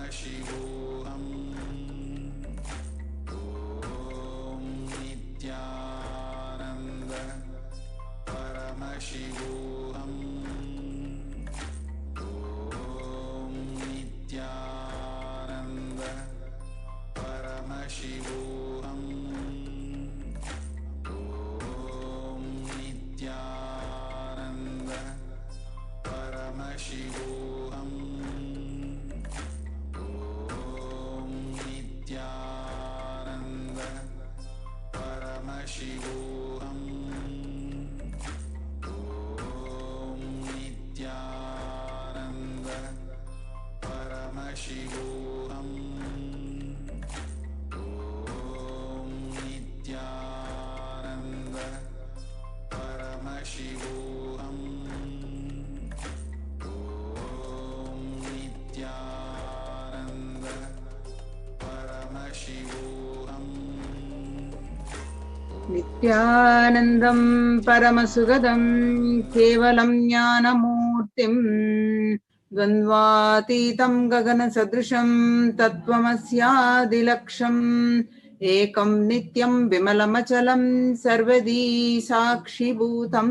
Paramashivoham. Om Nithyananda Paramashivoham. Om Nithyananda Paramashivoham. Om Nithyananda Paramashivoham. Om Nithyananda Paramashivoham. Om Nithyananda Paramashivoham. Om Nithyananda Paramashivoham. Om Nithyananda Paramashivoham. Nithyanandam Paramasugadam Kevalam Jnanamurtim Dvandvatitam Gagana Sadrisham Tattvamasya Ekam Nityam Vimalamachalam Sarvadi Sakshi Bhutam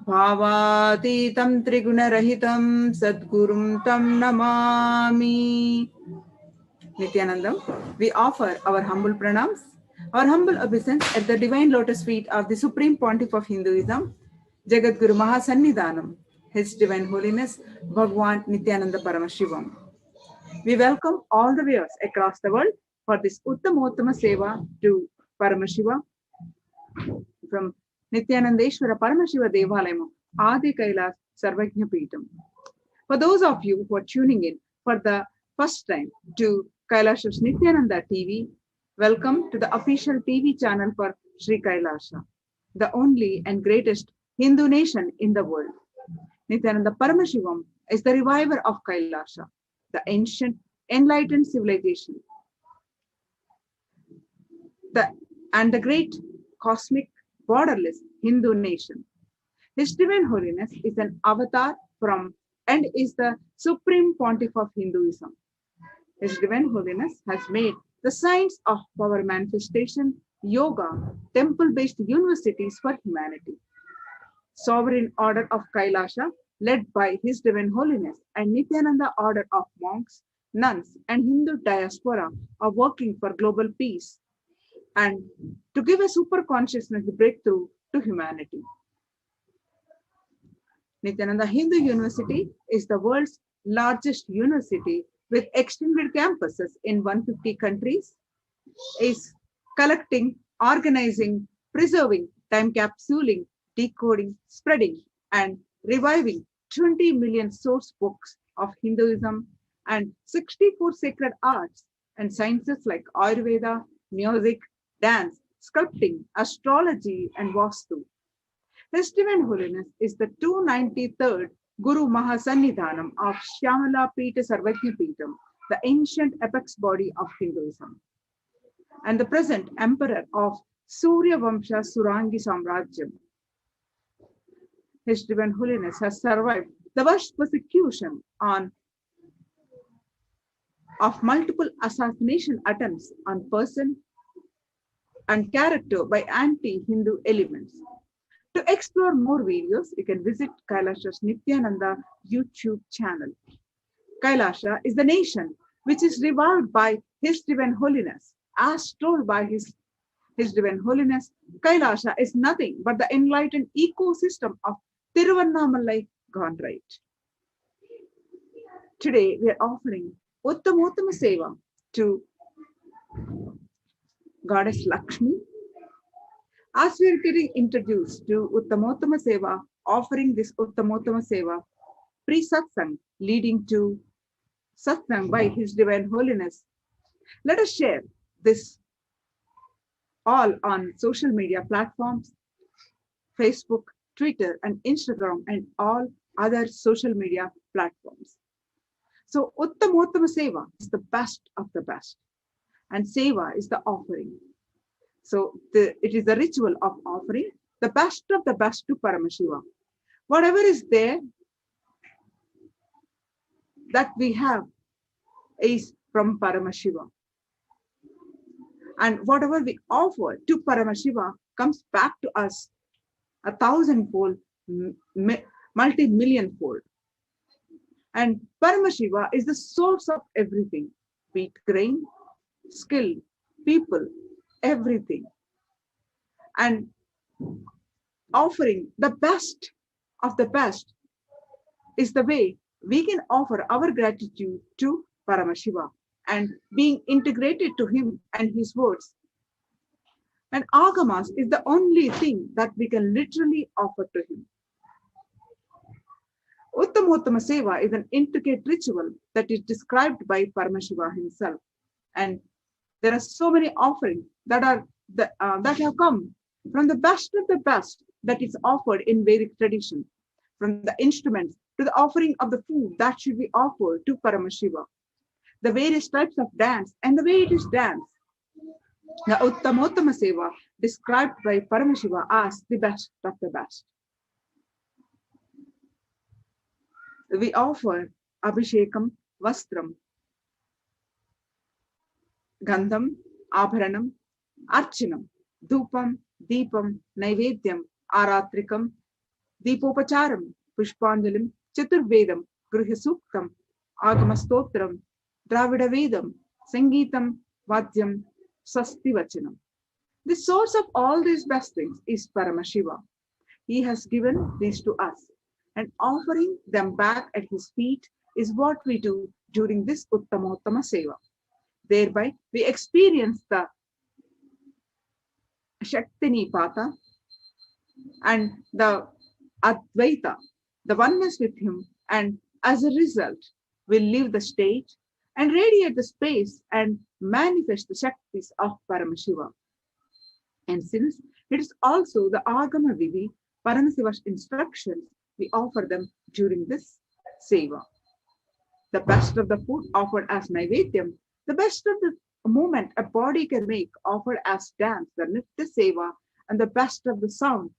Bhavatitam Trigunarahitam Sadgurum Tam Namami. Nithyanandam, we offer our humble pranams, our humble obeisance at the divine lotus feet of the Supreme Pontiff of Hinduism, Jagatguru Mahasannidhanam, His Divine Holiness, Bhagavan Nithyananda Paramashivam. We welcome all the viewers across the world for this Uttamottama Seva to Paramashiva from Nithyanandeshwara Paramashiva Devalayam, Adi KAILASA Sarvajna Peetam. For those of you who are tuning in for the first time to KAILASA's Nithyananda TV, welcome to the official TV channel for Sri KAILASA, the only and greatest Hindu nation in the world. Nithyananda Paramashivam is the reviver of KAILASA, the ancient, enlightened civilization, and the great, cosmic, borderless Hindu nation. His Divine Holiness is an avatar from and is the Supreme Pontiff of Hinduism. His Divine Holiness has made the science of power manifestation, yoga, temple-based universities for humanity. Sovereign Order of KAILASA, led by His Divine Holiness, and Nithyananda Order of monks, nuns, and Hindu diaspora are working for global peace and to give a super consciousness breakthrough to humanity. Nithyananda Hindu University is the world's largest university with extended campuses in 150 countries, is collecting, organizing, preserving, time capsuling, decoding, spreading, and reviving 20 million source books of Hinduism and 64 sacred arts and sciences like Ayurveda, music, dance, sculpting, astrology, and Vastu. His Divine Holiness is the 293rd Guru Mahasannidhanam of Shyamala Pita Sarvajna Peetam, the ancient apex body of Hinduism, and the present emperor of Surya Vamsha Surangi Samrajyam. His Divine Holiness has survived the worst persecution of multiple assassination attempts on person and character by anti-Hindu elements. To explore more videos, you can visit KAILASA's Nithyananda YouTube channel. KAILASA is the nation which is revived by His Divine Holiness. As told by His Divine Holiness, KAILASA is nothing but the enlightened ecosystem of Tiruvannamalai gone right. Today, we are offering Uttamottama Seva to Goddess Lakshmi. As we are getting introduced to Uttamottama Seva, offering this Uttamottama Seva, pre-Satsang leading to Satsang by His Divine Holiness, let us share this all on social media platforms, Facebook, Twitter, and Instagram, and all other social media platforms. So Uttamottama Seva is the best of the best, and Seva is the offering. So it is the ritual of offering the best of the best to Paramashiva. Whatever is there that we have is from Paramashiva. And whatever we offer to Paramashiva comes back to us 1,000-fold, multi-million-fold. And Paramashiva is the source of everything, be it grain, skill, people, everything. And offering the best of the best is the way we can offer our gratitude to Paramashiva and being integrated to him and his words. And Agamas is the only thing that we can literally offer to him. Uttamottama Seva is an intricate ritual that is described by Paramashiva himself. And there are so many offerings that have come from the best of the best that is offered in Vedic tradition, from the instruments to the offering of the food that should be offered to Paramashiva, the various types of dance and the way it is danced. The Uttamottama Seva described by Paramashiva as the best of the best. We offer Abhishekam, Vastram, Gandham, Abharanam, Archanam, Dhupam, Deepam, Naivedyam, Aratrikam, Deepopacharam, Pushpanjalim, Chaturvedam, Gruhyasuktam, Agamastotram, Dravida Vedam, Sangeetam, Vadyam, Sasti Vachanam. The source of all these best things is Paramashiva. He has given these to us, and offering them back at his feet is what we do during this Uttamottama Seva. Thereby, we experience the Shaktinipata and the Advaita, the oneness with him, and as a result, we leave the stage and radiate the space and manifest the Shaktis of Paramashiva. And since it is also the Agama Vivi, Paramashiva's instructions, we offer them during this Seva. The best of the food offered as Naivedyam, the best of the movement a body can make offered as dance, the Nitya Seva, and the best of the sound,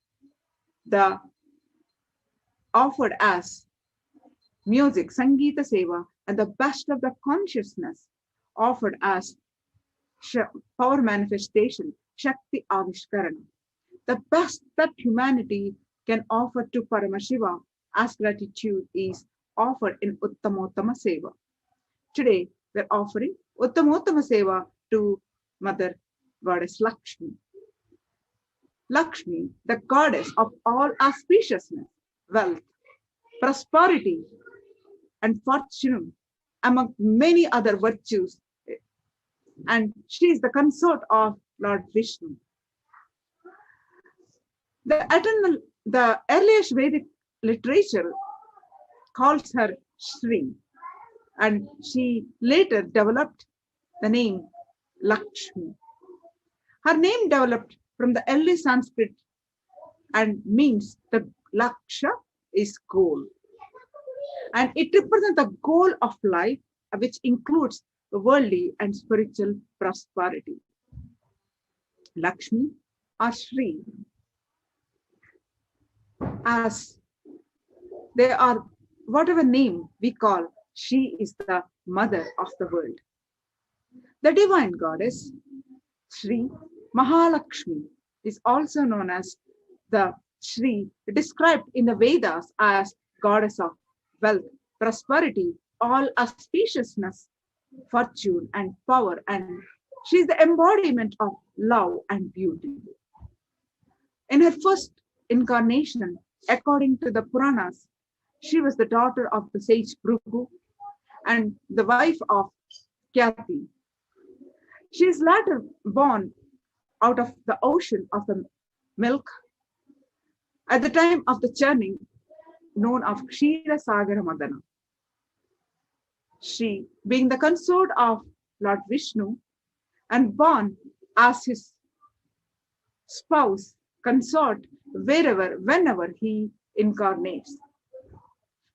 the offered as music, Sangeeta Seva, and the best of the consciousness offered as power manifestation, Shakti Avishkarana. The best that humanity can offer to Paramashiva as gratitude is offered in Uttamottama Seva. Today, we're offering Uttamottama Seva to Mother Goddess Lakshmi. Lakshmi, the goddess of all auspiciousness, wealth, prosperity, and fortune, among many other virtues. And she is the consort of Lord Vishnu. The earliest Vedic literature calls her Shri, and she later developed the name Lakshmi. Her name developed from the early Sanskrit and means the Laksha is goal. And it represents the goal of life, which includes worldly and spiritual prosperity. Lakshmi or Shri, as they are, whatever name we call, she is the mother of the world. The divine goddess, Shri Mahalakshmi, is also known as the Shri, described in the Vedas as goddess of wealth, prosperity, all auspiciousness, fortune, and power, and she is the embodiment of love and beauty. In her first incarnation, according to the Puranas, she was the daughter of the sage Bhrigu and the wife of Kyati. She is later born out of the ocean of the milk at the time of the churning, known of Kshira Sagara Madana. She, being the consort of Lord Vishnu and born as his spouse, consort whenever he incarnates.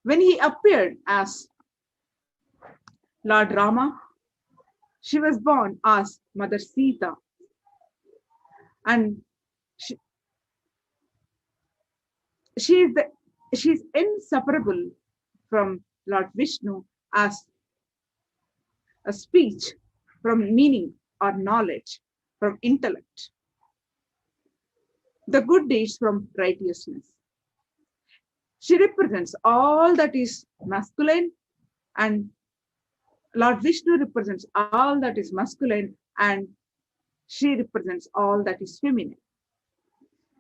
When he appeared as Lord Rama, she was born as Mother Sita, and she is inseparable from Lord Vishnu as a speech from meaning or knowledge, from intellect, the good deeds from righteousness. She represents all that is masculine, and Lord Vishnu represents all that is masculine, and she represents all that is feminine.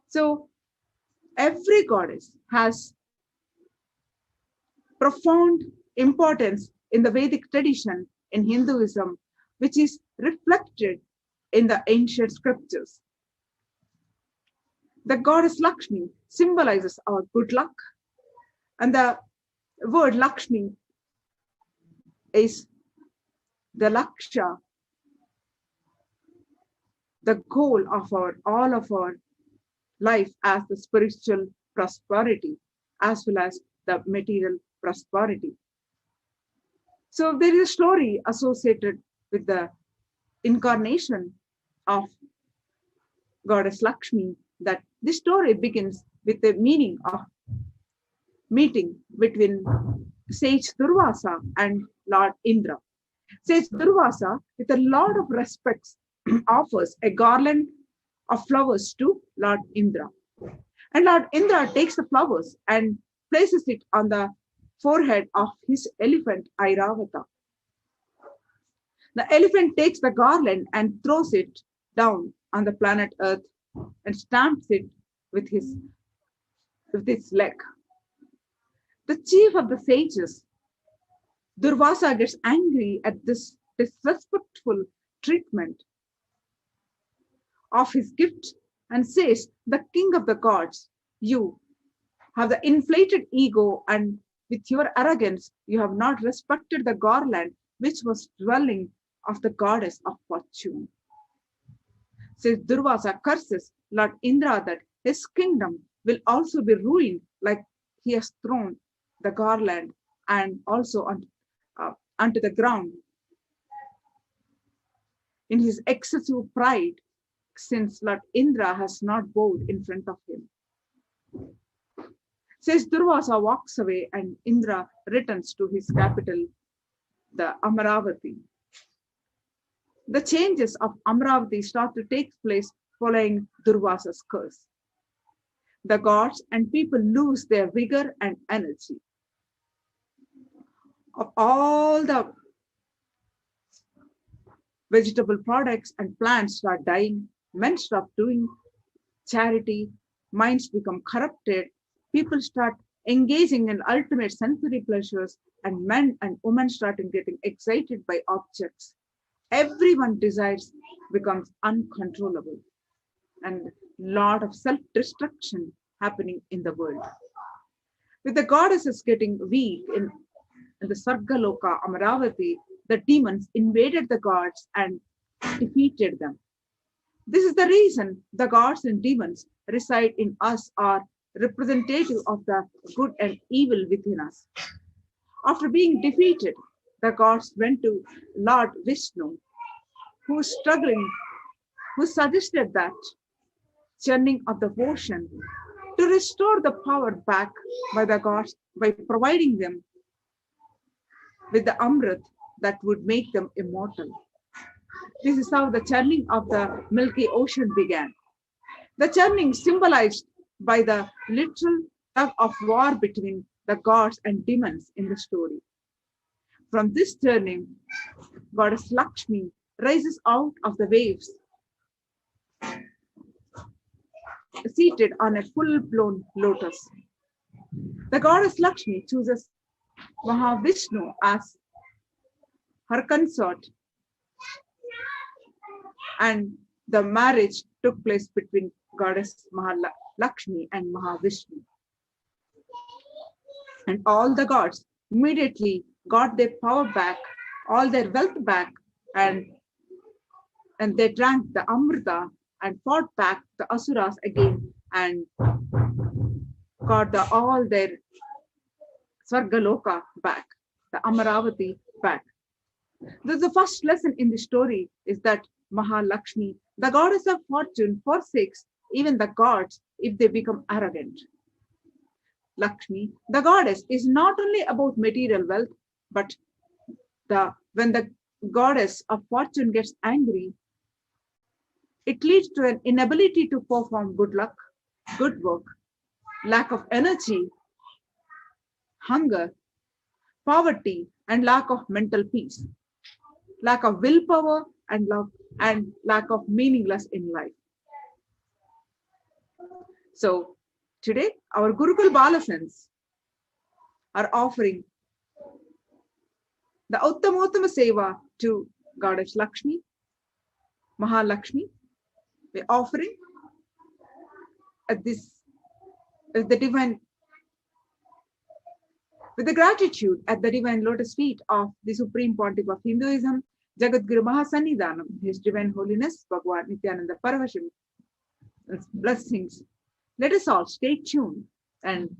So every goddess has profound importance in the Vedic tradition in Hinduism, which is reflected in the ancient scriptures. The goddess Lakshmi symbolizes our good luck, and the word Lakshmi is the Laksha, the goal of all of our life, as the spiritual prosperity as well as the material prosperity. So there is a story associated with the incarnation of goddess Lakshmi, that this story begins with the meaning of meeting between sage Durvasa and Lord Indra. Sage Durvasa, with a lot of respects, offers a garland of flowers to Lord Indra. And Lord Indra takes the flowers and places it on the forehead of his elephant Airavata. The elephant takes the garland and throws it down on the planet Earth and stamps it with its leg. The chief of the sages, Durvasa, gets angry at this disrespectful treatment of his gift and says, "The king of the gods, you have the inflated ego, and with your arrogance, you have not respected the garland which was dwelling of the goddess of fortune." Says Durvasa curses Lord Indra that his kingdom will also be ruined, like he has thrown the garland and also onto the ground in his excessive pride, since Lord Indra has not bowed in front of him. Says Durvasa walks away, and Indra returns to his capital, the Amaravati. The changes of Amaravati start to take place following Durvasa's curse. The gods and people lose their vigor and energy. Of all the vegetable products and plants start dying, men stop doing charity, minds become corrupted, people start engaging in ultimate sensory pleasures, and men and women start getting excited by objects. Everyone's desires becomes uncontrollable, and lot of self-destruction happening in the world. With the goddesses getting weak in the Sargaloka Amaravati, the demons invaded the gods and defeated them. This is the reason the gods and demons reside in us, are representative of the good and evil within us. After being defeated, the gods went to Lord Vishnu, who was struggling, who suggested that churning of the ocean to restore the power back by the gods by providing them with the Amrit that would make them immortal. This is how the churning of the Milky Ocean began. The churning symbolized by the literal tug of war between the gods and demons in the story. From this churning, goddess Lakshmi rises out of the waves, seated on a full-blown lotus. The goddess Lakshmi chooses Mahavishnu as her consort, and the marriage took place between goddess Lakshmi and Mahavishnu. And all the gods immediately got their power back, all their wealth back, and they drank the Amrita and fought back the Asuras again and got all their Svargaloka back, the Amaravati back. The first lesson in the story is that Mahalakshmi, the goddess of fortune, forsakes even the gods if they become arrogant. Lakshmi, the goddess, is not only about material wealth, but when the goddess of fortune gets angry, it leads to an inability to perform good luck, good work, lack of energy, hunger, poverty, and lack of mental peace, lack of willpower and love, and lack of meaningless in life. So today, our Gurukul Balasans are offering the Uttamottama Seva to Goddess Lakshmi, Mahalakshmi. We're offering at this the divine, with the gratitude at the divine lotus feet of the Supreme Pontiff of Hinduism, Jagatguru Mahasannidhanam, His Divine Holiness, Bhagavan Nithyananda Paramashivam, blessings. Let us all stay tuned and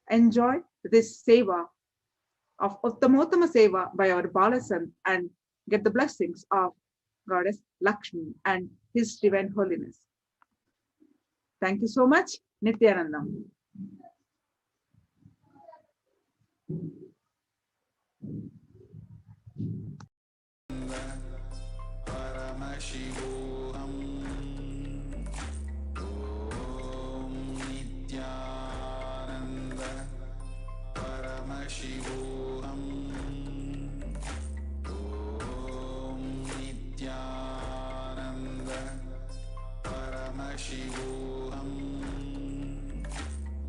enjoy this seva of Uttamottama Seva by our Balasan and get the blessings of Goddess Lakshmi and His Divine Holiness. Thank you so much, Nithyanandam. Paramashivoham. Om Nithyananda Paramashivoham. Om Nithyananda Paramashivoham.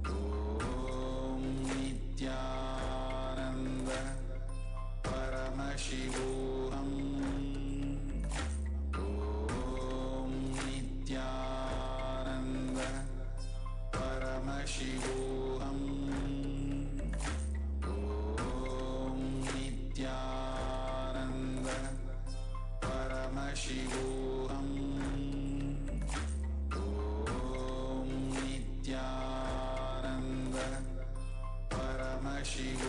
Om Nithyananda Paramashivoham. Om Nithyananda Paramashivoham. Om Nithyananda Paramashivoham. Om Nithyananda Paramashivoham.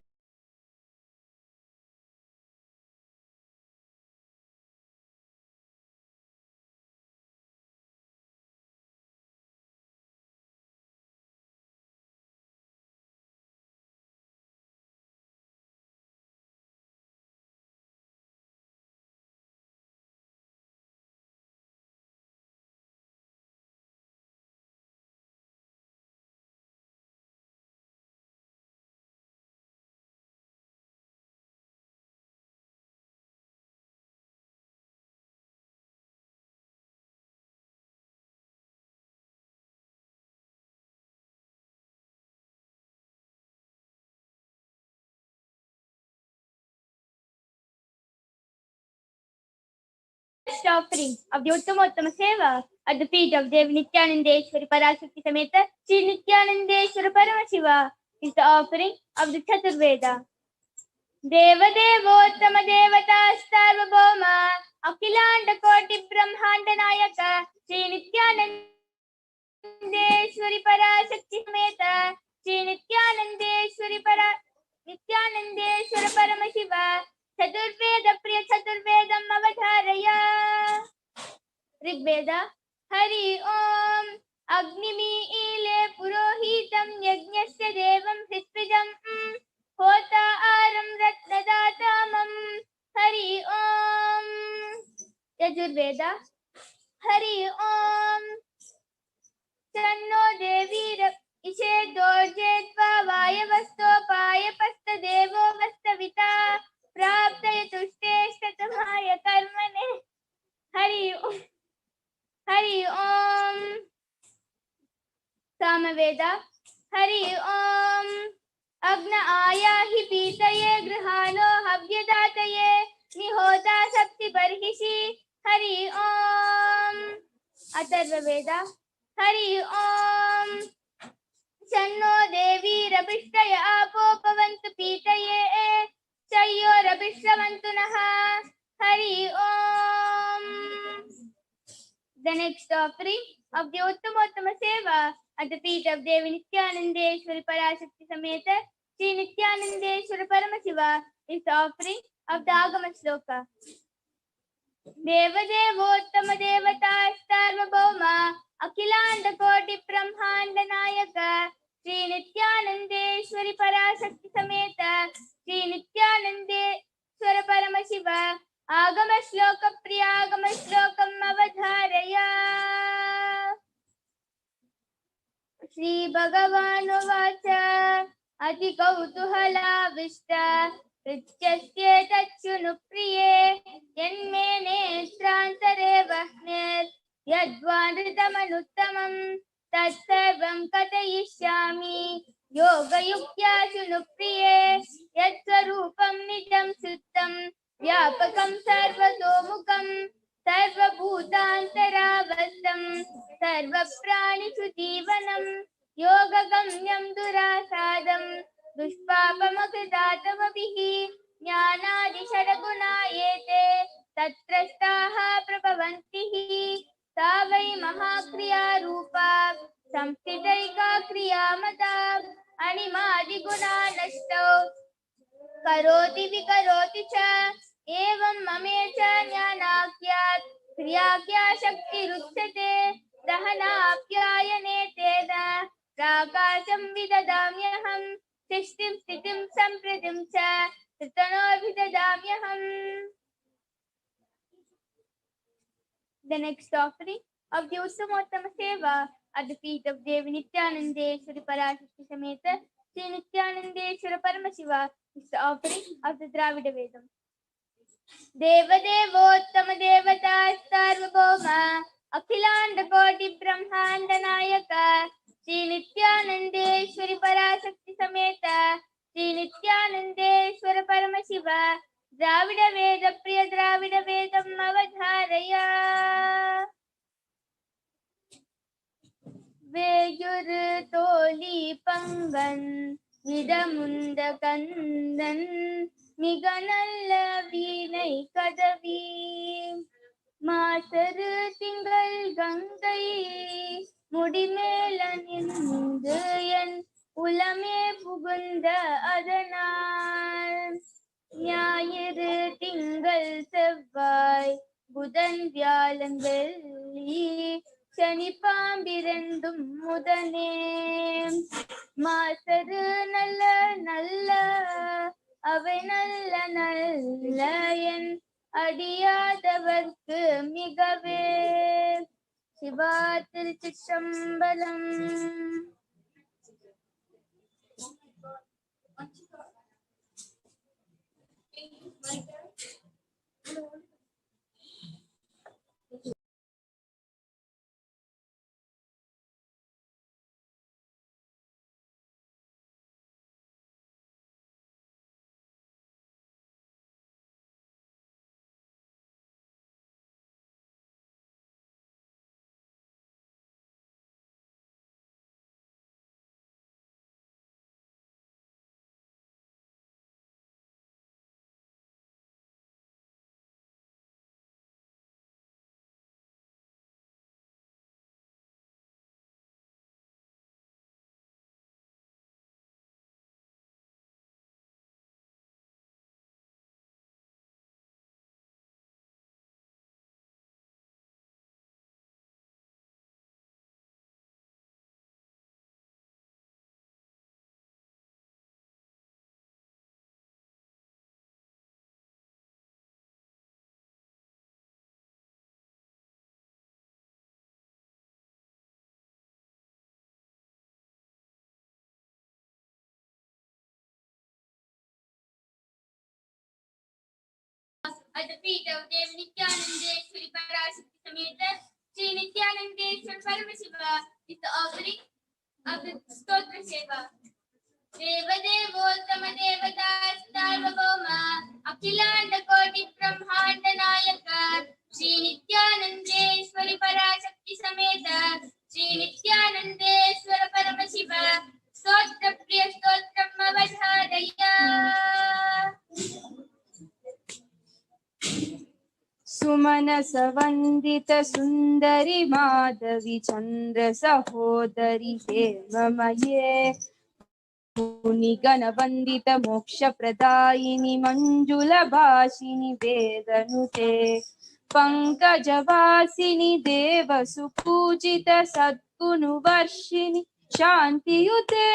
Offering of the Uttamottama Seva at the feet of Devi Nithyanandeshwari Parashakti Sameta Sri Nithyanandeshwara Paramashiva is the offering of the Chaturveda. Deva Devottama Devata Sarvabhauma Akhilanda Koti Brahmanda Nayaka Sri Nithyanandeshwari Parashakti Sameta Sri Nithyanandeshwari Nithyanandeshwara Paramashiva Chaturveda Priya Chaturvedam Avadharaya. Rigveda Hari Om Agnimi Ile Purohitam Yajnasya Devam Hrispijam Hota Aram Ratnadatamam Hari Om. Yajurveda Hari Om Channo Devi Ishe Dorjetva Vayavasto Payapasta Devo Vastavita Praptaya Tushtastamaya Karmane. Hari Om. Hari Om. Samaveda Hari Om Agna Ayahi Pitaye Grihano Havyadataye Nihota Sapti Barhishi. Hari Om. Atharvaveda Hari Om Channo Devi Rabishtaya Apo Pavantu Pitaye Chayo Rabishravantu Naha. Hari Om. The next offering of the Uttamottama Seva at the feet of Devi Nithyanandeshwari Parashakti Sameta Sri Nithyanandeshwara Paramashiva is the offering of the Agama Shloka. Deva Devottama Devata Sarvabhauma Akhilanda Koti Brahmanda Nayaka Sri Nithyanandeshwari Parashakti Sameta Sri Nithyanandeshwara Paramashiva आगम श्लोक प्रियागम श्लोकम् अवधारय। श्री भगवानुवाच अति कौतूहलाविष्ट पृच्छस्येतच्छृणु प्रिये यन्मे नेत्रान्तरे वह्नेत् यद्वानृतमनुत्तमम् तत्सर्वं कथयिष्यामि योगयुक्त्या शृणु प्रिये यत्स्वरूपं निजं सुप्तं व्यापकं सर्वतोमुखं सर्वभूतान्तरावस्थं सर्वप्राणिषु जीवनं योगगम्यं दुरासादं दुष्पापमकृतातमभिः ज्ञानादिषड्गुणायेते तत्रस्ताः प्रभवन्ति सा वै महाक्रिया रूपा संस्थितैका क्रियामता अणिमादिगुणा नष्टौ करोति विकरोति च एवं ममे च ज्ञानाख्यात् क्रियाख्या शक्तिरुच्यते दहनाप्यायने तेन प्राकाशं विददाम्यहं सृष्टिं स्थितिं सम्प्रतिं च तृतनोऽभिददाम्यहम्. The next offering of the Utsamottama Seva at the feet of Devi Nithyanandeshwari Parashakti Sameta Sri Nithyanandeshwara Paramashiva is the offering of the Dravida Vedam. Devadevottama Devata Sarvabhauma Akhilanda Koti Brahmanda Nayaka Sri Nithyanandeshwari Parashakti Sameta Sri Nithyanandeshwara Paramashiva Dravida Veda Priya Dravida Vedam Avadharaya. Veyur Toli Pangan Vidamunda Kandan Miganalla Vinay Kadavi Matar Tingal Gangai Mudimelan Induyan Ulame Pugunda Adanan ஞாயிறு திங்கள் செவ்வாய் புதன் வியாழன் வெள்ளி சனி பாம்பிரண்டும் முதனே மாசரு நல்ல நல்ல அவை நல்ல நல்ல என் அடியாதவர்க்கு மிகவே. சிவா திருச்சிற்றம்பலம். At the feet of Devi Nithyanandeshwari Parashakti Sameta Sri Nithyanandeshwara Paramashiva is the offering of the Stotra Seva. Devadevottama Devata Sarvabhauma Akhilanda Koti Brahmanda Nayaka Sri Nithyanandeshwari Parashakti Sameta Sri Nithyanandeshwara Paramashiva Stotra Priya Stotram Avadharaya. सुमनस वंदित सुंदरी माधवी चंद्र सहोदरी हेममये मुनिगण वंदित मोक्ष प्रदायिनी मंजुल भाषिनी वेदनुते पंकजवासिनी देव सुपूजित सद्गुणवर्षिणी शांतियुते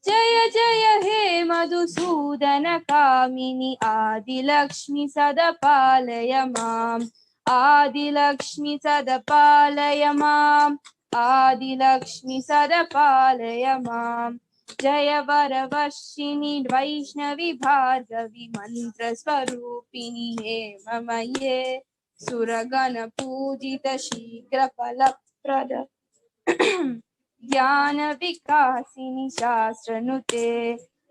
जय जय हे मधुसूदन कामिनी आदिलक्ष्मी सदपालय माम् आदिलक्ष्मी सदपालय माम् आदिलक्ष्मी सदपालय माम् जय वरवर्षिणि वैष्णवी भार्गवी मन्त्रस्वरूपिणि हेममये सुरगण पूजित शीघ्र फलप्रद ज्ञान विकासिनी शास्त्रनुते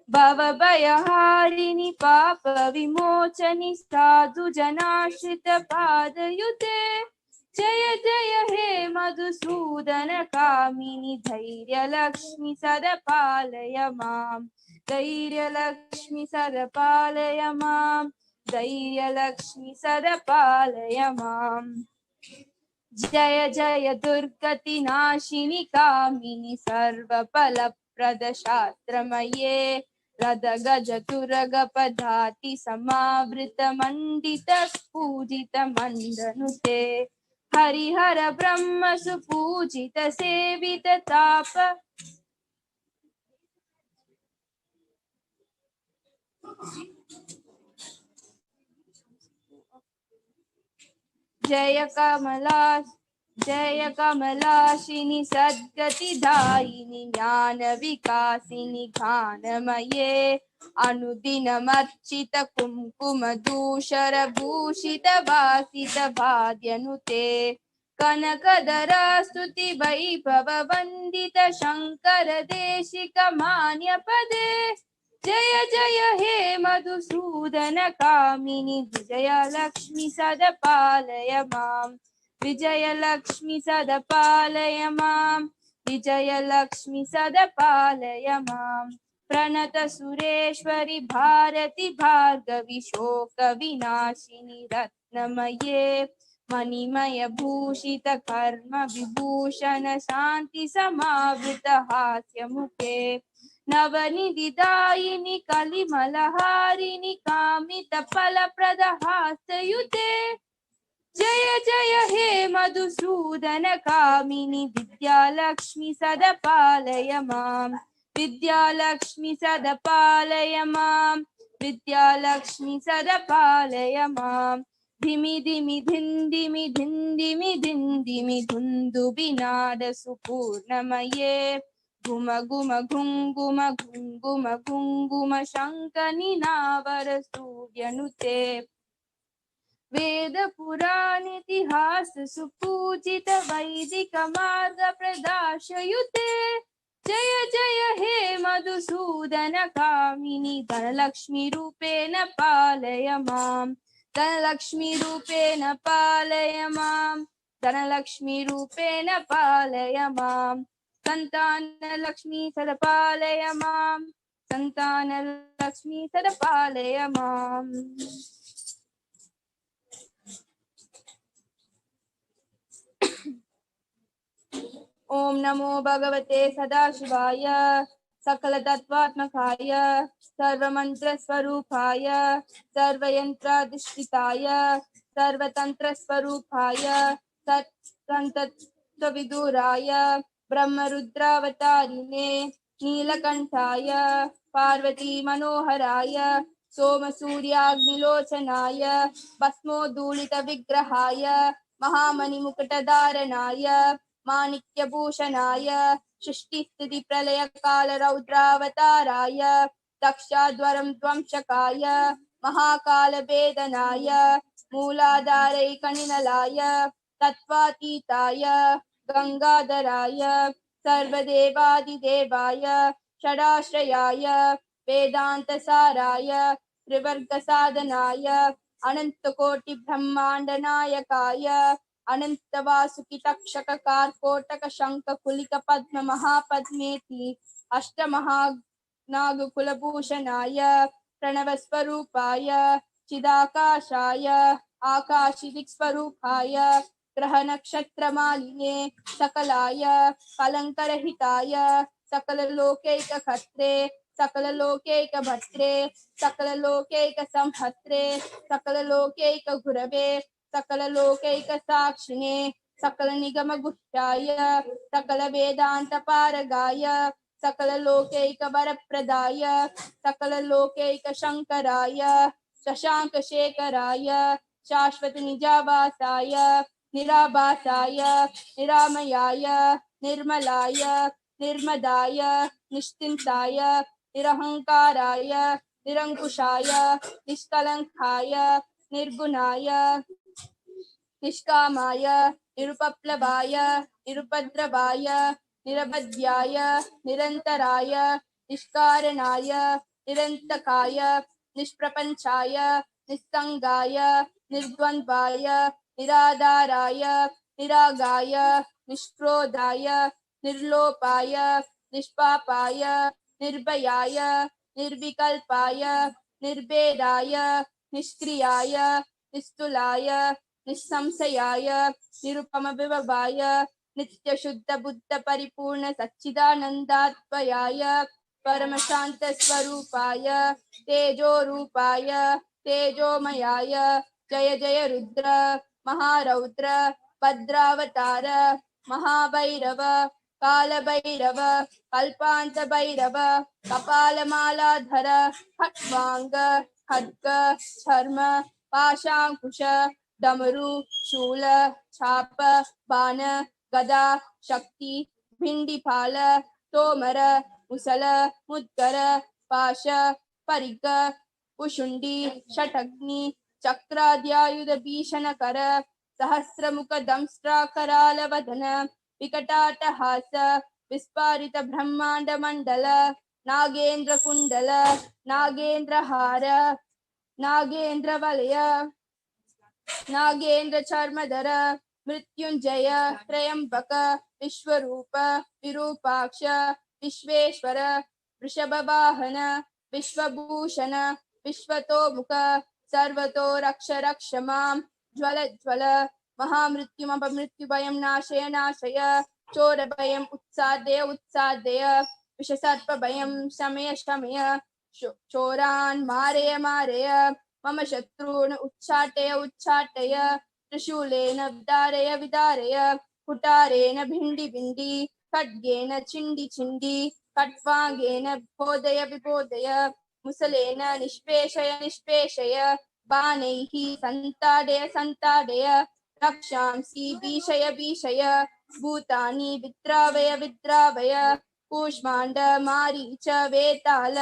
भवभयहारिणि पाप विमोचनि साधु जनाश्रित पादयुते जय जय हे मधुसूदन कामिनी धैर्य लक्ष्मी सदपालय माम् धैर्य लक्ष्मी सदपालय माम् धैर्य लक्ष्मी सदपालय माम् जय जय दुर्गति नाशिनी कामिनी सर्वफलप्रद शास्त्रमये रद गज तुरग पदाति समावृत मंडित पूजित मंडनुते हरिहर ब्रह्म सुपूजित सेवित ताप जय कमलाशिनी सद्गति दायिनी ज्ञान विकासिनी घानमये अनुदिनमर्चित कुंकुम दूषर भूषित वासित भाद्यनुते कनकधरा स्तुति वैभव वंदित शंकर देशिक मान्य पदे जय जय हे मधुसूदन कामिनी विजय लक्ष्मी सदपालय माम् विजय लक्ष्मी सदपालय माम् विजय लक्ष्मी सदपालय माम् प्रणत सुरेश्वरी भारती भार्गवी शोक विनाशिनी रत्नमये मणिमय भूषित कर्म विभूषण शांति समावृत हास्य मुखे नवनिधिदायिनी कलिमलहारिणी कामित फलप्रद हास्ययुते जय जय हे मधुसूदन कामिनी विद्यालक्ष्मी सदपालय माम् विद्यालक्ष्मी सदपालय माम् विद्यालक्ष्मी सदपालय माम् धिमि धिमि धिन्दिमि धिन्दिमि धिन्दिमि धुन्दुबिनाद सुपूर्णमये घुम घुम घुङ्गुम घुङ्गुम घुङ्गुम शङ्खनिनावर सूर्यनुते वेद पुराण इतिहास सुपूजित वैदिक मार्ग प्रदाशयुते जय जय हे मधुसूदन कामिनी धनलक्ष्मी रूपेण पालय माम् धनलक्ष्मी रूपेण पालय माम् धनलक्ष्मी रूपेण पालय माम् संतान लक्ष्मी सदपालय माम् संतान लक्ष्मी सदपालय माम् ओम नमो भगवते सदाशिवाय सकल तत्वात्मकाय सर्वमंत्र स्वरूपाय सर्वयंत्राधिष्ठिताय सर्वतंत्र स्वरूपाय सत्संतत्वविदुराय ब्रह्मरुद्रावतारिणे नीलकंठाय पार्वती मनोहराय सोमसूर्याग्निलोचनाय भस्मोद्धूलित विग्रहाय महामणिमुकुटधारणाय माणिक्यभूषणाय सृष्टिस्थिति प्रलय काल रौद्रावताराय दक्षाध्वरं ध्वंसकाय महाकाल वेदनाय मूलाधारैकनिनलाय तत्त्वातीताय गंगाधराय सर्वदेवादिदेवाय षडाश्रयाय वेदान्तसाराय त्रिवर्गसाधनाय अनन्तकोटि ब्रह्मांड नायकाय अनंत वासुकी तक्षक कारकोटक शंख कुलिक पद्म महापद्मेति अष्टमहानाग कुलभूषणाय प्रणव स्वरूपाय चिदाकाशाय आकाशिदिक् स्वरूपाय ग्रह नक्षत्र मालिने सकलाय कलंकरहिताय सकल लोकैक खत्रे सकल लोकैक भत्रे सकल लोकैक संहत्रे सकल लोकैक गुरवे सकल लोकैक साक्षिणे सकल निगम गुह्याय सकल वेदांत पारगाय सकललोकैकवरप्रदाय सकललोकैकशङ्कराय शशाङ्कशेखराय शाश्वतनिजावासाय निराभासाय निरामयाय निर्मलाय निर्मदाय निश्चिन्ताय निरहङ्काराय निरङ्कुशाय निष्कलङ्काय निर्गुणाय निष्कामाय निरुपप्लवाय निरुपद्रवाय निरवध्याय निरन्तराय निष्कारणाय निरन्तकाय निष्प्रपञ्चाय निस्सङ्गाय निर्द्वन्द्वाय निराधाराय निरागाय निष्क्रोधाय निर्लोपाय निष्पापाय निर्भयाय निर्विकल्पाय निर्भेदाय निष्क्रियाय निस्तुलाय निस्संशयाय निरुपमविभवाय नित्यशुद्ध बुद्ध परिपूर्ण सच्चिदानन्दात्मयाय परमशान्त स्वरूपाय तेजोरूपाय तेजोमयाय जय जय रुद्र महारौद्र भद्रावतार महाभैरव कालभैरव कल्पान्त भैरव कपालमालाधर खट्वांग खड्ग चर्म पाशांकुश डमरू शूल छाप बाण गदा शक्ति भिंडीपाल तोमर मुसल मुद्गर पाश परिग उशुंडी षटग्नि चक्राद्यायुध भीषणकर सहस्रमुख दंष्ट्राकराल वदन विकटाटहास विस्फारित ब्रह्मांड मंडल नागेंद्र कुंडल नागेंद्र हार नागेंद्र वलय नागेंद्र चर्मधर मृत्युंजय त्रयंबक विश्वरूप विरूपाक्ष विश्वेश्वर वृषभवाहन विश्वभूषण विश्वतोमुख सर्वतो रक्ष रक्ष मां ज्वल ज्वल महामृत्युमपमृत्युभयं नाशय नाशय चोरभयम् उत्सादय उत्सादय विषसर्पभयं शमय शमय चोरान् मारय मारय मम शत्रून् उच्चाटय उच्चाटय त्रिशूलेन विदारय विदारय कुटारेण भिण्डि भिण्डि खड्गेन छिण्डि छिण्डि खट्वांगेन विबोधय विबोधय मुसलेन निष्पेषय निष्पेषय बाणैः सन्ताडय सन्ताडय रक्षांसि भीषय भीषय भूतानि विद्रावय विद्रावय कूष्माण्ड मारीच वेताल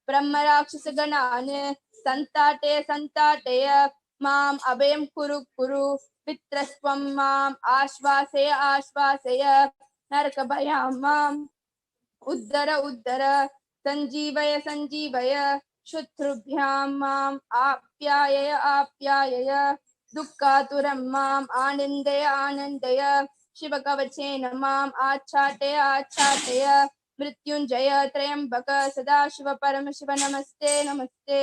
ब्रह्मराक्षसगणान् सन्ताटय सन्ताटय माम् अभयं कुरु कुरु पितृस्त्वं माम् आश्वासय आश्वासय नरकभयां माम् उद्धर उद्धर सञ्जीवय सञ्जीवय शत्रुभ्यां माम् आप्यायय आप्यायय दुःखातुरं माम् आनन्दय आनन्दय शिवकवचेन माम् आच्छादय आच्छादय मृत्युंजय त्र्यंबक सदाशिव परमशिव नमस्ते नमस्ते।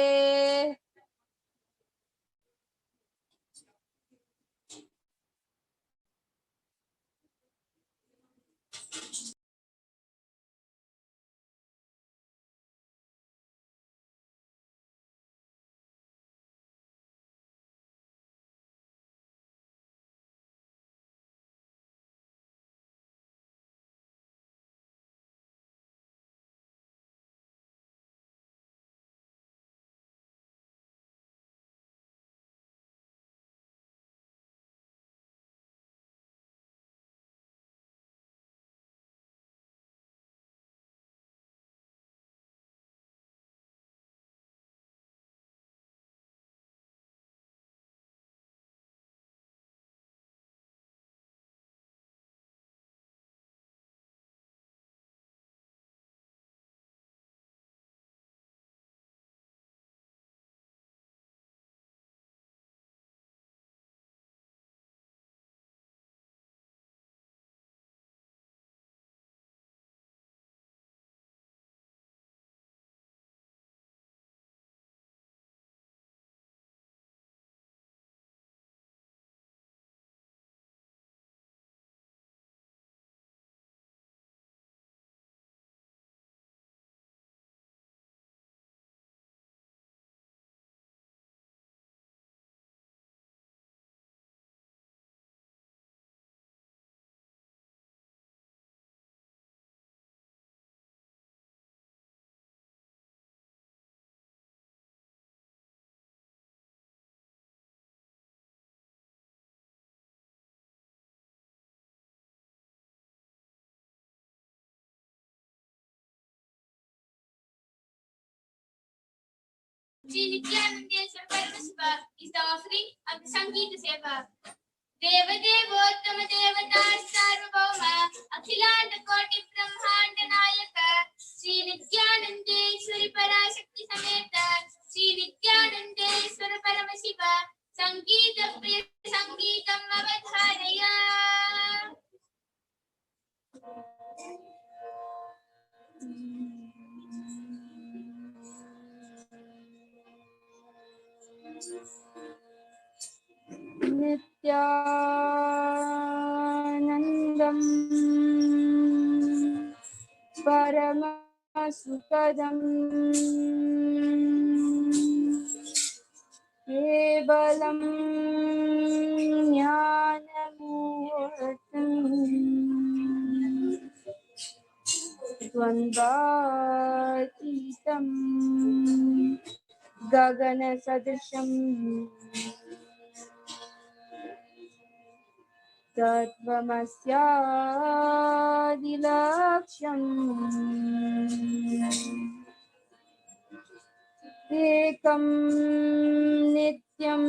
Sri Nithyanandeshwara Paramashiva is the offering of the Sangeeta Seva. Deva Devottama Devata Sarvabhauma Akhilanda Koti Brahmanda Nayaka Sri Nithyanandeshwari Parashakti Sameta Sri Nithyanandeshwara Paramashiva Sangeeta Priya Sangeetam Avadhanaya. Nithyanandam Paramasukadam Kevalam Jnanamurtam Dvandvatitam Gagana Sadrisham Tattvamasyadilaksham Ekam Nityam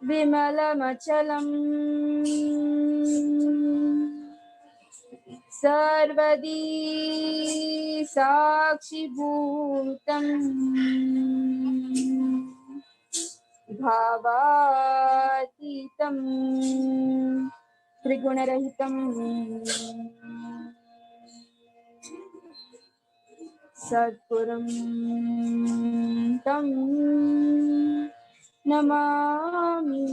Vimalamachalam Sarvadi Sakshi Bhutam Bhavatitam Trigunarahitam Sadgurum Tam Namami.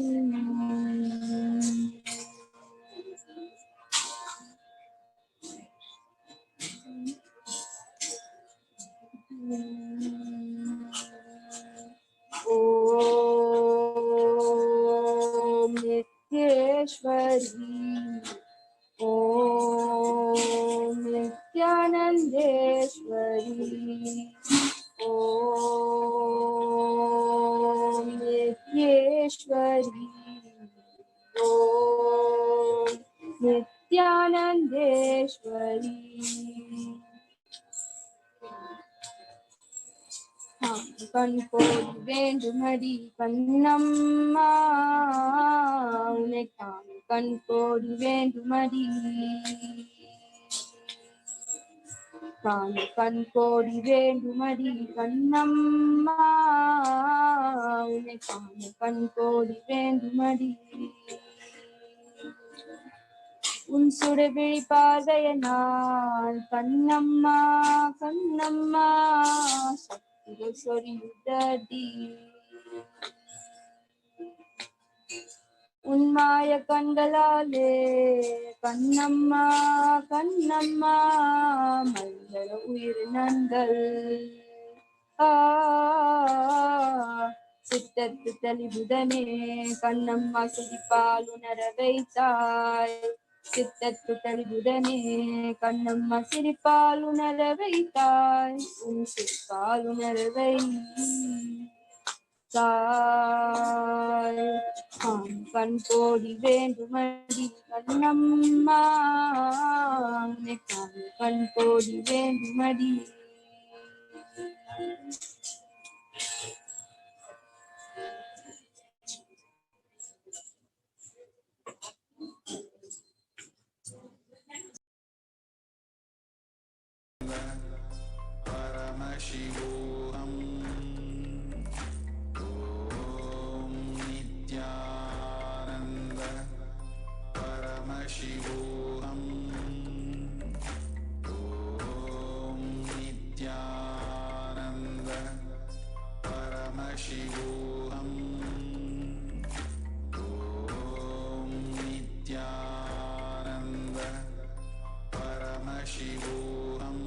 Om Nityeshwari Om Nithyanandeshwari Om Nityeshwari Om Nithyanandeshwari. Kankodi Vendumadi Kannamma Unekam Kankodi Vendumadi Kankodi Vendumadi Kannamma Unekam Kankodi Vendumadi Unsuravili Padayanal Kannamma Kannamma Sorry, Unmaya Kandalale Kannamma Kannamma Mandala Uirinandal Sittattu Talibudane Kannamma Siripalu Naravaitai Sittattu Talibudane Kannamma Siripalu Naravaitai Siripalu Naravai Sai Kankodi Vendumadi Kannamma Kankodi Vendumadi Paramashivoham. Om Nithyananda Paramashivoham. Om Nithyananda Paramashivoham. Om Nithyananda Paramashivoham.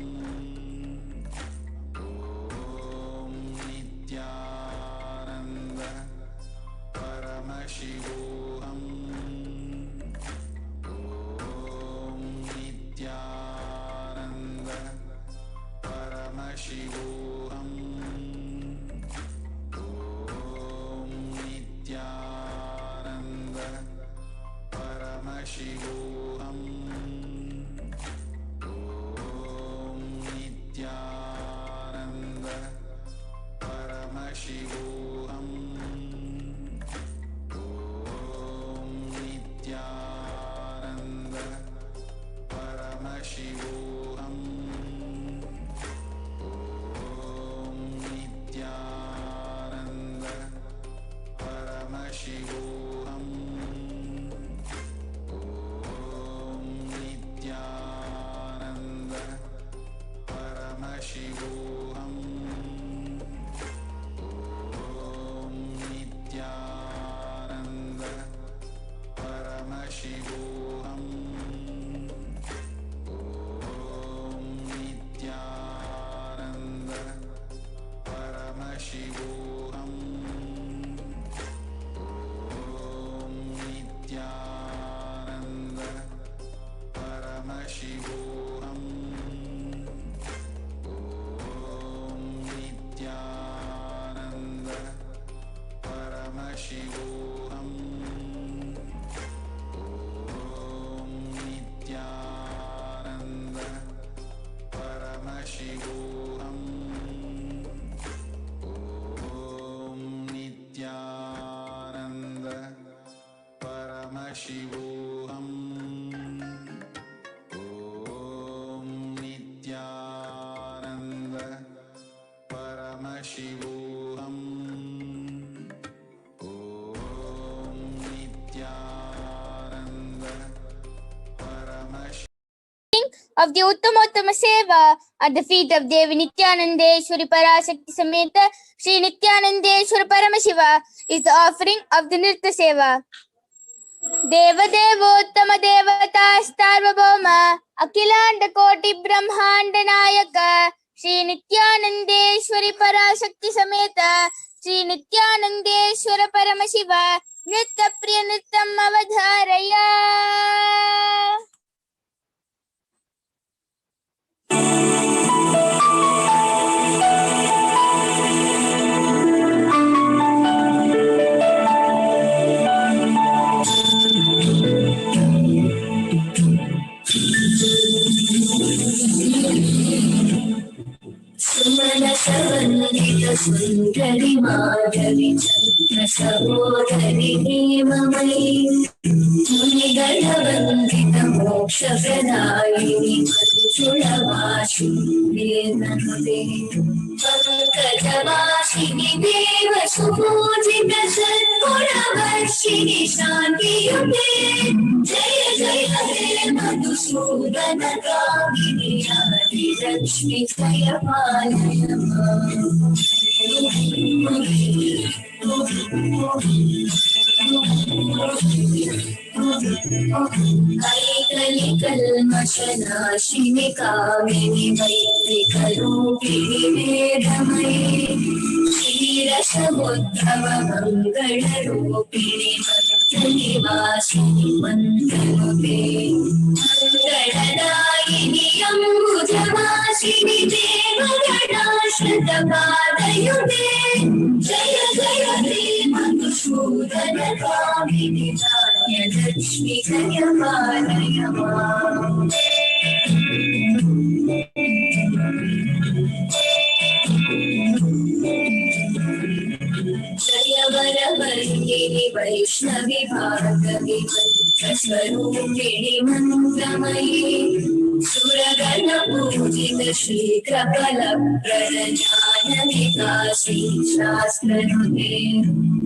Om Nithyananda Paramashivoham. Om Nithyananda Paramashivoham. Om Paramashivoham. Om Nithyananda Paramashivoham. Om Nithyananda Paramashivoham. Om Nithyananda Paramashivoham. Om Nithyananda Paramashivoham. Om Nithyananda Paramashivoham. Om Nithyananda Paramashivoham. Om Nithyananda Paramashivoham. Om Nithyananda Paramashivoham. Om Nithyananda Paramashivoham. Om Nithyananda Paramashivoham. Om Nithyananda Paramashivoham. Of the Uttamottama Seva at the feet of Devi Nithyanandeshwari Parashakti Sameta Sri Nithyanandeshwara Paramashiva is the offering of the Nirta Seva. Deva Devottama Devata Starvabhoma Akhilanda Koti Brahmanda Nayaka Sri Nithyanandeshwari Parashakti Sameta Sri Nithyanandeshwara Paramashiva Nitya Priya Nityam Avadharaya. Sumanasavandita Sundari Madhavi Chandra Sahodari Hemamai Munigalavandita Moksha Pradayini Manjulavashu Vedanabe Pankajavashini Deva Sumujita Sadguravashini Shanti Yude Jaya Jaya He Madhusudana Kamini Adi Lakshmi Jaya Palayama Kaikali Kalmashanashini Kamini Maitrikarupini Vedamayi Shirasamudhrava Mangalarupini Mantralivasini Mantrarupe Mangaladayini Ambujavasini Devaganashratapādayude Jaya Jaya He Madhusudana Kamini Jaya Lakshmi Jaya Palayama Jaya Varavargini Vaishnavi Bhargavi Mantraswarupini Mantramayi Suragana Pujita Shri Krapala Pradanyana Vikasi Shastranude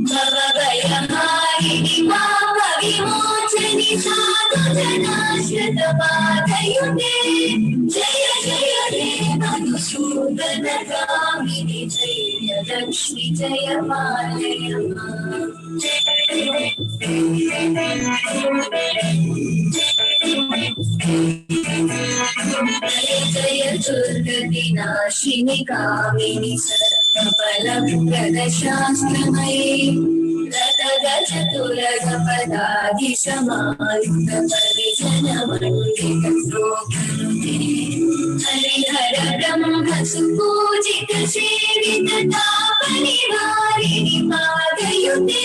Bhavagayamarini Bhava Vimochani Sadhu Janashratapādayude Jaya Jaya He Madhusudana Kamini Jaya Lakshmi Jaya Palayama Jaya Jaya Durga Vinashini Kamini Sarvapala Shastramai Rata Gaja Tulaga Padadi Samayuta Parijana Mandika Srokanude Hari Hara Brahma Supujita Sevita Tapani Varini Padayude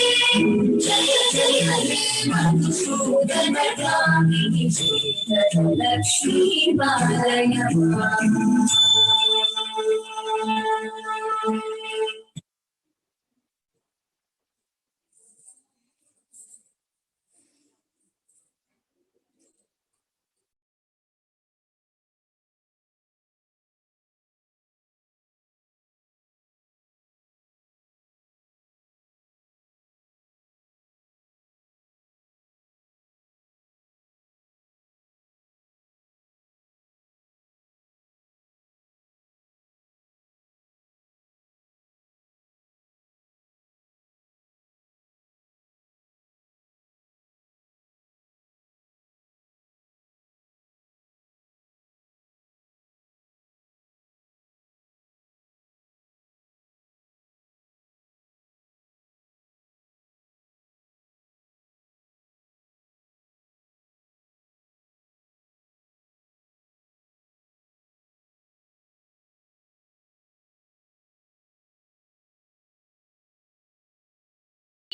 Jaya Jaya He Madhusudana Kamini Jaya Lakshmi Palayama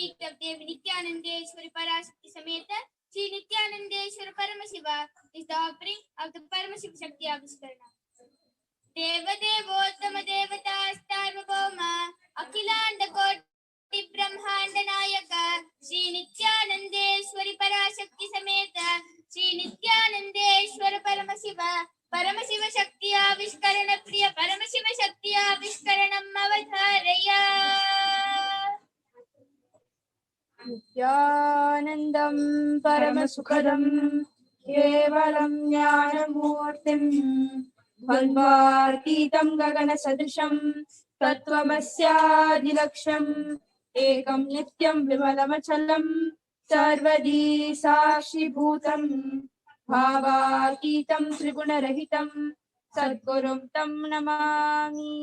feet of Devi Nithyanandeshwari Parashakti Sameta Sri Nithyanandeshwara Paramashiva is the offering of the Paramashiva Shakti Avishkarana. Deva Devottama Devata Sarvabhauma Akhilanda Koti Brahmanda Nayaka Sri Nithyanandeshwari Parashakti Sameta Sri Nithyanandeshwara Paramashiva Paramashiva Shakti Avishkarana Priya Paramashiva Shakti Avishkaranam Avadharaya. Nityanandam Paramasukhadam Kevalam Jnanamurtim Dvandvartitam Gagana Sadrisham Tattvamasyadilaksham Ekam Nityam Vimalamachalam Sarvadi Sakshi Bhutam Bhavakitam Tribunarahitam Sadgurum Tam Namami.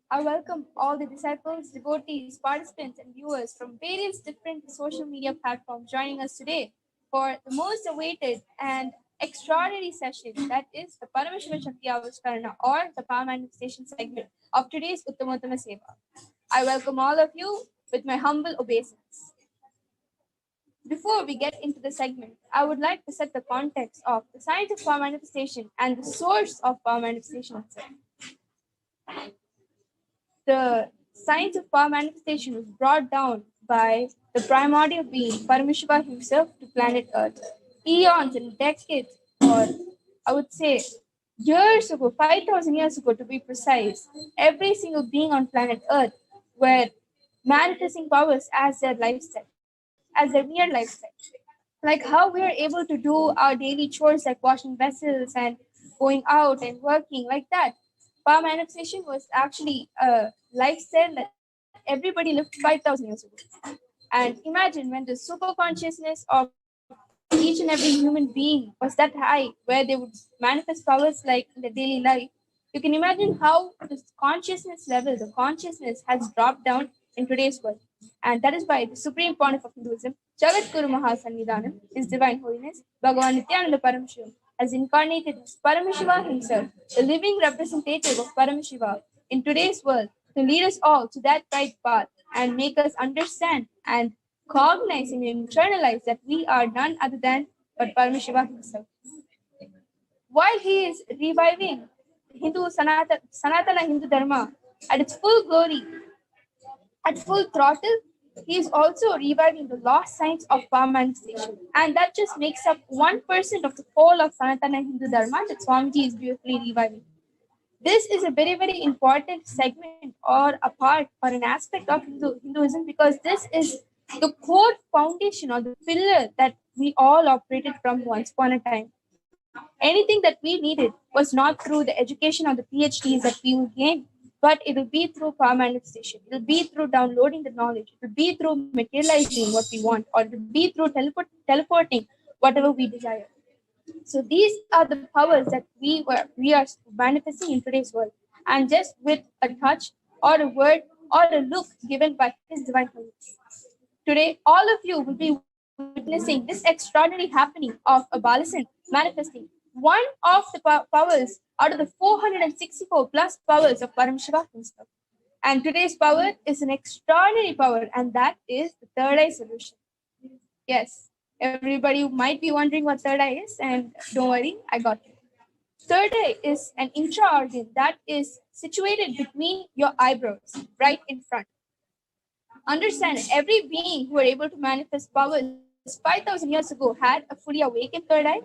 I welcome all the disciples, devotees, participants, and viewers from various different social media platforms joining us today for the most awaited and extraordinary session, that is the Paramashiva Shakti Avishkarana or the Power Manifestation segment of today's Uttamottama Seva. I welcome all of you with my humble obeisance. Before we get into the segment, I would like to set the context of the science of power manifestation and the source of power manifestation itself. The science of power manifestation was brought down by the primordial being, Paramashiva himself, to planet Earth. Eons and decades, or I would say years ago, 5,000 years ago to be precise, every single being on planet Earth were manifesting powers as their lifestyle, as their mere lifestyle. Like how we are able to do our daily chores like washing vessels and going out and working like that. Power manifestation was actually a lifestyle that everybody lived 5,000 years ago. And imagine when the super consciousness of each and every human being was that high, where they would manifest powers like in their daily life. You can imagine how the consciousness level, the consciousness has dropped down in today's world. And that is why the Supreme Pontiff of Hinduism, Jagatguru Mahasannidhanam, His Divine Holiness, Bhagavan Nithyananda Paramashivam, has incarnated as Paramashiva himself, the living representative of Paramashiva in today's world, to lead us all to that right path and make us understand and cognize and internalize that we are none other than but Paramashiva himself. While he is reviving Sanatana Hindu Dharma at its full glory, at full throttle, he is also reviving the lost science of power manifestation. And that just makes up 1% of the whole of Sanatana Hindu Dharma that Swamiji is beautifully reviving. This is a very, very important segment or a part or an aspect of Hinduism, because this is the core foundation or the pillar that we all operated from once upon a time. Anything that we needed was not through the education or the PhDs that we will gain, but it will be through power manifestation. It will be through downloading the knowledge. It will be through materializing what we want, or it will be through teleporting whatever we desire. So these are the powers that we are manifesting in today's world. And just with a touch or a word or a look given by His Divine Holiness. Today, all of you will be witnessing this extraordinary happening of a Balasan manifesting one of the powers out of the 464 plus powers of Paramashiva himself. And today's power is an extraordinary power, and that is the third eye solution. Yes, everybody might be wondering what third eye is, and don't worry, I got it. Third eye is an intra-organ that is situated between your eyebrows, right in front. Understand, every being who were able to manifest powers 5,000 years ago had a fully awakened third eye.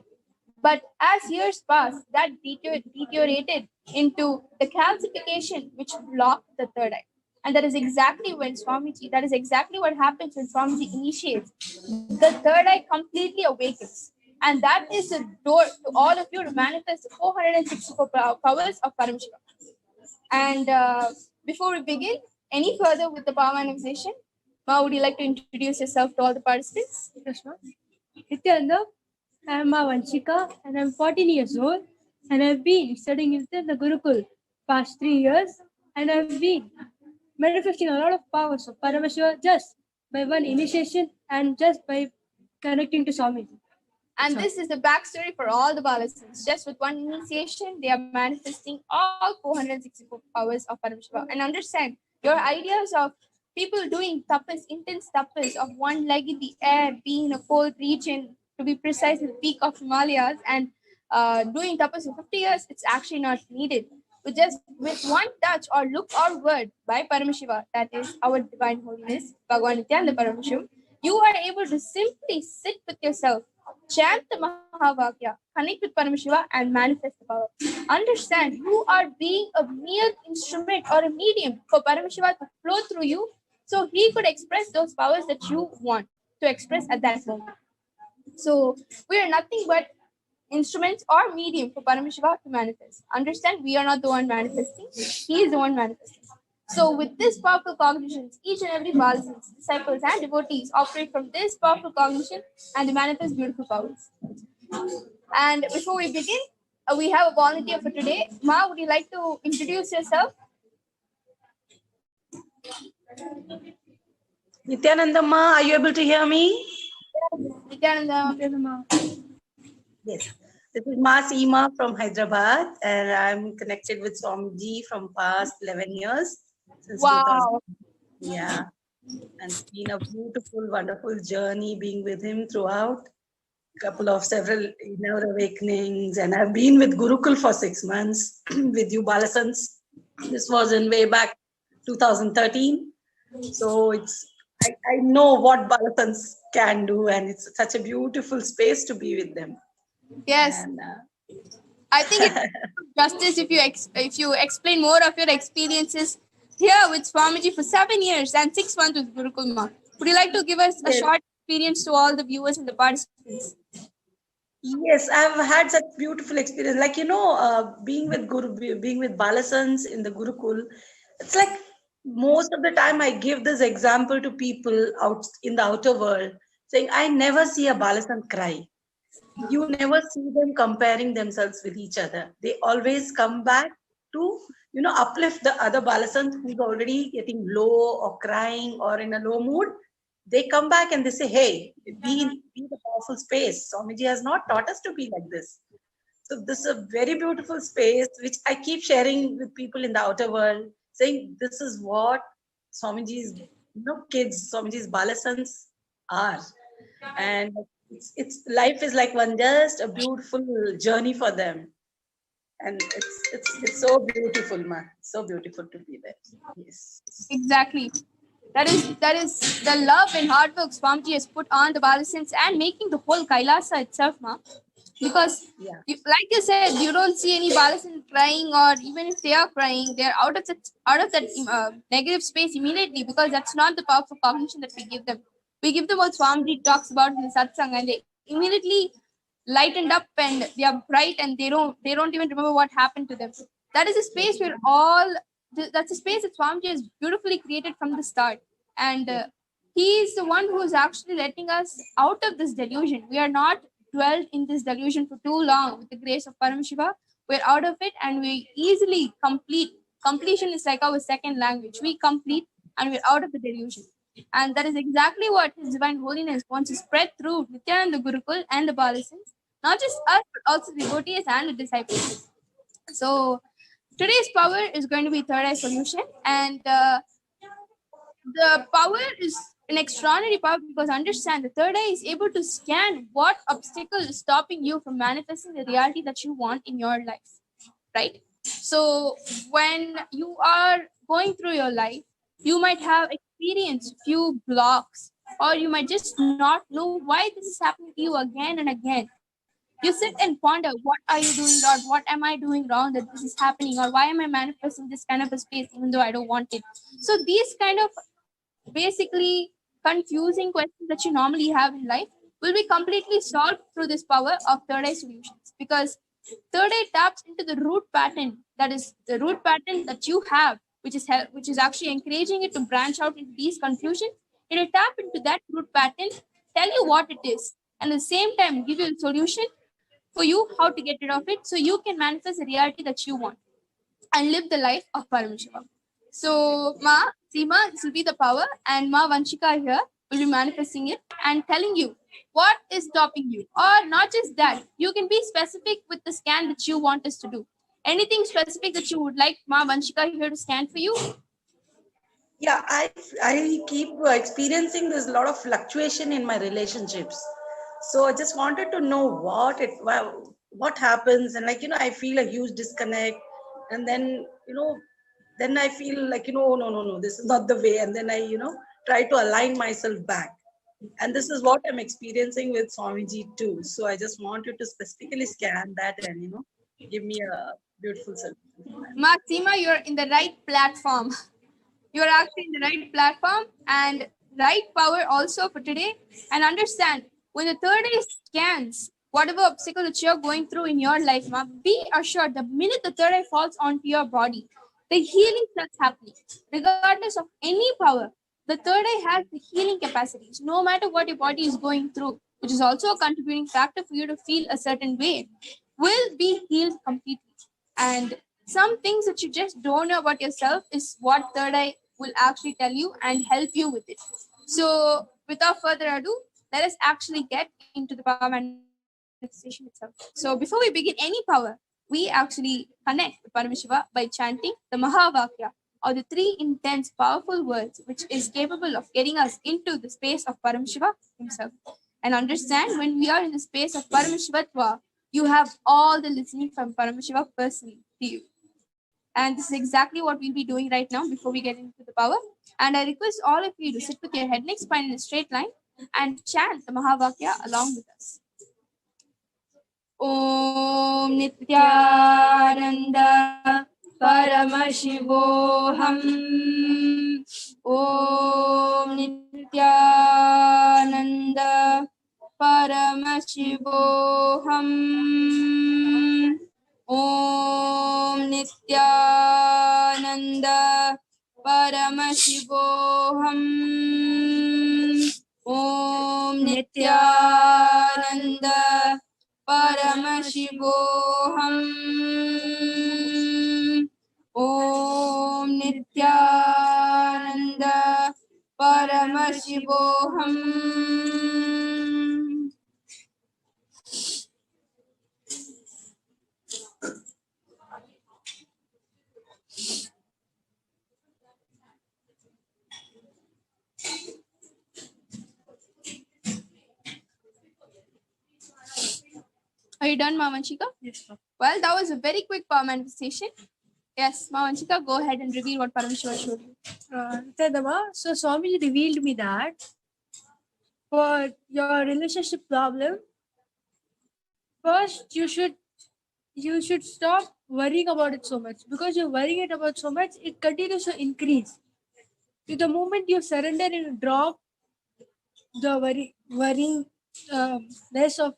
But as years passed, that deteriorated into the calcification which blocked the third eye. And that is exactly when that is exactly what happens when Swamiji initiates. The third eye completely awakens. And that is the door to all of you to manifest the 464 powers of Paramashiva. And before we begin any further with the power manifestation, Ma, would you like to introduce yourself to all the participants? Krishna. Nithyananda, I am Vanshika and I am 14 years old, and I have been studying in the Gurukul past 3 years, and I have been manifesting a lot of powers of Paramashiva just by one initiation and just by connecting to Swamiji. And this is the backstory for all the Balasans. Just with one initiation, they are manifesting all 464 powers of Paramashiva. And understand, your ideas of people doing tapas, intense tapas of one leg in the air, being in a cold region, to be precise, in the peak of Himalayas, and doing tapas for 50 years, it's actually not needed. But just with one touch or look or word by Paramashiva, that is our divine holiness, Bhagavan Nithyananda Paramashivam, you are able to simply sit with yourself, chant the Mahavakya, connect with Paramashiva, and manifest the power. Understand, you are being a mere instrument or a medium for Paramashiva to flow through you, so he could express those powers that you want to express at that moment. So we are nothing but instruments or medium for Paramashiva to manifest. Understand, we are not the one manifesting, he is the one manifesting. So with this powerful cognitions, each and every Balasans, disciples and devotees operate from this powerful cognition and they manifest beautiful powers. And before we begin, we have a volunteer for today. Ma, would you like to introduce yourself? Nithyananda Ma, are you able to hear me? Nithyananda. Yes. This is Ma Seema from Hyderabad, and I'm connected with Swamiji from past 11 years. Since Wow. 2000. Yeah. And it's been a beautiful, wonderful journey being with him throughout. Several inner awakenings, and I've been with Gurukul for 6 months with you Balasans. This was in way back 2013. So I know what Balasans can do, and it's such a beautiful space to be with them. Yes. And, I think it's justice if you explain more of your experiences here with Swamiji for 7 years and 6 months with Gurukul Ma. Would you like to give us a short experience to all the viewers and the participants? Yes, I've had such beautiful experience. Like, being with being with Balasans in the Gurukul, it's like most of the time I give this example to people out in the outer world, saying, I never see a Balasan cry. You never see them comparing themselves with each other. They always come back to, uplift the other Balasans who's already getting low or crying or in a low mood. They come back and they say, hey, be the powerful space. Swamiji has not taught us to be like this. So this is a very beautiful space, which I keep sharing with people in the outer world, saying this is what Swamiji's kids, Swamiji's Balasans are. And it's life is like just a beautiful journey for them. And it's so beautiful, ma. So beautiful to be there. Yes. Exactly. That is the love and hard work Swamiji has put on the Balasans and making the whole Kailasa itself, ma. Because, like you said, you don't see any Balasan crying, or even if they are crying, they are out of that negative space immediately, because that's not the powerful cognition that we give them. We give them what Swamiji talks about in the Satsang, and they immediately lightened up and they are bright, and they don't even remember what happened to them. That is a space where that's a space that Swamiji has beautifully created from the start. And he is the one who is actually letting us out of this delusion. We are not dwelled in this delusion for too long. With the grace of Paramashiva, we're out of it, and we easily complete. Completion is like our second language. We complete and we're out of the delusion. And that is exactly what His Divine Holiness wants to spread through Nithyananda Gurukul and the Balasans. Not just us, but also the devotees and the disciples. So today's power is going to be third eye solution, and the power is an extraordinary power, because understand, the third eye is able to scan what obstacle is stopping you from manifesting the reality that you want in your life, right? So when you are going through your life, you might have experienced few blocks, or you might just not know why this is happening to you again and again. You sit and ponder, what are you doing wrong? What am I doing wrong that this is happening? Or why am I manifesting this kind of a space even though I don't want it? So these kind of basically confusing questions that you normally have in life will be completely solved through this power of third eye solutions, because third eye taps into the root pattern, that is the root pattern that you have, which is actually encouraging it to branch out into these confusions. It will tap into that root pattern, tell you what it is, and at the same time give you a solution for you how to get rid of it, so you can manifest the reality that you want and live the life of Paramashiva. So Ma Seema, this will be the power, and Ma Vanshika here will be manifesting it and telling you what is stopping you? Or not just that, you can be specific with the scan that you want us to do. Anything specific that you would like Ma Vanshika here to scan for you? Yeah, I keep experiencing this lot of fluctuation in my relationships. So I just wanted to know what happens, and I feel a huge disconnect, and then then I feel like no, this is not the way, and then I try to align myself back, and this is what I'm experiencing with Swamiji too. So I just wanted to specifically scan that and give me a beautiful solution. Ma Seema, you're in the right platform. You're actually in the right platform and right power also for today. And understand, when the third eye scans whatever obstacle that you're going through in your life, ma, be assured the minute the third eye falls onto your body, the healing starts happening. Regardless of any power, the third eye has the healing capacities, no matter what your body is going through, which is also a contributing factor for you to feel a certain way, will be healed completely. And some things that you just don't know about yourself is what third eye will actually tell you and help you with it. So without further ado, let us actually get into the power manifestation itself. So before we begin any power, we actually connect with Paramashiva by chanting the Mahavakya, or the three intense powerful words which is capable of getting us into the space of Paramashiva himself. And understand, when we are in the space of Paramashivatva, you have all the listening from Paramashiva personally to you. And this is exactly what we'll be doing right now before we get into the power. And I request all of you to sit with your head neck spine in a straight line and chant the Mahavakya along with us. Om Nityananda Paramashivoham. Om Nityananda Paramashivoham. Om Nityananda Paramashivoham. Om Nityananda Paramashivoham. Om Nityananda Paramashivoham. Are you done, Mavanshika? Yes, ma'am. Well, that was a very quick power manifestation. Yes, Mavanshika, go ahead and reveal what Paramashiva showed you. Nityananda, so Swami revealed me that for your relationship problem, first you should stop worrying about it so much, because you're worrying it about so much, it continues to increase. To the moment you surrender and drop the worrying less of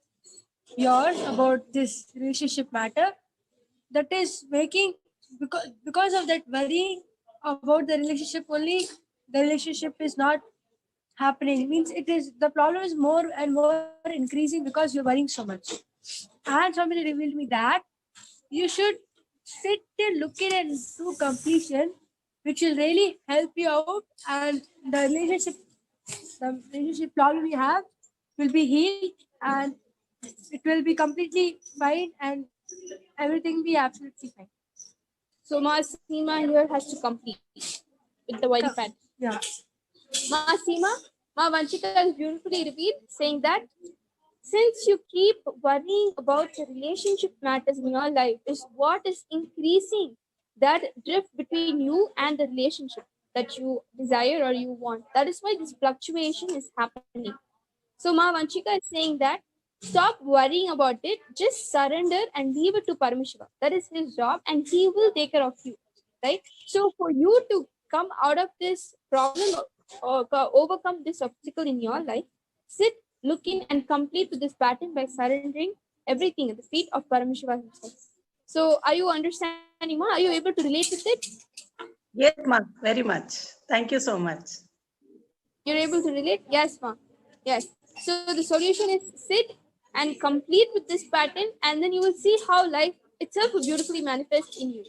yours about this relationship matter, that is making, because of that worrying about the relationship only, the relationship is not happening, means it is, the problem is more and more increasing because you're worrying so much. And somebody revealed me that you should sit till looking into completion, which will really help you out, and the relationship problem you have will be healed, and it will be completely fine, and everything will be absolutely fine. So, Ma Seema here has to complete with the white pad. Yeah. Ma Seema, Ma Vanshika has beautifully repeated, saying that since you keep worrying about the relationship matters in your life, is what is increasing that drift between you and the relationship that you desire or you want. That is why this fluctuation is happening. So Ma Vanshika is saying that stop worrying about it, just surrender and leave it to Paramashiva. That is his job, and he will take care of you, right? So for you to come out of this problem or overcome this obstacle in your life, sit, look in, and complete with this pattern by surrendering everything at the feet of Paramashiva himself. So are you understanding, Ma? Are you able to relate with it? Yes, ma, very much. Thank you so much. You're able to relate? Yes, Ma. Yes. So the solution is sit and complete with this pattern, and then you will see how life itself will beautifully manifest in you.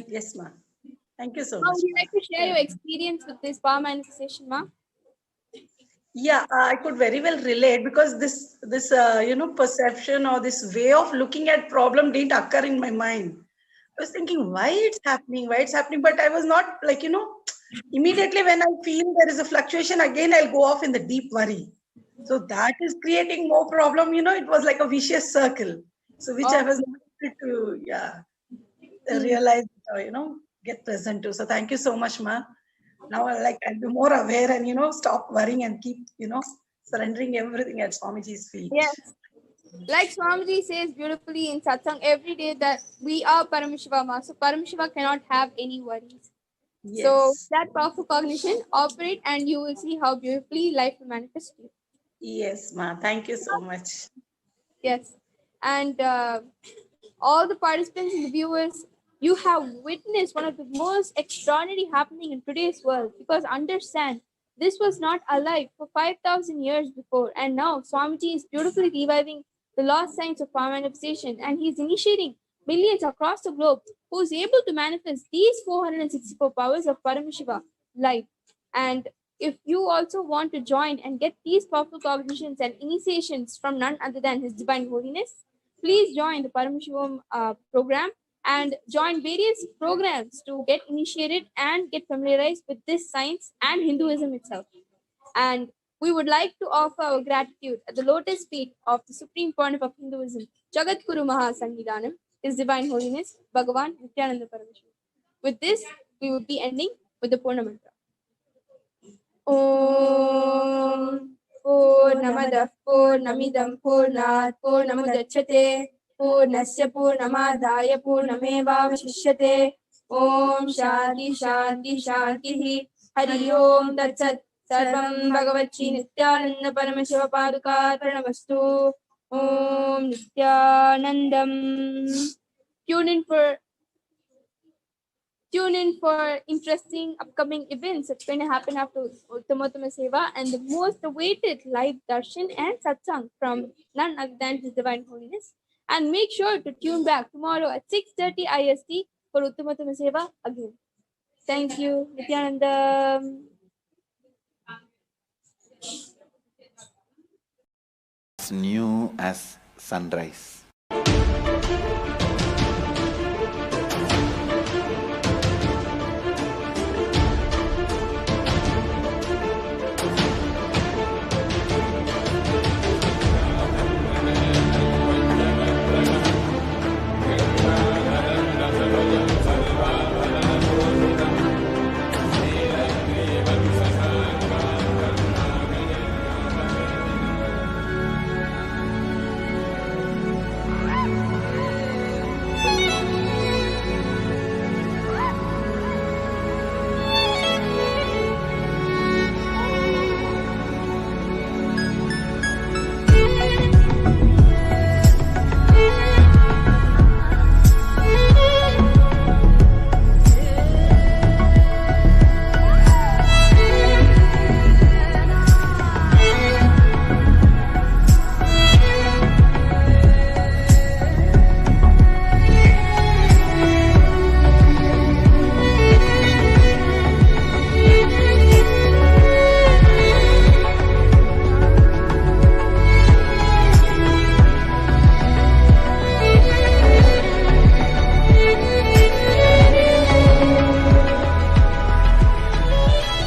Yes, ma. Thank you so Ma, much. would you like to share your experience with this power manifestation, Ma? Yeah, I could very well relate, because this perception or this way of looking at problem didn't occur in my mind. I was thinking why it's happening, but I was not like, immediately when I feel there is a fluctuation again, I'll go off in the deep worry. So that is creating more problem. It was like a vicious circle. So which I was not able to realize or get present to. So thank you so much, Ma. Now I'll be more aware and stop worrying and keep surrendering everything at Swamiji's feet. Yes. Like Swamiji says beautifully in Satsang every day that we are Paramashiva, so Paramashiva cannot have any worries. Yes. So that powerful cognition, operate, and you will see how beautifully life will manifest you. Yes, Ma. Thank you so much. Yes. And all the participants and the viewers, you have witnessed one of the most extraordinary happening in today's world, because understand, this was not alive for 5,000 years before, and now Swamiji is beautifully reviving the lost science of power manifestation, and he's initiating millions across the globe who is able to manifest these 464 powers of Paramashiva life. And if you also want to join and get these powerful cognitions and initiations from none other than His Divine Holiness, please join the Paramashivoham program and join various programs to get initiated and get familiarized with this science and Hinduism itself. And we would like to offer our gratitude at the lotus feet of the Supreme Pontiff of Hinduism, Jagatguru Mahasannidhanam, His Divine Holiness, Bhagavan Nithyananda Paramashivam. With this, we will be ending with the Purna Mantra. Om Purnamadah Purnamidam Purnat Purnamudachyate Purnasya Purnamadaya Purnamevavashishyate. Om Shanti Shanti Shanti Hari Om Tat Sat. Sarvam Bhagavati Nithyananda Paramashiva Paduka Pranamastu. Om Nithyanandam. Tune in for interesting upcoming events that's going to happen after Uttama Seva, and the most awaited live darshan and satsang from none other than His Divine Holiness. And make sure to tune back tomorrow at 6:30 IST for Uttama Seva again. Thank you, Nithyanandam. As new as sunrise.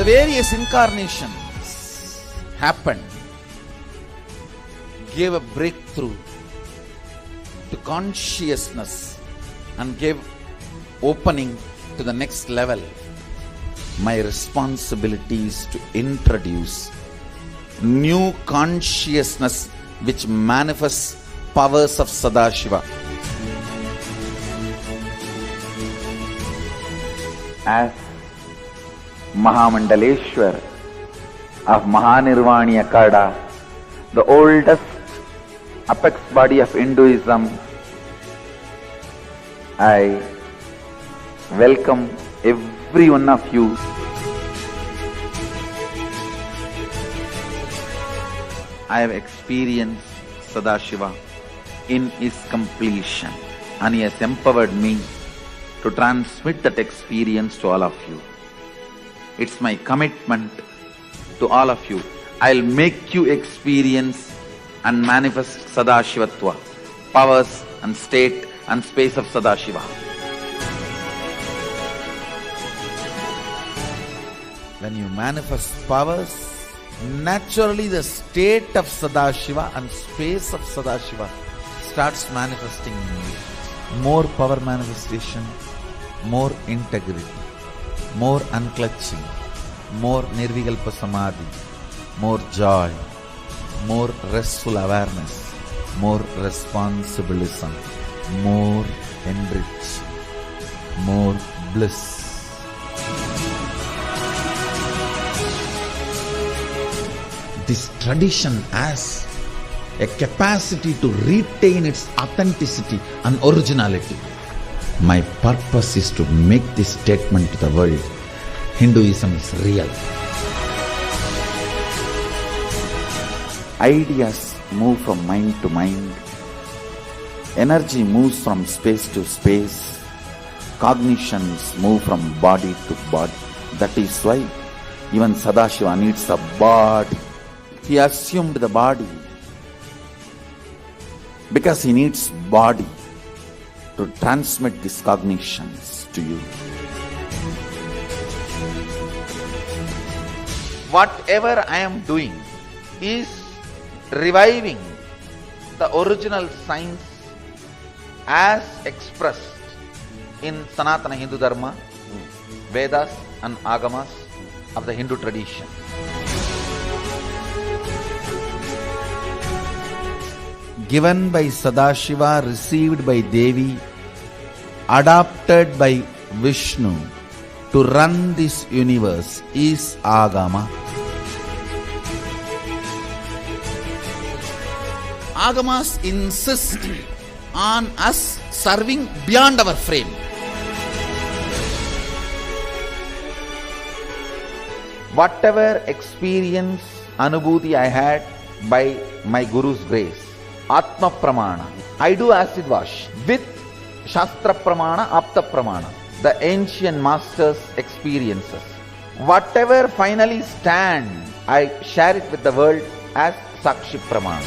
Various incarnations happened, gave a breakthrough to consciousness and gave opening to the next level. My responsibility is to introduce new consciousness which manifests powers of Sadashiva. As Mahamandaleshwar of Mahanirvani Akada, the oldest apex body of Hinduism, I welcome every one of you. I have experienced Sadashiva in his completion, and he has empowered me to transmit that experience to all of you. It's my commitment to all of you. I'll make you experience and manifest Sadashivatva, powers and state and space of Sadashiva. When you manifest powers, naturally the state of Sadashiva and space of Sadashiva starts manifesting in you. More power manifestation, more integrity, more unclutching, more nirvikalpa samadhi, more joy, more restful awareness, more responsibilism, more enriching, more bliss. This tradition has a capacity to retain its authenticity and originality. My purpose is to make this statement to the world. Hinduism is real. Ideas move from mind to mind. Energy moves from space to space. Cognitions move from body to body. That is why even Sadashiva needs a body. He assumed the body because he needs body to transmit these cognitions to you. Whatever I am doing is reviving the original science as expressed in Sanatana Hindu Dharma, Vedas and Agamas of the Hindu tradition. Given by Sadashiva, received by Devi, adopted by Vishnu to run this universe is Agama. Agamas insist on us serving beyond our frame. Whatever experience, anubhuti I had by my Guru's grace, Atma Pramana, I do acid wash with Shastra Pramana, Apta Pramana, the ancient masters' experiences. Whatever finally stand, I share it with the world as Sakshi Pramana.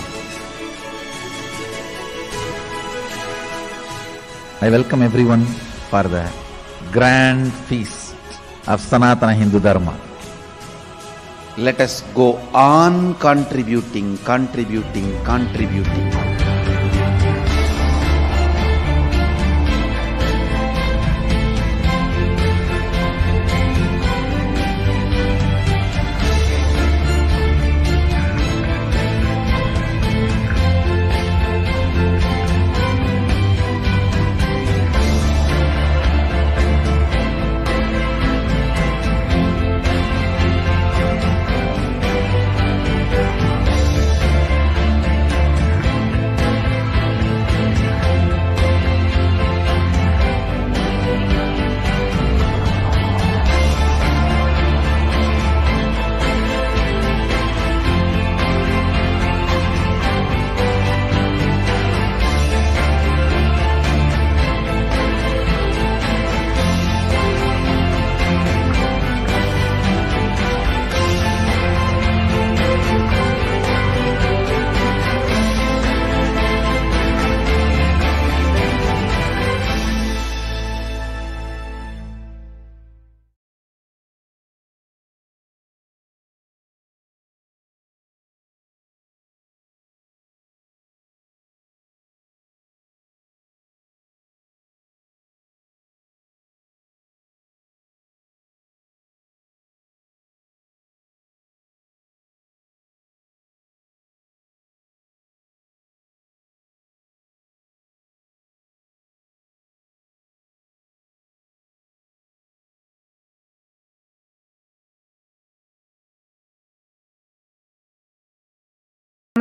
I welcome everyone for the grand feast of Sanatana Hindu Dharma. Let us go on contributing.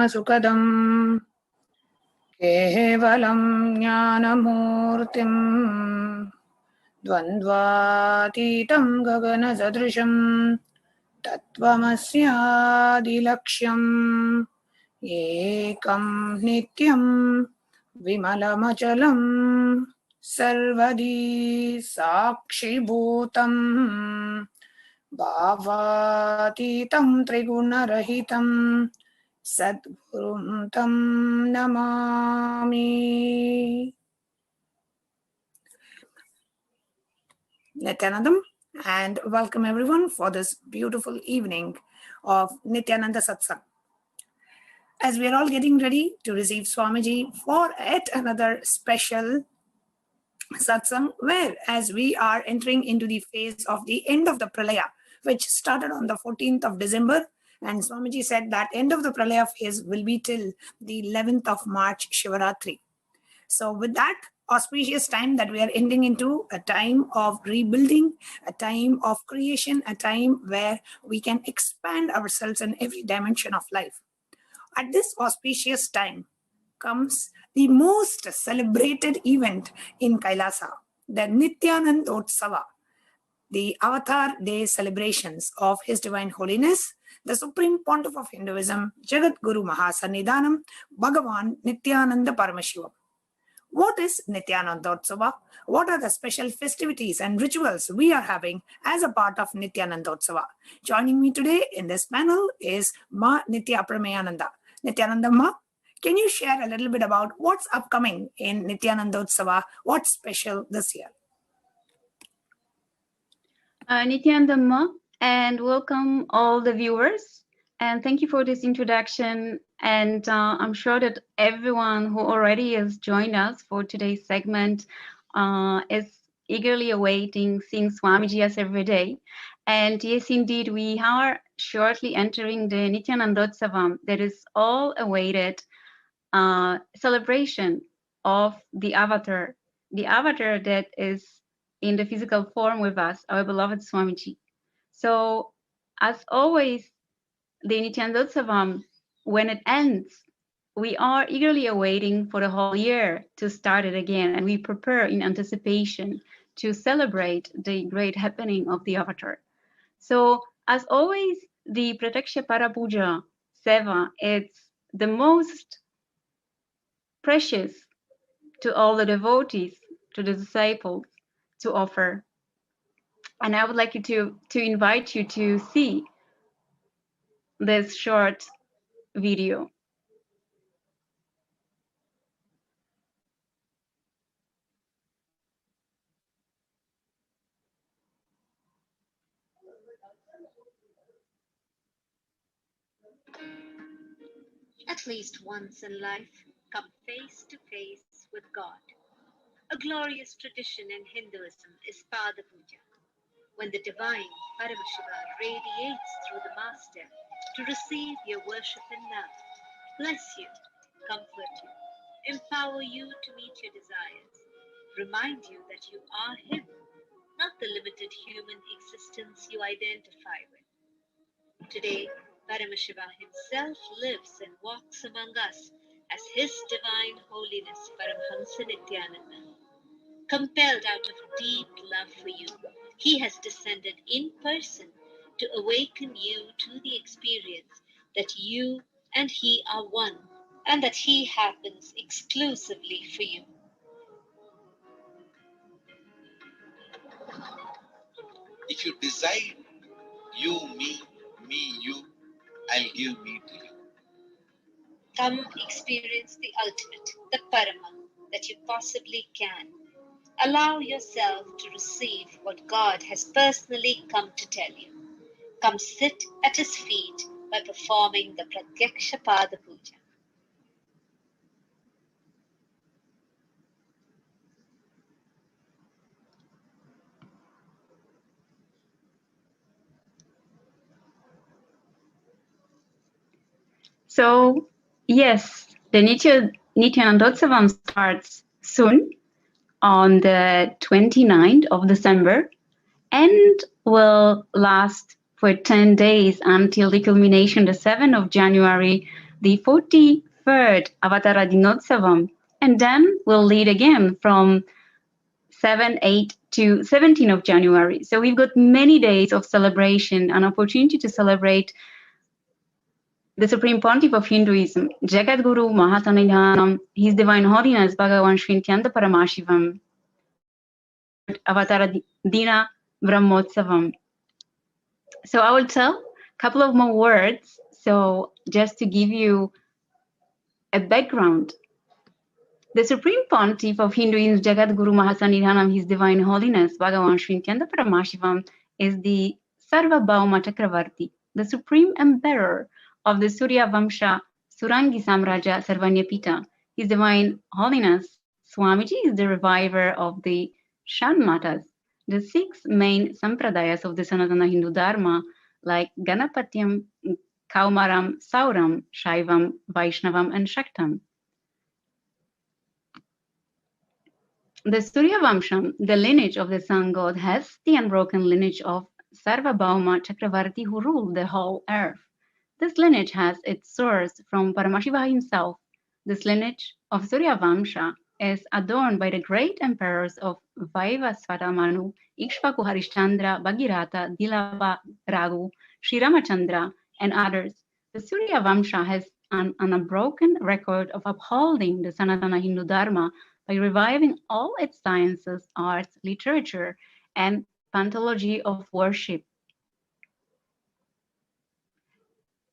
Sukadam Kevalam Jnanamurtim Dvandvatitam Gagana Sadrisham Tattvamasyadilaksham Ekam Nityam Vimalamachalam Sarvadi Sakshi Bhutam Bhavatitam Trigunarahitam Sadgurum Tam Namami. Nithyanandam, and welcome everyone for this beautiful evening of Nithyananda Satsang. As we are all getting ready to receive Swamiji for yet another special Satsang, where as we are entering into the phase of the end of the Pralaya, which started on the 14th of December, and Swamiji said that end of the Pralaya phase will be till the 11th of March, Shivaratri. So with that auspicious time that we are ending into, a time of rebuilding, a time of creation, a time where we can expand ourselves in every dimension of life. At this auspicious time comes the most celebrated event in Kailasa, the Nithyanandotsava, the Avatar Day celebrations of His Divine Holiness, the Supreme Pontiff of Hinduism, Jagatguru Mahasannidhanam, Bhagavan Nithyananda Paramashivam. What is Nithyanandotsava? What are the special festivities and rituals we are having as a part of Nithyanandotsava? Joining me today in this panel is Ma Nithya Pramayananda. Nithyananda Ma, can you share a little bit about what's upcoming in Nithyanandotsava? What's special this year? Nithyananda Ma, and welcome all the viewers. And thank you for this introduction. And I'm sure that everyone who already has joined us for today's segment is eagerly awaiting seeing Swamiji as every day. And yes, indeed, we are shortly entering the Nithyanandotsava, that is all awaited celebration of the Avatar that is in the physical form with us, our beloved Swamiji. So, as always, the Nithyanandotsava, when it ends, we are eagerly awaiting for the whole year to start it again, and we prepare in anticipation to celebrate the great happening of the Avatar. So, as always, the Prataksha Parapuja Seva, it's the most precious to all the devotees, to the disciples, to offer. And I would like you to invite you to see this short video. At least once in life, come face to face with God. A glorious tradition in Hinduism is Pada Puja, when the divine Paramashiva radiates through the master to receive your worship and love, bless you, comfort you, empower you to meet your desires, remind you that you are Him, not the limited human existence you identify with. Today, Paramashiva himself lives and walks among us as His Divine Holiness Paramahansa Nithyananda. Compelled out of deep love for you, He has descended in person to awaken you to the experience that you and He are one, and that He happens exclusively for you. If you decide you, me, you, I'll give me to you. Come experience the ultimate, the Parama, that you possibly can. Allow yourself to receive what God has personally come to tell you. Come sit at His feet by performing the Pratyaksha Pada Puja. So, yes, the Nithyanandotsava starts soon on the 29th of December and will last for 10 days until the culmination, the 7th of January, the 43rd Avatara Dinotsavam, and then we'll lead again from 7, 8 to 17 of January. So we've got many days of celebration, an opportunity to celebrate the Supreme Pontiff of Hinduism, Jagatguru Mahasannidhanam, His Divine Holiness Bhagavan Nithyananda Paramashivam, Avatara Dina Brahmotsavam. So I will tell a couple of more words. So just to give you a background, the Supreme Pontiff of Hinduism, Jagatguru Mahasannidhanam, His Divine Holiness, Bhagavan Nithyananda Paramashivam, is the Sarvabhauma Chakravarti, the Supreme Emperor of the Surya Vamsha Surangi Samraja Sarvanyapita. His Divine Holiness Swamiji is the reviver of the Shanmatas, the six main sampradayas of the Sanatana Hindu Dharma, like Ganapatyam, Kaumaram, Sauram, Shaivam, Vaishnavam, and Shaktam. The Surya Vamsham, the lineage of the sun god, has the unbroken lineage of Sarvabhauma Chakravarti who ruled the whole earth. This lineage has its source from Paramashiva himself. This lineage of Surya Vamsha is adorned by the great emperors of Vaivasvata Manu, Ikshvaku Harishchandra, Bhagirata, Dilava Raghu, Sri Ramachandra, and others. The Surya Vamsha has an unbroken record of upholding the Sanatana Hindu Dharma by reviving all its sciences, arts, literature, and pantology of worship.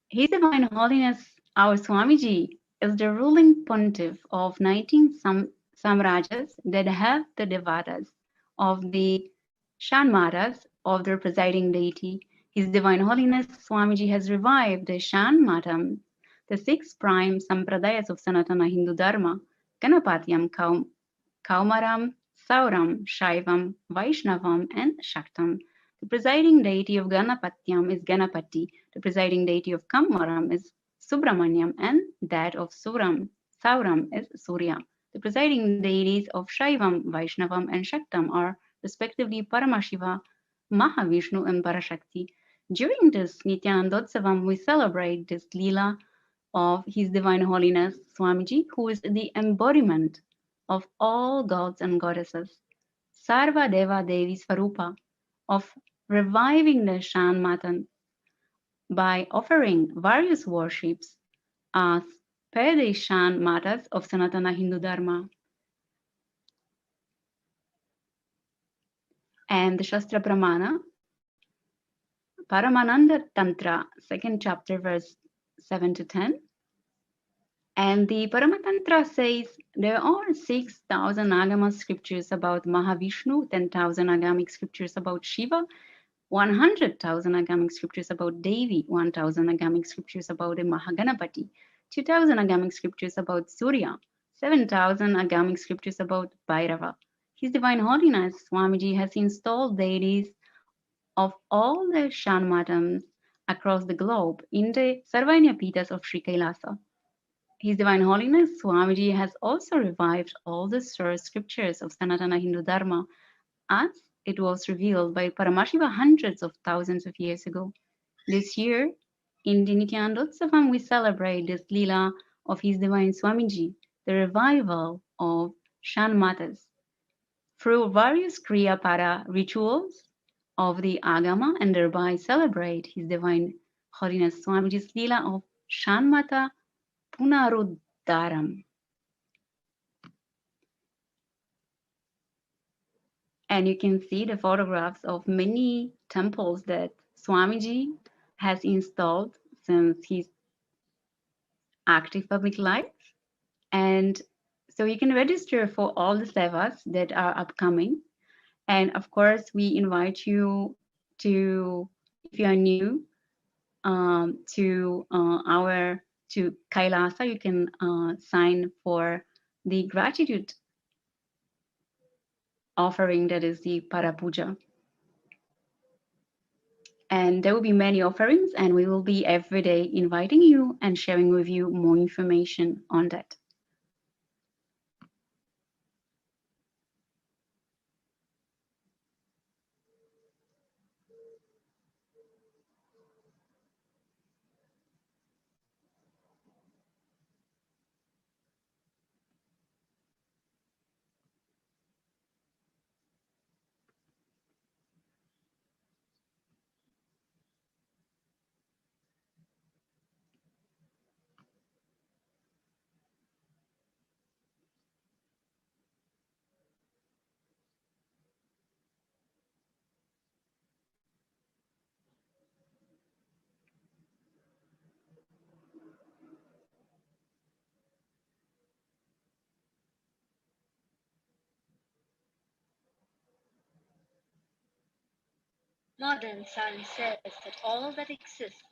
His Divine Holiness, our Swamiji, is the ruling pontiff of 19 samrajas that have the devatas of the Shanmatas of their presiding deity. His Divine Holiness Swamiji has revived the Shanmatam, the six prime sampradayas of Sanatana Hindu Dharma, Ganapatyam, Kaumaram, Sauram, Shaivam, Vaishnavam, and Shaktam. The presiding deity of Ganapatyam is Ganapati, the presiding deity of Kaumaram is Subramanyam, and that of Sauram is Surya. The presiding deities of Shaivam, Vaishnavam, and Shaktam are respectively Paramashiva, Mahavishnu, and Parashakti. During this Nithyanandotsavam, we celebrate this Leela of His Divine Holiness Swamiji, who is the embodiment of all gods and goddesses, Sarva Deva Devi Swarupa, of reviving the Shanmatan by offering various worships as per the Shanmatas of Sanatana Hindu Dharma. And the Shastra Pramana, Paramananda Tantra, 2nd chapter, verse 7 to 10. And the Paramatantra says there are 6,000 Agama scriptures about Mahavishnu, 10,000 Agamic scriptures about Shiva, 100,000 Agamic scriptures about Devi, 1,000 Agamic scriptures about the Mahaganapati, 2,000 Agamic scriptures about Surya, 7,000 Agamic scriptures about Bhairava. His Divine Holiness Swamiji has installed deities of all the Shanmatams across the globe in the Sarvanya Pitas of Sri KAILASA. His Divine Holiness Swamiji has also revived all the source scriptures of Sanatana Hindu Dharma as it was revealed by Paramashiva hundreds of thousands of years ago. This year, in the Nithyanandotsavam, we celebrate this Leela of His Divine Swamiji, the revival of Shanmatas, through various Kriya Para rituals of the Agama, and thereby celebrate His Divine Holiness Swamiji's Leela of Shanmata Punarudharam. And you can see the photographs of many temples that Swamiji has installed since his active public life. And so you can register for all the sevas that are upcoming. And of course, we invite you to, if you are new to KAILASA, you can sign for the gratitude offering, that is the Parapuja. And there will be many offerings, and we will be every day inviting you and sharing with you more information on that. Modern science says that all that exists,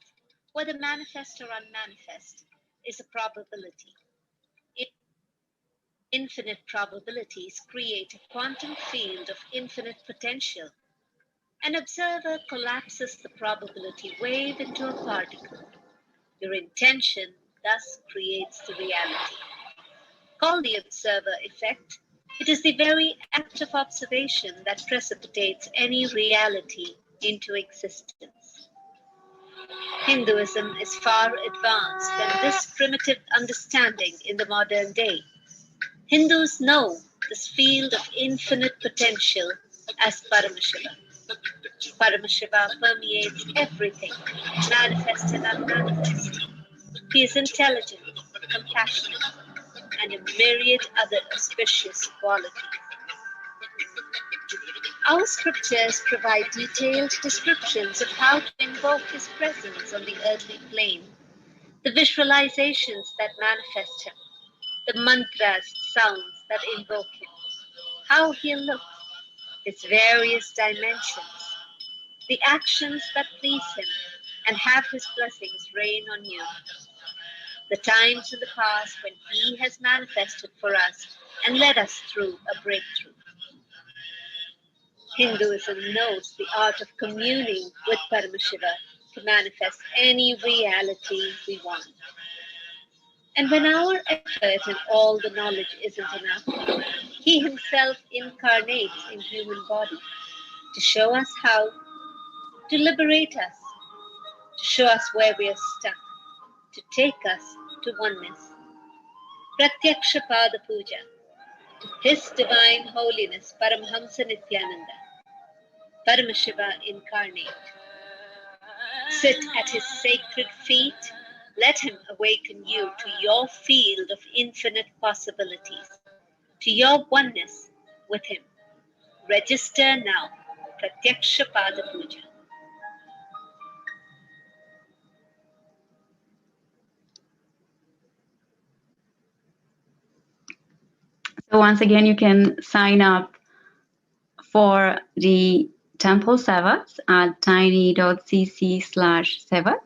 whether manifest or unmanifest, is a probability. Infinite probabilities create a quantum field of infinite potential. An observer collapses the probability wave into a particle. Your intention thus creates the reality. Call the observer effect. It is the very act of observation that precipitates any reality into existence. Hinduism is far advanced than this primitive understanding in the modern day. Hindus know this field of infinite potential as Paramashiva. Paramashiva permeates everything, manifest and unmanifest. He is intelligent, compassionate, and a myriad other auspicious qualities. Our scriptures provide detailed descriptions of how to invoke his presence on the earthly plane, the visualizations that manifest him, the mantras, sounds that invoke him, how he looks, his various dimensions, the actions that please him and have his blessings rain on you, the times in the past when he has manifested for us and led us through a breakthrough. Hinduism knows the art of communing with Paramashiva to manifest any reality we want. And when our effort and all the knowledge isn't enough, he himself incarnates in human body to show us how, to liberate us, to show us where we are stuck, to take us to oneness. Pratyaksha Pada Puja to His Divine Holiness Paramahamsa Nithyananda, Paramashiva incarnate. Sit at his sacred feet. Let him awaken you to your field of infinite possibilities, to your oneness with him. Register now. Pratyaksha Pada Puja. So once again, you can sign up for the temple sevas at tiny.cc/sevas.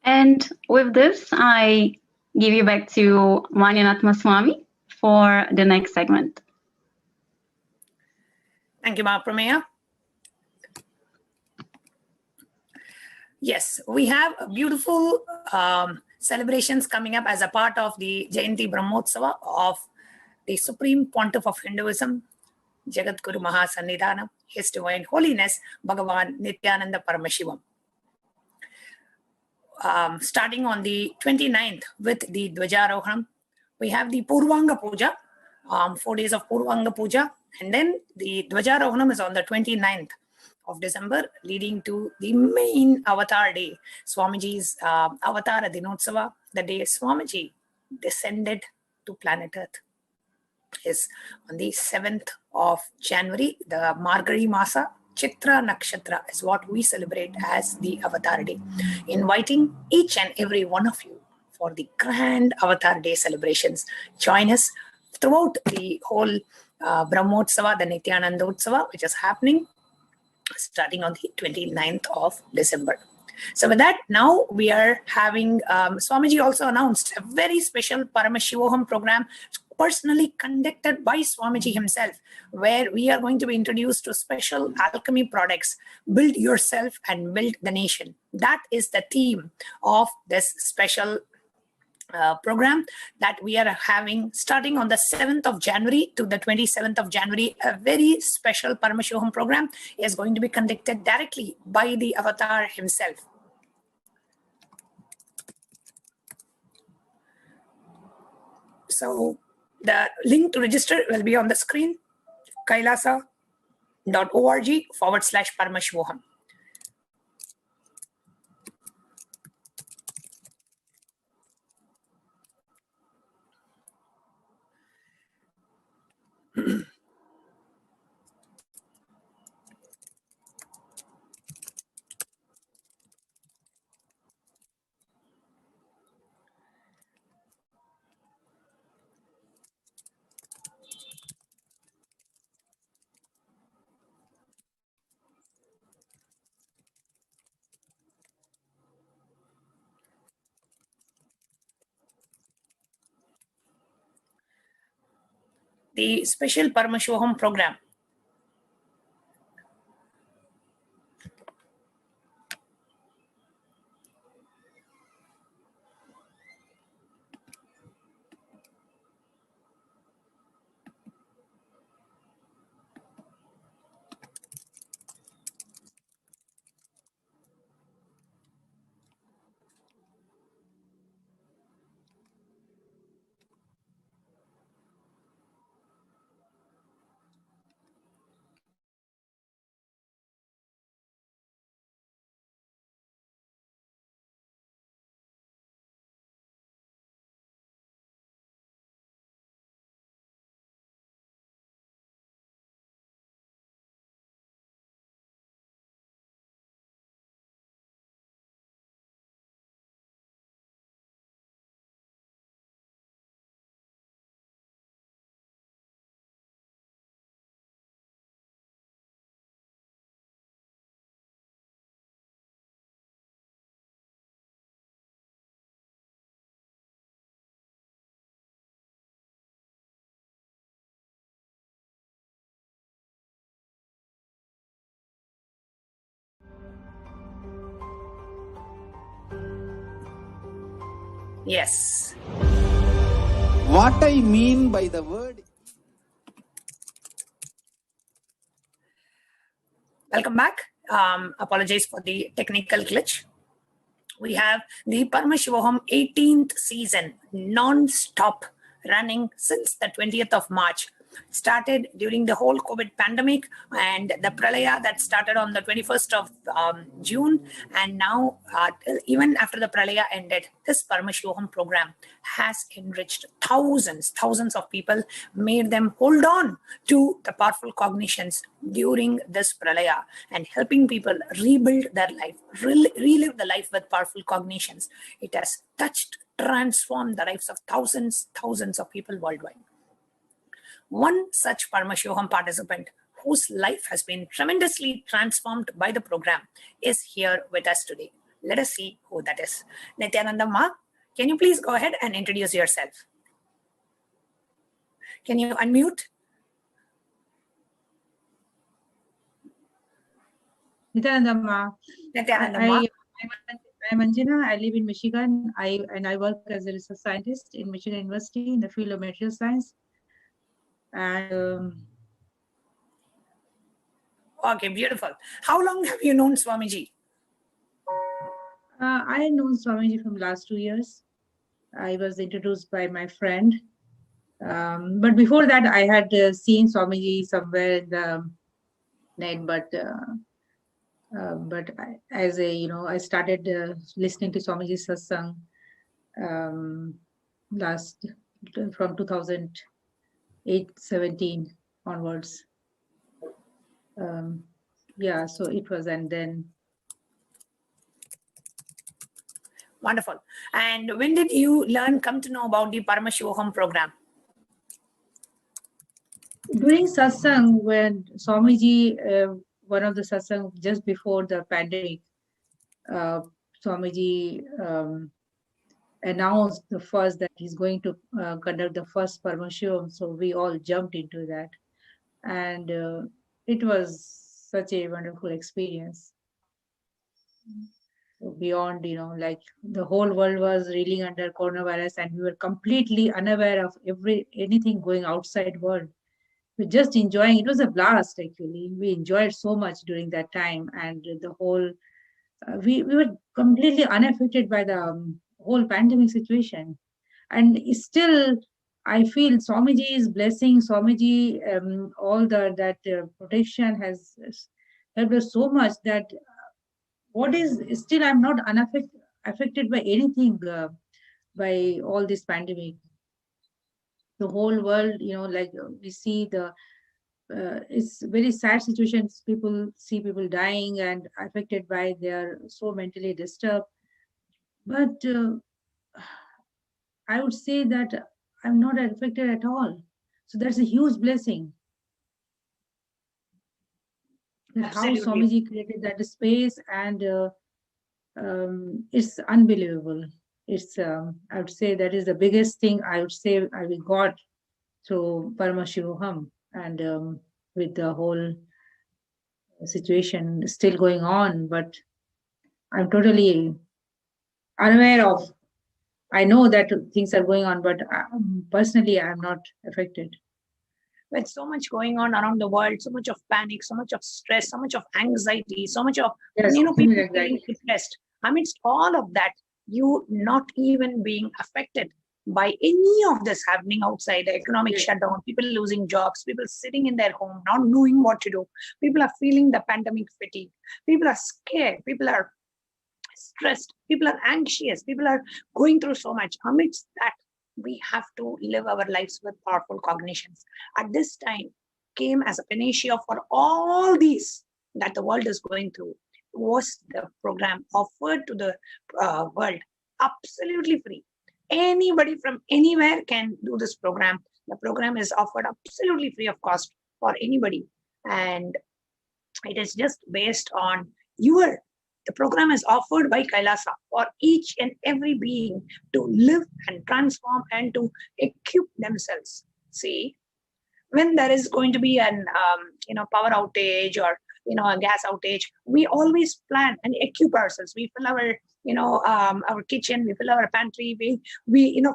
And with this, I give you back to Manyanatma Swami for the next segment. Thank you, Mahaprameya. Yes, we have beautiful celebrations coming up as a part of the Jayanti Brahmotsava of the Supreme Pontiff of Hinduism, Jagatguru Mahasannidhanam, His Divine Holiness, Bhagavan Nithyananda Paramashivam. Starting on the 29th with the Dvajarohanam, we have the Purvanga Puja, 4 days of Purvanga Puja, and then the Dvajarohanam is on the 29th of December, leading to the main Avatar Day, Swamiji's Avatar Dinotsava, the day Swamiji descended to planet Earth. Is on the 7th of January, the Margari Masa, Chitra Nakshatra is what we celebrate as the Avatar Day. Inviting each and every one of you for the grand Avatar Day celebrations. Join us throughout the whole Brahmotsava, the Nithyanandotsava, which is happening starting on the 29th of December. So with that, now we are having, Swamiji also announced a very special Paramashivoham program personally conducted by Swamiji himself, where we are going to be introduced to special alchemy products. Build yourself and build the nation. That is the theme of this special program that we are having starting on the 7th of January to the 27th of January. A very special Paramashivoham program is going to be conducted directly by the Avatar himself. So the link to register will be on the screen, kailasa.org/Paramashivoham. the special Paramashivoham program. Yes. What I mean by the word. Welcome back. Apologize for the technical glitch. We have the Paramashivoham 18th season, non-stop, running since the 20th of March. Started during the whole COVID pandemic and the Pralaya that started on the 21st of June. And now, even after the Pralaya ended, this Paramashivoham program has enriched thousands of people, made them hold on to the powerful cognitions during this Pralaya and helping people rebuild their life, relive the life with powerful cognitions. It has touched, transformed the lives of thousands of people worldwide. One such Paramashivoham participant whose life has been tremendously transformed by the program is here with us today. Let us see who that is. Nithyananda Ma, can you please go ahead and introduce yourself? Can you unmute? Nithyananda Ma. I'm Anjana. I live in Michigan. I work as a research scientist in Michigan University in the field of material science. And okay, beautiful. How long have you known Swamiji? I know Swamiji from last 2 years. I was introduced by my friend. But before that, I had seen Swamiji somewhere in the net. But I started listening to Swamiji's Satsang from 2008-17 onwards. Yeah, so it was, and then. Wonderful. And when did you come to know about the Paramashivoham program? During Satsang, when Swamiji, one of the Satsang just before the pandemic, Swamiji announced that he's going to conduct the first Paramashivoham. So we all jumped into that. And it was such a wonderful experience. Beyond, like the whole world was reeling under coronavirus and we were completely unaware of anything going outside world. We're just enjoying. It was a blast, actually. We enjoyed so much during that time, and the whole we were completely unaffected by the whole pandemic situation. And still, I feel Swamiji's blessing, Swamiji, all that protection has helped us so much that still I'm not affected by anything by all this pandemic. The whole world, like we see it's very sad situations. People see people dying and affected by, they're so mentally disturbed. But I would say that I'm not affected at all. So that's a huge blessing. How Swamiji created that space, and it's unbelievable. It's I would say that is the biggest thing I would say we got through Paramashivoham, and with the whole situation still going on, but I'm totally unaware of. I know that things are going on, but personally, I'm not affected. With so much going on around the world, so much of panic, so much of stress, so much of anxiety, so much of people feeling depressed. Amidst all of that, you not even being affected by any of this happening outside, the economic shutdown, people losing jobs, people sitting in their home, not knowing what to do. People are feeling the pandemic fatigue. People are scared. People are stressed. People are anxious. People are going through so much. Amidst that, we have to live our lives with powerful cognitions. At this time, came as a panacea for all these that the world is going through, was the program offered to the world absolutely free. Anybody from anywhere can do this program. The program is offered absolutely free of cost for anybody. And it is just based on the program is offered by KAILASA for each and every being to live and transform and to equip themselves. See, when there is going to be an power outage or a gas outage, we always plan and equip ourselves. We fill our kitchen, we fill our pantry, we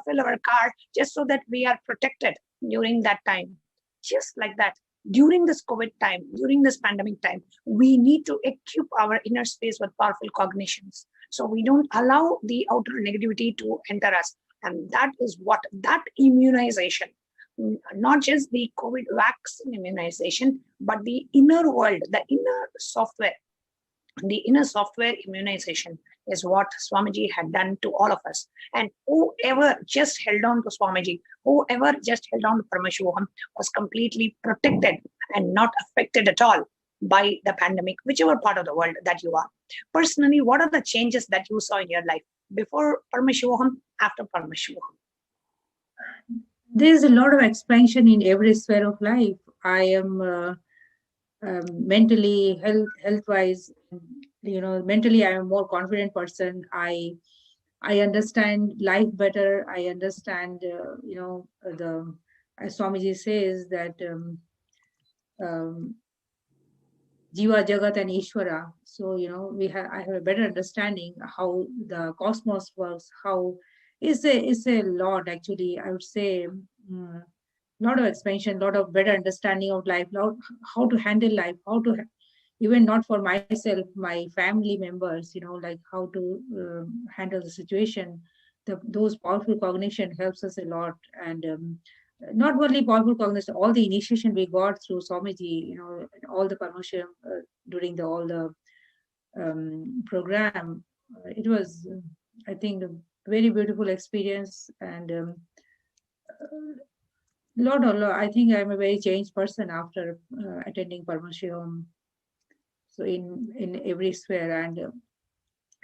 fill our car just so that we are protected during that time. Just like that, during this COVID time, during this pandemic time, we need to equip our inner space with powerful cognitions. So we don't allow the outer negativity to enter us. And that is what that immunization, not just the COVID vaccine immunization, but the inner world, the inner software immunization is what Swamiji had done to all of us. And whoever just held on to Swamiji, whoever just held on to Paramashivoham was completely protected and not affected at all by the pandemic, whichever part of the world that you are. Personally, what are the changes that you saw in your life before Paramashivoham, after Paramashivoham? There's a lot of expansion in every sphere of life. I am mentally, health-wise, mentally I am a more confident person. I understand life better. I understand, as Swamiji says that Jiva, Jagat, and Ishvara. So I have a better understanding how the cosmos works. How it's a lot actually. I would say. Lot of expansion, lot of better understanding of life, how to handle life, how to even not for myself, my family members, like how to handle the situation. Those powerful cognition helps us a lot. And not only powerful cognition, all the initiation we got through Swamiji, all the Paramashivam during all the program. It was, I think, a very beautiful experience. And lot. I think I'm a very changed person after attending Paramashivoham. So in every sphere, and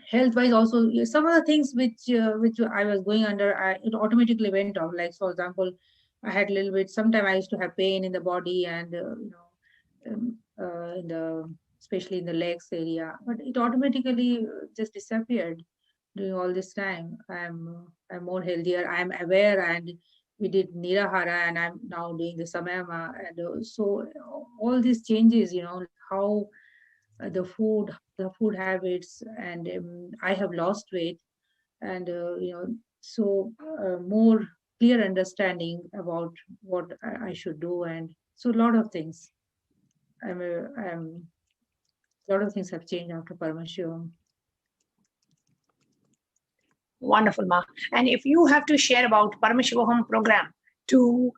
health-wise also, some of the things which I was going under, it automatically went off. Like for example, I had a little bit. Sometimes I used to have pain in the body, and especially in the legs area, but it automatically just disappeared during all this time. I'm more healthier. I'm aware, and we did Nirahara, and I'm now doing the Samayama. And so all these changes, how the food habits, and I have lost weight, and so more clear understanding about what I should do, and so a lot of things. A lot of things have changed after Paramashivam. Wonderful, Ma. And if you have to share about Paramashivoham program to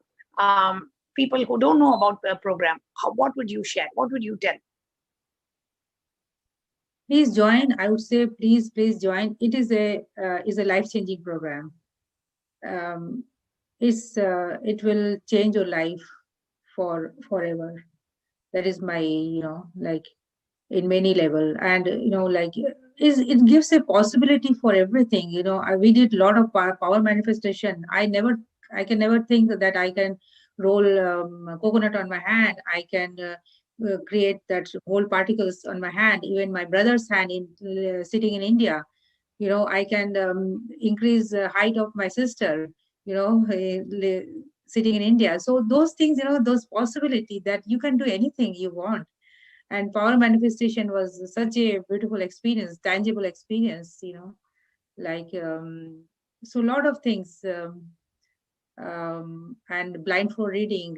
people who don't know about the program, what would you share? What would you tell? Please join. I would say, please join. It is a life-changing program. It will change your life forever. That is my, like in many level, and it gives a possibility for everything. We did a lot of power manifestation. I can never think that I can roll coconut on my hand. I can create that whole particles on my hand, even my brother's hand sitting in India. I can increase the height of my sister. sitting in India. So those things, those possibility that you can do anything you want. And power manifestation was such a beautiful experience, tangible experience, like, so a lot of things, and blindfold reading,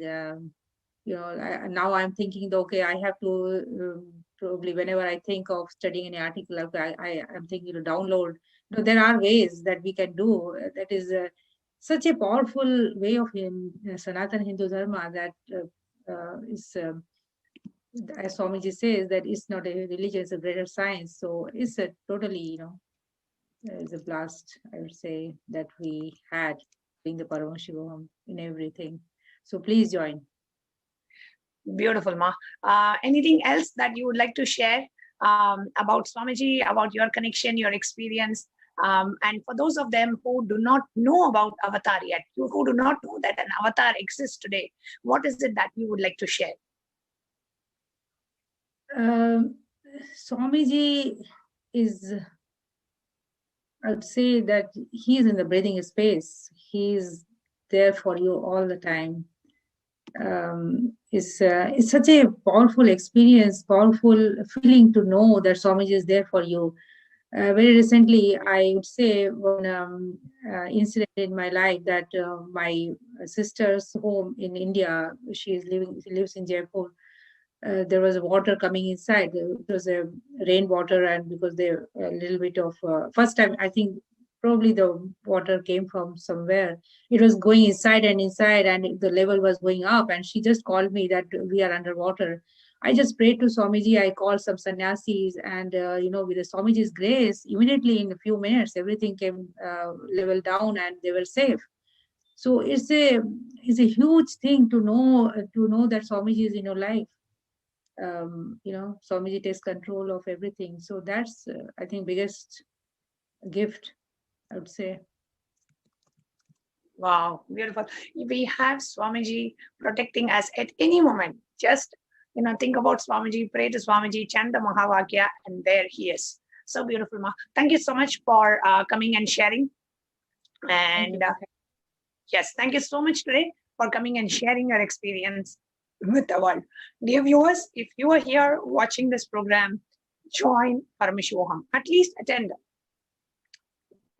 now I'm thinking, okay, I have to probably whenever I think of studying an article, I'm thinking to download. There are ways that we can do. That is such a powerful way of Sanatana Hindu Dharma that is, as Swamiji says, that it's not a religion, it's a greater science. So it's a totally, it's a blast, I would say, that we had doing the Paramashivoham in everything. So please join. Beautiful, Ma. Anything else that you would like to share about Swamiji, about your connection, your experience? And for those of them who do not know about Avatar yet, who do not know that an Avatar exists today, what is it that you would like to share? Swamiji is, I would say that he is in the breathing space. He is there for you all the time. It's such a powerful experience, powerful feeling to know that Swamiji is there for you. Very recently, I would say one incident in my life that my sister's home in India, she lives in Jaipur. There was water coming inside. It was a rainwater, and because there a little bit of first time, I think probably the water came from somewhere. It was going inside, and the level was going up. And she just called me that we are underwater. I just prayed to Swamiji. I called some sannyasis, and with the Swamiji's grace, immediately in a few minutes, everything came level down, and they were safe. So it's a huge thing to know that Swamiji is in your life. Swamiji takes control of everything. So that's I think biggest gift, I would say. Wow, beautiful. We have Swamiji protecting us at any moment. Just think about Swamiji, pray to Swamiji, chant the Mahavakya, and there he is. So beautiful, Ma. Thank you so much for coming and sharing. And yes, thank you so much today for coming and sharing your experience with the world. Dear viewers, if you are here watching this program, join Paramashivoham. At least attend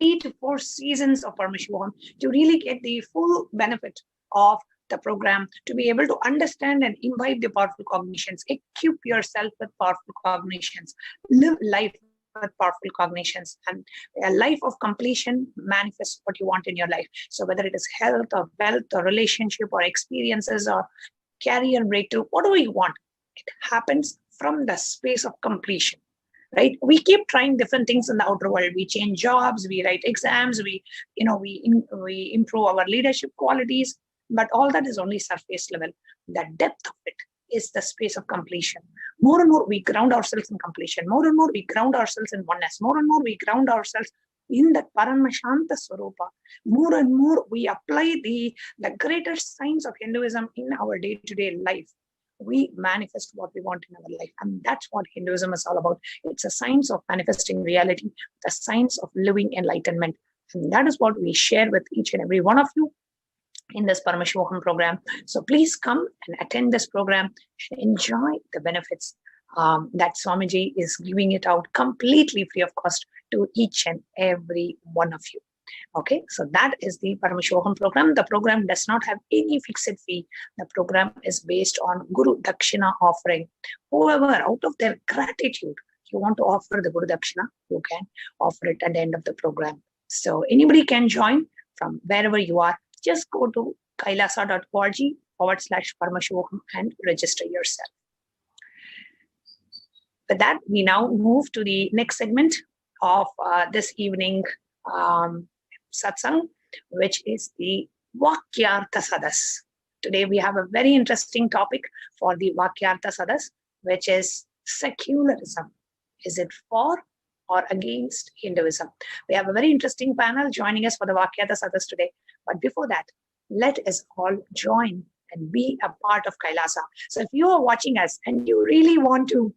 3 to 4 seasons of Paramashivoham to really get the full benefit of the program, to be able to understand and imbibe the powerful cognitions, equip yourself with powerful cognitions, live life with powerful cognitions, and a life of completion manifests what you want in your life. So whether it is health or wealth or relationship or experiences or career breakthrough, whatever you want, it happens from the space of completion. Right? We keep trying different things in the outer world. We change jobs, we write exams, we improve our leadership qualities, but all that is only surface level. The depth of it is the space of completion. More and more we ground ourselves in completion. More and more we ground ourselves in oneness. More and more we ground ourselves in that Paramashanta Swarupa. More and more we apply the greater science of Hinduism in our day-to-day life. We manifest what we want in our life. And that's what Hinduism is all about. It's a science of manifesting reality, the science of living enlightenment. And that is what we share with each and every one of you in this Paramashivoham program. So please come and attend this program and enjoy the benefits that Swamiji is giving it out completely free of cost to each and every one of you. Okay, so that is the Paramashivoham program. The program does not have any fixed fee. The program is based on Guru Dakshina offering. Whoever, out of their gratitude, you want to offer the Guru Dakshina, you can offer it at the end of the program. So anybody can join from wherever you are. Just go to kailasa.org/Paramashivoham and register yourself. With that, we now move to the next segment of this evening satsang, which is the Vakyartha Sadas. Today we have a very interesting topic for the Vakyartha Sadas, which is secularism. Is it for or against Hinduism? We have a very interesting panel joining us for the Vakyartha Sadas today. But before that, let us all join and be a part of Kailasa. So if you are watching us and you really want to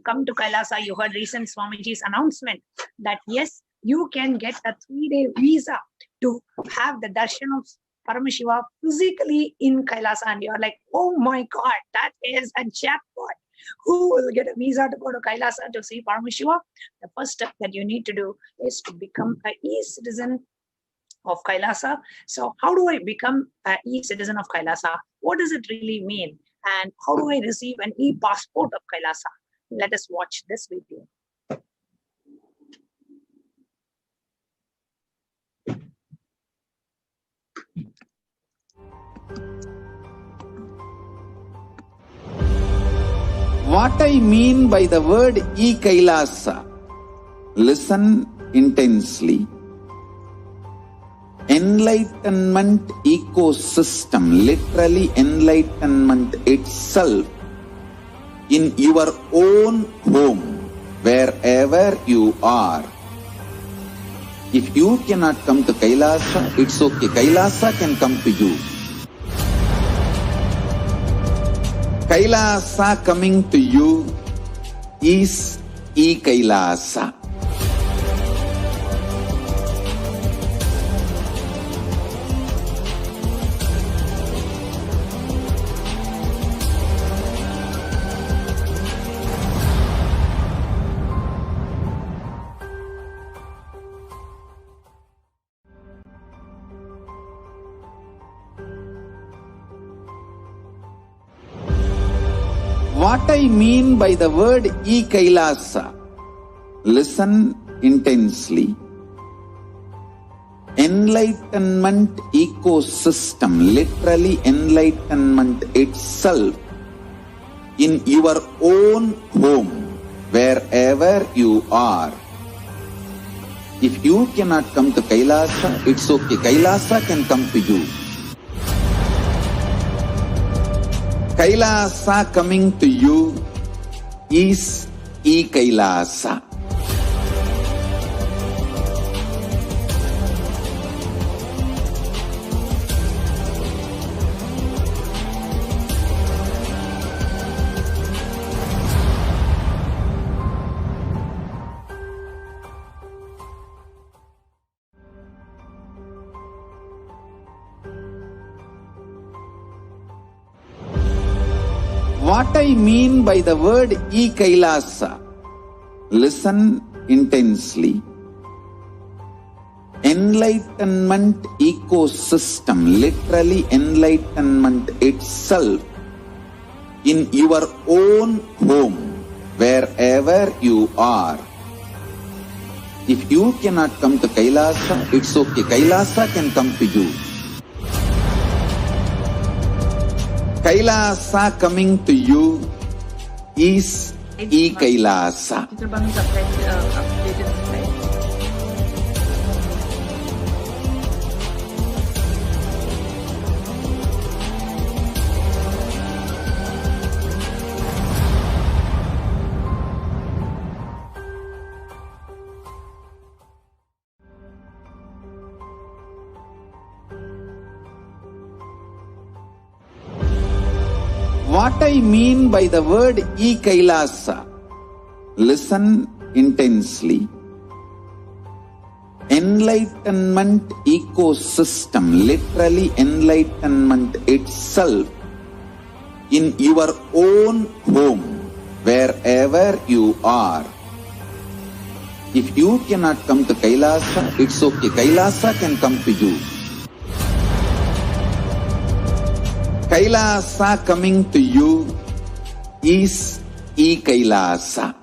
come to Kailasa, you heard recent Swamiji's announcement that yes, you can get a 3-day visa to have the darshan of Paramashiva physically in Kailasa, and you're like, oh my God, that is a jackpot. Who will get a visa to go to Kailasa to see Paramashiva? The first step that you need to do is to become an e-citizen of Kailasa. So how do I become an e-citizen of Kailasa? What does it really mean? And how do I receive an e-passport of Kailasa? Let us watch this video. What I mean by the word KAILASA, listen intensely. Enlightenment ecosystem, literally enlightenment itself, in your own home, wherever you are. If you cannot come to Kailasa, it's okay. Kailasa can come to you. Kailasa coming to you is KAILASA. What I mean by the word KAILASA, listen intensely. Enlightenment ecosystem, literally enlightenment itself, in your own home, wherever you are. If you cannot come to Kailasa, it's okay. Kailasa can come to you. Kailasa coming to you is KAILASA. What I mean by the word KAILASA, listen intensely. Enlightenment ecosystem, literally enlightenment itself, in your own home, wherever you are. If you cannot come to Kailasa, it's okay. Kailasa can come to you. Kailasa coming to you is KAILASA. What I mean by the word KAILASA, listen intensely. Enlightenment ecosystem, literally enlightenment itself, in your own home, wherever you are. If you cannot come to Kailasa, it's okay. Kailasa can come to you. Kailasa coming to you is KAILASA.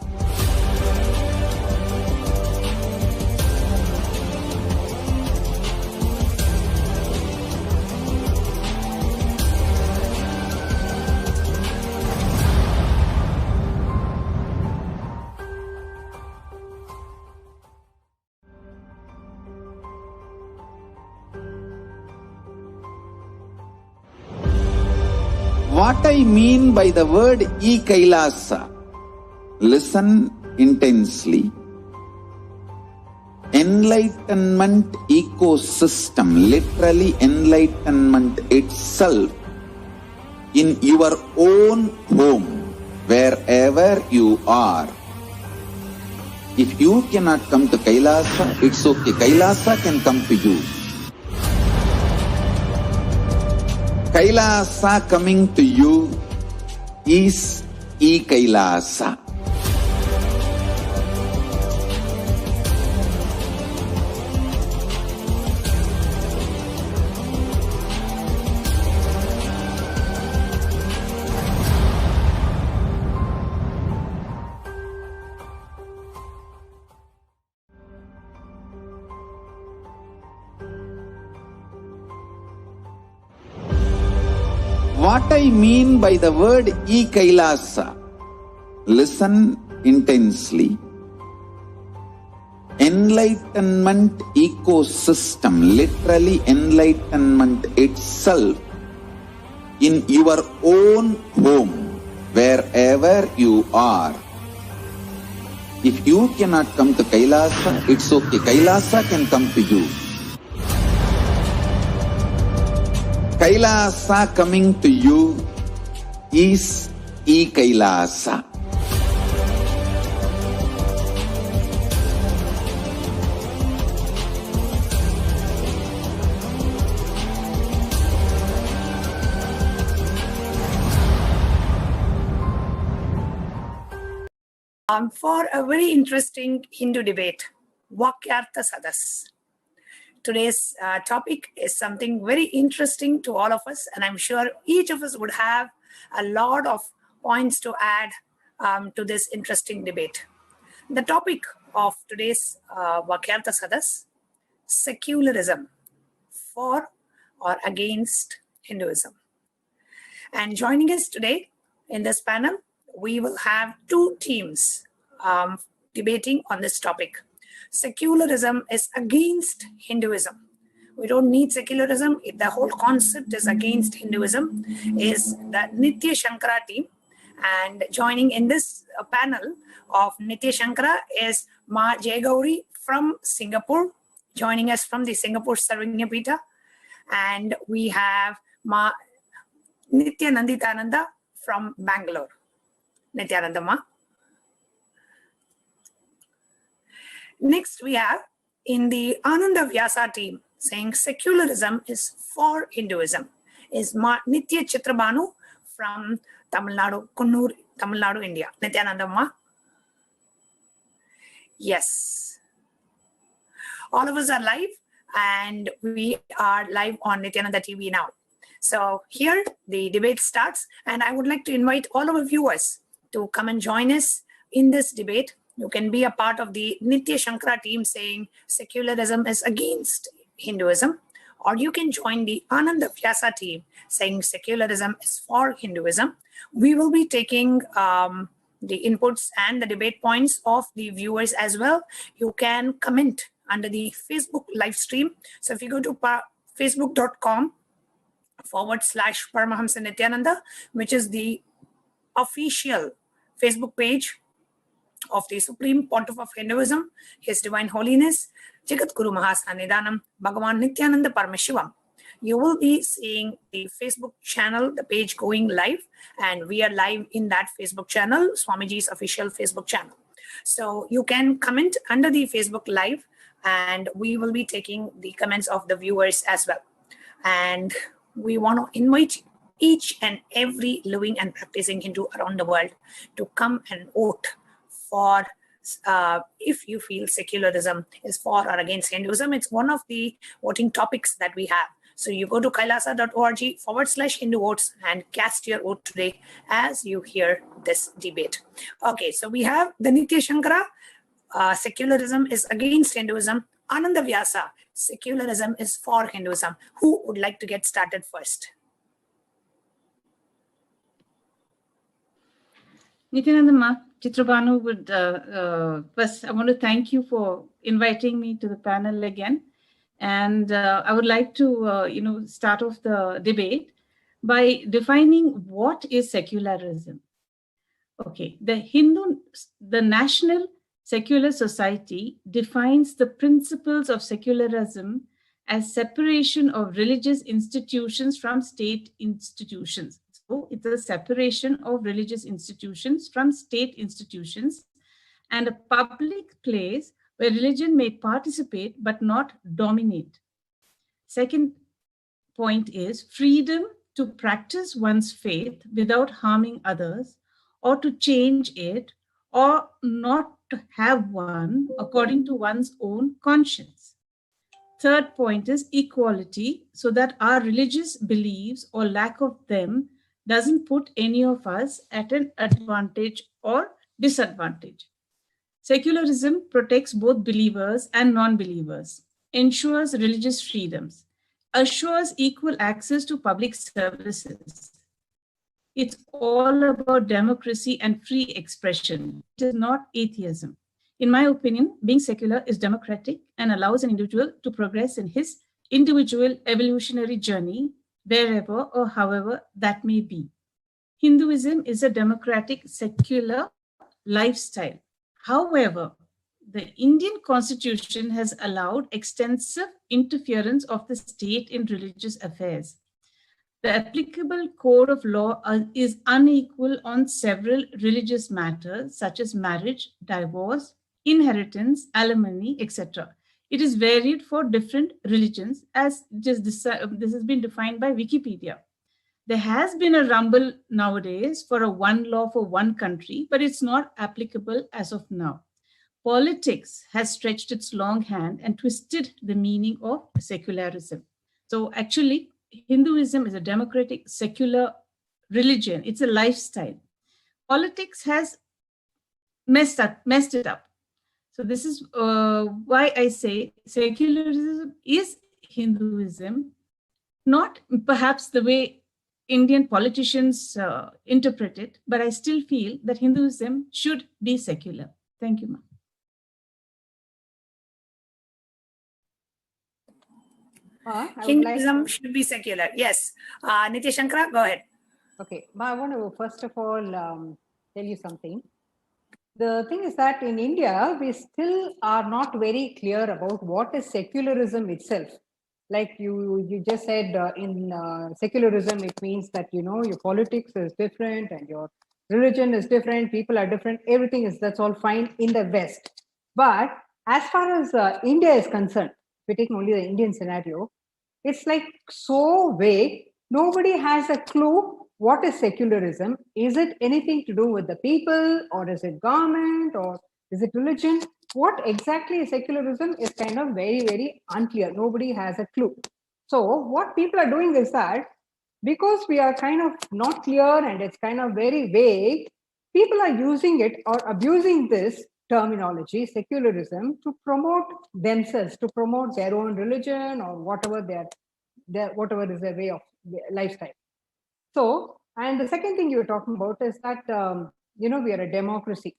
What I mean by the word KAILASA, listen intensely. Enlightenment ecosystem, literally enlightenment itself, in your own home, wherever you are. If you cannot come to Kailasa, it's okay. Kailasa can come to you. Kailasa coming to you is e-Kailasa. What I mean by the word e-Kailasa, listen intensely. Enlightenment ecosystem, literally enlightenment itself, in your own home, wherever you are. If you cannot come to Kailasa, it's okay. Kailasa can come to you. Kailasa coming to you is e-Kailasa. For a very interesting Hindu debate, Vakyartha Sadas. Today's topic is something very interesting to all of us, and I'm sure each of us would have a lot of points to add to this interesting debate. The topic of today's Vakyartha Sadas, secularism, for or against Hinduism. And joining us today in this panel, we will have two teams debating on this topic. Secularism is against Hinduism. We don't need secularism. The whole concept is against Hinduism, is the Nitya Shankara team. And joining in this panel of Nitya Shankara is Ma Jayagauri from Singapore, joining us from the Singapore Sarvanyapita. And we have Ma Nithyananda from Bangalore. Nithyananda Ma. Next, we have in the Ananda Vyasa team saying secularism is for Hinduism is Nitya Chitrabhanu from Tamil Nadu, Kunnur, Tamil Nadu, India. Nithyananda Ma. Yes. All of us are live, and we are live on Nithyananda TV now. So here the debate starts, and I would like to invite all our viewers to come and join us in this debate. You can be a part of the Nitya Shankara team saying secularism is against Hinduism, or you can join the Ananda Vyasa team saying secularism is for Hinduism. We will be taking the inputs and the debate points of the viewers as well. You can comment under the Facebook live stream. So if you go to facebook.com/Paramahamsa Nithyananda, which is the official Facebook page of the Supreme Pontiff of Hinduism, His Divine Holiness, Jagatguru Mahasannidhanam, Bhagavan Nithyananda Paramashivam. You will be seeing the Facebook channel, the page going live, and we are live in that Facebook channel, Swamiji's official Facebook channel. So you can comment under the Facebook live, and we will be taking the comments of the viewers as well. And we want to invite each and every living and practicing Hindu around the world to come and vote for if you feel secularism is for or against Hinduism. It's one of the voting topics that we have. So you go to kailasa.org/Hindu votes and cast your vote today as you hear this debate. Okay, so we have the Nitya Shankara, secularism is against Hinduism. Ananda Vyasa, secularism is for Hinduism. Who would like to get started first? Nithyananda Ma, Chitrabhanu would first, I want to thank you for inviting me to the panel again. And I would like to, start off the debate by defining what is secularism. Okay, the National Secular Society defines the principles of secularism as separation of religious institutions from state institutions. So it's a separation of religious institutions from state institutions and a public place where religion may participate but not dominate. Second point is freedom to practice one's faith without harming others, or to change it, or not to have one according to one's own conscience. Third point is equality, so that our religious beliefs or lack of them doesn't put any of us at an advantage or disadvantage. Secularism protects both believers and non-believers, ensures religious freedoms, assures equal access to public services. It's all about democracy and free expression. It is not atheism. In my opinion, being secular is democratic and allows an individual to progress in his individual evolutionary journey, wherever or however that may be. Hinduism is a democratic, secular lifestyle. However, the Indian constitution has allowed extensive interference of the state in religious affairs. The applicable code of law is unequal on several religious matters such as marriage, divorce, inheritance, alimony, etc. It is varied for different religions, as this has been defined by Wikipedia. There has been a rumble nowadays for a one law for one country, but it's not applicable as of now. Politics has stretched its long hand and twisted the meaning of secularism. So actually, Hinduism is a democratic, secular religion. It's a lifestyle. Politics has messed it up. So this is why I say secularism is Hinduism, not perhaps the way Indian politicians interpret it, but I still feel that Hinduism should be secular. Thank you, ma'am. Hinduism should be secular. Yes. Nitya Shankara, go ahead. Okay. I want to first of all tell you something. The thing is that in India, we still are not very clear about what is secularism itself. Like you just said, in secularism, it means that, you know, your politics is different and your religion is different, people are different, everything is, that's all fine in the West. But as far as India is concerned, if we take only the Indian scenario, it's like so vague. Nobody has a clue what is secularism. Is it anything to do with the people, or is it government, or is it religion? What exactly is secularism is kind of very, very unclear. Nobody has a clue. So what people are doing is that because we are kind of not clear and it's kind of very vague, people are using it or abusing this terminology, secularism, to promote themselves, to promote their own religion or whatever whatever is their way of lifestyle. So, and the second thing you're talking about is that, you know, we are a democracy.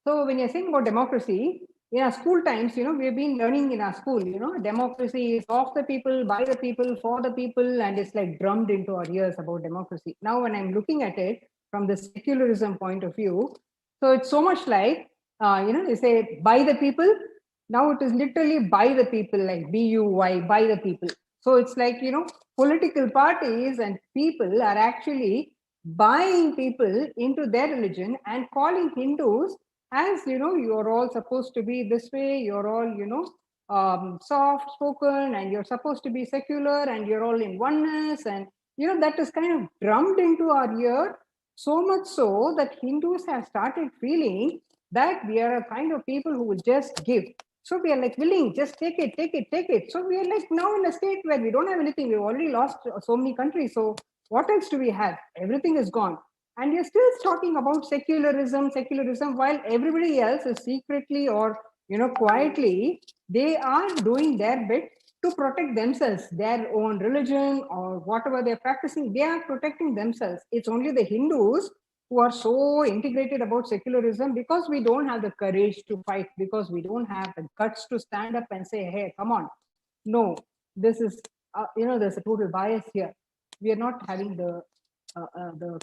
So when you're saying about democracy, in our school times, you know, we've been learning in our school, you know, democracy is of the people, by the people, for the people, and it's like drummed into our ears about democracy. Now, when I'm looking at it from the secularism point of view, so it's so much like, you know, you say by the people, now it is literally by the people, like B-U-Y, by the people. So it's like, you know, political parties and people are actually buying people into their religion and calling Hindus as, you know, you're all supposed to be this way, you're all, you know, soft spoken, and you're supposed to be secular, and you're all in oneness. And, you know, that is kind of drummed into our ear, so much so that Hindus have started feeling that we are a kind of people who will just give. So we are like willing, just take it, take it, take it. So we are like now in a state where we don't have anything. We've already lost so many countries. So what else do we have? Everything is gone. And you're still talking about secularism, while everybody else is secretly or, you know, quietly, they are doing their bit to protect themselves, their own religion or whatever they're practicing. They are protecting themselves. It's only the Hindus who are so integrated about secularism because we don't have the courage to fight, because we don't have the guts to stand up and say, hey, come on. No, this is, you know, there's a total bias here. We are not having the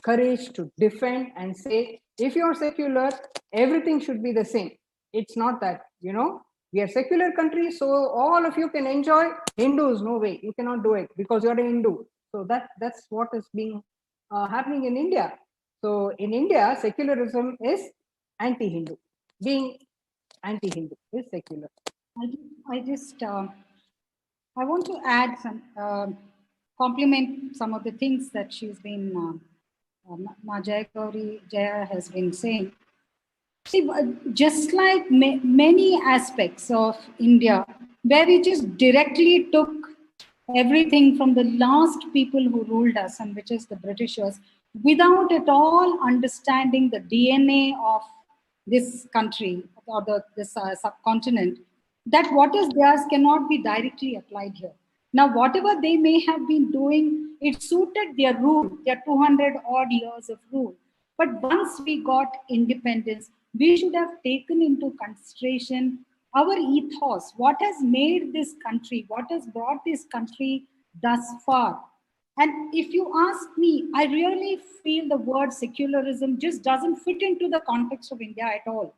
courage to defend and say, if you're secular, everything should be the same. It's not that, you know, we are secular country, so all of you can enjoy. Hindus, no way, you cannot do it because you're a Hindu. So that's what is being happening in India. So in India, secularism is anti-Hindu. Being anti-Hindu is secular. I want to add some. compliment some of the things that she's been, Ma Jaya has been saying. See, just like many aspects of India, where we just directly took everything from the last people who ruled us, and which is the Britishers, without at all understanding the DNA of this country or this subcontinent, that what is theirs cannot be directly applied here. Now, whatever they may have been doing, it suited their rule, their 200 odd years of rule. But once we got independence, we should have taken into consideration our ethos, what has made this country, what has brought this country thus far. And if you ask me, I really feel the word secularism just doesn't fit into the context of India at all.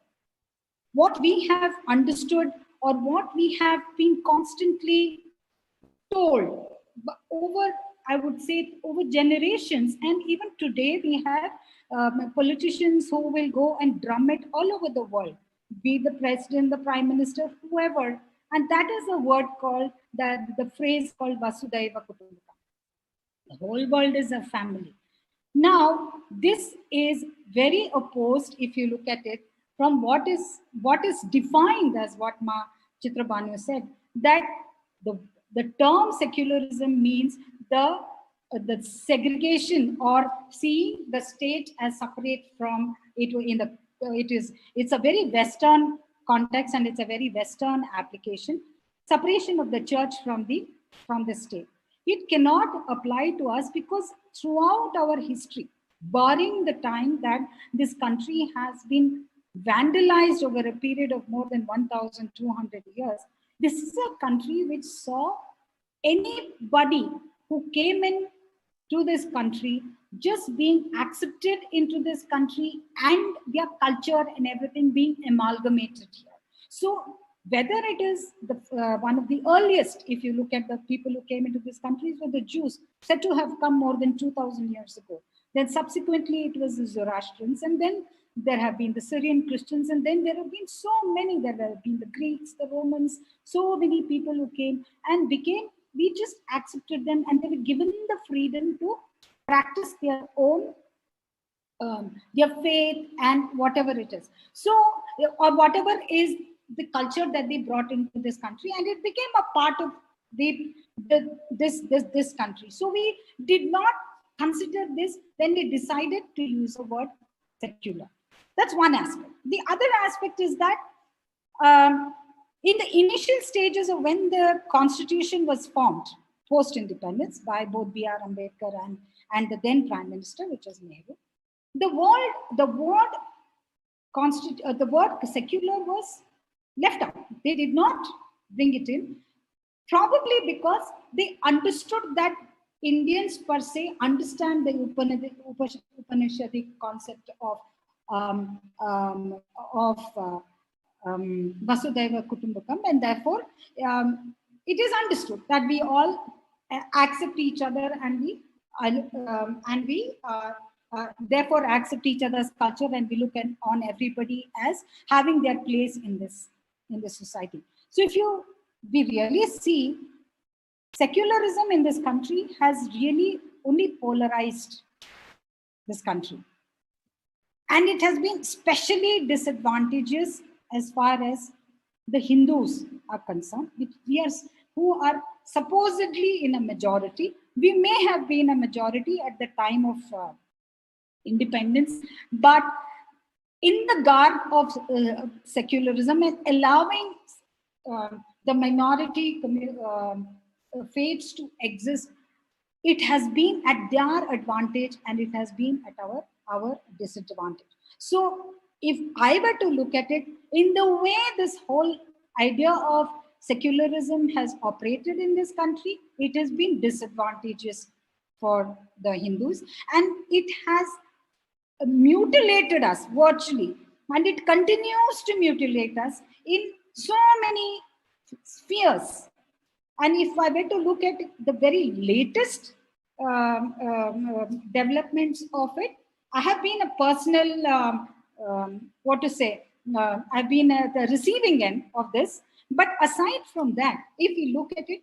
What we have understood, or what we have been constantly told over, I would say, over generations, and even today we have politicians who will go and drum it all over the world, be the president, the prime minister, whoever, and that is a word called, the phrase called Vasudhaiva Kutumbakam. The whole world is a family. Now, this is very opposed, if you look at it, from what is defined as what Ma Chitrabhanu said, that the term secularism means the segregation, or seeing the state as separate from it. It's a very Western context, and it's a very Western application. Separation of the church from the state. It cannot apply to us because throughout our history, barring the time that this country has been vandalized over a period of more than 1,200 years, this is a country which saw anybody who came in to this country just being accepted into this country, and their culture and everything being amalgamated here. So whether it is one of the earliest, if you look at the people who came into this country, were the Jews, said to have come more than 2,000 years ago. Then subsequently it was the Zoroastrians, and then there have been the Syrian Christians, and then there have been so many. There have been the Greeks, the Romans, so many people who came and became, we just accepted them, and they were given the freedom to practice their own, their faith and whatever it is. So, or whatever is the culture that they brought into this country, and it became a part of this country. So we did not consider this when we decided to use the word secular. That's one aspect. The other aspect is that in the initial stages of when the constitution was formed, post-independence, by both B.R. Ambedkar and the then Prime Minister, which was Nehru, the word secular was left out. They did not bring it in, probably because they understood that Indians per se understand the Upanishadic concept of Vasudhaiva Kutumbakam, and therefore it is understood that we all accept each other, and we therefore accept each other's culture, and we look on everybody as having their place in this society. So if we really see, secularism in this country has really only polarized this country. And it has been especially disadvantageous as far as the Hindus are concerned, who are supposedly in a majority. We may have been a majority at the time of independence, but in the garb of secularism and allowing the minority faiths to exist, it has been at their advantage, and it has been at our disadvantage. So if I were to look at it in the way this whole idea of secularism has operated in this country, it has been disadvantageous for the Hindus, and it has mutilated us virtually, and it continues to mutilate us in so many spheres. And if I were to look at the very latest developments of it, I have been a personal, I've been at the receiving end of this. But aside from that, if we look at it,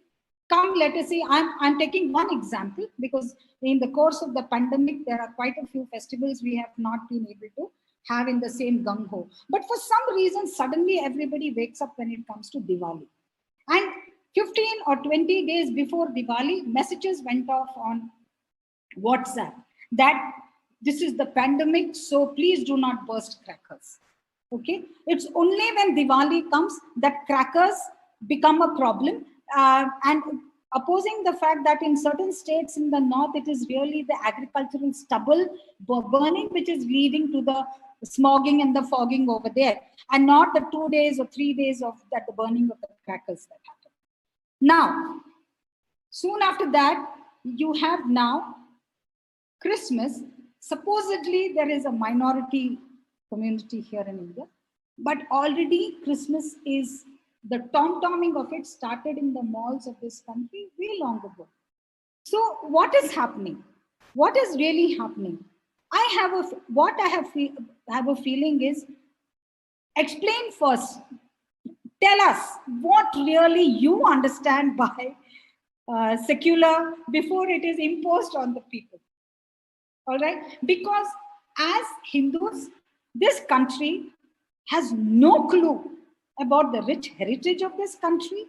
come, let us see, I'm taking one example because in the course of the pandemic, there are quite a few festivals we have not been able to have in the same gung-ho. But for some reason, suddenly everybody wakes up when it comes to Diwali. And 15 or 20 days before Diwali, messages went off on WhatsApp that this is the pandemic, so please do not burst crackers. Okay, it's only when Diwali comes that crackers become a problem, and opposing the fact that in certain states in the north, it is really the agricultural stubble burning which is leading to the smogging and the fogging over there, and not the 2 days or 3 days of that the burning of the crackers that happen. Now, soon after that, you have now Christmas. Supposedly, there is a minority community here in India, but already Christmas is, the tom-tomming of it started in the malls of this country way long ago. So what is happening? What is really happening? What I have a feeling is, explain first. Tell us what really you understand by secular before it is imposed on the people. All right, because as Hindus, this country has no clue about the rich heritage of this country.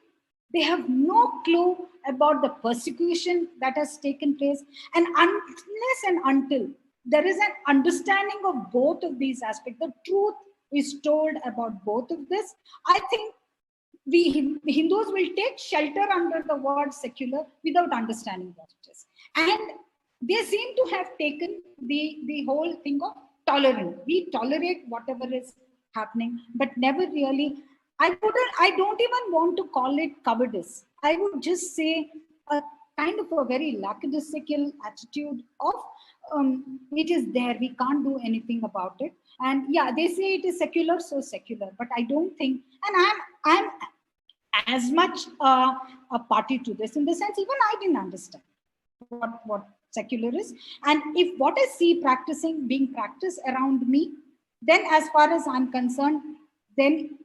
They have no clue about the persecution that has taken place. And unless and until there is an understanding of both of these aspects, the truth is told about both of this, I think we Hindus will take shelter under the word secular without understanding what it is. And they seem to have taken the whole thing of tolerant. We tolerate whatever is happening, but never really, I don't even want to call it cowardice. I would just say a kind of a very lackadaisical attitude of, it is there, we can't do anything about it. And yeah, they say it is secular, so secular, but I don't think, and I'm as much a party to this, in the sense, even I didn't understand what secular is. And if what I see being practiced around me, then as far as I'm concerned, then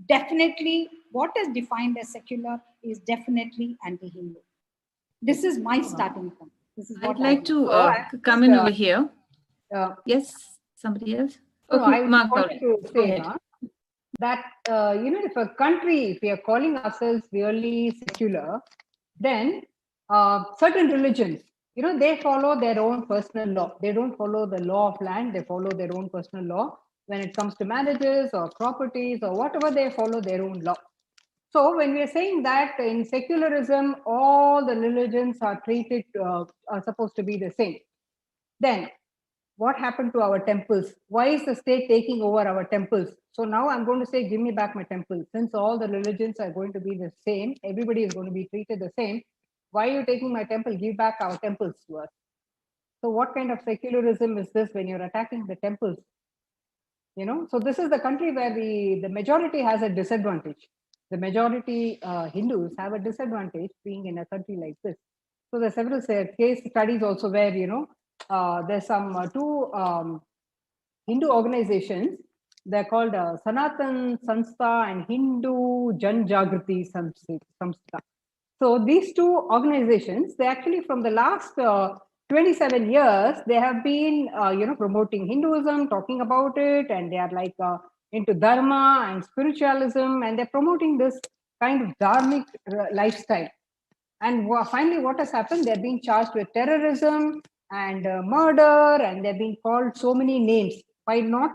definitely what is defined as secular is definitely anti-Hindu. This is my starting point. This is what I'd like to come in over here. Yes, somebody else? Okay, I Mark, wanted to say that, if a country, if we are calling ourselves really secular, then certain religions, they follow their own personal law. They don't follow the law of land. They follow their own personal law. When it comes to marriages or properties or whatever, they follow their own law. So when we are saying that in secularism, all the religions are treated, are supposed to be the same, then what happened to our temples? Why is the state taking over our temples? So now I'm going to say, give me back my temple. Since all the religions are going to be the same, everybody is going to be treated the same. Why are you taking my temple? Give back our temples to us. So what kind of secularism is this when you're attacking the temples? So this is the country where the majority has a disadvantage. The majority Hindus have a disadvantage being in a country like this. So there's several case studies also where, there's some two Hindu organizations. They're called Sanatan Sanstha and Hindu Jan Jagrati Sanstha. So these two organizations, they actually from the last 27 years, they have been, promoting Hinduism, talking about it, and they are like into dharma and spiritualism, and they're promoting this kind of dharmic lifestyle. And finally, what has happened? They're being charged with terrorism and murder, and they're being called so many names. Why not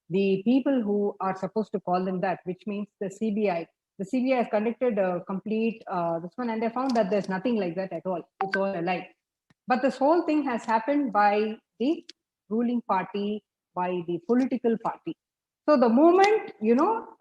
the people who are supposed to call them that, which means the CBI. The CBI has conducted a complete this one, and they found that there's nothing like that at all. It's all a lie. But this whole thing has happened by the ruling party, by the political party. So the moment,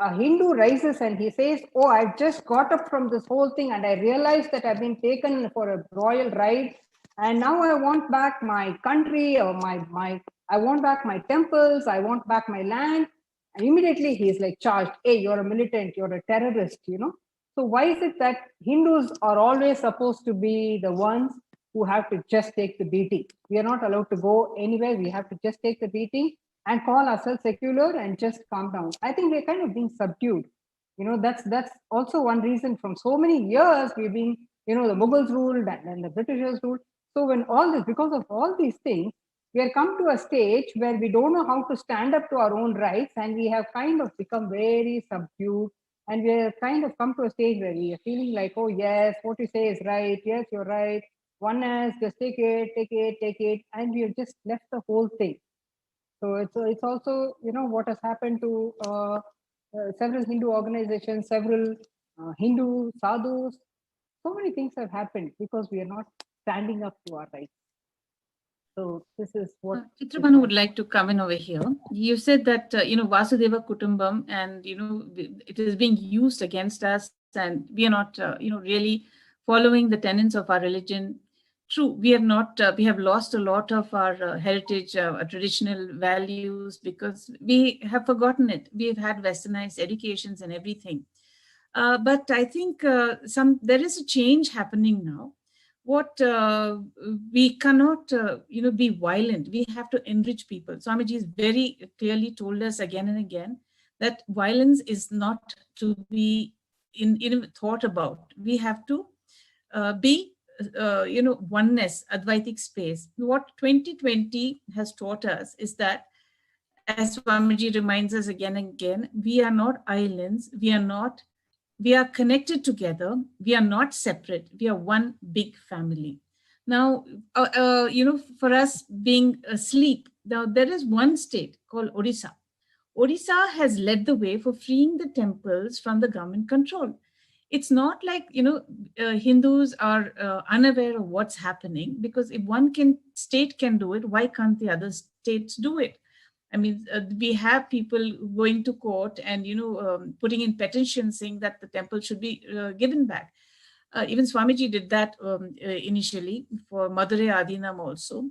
a Hindu rises and he says, oh, I've just got up from this whole thing and I realized that I've been taken for a royal ride, and now I want back my country, or I want back my temples, I want back my land. And immediately he is like charged, hey, you're a militant, you're a terrorist, So why is it that Hindus are always supposed to be the ones who have to just take the beating? We are not allowed to go anywhere. We have to just take the beating and call ourselves secular and just calm down. I think we're kind of being subdued. That's also one reason from so many years we've been the Mughals ruled and then the Britishers ruled. So when all this, because of all these things, we have come to a stage where we don't know how to stand up to our own rights, and we have kind of become very subdued, and we have kind of come to a stage where we are feeling like, oh yes, what you say is right, yes, you're right, oneness, just take it, and we have just left the whole thing. So it's also, what has happened to several Hindu organizations, several Hindu sadhus. So many things have happened because we are not standing up to our rights. So this is what Chitrabhanu would like to come in over here. You said that Vasudeva Kutumbam, and it is being used against us, and we are not really following the tenets of our religion. True, we have not. We have lost a lot of our heritage, traditional values, because we have forgotten it. We have had westernized educations and everything. But I think there is a change happening now. What we cannot, be violent. We have to enrich people. Swamiji has very clearly told us again and again that violence is not to be thought about. We have to be, oneness, Advaitic space. What 2020 has taught us is that, as Swamiji reminds us again and again, we are not islands. We are connected together. We are not separate. We are one big family. Now, for us being asleep, now there is one state called Odisha. Odisha has led the way for freeing the temples from the government control. It's not like, Hindus are unaware of what's happening, because if one state can do it, why can't the other states do it? I mean, we have people going to court and, putting in petitions saying that the temple should be given back. Even Swamiji did that initially for Madurai Adinam also.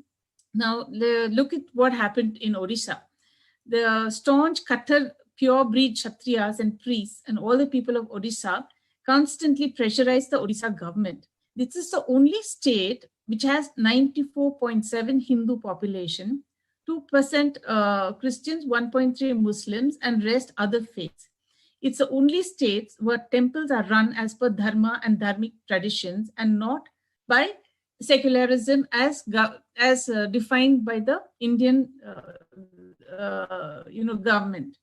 Now, look at what happened in Odisha. The staunch Kattar pure breed Kshatriyas and priests and all the people of Odisha constantly pressurized the Odisha government. This is the only state which has 94.7 Hindu population, 2% Christians, 1.3 Muslims, and rest other faiths. It's the only state where temples are run as per dharma and dharmic traditions and not by secularism as defined by the Indian government.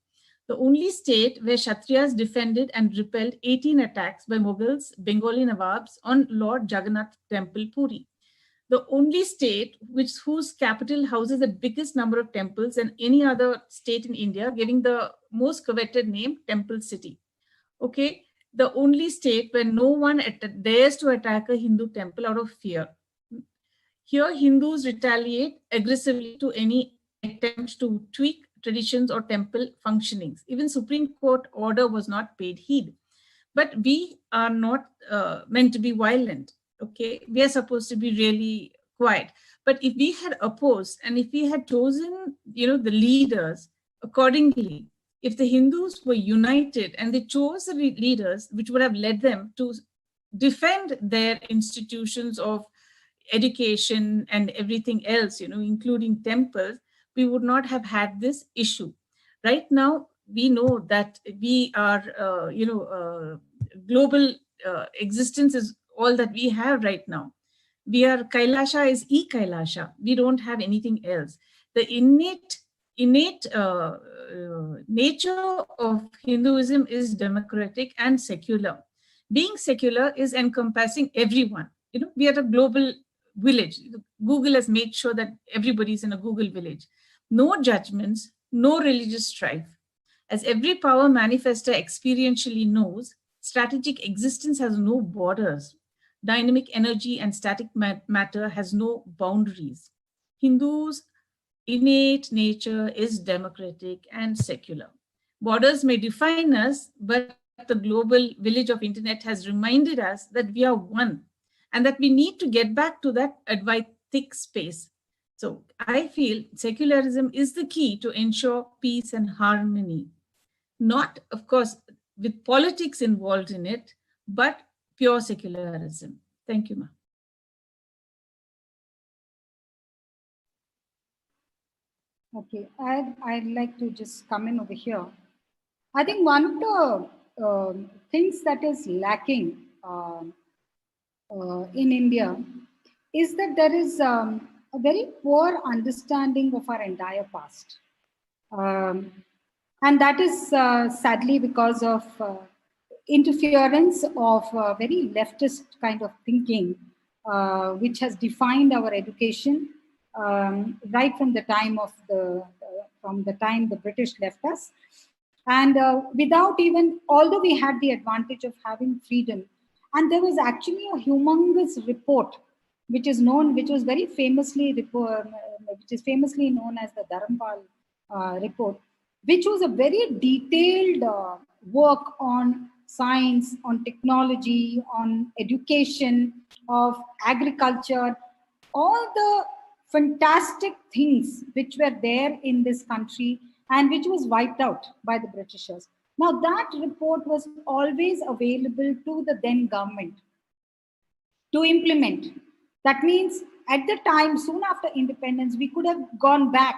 The only state where Kshatriyas defended and repelled 18 attacks by Mughals, Bengali Nawabs on Lord Jagannath Temple, Puri. The only state whose capital houses the biggest number of temples than any other state in India, giving the most coveted name Temple City. Okay, the only state where no one dares to attack a Hindu temple out of fear. Here, Hindus retaliate aggressively to any attempt to tweak traditions or temple functionings. Even Supreme Court order was not paid heed. But we are not meant to be violent. Okay, we are supposed to be really quiet. But if we had opposed and if we had chosen, the leaders accordingly, if the Hindus were united and they chose the leaders which would have led them to defend their institutions of education and everything else, including temples, we would not have had this issue. Right now, we know that we are, global existence is all that we have right now. We are, KAILASA is e-KAILASA. We don't have anything else. The innate nature of Hinduism is democratic and secular. Being secular is encompassing everyone. We are a global village. Google has made sure that everybody is in a Google village. No judgments, no religious strife. As every power manifester experientially knows, strategic existence has no borders. Dynamic energy and static matter has no boundaries. Hindus' innate nature is democratic and secular. Borders may define us, but the global village of internet has reminded us that we are one and that we need to get back to that Advaitic space. So I feel secularism is the key to ensure peace and harmony. Not, of course, with politics involved in it, but pure secularism. Thank you, Ma. Okay, I'd like to just come in over here. I think one of the things that is lacking in India is that there is a very poor understanding of our entire past. And that is sadly because of interference of very leftist kind of thinking, which has defined our education right from the time of the British left us. And without even, although we had the advantage of having freedom, and there was actually a humongous report, which was very famously, which is famously known as the Dharampal report, which was a very detailed work on science, on technology, on education, of agriculture, all the fantastic things which were there in this country and which was wiped out by the Britishers. Now that report was always available to the then government to implement. That means at the time, soon after independence, we could have gone back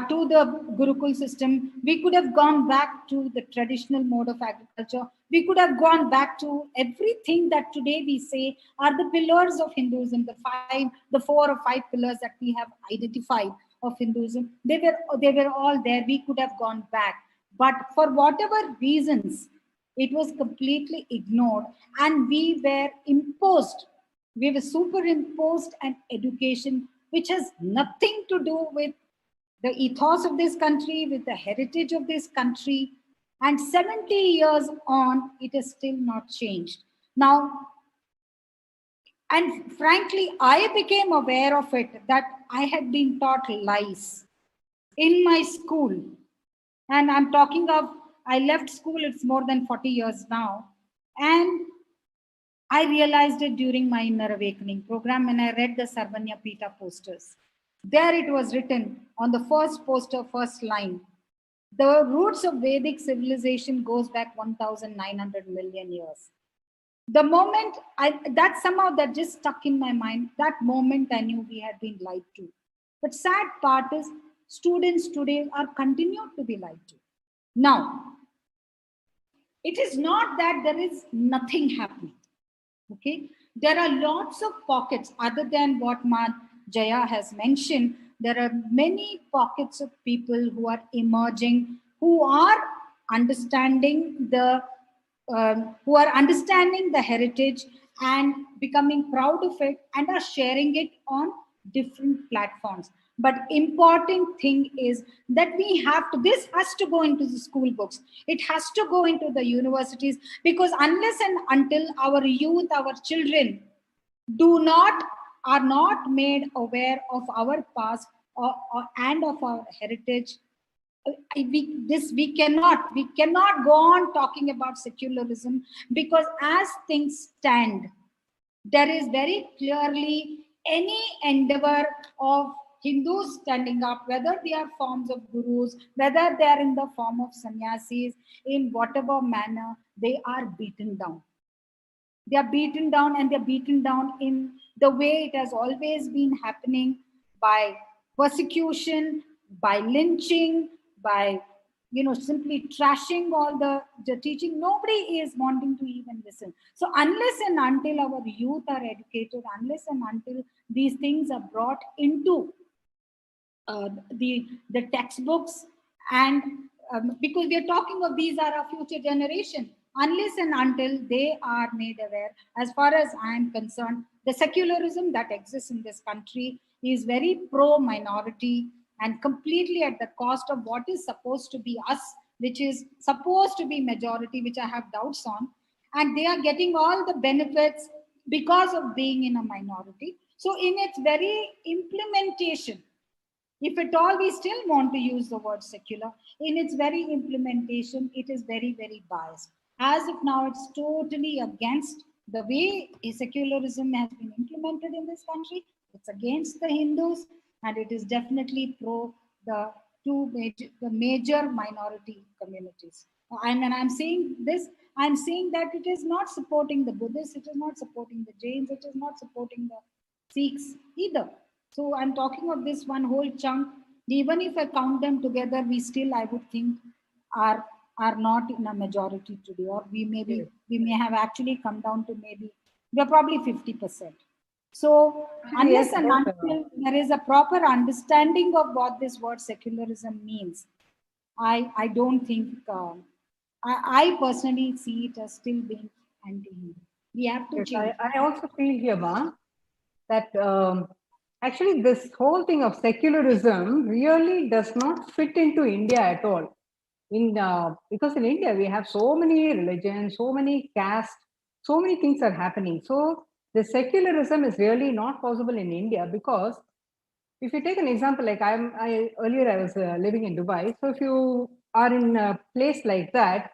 to the Gurukul system. We could have gone back to the traditional mode of agriculture. We could have gone back to everything that today we say are the pillars of Hinduism, the 4 or 5 pillars that we have identified of Hinduism. They were all there. We could have gone back. But for whatever reasons, it was completely ignored, and we were superimposed an education which has nothing to do with the ethos of this country, with the heritage of this country. And 70 years on, it has still not changed. Now, and frankly, I became aware of it, that I had been taught lies in my school. And I'm talking of, I left school, it's more than 40 years now. And I realized it during my Inner Awakening program when I read the Sarvanya Pita posters. There it was written on the first poster, first line, the roots of Vedic civilization goes back 1,900 million years. The moment, that just stuck in my mind. That moment I knew we had been lied to. But sad part is, students today are continued to be lied to. Now, it is not that there is nothing happening. Okay, there are lots of pockets other than what Jaya has mentioned. There are many pockets of people who are emerging, who are understanding the heritage and becoming proud of it, and are sharing it on different platforms. But important thing is that this has to go into the school books. It has to go into the universities, because unless and until our youth, our children are not made aware of our past and of our heritage, we cannot go on talking about secularism, because as things stand, there is very clearly any endeavor of Hindus standing up, whether they are forms of gurus, whether they are in the form of sannyasis, in whatever manner, they are beaten down. They are beaten down, and they're beaten down in the way it has always been happening, by persecution, by lynching, by simply trashing all the teaching. Nobody is wanting to even listen. So unless and until our youth are educated, unless and until these things are brought into the textbooks, and because we are talking of, these are our future generation, unless and until they are made aware, as far as I am concerned, the secularism that exists in this country is very pro-minority and completely at the cost of what is supposed to be us, which is supposed to be majority, which I have doubts on. And they are getting all the benefits because of being in a minority. So in its very implementation, if at all we still want to use the word secular, in its very implementation, it is very, very biased. As of now, it's totally against the way secularism has been implemented in this country. It's against the Hindus, and it is definitely pro the major minority communities. And when I'm saying this, I'm saying that it is not supporting the Buddhists, it is not supporting the Jains, it is not supporting the Sikhs either. So I'm talking of this one whole chunk. Even if I count them together, we still, I would think, are not in a majority today, or we may have actually come down to maybe They're probably 50%. So unless Yes, and but, until there is a proper understanding of what this word secularism means, I don't think, I personally see it as still being anti-Hindu. We have to yes, change. I also feel here, Ma, that actually this whole thing of secularism really does not fit into India at all. Because in India we have so many religions, so many castes, so many things are happening. So the secularism is really not possible in India, because if you take an example, like earlier I was living in Dubai. So if you are in a place like that,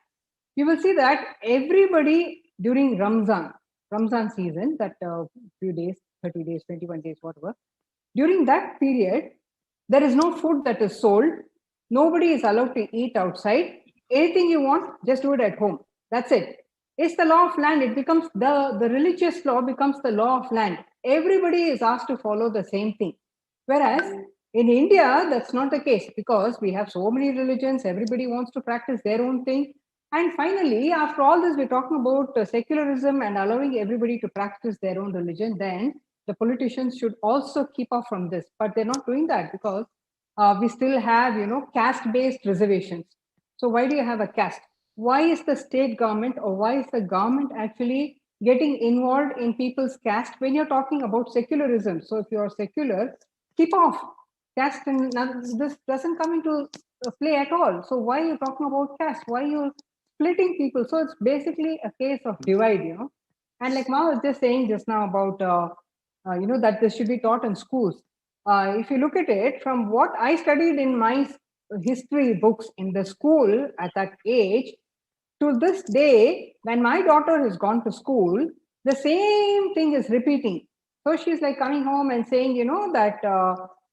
you will see that everybody during Ramzan season, that few days, 30 days, 21 days, whatever, during that period, there is no food that is sold. Nobody is allowed to eat outside. Anything you want, just do it at home. That's it. It's the law of land. It becomes the religious law becomes the law of land. Everybody is asked to follow the same thing. Whereas in India, that's not the case, because we have so many religions. Everybody wants to practice their own thing. And finally, after all this, we're talking about secularism and allowing everybody to practice their own religion. Then the politicians should also keep off from this, but they're not doing that, because we still have, caste-based reservations. So why do you have a caste? Why is the state government, or why is the government actually getting involved in people's caste when you're talking about secularism? So if you're secular, keep off. Caste and this doesn't come into play at all. So why are you talking about caste? Why are you splitting people? So it's basically a case of divide, And like Ma was just saying just now about, that this should be taught in schools. If you look at it from what I studied in my history books in the school at that age, to this day, when my daughter has gone to school, the same thing is repeating. So she's like coming home and saying, that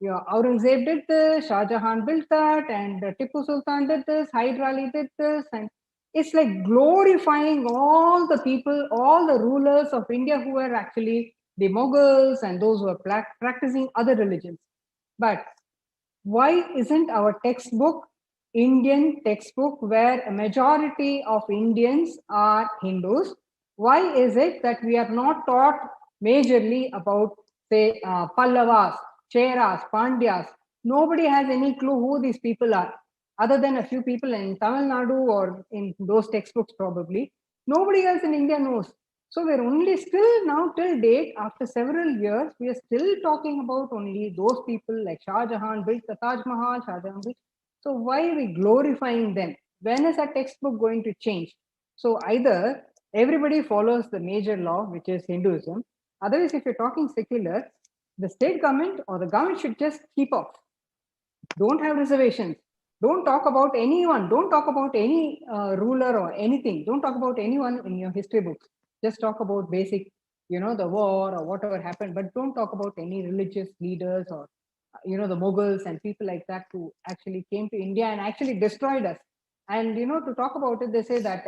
Aurangzeb did this, Shah Jahan built that, and Tipu Sultan did this, Hyder Ali did this, and it's like glorifying all the people, all the rulers of India who were actually the Mughals and those who are practicing other religions. But why isn't our textbook Indian textbook, where a majority of Indians are Hindus? Why is it that we are not taught majorly about, say, Pallavas, Cheras, Pandyas? Nobody has any clue who these people are, other than a few people in Tamil Nadu or in those textbooks probably. Nobody else in India knows. So we're only still now till date, after several years, we are still talking about only those people like Shah Jahan built the Taj Mahal, Shah Jahan built. So why are we glorifying them? When is our textbook going to change? So either everybody follows the major law, which is Hinduism. Otherwise, if you're talking secular, the state government or the government should just keep off. Don't have reservations. Don't talk about anyone. Don't talk about any ruler or anything. Don't talk about anyone in your history books. Just talk about basic, the war or whatever happened, but don't talk about any religious leaders or, the Mughals and people like that who actually came to India and actually destroyed us. And, to talk about it, they say that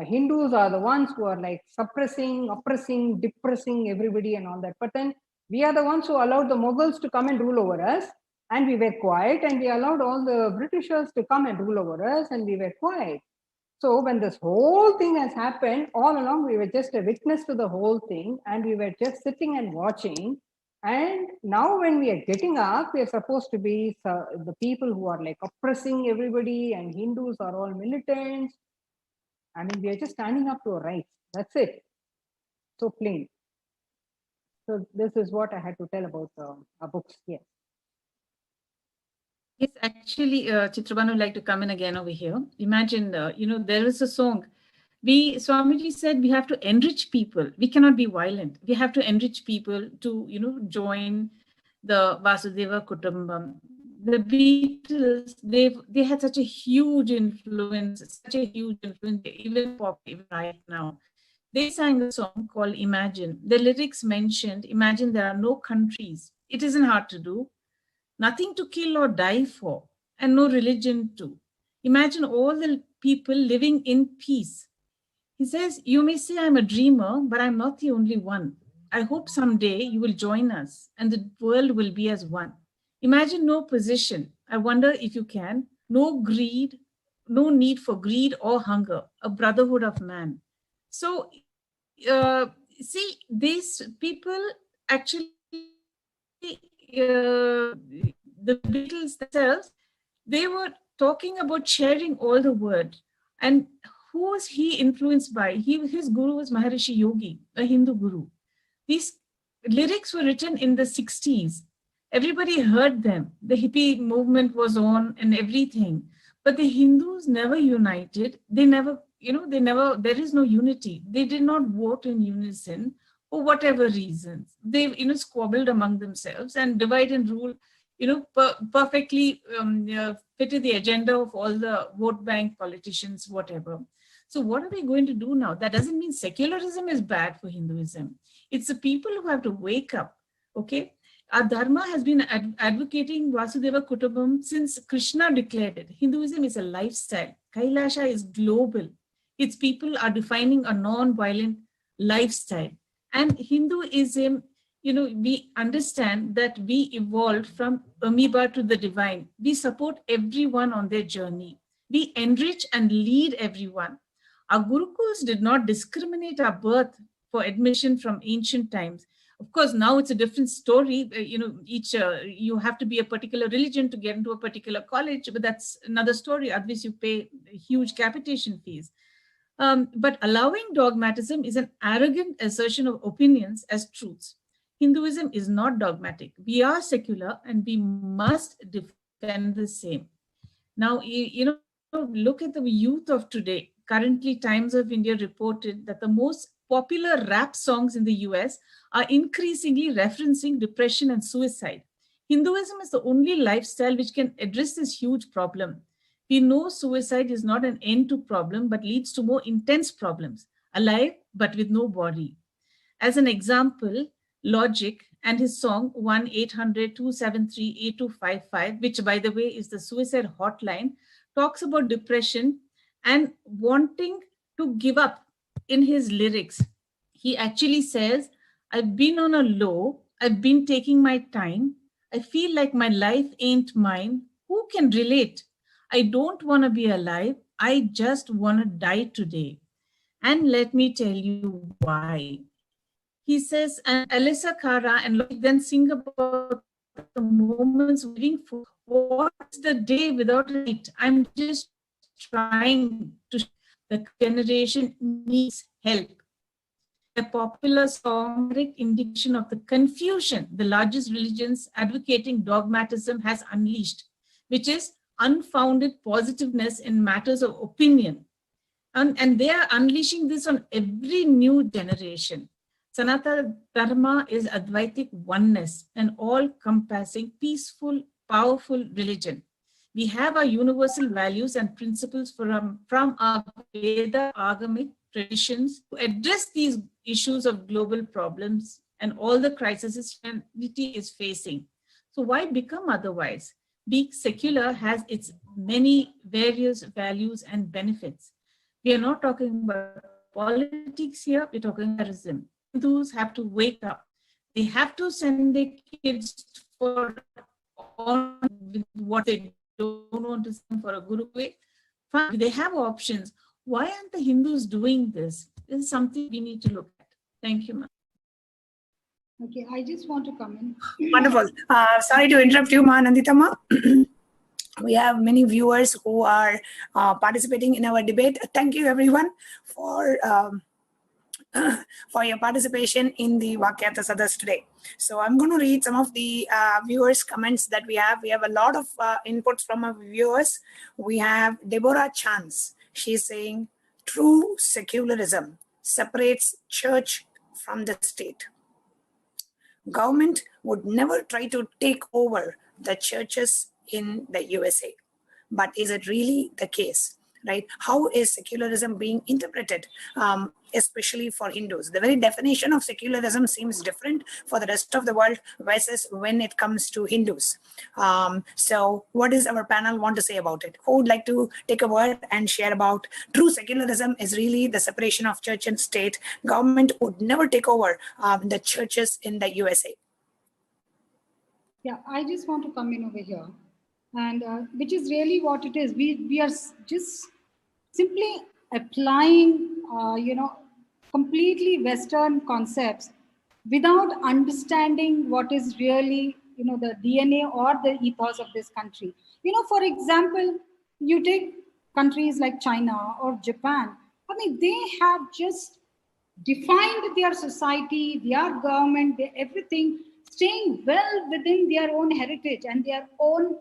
Hindus are the ones who are like suppressing, oppressing, depressing everybody and all that. But then we are the ones who allowed the Mughals to come and rule over us. And we were quiet, and we allowed all the Britishers to come and rule over us, and we were quiet. So when this whole thing has happened, all along we were just a witness to the whole thing, and we were just sitting and watching. And now when we are getting up, we are supposed to be the people who are like oppressing everybody, and Hindus are all militants. I mean, we are just standing up to our rights. That's it. So plain. So this is what I had to tell about our books here. Yes, actually, Chitrabhan would like to come in again over here. Imagine, there is a song. Swamiji said we have to enrich people. We cannot be violent. We have to enrich people to, join the Vasudeva Kutumbam. The Beatles, they had such a huge influence, even pop, even right now. They sang a song called Imagine. The lyrics mentioned, imagine there are no countries. It isn't hard to do. Nothing to kill or die for, and no religion too. Imagine all the people living in peace. He says, you may say I'm a dreamer, but I'm not the only one. I hope someday you will join us and the world will be as one. Imagine no position. I wonder if you can. No greed, no need for greed or hunger, a brotherhood of man. So see, these people actually, the Beatles themselves, they were talking about sharing all the word. And who was he influenced by? His guru was Maharishi Yogi, a Hindu guru. These lyrics were written in the 60s. Everybody heard them. The hippie movement was on and everything. But the Hindus never united. They never, there is no unity. They did not vote in unison for whatever reasons. They, squabbled among themselves and divide and rule, perfectly fitted the agenda of all the vote bank politicians, whatever. So what are we going to do now? That doesn't mean secularism is bad for Hinduism. It's the people who have to wake up, okay? Our Dharma has been advocating Vasudeva Kutumbam since Krishna declared it. Hinduism is a lifestyle. KAILASA is global. Its people are defining a non-violent lifestyle. And Hinduism, we understand that we evolved from amoeba to the divine. We support everyone on their journey. We enrich and lead everyone. Our Gurukuls did not discriminate our birth for admission from ancient times. Of course, now it's a different story. You have to be a particular religion to get into a particular college, but that's another story. Otherwise, you pay huge capitation fees. But allowing dogmatism is an arrogant assertion of opinions as truths. Hinduism is not dogmatic. We are secular and we must defend the same. Now, look at the youth of today. Currently, Times of India reported that the most popular rap songs in the US are increasingly referencing depression and suicide. Hinduism is the only lifestyle which can address this huge problem. We know suicide is not an end to problem, but leads to more intense problems, alive but with no body. As an example, Logic and his song 1-800-273-8255, which by the way is the suicide hotline, talks about depression and wanting to give up. In his lyrics, he actually says, I've been on a low, I've been taking my time, I feel like my life ain't mine. Who can relate? I don't want to be alive, I just want to die today. And let me tell you why. He says, and Alyssa Cara and Logic then sing about the moments waiting for what's the day without a night. I'm just trying to. The generation needs help. A popular song, direct indication of the confusion the largest religions advocating dogmatism has unleashed, which is unfounded positiveness in matters of opinion. And they are unleashing this on every new generation. Sanatana Dharma is Advaitic oneness, an all-compassing, peaceful, powerful religion. We have our universal values and principles from our Veda Agamic traditions to address these issues of global problems and all the crises humanity is facing. So why become otherwise? Being secular has its many various values and benefits. We are not talking about politics here, we're talking about tourism. Hindus have to wake up. They have to send their kids for on with what they don't want to send for a Gurukul. Fine, they have options. Why aren't the Hindus doing this? This is something we need to look at. Thank you, ma'am. Okay, I just want to come in. Wonderful. Sorry to interrupt you, Nanditama. We have many viewers who are participating in our debate. Thank you, everyone, for your participation in the Vakyartha Sadas today. So I'm going to read some of the viewers' comments that we have. We have a lot of inputs from our viewers. We have Deborah Chance. She's saying, true secularism separates church from the state. Government would never try to take over the churches in the USA. But is it really the case? Right? How is secularism being interpreted, especially for Hindus? The very definition of secularism seems different for the rest of the world versus when it comes to Hindus. So what does our panel want to say about it? Who would like to take a word and share about true secularism is really the separation of church and state? Government would never take over the churches in the USA. Yeah, I just want to come in over here. And which is really what it is. We are just simply applying, completely Western concepts without understanding what is really, the DNA or the ethos of this country. For example, you take countries like China or Japan. I mean, they have just defined their society, their government, everything, staying well within their own heritage and their own,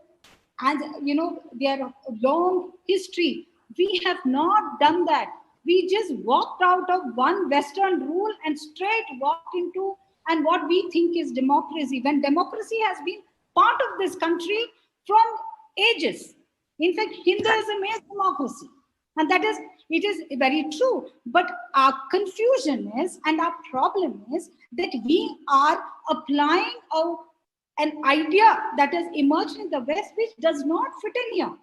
their long history. We have not done that. We just walked out of one Western rule and straight walked into and what we think is democracy, when democracy has been part of this country from ages. In fact, Hinduism is democracy. And it is very true. But our confusion is, and our problem is that we are applying an idea that has emerged in the West, which does not fit in here.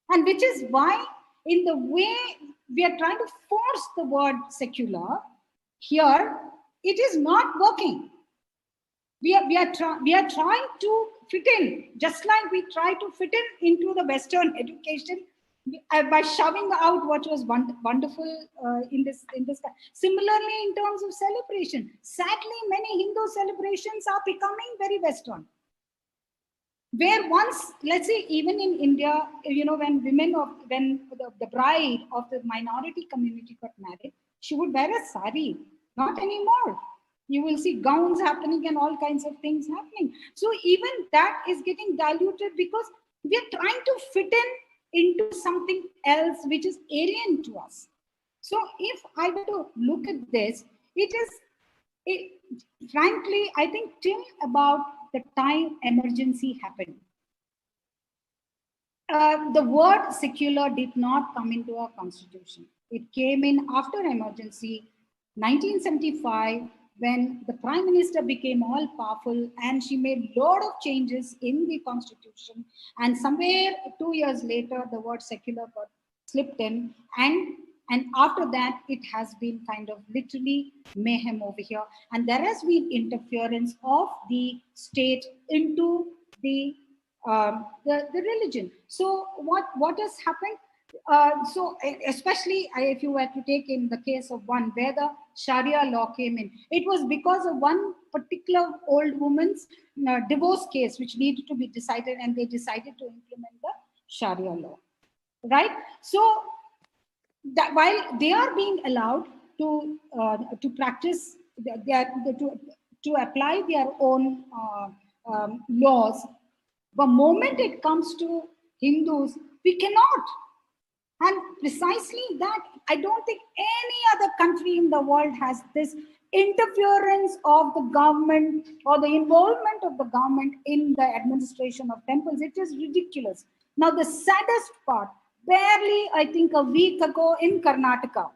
And which is why, in the way we are trying to force the word secular, here, it is not working. We are trying to fit in, just like we try to fit into the Western education by shoving out what was wonderful in this. Similarly, in terms of celebration, sadly, many Hindu celebrations are becoming very Western. Where once, let's say, even in India, when the bride of the minority community got married, she would wear a sari. Not anymore. You will see gowns happening and all kinds of things happening. So even that is getting diluted because we are trying to fit into something else which is alien to us. So if I were to look at this, frankly, I think till about the time emergency happened, the word secular did not come into our constitution. It came in after emergency, 1975, when the Prime Minister became all powerful and she made a lot of changes in the constitution. And somewhere 2 years later, the word secular got slipped in. And after that, it has been kind of literally mayhem over here. And there has been interference of the state into the religion. So what has happened? So especially if you were to take in the case of one where the Sharia law came in, it was because of one particular old woman's divorce case which needed to be decided, and they decided to implement the Sharia law, right? So that while they are being allowed to practice, to apply their own laws, the moment it comes to Hindus, we cannot. And precisely that, I don't think any other country in the world has this interference of the government or the involvement of the government in the administration of temples. It is ridiculous. Now, the saddest part, barely, I think a week ago in Karnataka,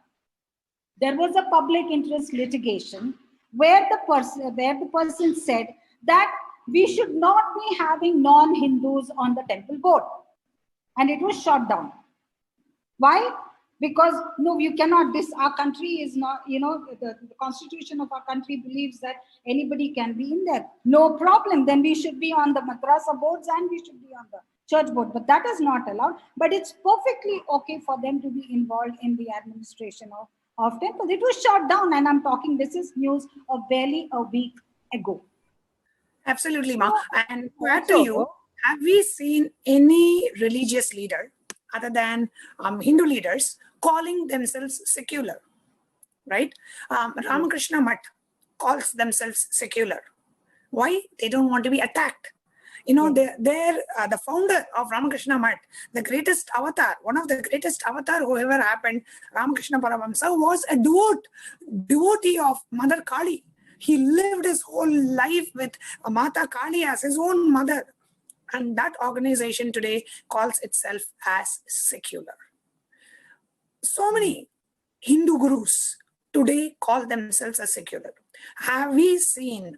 there was a public interest litigation where the person said that we should not be having non-Hindus on the temple board. And it was shot down. Why? Because no, you cannot, our country is not, the constitution of our country believes that anybody can be in there. No problem. Then we should be on the madrasa boards and we should be on the church board. But that is not allowed. But it's perfectly okay for them to be involved in the administration of temples. It was shot down, and I'm talking, this is news of barely a week ago. Absolutely, Ma. And to add to you, have we seen any religious leader other than Hindu leaders calling themselves secular, right? Ramakrishna Math calls themselves secular. Why? They don't want to be attacked. The founder of Ramakrishna Math, the greatest avatar, one of the greatest avatar who ever happened, Ramakrishna Paramahamsa, was a devotee of Mother Kali. He lived his whole life with Mata Kali as his own mother. And that organization today calls itself as secular. So many Hindu gurus today call themselves as secular. Are we seeing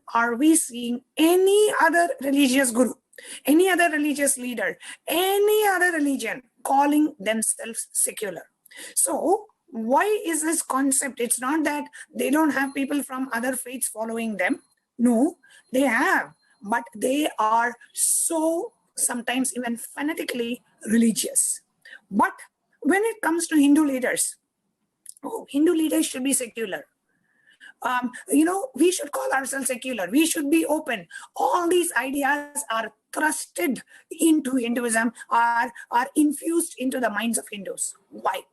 any other religious guru, any other religious leader, any other religion calling themselves secular? So why is this concept? It's not that they don't have people from other faiths following them. No, they have. But they are so sometimes even fanatically religious. But when it comes to Hindu leaders, Oh, Hindu leaders should be secular. We should call ourselves secular. We should be open. All these ideas are thrusted into Hinduism, are infused into the minds of Hindus. Why?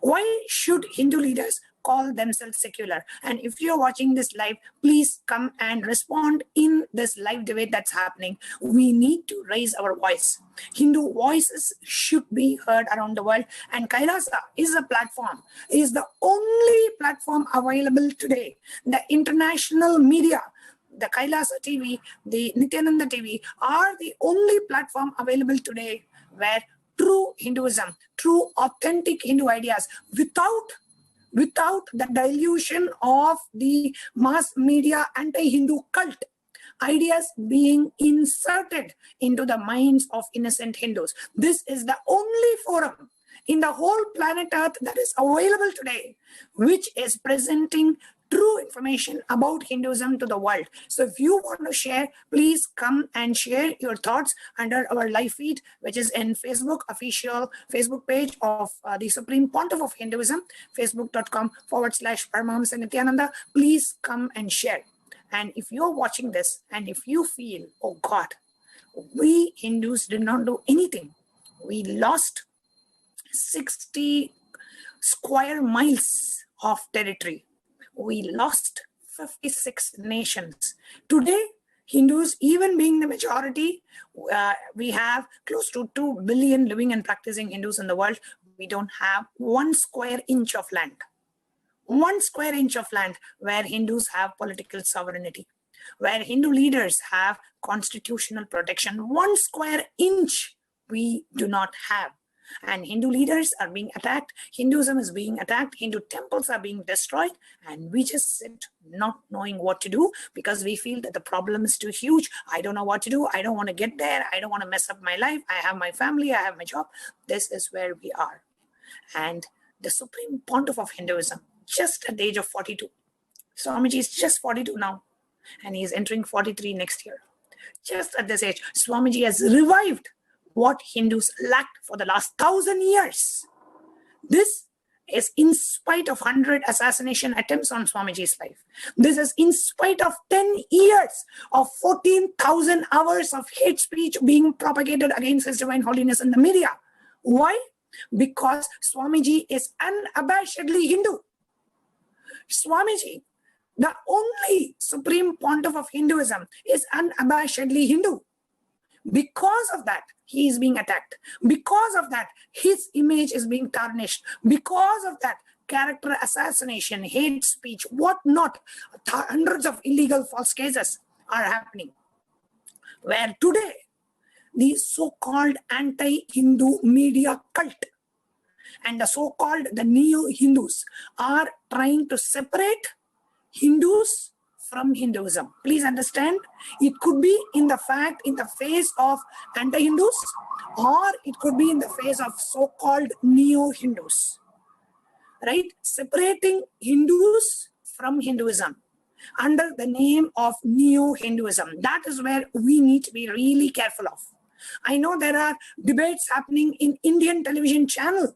Why should Hindu leaders call themselves secular? And if you're watching this live, please come and respond in this live debate that's happening. We need to raise our voice. Hindu voices should be heard around the world, and KAILASA is a platform, is the only platform available today. The international media, the KAILASA TV, the Nithyananda TV are the only platform available today where true Hinduism, true authentic Hindu ideas, without the dilution of the mass media anti-Hindu cult, ideas being inserted into the minds of innocent Hindus. This is the only forum in the whole planet Earth that is available today, which is presenting true information about Hinduism to the world. So if you want to share, please come and share your thoughts under our live feed, which is in Facebook, official Facebook page of the Supreme Pontiff of Hinduism, facebook.com/Paramashivoham. Please come and share. And if you're watching this and if you feel, oh God, we Hindus did not do anything. We lost 60 square miles of territory. We lost 56 nations. Today, Hindus, even being the majority, we have close to 2 billion living and practicing Hindus in the world. We don't have 1 square inch of land. 1 square inch of land where Hindus have political sovereignty, where Hindu leaders have constitutional protection. 1 square inch we do not have. And Hindu leaders are being attacked. Hinduism is being attacked. Hindu temples are being destroyed. And we just sit not knowing what to do because we feel that the problem is too huge. I don't know what to do. I don't want to get there. I don't want to mess up my life. I have my family. I have my job. This is where we are. And the Supreme Pontiff of Hinduism, just at the age of 42. Swamiji is just 42 now. And he is entering 43 next year. Just at this age, Swamiji has revived what Hindus lacked for the last 1,000 years. This is in spite of 100 assassination attempts on Swamiji's life. This is in spite of 10 years of 14,000 hours of hate speech being propagated against His Divine Holiness in the media. Why? Because Swamiji is unabashedly Hindu. Swamiji, the only Supreme Pontiff of Hinduism, is unabashedly Hindu. Because of that, he is being attacked. Because of that, his image is being tarnished. Because of that, character assassination, hate speech, whatnot, hundreds of illegal false cases are happening. Where today, the so-called anti-Hindu media cult and the so-called the neo-Hindus are trying to separate Hindus from Hinduism. Please understand, it could be in the face of anti-Hindus, or it could be in the face of so-called neo-Hindus, right? Separating Hindus from Hinduism under the name of neo-Hinduism. That is where we need to be really careful of. I know there are debates happening in Indian television channels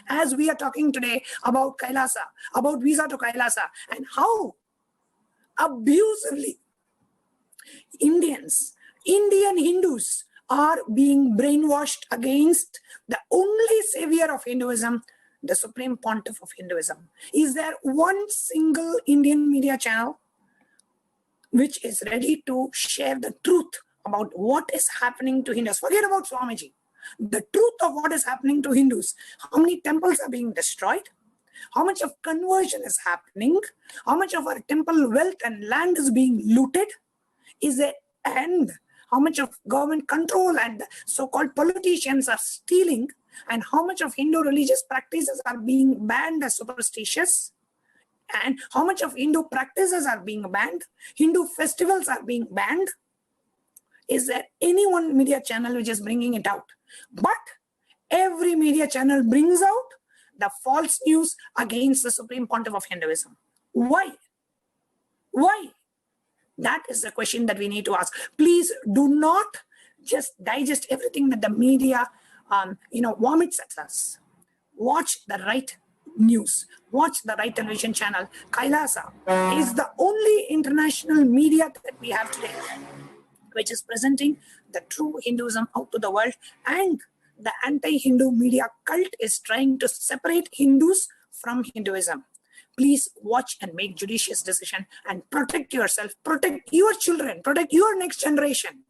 as we are talking today about KAILASA, about visa to KAILASA, and how abusively Indian Hindus are being brainwashed against the only savior of Hinduism, the Supreme Pontiff of Hinduism. Is there one single Indian media channel which is ready to share the truth about what is happening to Hindus? Forget about Swamiji. The truth of what is happening to Hindus. How many temples are being destroyed? How much of conversion is happening? How much of our temple wealth and land is being looted? Is there end? How much of government control and so-called politicians are stealing? And how much of Hindu religious practices are being banned as superstitious? And how much of Hindu practices are being banned? Hindu festivals are being banned? Is there any one media channel which is bringing it out? But every media channel brings out the false news against the Supreme Pontiff of Hinduism. Why? Why? That is the question that we need to ask. Please do not just digest everything that the media vomits at us. Watch the right news. Watch the right television channel. KAILASA is the only international media that we have today, which is presenting the true Hinduism out to the world, and the anti-Hindu media cult is trying to separate Hindus from Hinduism. Please watch and make judicious decision and protect yourself, protect your children, protect your next generation.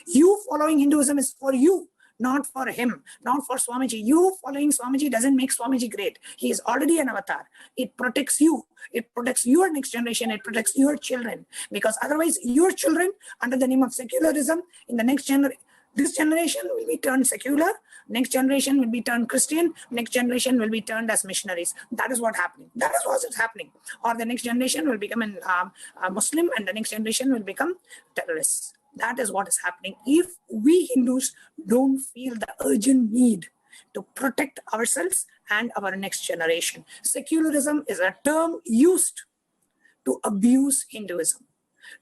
You following Hinduism is for you, not for him, not for Swamiji. You following Swamiji doesn't make Swamiji great. He is already an avatar. It protects you. It protects your next generation. It protects your children. Because otherwise, your children, under the name of secularism, in the next generation, this generation will be turned secular. Next generation will be turned Christian. Next generation will be turned as missionaries. That is what's happening. That is what's happening. Or the next generation will become a Muslim, and the next generation will become terrorists. That is what is happening. If we Hindus don't feel the urgent need to protect ourselves and our next generation. Secularism is a term used to abuse Hinduism,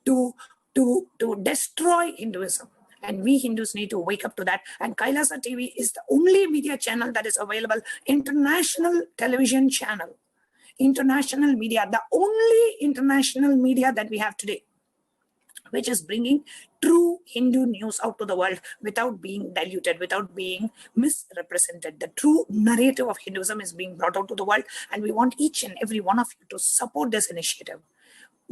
to destroy Hinduism. And we Hindus need to wake up to that. And KAILASA TV is the only media channel that is available, international television channel, international media, the only international media that we have today, which is bringing true Hindu news out to the world without being diluted, without being misrepresented. The true narrative of Hinduism is being brought out to the world, and we want each and every one of you to support this initiative.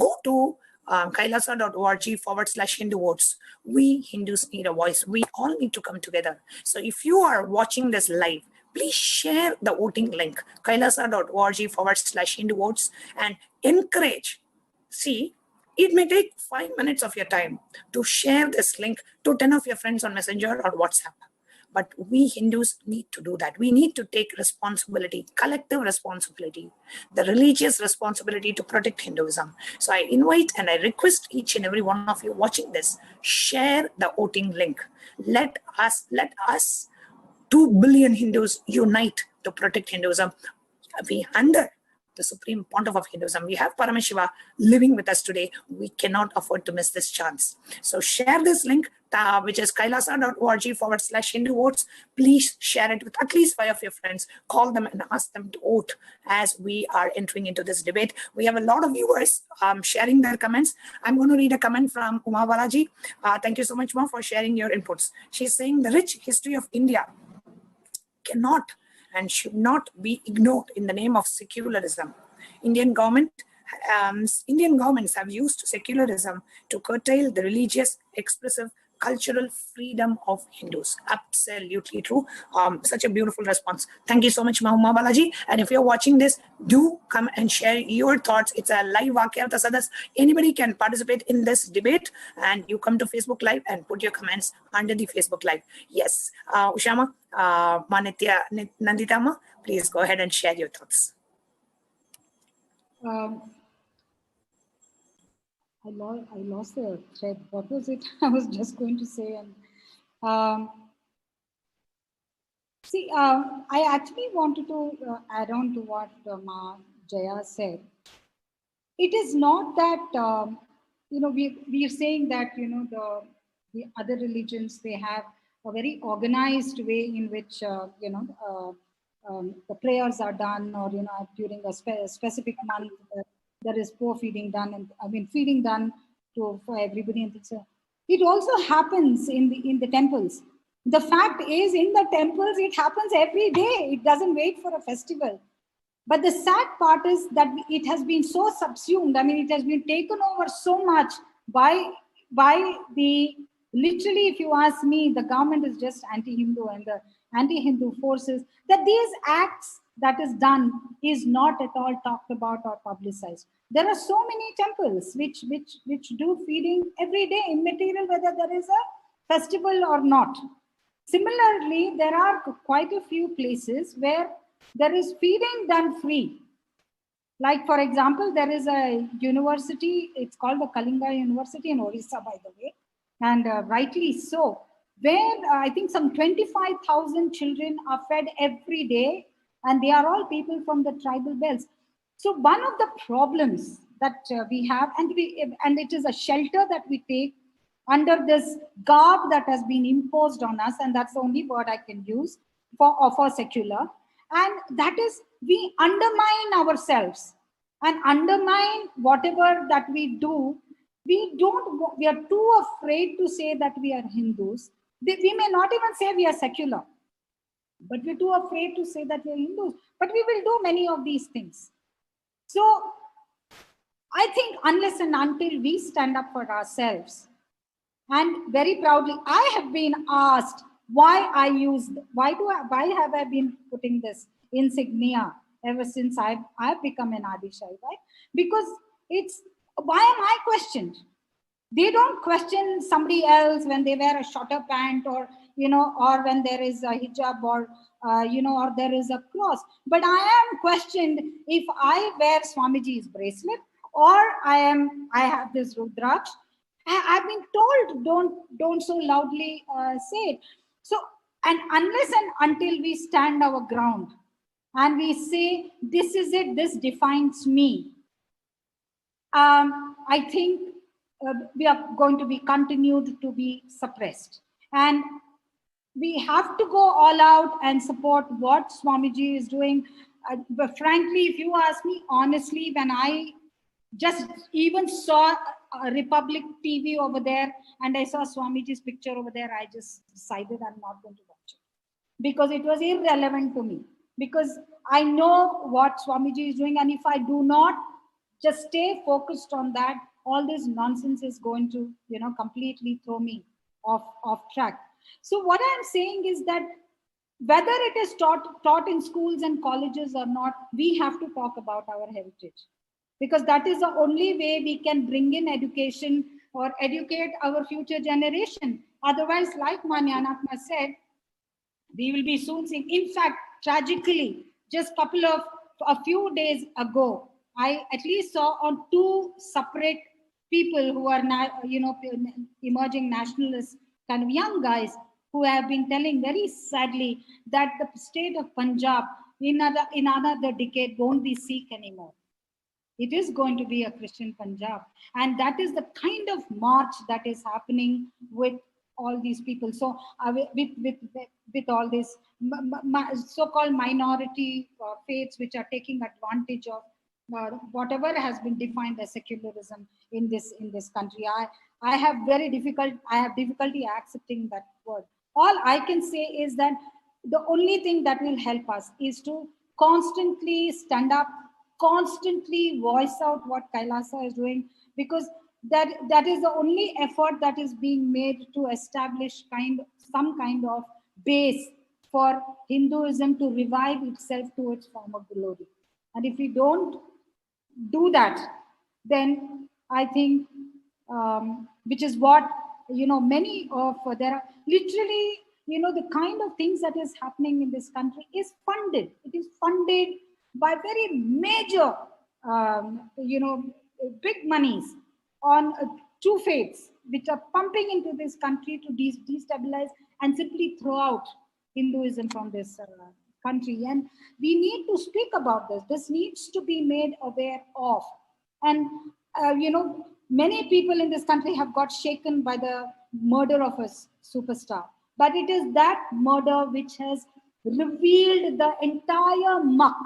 Go to kailasa.org/Hindu votes. We Hindus need a voice. We all need to come together. So if you are watching this live, please share the voting link, kailasa.org/Hindu votes, and encourage. See, it may take 5 minutes of your time to share this link to 10 of your friends on Messenger or WhatsApp. But we Hindus need to do that. We need to take responsibility, collective responsibility, the religious responsibility to protect Hinduism. So I invite and I request each and every one of you watching this, share the voting link. Let us 2 billion Hindus unite to protect Hinduism. We under the Supreme Pontiff of Hinduism. We have Paramashiva living with us today. We cannot afford to miss this chance. So share this link, which is kailasa.org/Hindu votes. Please share it with at least 5 of your friends. Call them and ask them to vote as we are entering into this debate. We have a lot of viewers sharing their comments. I'm going to read a comment from Uma Balaji. Thank you so much, Ma, for sharing your inputs. She's saying the rich history of India cannot and should not be ignored in the name of secularism. Indian governments have used secularism to curtail the religious, expressive, cultural freedom of Hindus. Absolutely true. Such a beautiful response. Thank you so much, Uma Balaji. And if you're watching this, do come and share your thoughts. It's a live Vakyartha Sadas. Anybody can participate in this debate, and you come to Facebook Live and put your comments under the Facebook Live. Yes, Ushama, Manitya Nanditama, please go ahead and share your thoughts. I lost the thread. What was it I was just going to say? And I actually wanted to add on to what Ma Jaya said. It is not that we are saying that the other religions, they have a very organized way in which the prayers are done, or during a specific month. There is poor feeding done, and feeding done for everybody and things. It also happens in the temples. The fact is, in the temples, it happens every day. It doesn't wait for a festival. But the sad part is that it has been so subsumed. It has been taken over so much by the, literally, if you ask me, the government is just anti-Hindu, and the anti-Hindu forces, that these acts that is done is not at all talked about or publicized. There are so many temples which do feeding every day, immaterial whether there is a festival or not. Similarly, there are quite a few places where there is feeding done free. Like, for example, there is a university, it's called the Kalinga University in Orissa, by the way, and rightly so, where I think some 25,000 children are fed every day, and they are all people from the tribal belts. So one of the problems that we have, and it is a shelter that we take under this garb that has been imposed on us, and that's the only word I can use for secular, and that is we undermine ourselves and undermine whatever that we do. We are too afraid to say that we are Hindus. We may not even say we are secular, but we're too afraid to say that we are Hindus. But we will do many of these things. So I think unless and until we stand up for ourselves, and very proudly, I have been asked why have I been putting this insignia ever since I've become an Adishai, right? Because it's, why am I questioned? They don't question somebody else when they wear a shorter pant, or or when there is a hijab, or or there is a cross. But I am questioned if I wear Swamiji's bracelet, or I have this Rudraksh. I've been told, don't so loudly say it. So, and unless and until we stand our ground and we say, this is it, this defines me, I think we are going to be continued to be suppressed. And we have to go all out and support what Swamiji is doing. But frankly, if you ask me honestly, when I just even saw a Republic TV over there and I saw Swamiji's picture over there, I just decided I'm not going to watch it, because it was irrelevant to me, because I know what Swamiji is doing, and if I do not just stay focused on that, all this nonsense is going to completely throw me off track. So what I'm saying is that whether it is taught in schools and colleges or not, we have to talk about our heritage, because that is the only way we can bring in education or educate our future generation. Otherwise, like Manyanatma said, we will be soon seeing. In fact, tragically, just a few days ago, I at least saw on two separate people who are now, emerging nationalists, kind of young guys, who have been telling very sadly that the state of Punjab in another decade won't be Sikh anymore. It is going to be a Christian Punjab. And that is the kind of march that is happening with all these people. So with all this so-called minority faiths, which are taking advantage of whatever has been defined as secularism in this country. I have difficulty accepting that word. All I can say is that the only thing that will help us is to constantly stand up, constantly voice out what KAILASA is doing, because that is the only effort that is being made to establish some kind of base for Hinduism to revive itself to its former glory. And if we don't do that, then I think, which is what, many of, there are literally, the kind of things that is happening in this country is funded. It is funded by very major, big monies on two faiths, which are pumping into this country to destabilize and simply throw out Hinduism from this country. And we need to speak about this. This needs to be made aware of. And, many people in this country have got shaken by the murder of a superstar. But it is that murder which has revealed the entire muck,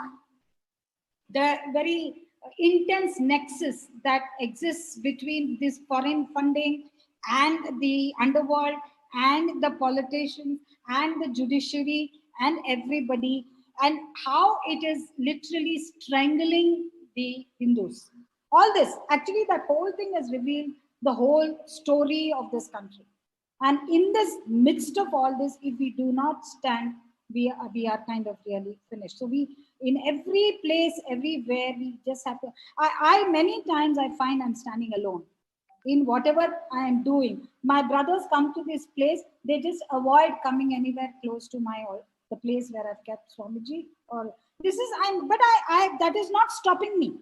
the very intense nexus that exists between this foreign funding and the underworld and the politicians and the judiciary and everybody, and how it is literally strangling the Hindus. All this, actually, that whole thing has revealed the whole story of this country. And in this midst of all this, if we do not stand, we are kind of really finished. So we, in every place, everywhere, we just have to, I many times I find I'm standing alone in whatever I am doing. My brothers come to this place, they just avoid coming anywhere close to the place where I've kept Swamiji. Or this is, that is not stopping me.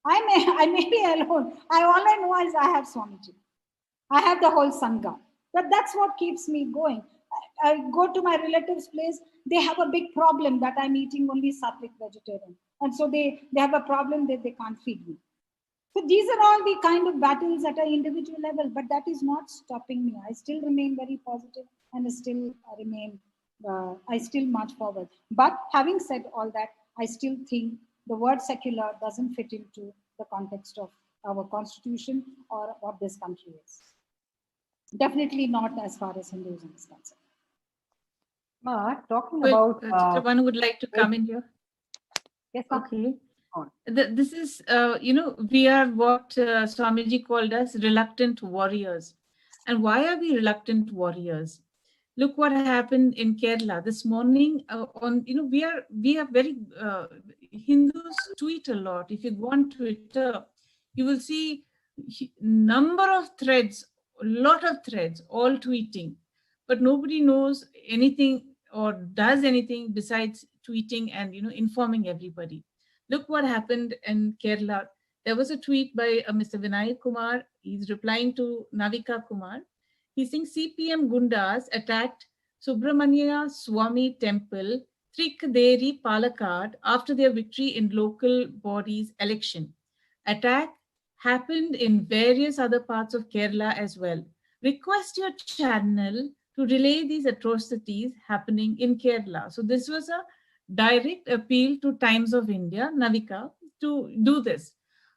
I may be alone. All I know is I have Swamiji. I have the whole Sangha. But that's what keeps me going. I go to my relatives' place, they have a big problem that I'm eating only Sattvic vegetarian. And so they have a problem that they can't feed me. So these are all the kind of battles at an individual level, but that is not stopping me. I still remain very positive and I still march forward. But having said all that, I still think the word secular doesn't fit into the context of our constitution or what this country is. Definitely not as far as Hinduism is concerned. Ma, talking Well, about Chitrabhanu would like to come in here. Yes, okay. This is, we are what Swamiji called us reluctant warriors. And why are we reluctant warriors? Look what happened in Kerala this morning. We are very Hindus tweet a lot. If you go on Twitter, you will see number of threads, a lot of threads, all tweeting, but nobody knows anything or does anything besides tweeting and informing everybody. Look what happened in Kerala. There was a tweet by Mr. Vinay Kumar. He's replying to Navika Kumar. He's saying CPM Gundas attacked Subramania Swami Temple, Trikaderi, Palakkad after their victory in local bodies election. Attack happened in various other parts of Kerala as well. Request your channel to relay these atrocities happening in Kerala. So this was a direct appeal to Times of India, Navika, to do this.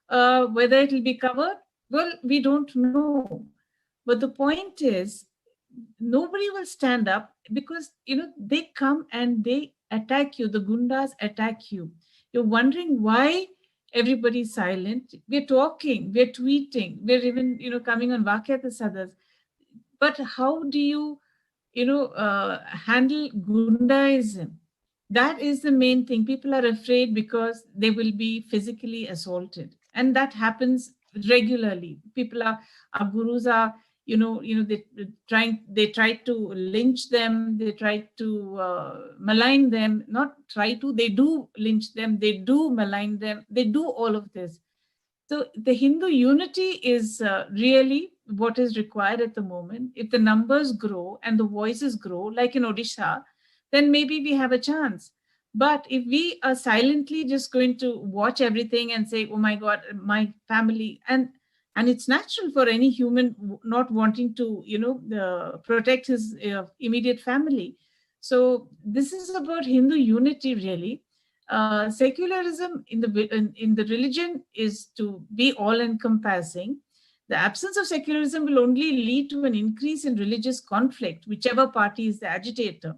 Whether it will be covered, well, we don't know. But the point is, nobody will stand up because, they come and they attack you. The Gundas attack you. You're wondering why everybody's silent. We're talking, we're tweeting, we're even, coming on Vakyatas. But how do you, handle Gundaism? That is the main thing. People are afraid because they will be physically assaulted. And that happens regularly. Our gurus are, they try to lynch them, they try to malign them, they do lynch them, they do malign them, they do all of this. So the Hindu unity is really what is required at the moment. If the numbers grow and the voices grow, like in Odisha, then maybe we have a chance. But if we are silently just going to watch everything and say, oh my God, my family, and it's natural for any human not wanting to, protect his immediate family. So this is about Hindu unity, really. Secularism in the religion is to be all-encompassing. The absence of secularism will only lead to an increase in religious conflict, whichever party is the agitator.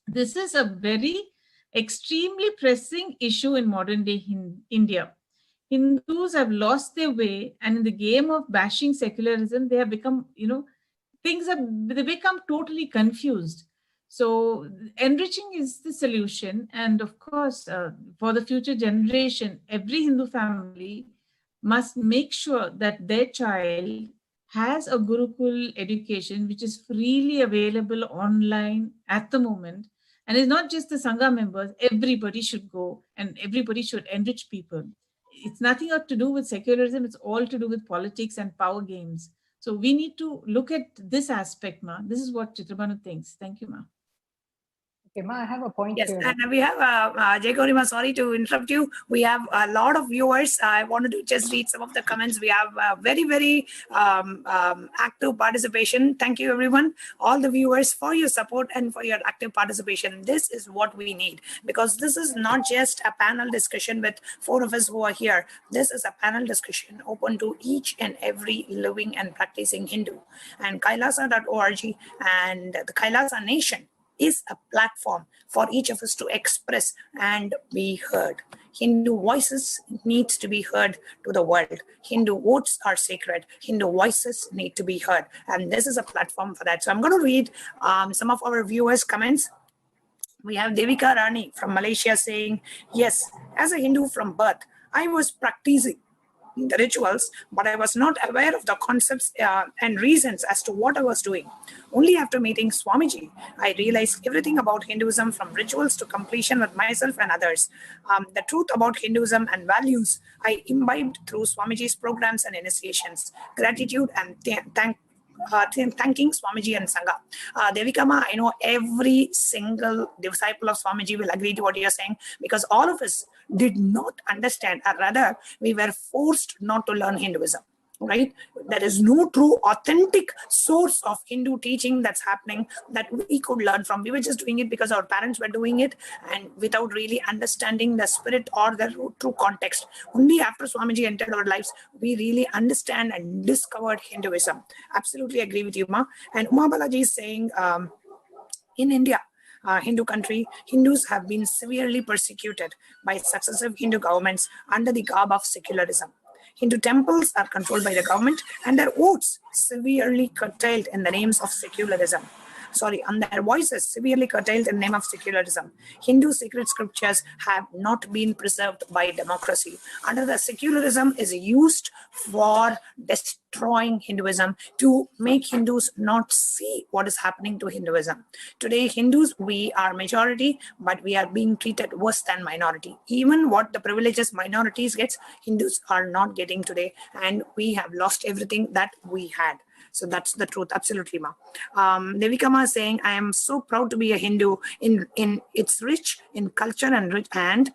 This is a very extremely pressing issue in modern day India. Hindus have lost their way, and in the game of bashing secularism, they have become, they become totally confused. So enriching is the solution. And of course, for the future generation, every Hindu family must make sure that their child has a Gurukul education, which is freely available online at the moment. And it's not just the Sangha members, everybody should go and everybody should enrich people. It's nothing to do with secularism, it's all to do with politics and power games. So we need to look at this aspect, Ma. This is what Chitrabhanu thinks. Thank you, Ma. Okay, Ma, I have a point yes, here. And we have, Jagatguru Ma, sorry to interrupt you. We have a lot of viewers. I wanted to just read some of the comments. We have very, very active participation. Thank you, everyone, all the viewers, for your support and for your active participation. This is what we need, because this is not just a panel discussion with 4 of us who are here. This is a panel discussion open to each and every living and practicing Hindu. And KAILASA.org and the KAILASA Nation is a platform for each of us to express and be heard. Hindu voices needs to be heard to the world. Hindu votes are sacred. Hindu voices need to be heard. And this is a platform for that. So I'm going to read some of our viewers' comments. We have Devika Rani from Malaysia saying, yes, as a Hindu from birth, I was practicing the rituals, but I was not aware of the concepts and reasons as to what I was doing. Only after meeting Swamiji, I realized everything about Hinduism, from rituals to completion with myself and others. The truth about Hinduism and values I imbibed through Swamiji's programs and initiations. Gratitude and thanking Swamiji and Sangha. Devika Ma, I know every single disciple of Swamiji will agree to what you're saying, because all of us did not understand, or rather, we were forced not to learn Hinduism. right? There is no true authentic source of Hindu teaching that's happening that we could learn from. We were just doing it because our parents were doing it and without really understanding the spirit or the true context. Only after Swamiji entered our lives, we really understand and discovered Hinduism. Absolutely agree with you, Ma. And Uma Balaji is saying, in India, Hindu country, Hindus have been severely persecuted by successive Hindu governments under the garb of secularism. Hindu temples are controlled by the government and their votes severely curtailed in the names of secularism. And their voices severely curtailed in the name of secularism. Hindu sacred scriptures have not been preserved by democracy. Under the secularism is used for destroying Hinduism to make Hindus not see what is happening to Hinduism. Today, Hindus, we are majority, but we are being treated worse than minority. Even what the privileges minorities get, Hindus are not getting today, and we have lost everything that we had. So that's the truth, absolutely, Ma. Devika Ma is saying, I am so proud to be a Hindu. It's rich in culture and rich and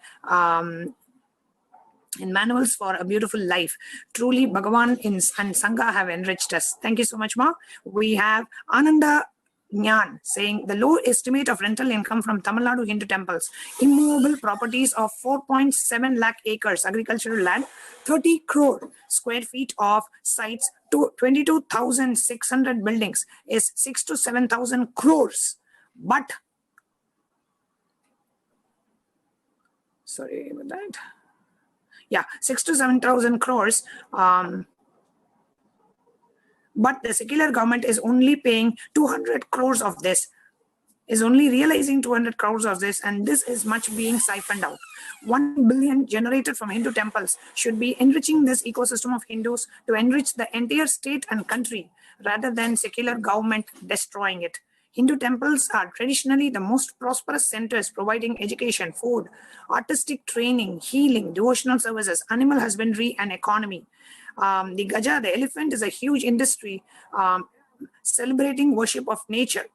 in manuals for a beautiful life. Truly, Bhagavan and Sangha have enriched us. Thank you so much, Ma. We have Ananda Nyan saying the low estimate of rental income from Tamil Nadu Hindu temples, immovable properties of 4.7 lakh acres agricultural land, 30 crore square feet of sites, to 22,600 buildings is 6 to 7,000 crores. But sorry about that. Yeah, 6 to 7,000 crores. But the secular government is only paying 200 crores of this, is only realizing 200 crores of this, and this is much being siphoned out. 1 billion generated from Hindu temples should be enriching this ecosystem of Hindus to enrich the entire state and country rather than secular government destroying it. Hindu temples are traditionally the most prosperous centers providing education, food, artistic training, healing, devotional services, animal husbandry, and economy. The Gaja, the elephant, is a huge industry celebrating worship of nature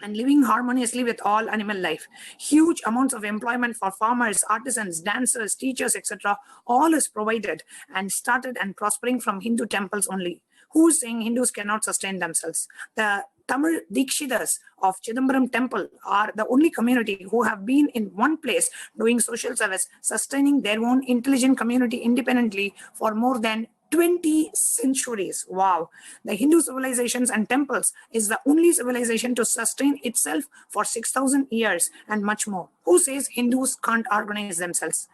and living harmoniously with all animal life. Huge amounts of employment for farmers, artisans, dancers, teachers, etc. All is provided and started and prospering from Hindu temples only. Who is saying Hindus cannot sustain themselves? The Tamil Dikshitas of Chidambaram temple are the only community who have been in one place doing social service, sustaining their own intelligent community independently for more than 20 centuries. Wow. The Hindu civilizations and temples is the only civilization to sustain itself for 6,000 years and much more. Who says Hindus can't organize themselves?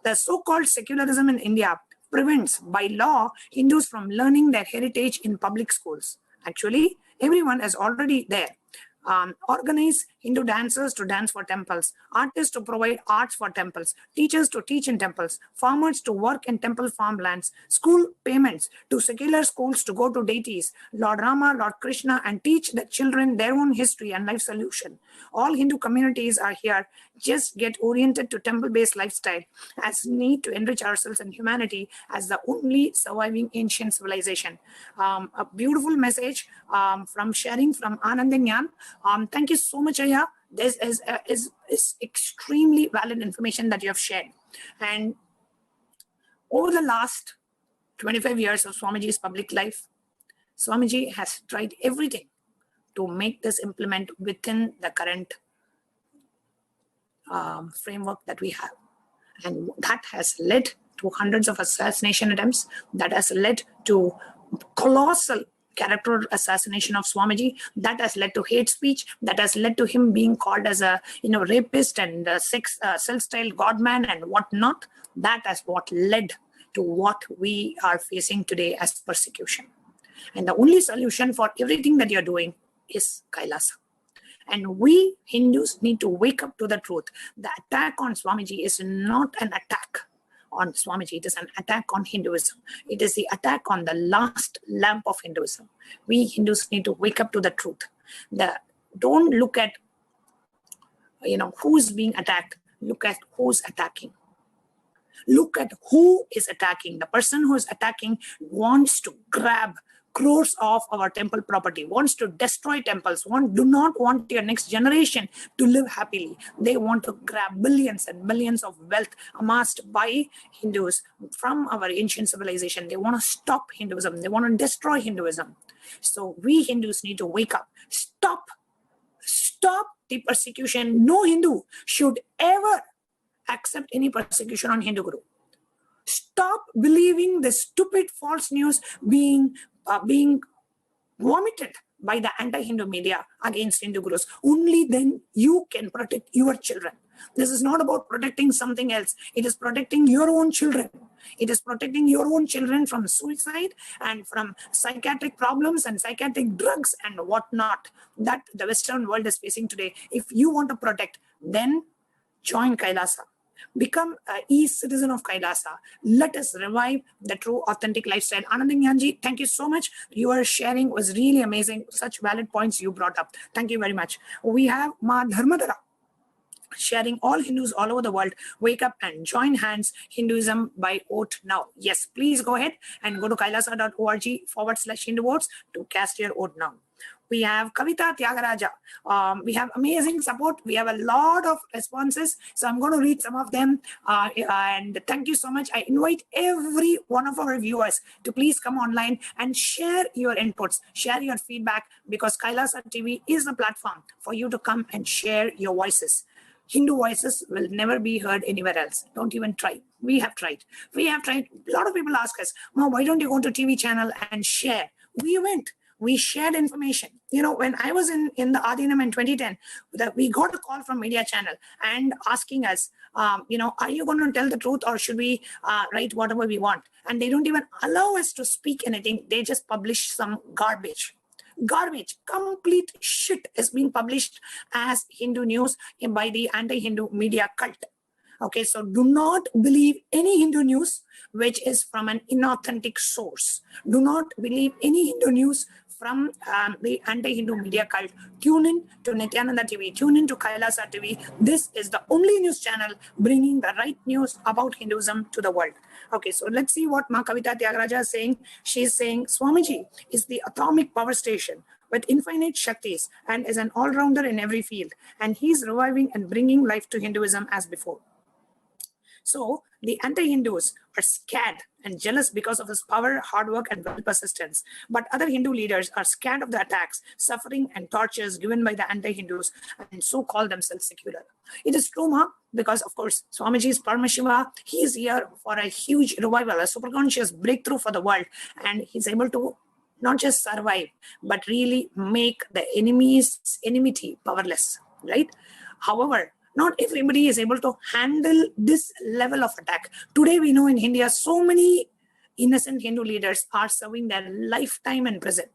The so-called secularism in India prevents by law Hindus from learning their heritage in public schools. Actually, everyone is already there. Organize Hindu dancers to dance for temples, artists to provide arts for temples, teachers to teach in temples, farmers to work in temple farmlands, school payments to secular schools to go to deities, Lord Rama, Lord Krishna, and teach the children their own history and life solution. All Hindu communities are here. Just get oriented to temple-based lifestyle as need to enrich ourselves and humanity as the only surviving ancient civilization. A beautiful message from sharing from Ananda Nyan. Thank you so much, Aya. This is extremely valid information that you have shared. And over the last 25 years of Swamiji's public life, Swamiji has tried everything to make this implement within the current framework that we have. And that has led to hundreds of assassination attempts. That has led to colossal character assassination of Swamiji. That has led to hate speech. That has led to him being called as a rapist and self-styled godman and whatnot. That is what led to what we are facing today as persecution. And the only solution for everything that you're doing is KAILASA. And we Hindus need to wake up to the truth. The attack on Swamiji is not an attack on Swamiji. It is an attack on Hinduism. It is the attack on the last lamp of Hinduism. We Hindus need to wake up to the truth. Don't look at who's being attacked. Look at who's attacking. Look at who is attacking. The person who is attacking wants to grab crores of our temple property, wants to destroy temples, do not want your next generation to live happily. They want to grab billions and billions of wealth amassed by Hindus from our ancient civilization. They want to stop Hinduism. They want to destroy Hinduism. So we Hindus need to wake up. Stop the persecution. No Hindu should ever accept any persecution on Hindu Guru. Stop believing the stupid false news being vomited by the anti-Hindu media against Hindu Gurus. Only then you can protect your children. This is not about protecting something else. It is protecting your own children. It is protecting your own children from suicide and from psychiatric problems and psychiatric drugs and whatnot that the Western world is facing today. If you want to protect, then join KAILASA. Become an e-citizen of KAILASA. Let us revive the true, authentic lifestyle. Anandinyanji, thank you so much. Your sharing was really amazing. Such valid points you brought up. Thank you very much. We have Ma Dharmadara sharing, all Hindus all over the world, wake up and join hands. Hinduism by vote now. Yes, please go ahead and go to kailasa.org/Hindu votes to cast your vote now. We have Kavita Tyagaraja. We have amazing support. We have a lot of responses. So I'm going to read some of them. And thank you so much. I invite every one of our viewers to please come online and share your inputs, share your feedback, because Kailasa TV is the platform for you to come and share your voices. Hindu voices will never be heard anywhere else. Don't even try. We have tried. A lot of people ask us, "Ma, why don't you go to TV channel and share?" We went. We shared information. You know, when I was in the Adinam in 2010, we got a call from media channel and asking us, are you going to tell the truth or should we write whatever we want? And they don't even allow us to speak anything. They just publish some garbage. Complete shit is being published as Hindu news by the anti-Hindu media cult. Okay, so do not believe any Hindu news which is from an inauthentic source. Do not believe any Hindu news from the anti-Hindu media cult. Tune in to Nithyananda TV, tune in to Kailasa TV. This is the only news channel bringing the right news about Hinduism to the world. Okay, so let's see what Ma Kavita Tyagaraja is saying. She's saying, Swamiji is the atomic power station with infinite Shaktis and is an all-rounder in every field. And he's reviving and bringing life to Hinduism as before. So the anti-Hindus are scared and jealous because of his power, hard work, and persistence. But other Hindu leaders are scared of the attacks, suffering, and tortures given by the anti-Hindus and so call themselves secular. It is true, Ma, because of course, Swamiji is Paramashiva. He is here for a huge revival, a superconscious breakthrough for the world. And he's able to not just survive, but really make the enmity powerless, right? However, not everybody is able to handle this level of attack. Today, we know in India, so many innocent Hindu leaders are serving their lifetime in prison.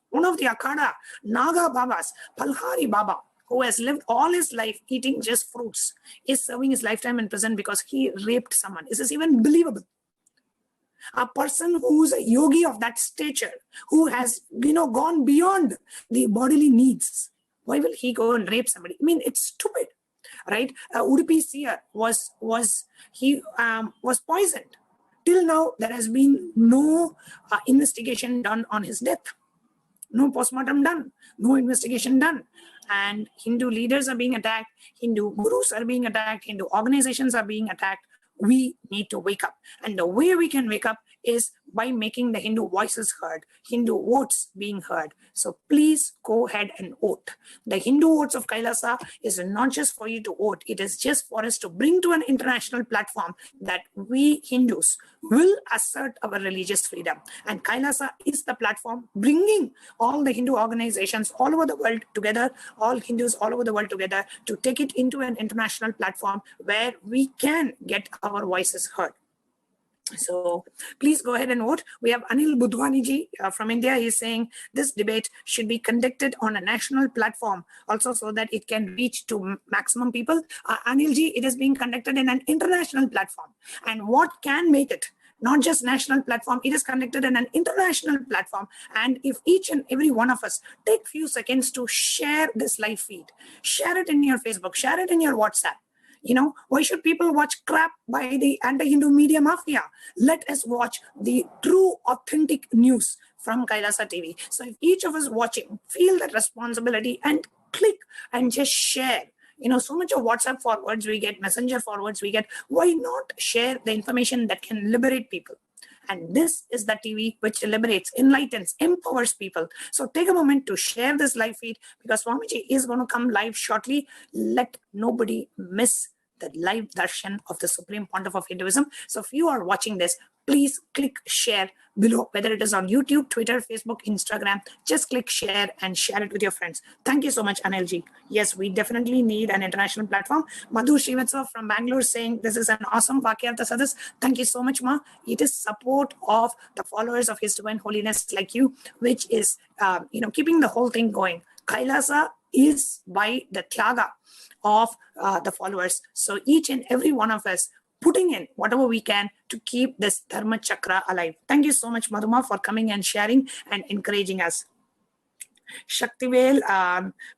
One of the Akhada, Naga Babas, Palhari Baba, who has lived all his life eating just fruits, is serving his lifetime in prison because he raped someone. Is this even believable? A person who's a yogi of that stature, who has gone beyond the bodily needs, why will he go and rape somebody? I mean, it's stupid. Right? Udupi seer was poisoned. Till now, there has been no investigation done on his death. No postmortem done. No investigation done. And Hindu leaders are being attacked. Hindu gurus are being attacked. Hindu organizations are being attacked. We need to wake up. And the way we can wake up is by making the Hindu voices heard, Hindu votes being heard. So please go ahead and vote. The Hindu votes of Kailasa is not just for you to vote. It is just for us to bring to an international platform that we Hindus will assert our religious freedom. And Kailasa is the platform bringing all the Hindu organizations all over the world together, all Hindus all over the world together, to take it into an international platform where we can get our voices heard. So please go ahead and vote. We have Anil Budhwaniji from India. He's saying this debate should be conducted on a national platform also so that it can reach to maximum people. Anilji, it is being conducted in an international platform. And what can make it not just national platform, it is conducted in an international platform. And if each and every one of us take few seconds to share this live feed, share it in your Facebook, share it in your WhatsApp, Why should people watch crap by the anti-Hindu media mafia? Let us watch the true, authentic news from Kailasa TV. So if each of us watching feel that responsibility and click and just share, so much of WhatsApp forwards we get, messenger forwards we get, why not share the information that can liberate people? And this is the TV which liberates, enlightens, empowers people. So take a moment to share this live feed, because Swamiji is going to come live shortly. Let nobody miss the live darshan of the Supreme Pontiff of Hinduism. So if you are watching this, please click share below, whether it is on YouTube, Twitter, Facebook, Instagram. Just click share and share it with your friends. Thank you so much, Anilji. Yes, we definitely need an international platform. Madhu Srivatsa from Bangalore saying this is an awesome Vakyartha Sadhas. Thank you so much, Ma. It is support of the followers of His Divine Holiness like you, which is, keeping the whole thing going. Kailasa is by the Tyaga of the followers. So each and every one of us putting in whatever we can to keep this Dharma Chakra alive. Thank you so much, Madhuma, for coming and sharing and encouraging us. Shaktivel,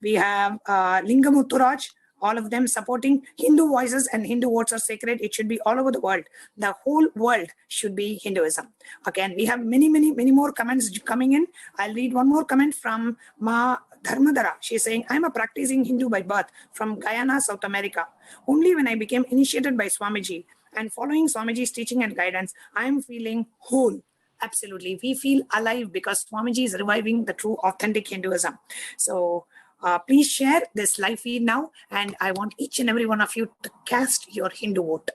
we have Lingamutturaj, all of them supporting Hindu voices and Hindu votes are sacred. It should be all over the world. The whole world should be Hinduism. Again, we have many more comments coming in. I'll read one more comment from Ma Dharmadara. She's saying, I'm a practicing Hindu by birth from Guyana, South America. Only when I became initiated by Swamiji and following Swamiji's teaching and guidance, I am feeling whole. Absolutely. We feel alive because Swamiji is reviving the true authentic Hinduism. So please share this live feed now. And I want each and every one of you to cast your Hindu vote.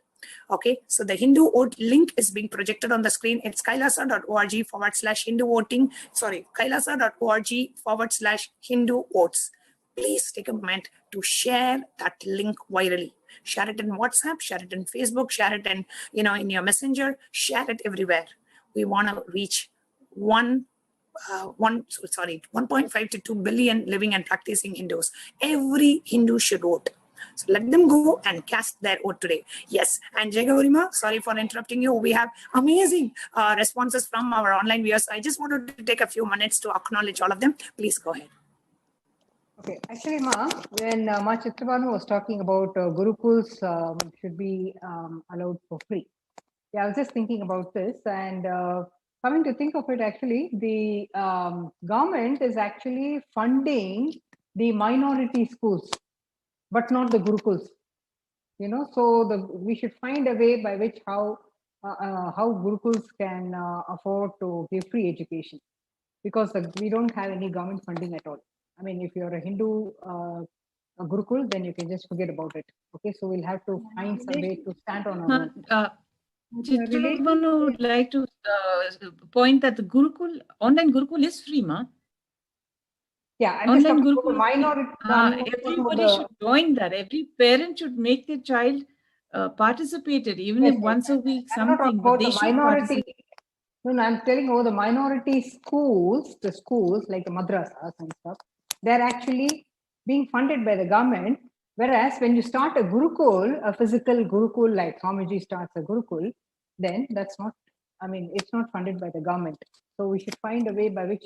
Okay, so the Hindu vote link is being projected on the screen. It's kailasa.org/Hindu voting. Sorry, kailasa.org/Hindu votes. Please take a moment to share that link virally. Share it in WhatsApp, share it in Facebook, share it in, in your messenger, share it everywhere. We want to reach 1.5 to 2 billion living and practicing Hindus. Every Hindu should vote. So let them go and cast their vote today. Yes, and Jagatguru, sorry for interrupting you. We have amazing responses from our online viewers. I just wanted to take a few minutes to acknowledge all of them. Please go ahead. Okay, actually, Ma, when Ma Chitrabhanu was talking about Gurukuls should be allowed for free. Yeah, I was just thinking about this, and coming to think of it, actually, the government is actually funding the minority schools, but not the Gurukuls. So we should find a way by which how Gurukuls can afford to give free education, because we don't have any government funding at all. I mean, if you're a Hindu a Gurukul, then you can just forget about it. Okay, so we'll have to find some way to stand on our own. Chitrabhanu would like to point that the Gurukul, online Gurukul is free, Ma. Yeah, I'm online just Gurukul. Minority. Everybody should join that. Every parent should make their child participated, even if once a week, something. But they should participate. No, I'm telling you, the minority schools, the schools like the madrasas and stuff, they're actually being funded by the government. Whereas when you start a Gurukul, a physical Gurukul, like Swamiji starts a Gurukul, then that's not, it's not funded by the government. So we should find a way by which,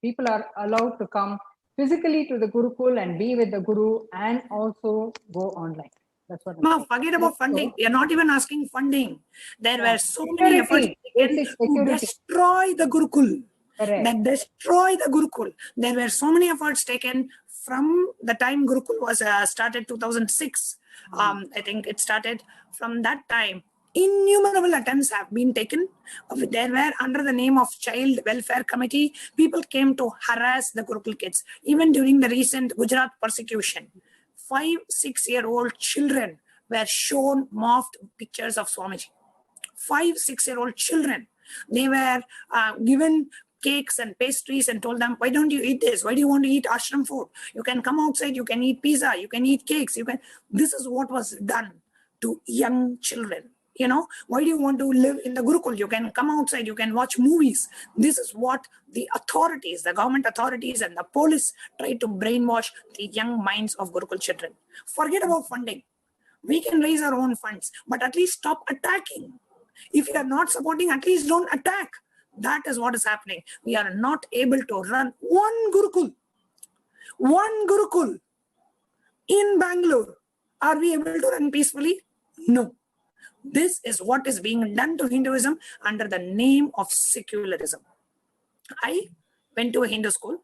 people are allowed to come physically to the Gurukul and be with the Guru and also go online. That's what Ma, forget about funding. We are not even asking funding. There were so many efforts taken to destroy the Gurukul. That destroy the Gurukul. There were so many efforts taken from the time Gurukul was started 2006. I think it started from that time. Innumerable attempts have been taken. There were, under the name of Child Welfare Committee, people came to harass the Gurukul kids. Even during the recent Gujarat persecution, 5-6-year-old children were shown morphed pictures of Swamiji. 5-6-year-old children. They were given cakes and pastries and told them, why don't you eat this? Why do you want to eat ashram food? You can come outside, you can eat pizza, you can eat cakes. This is what was done to young children. Why do you want to live in the Gurukul? You can come outside, you can watch movies. This is what the authorities, the government authorities and the police try to brainwash the young minds of Gurukul children. Forget about funding. We can raise our own funds, but at least stop attacking. If you are not supporting, at least don't attack. That is what is happening. We are not able to run one Gurukul in Bangalore Are we able to run peacefully? No. This is what is being done to Hinduism under the name of secularism. I went to a Hindu school.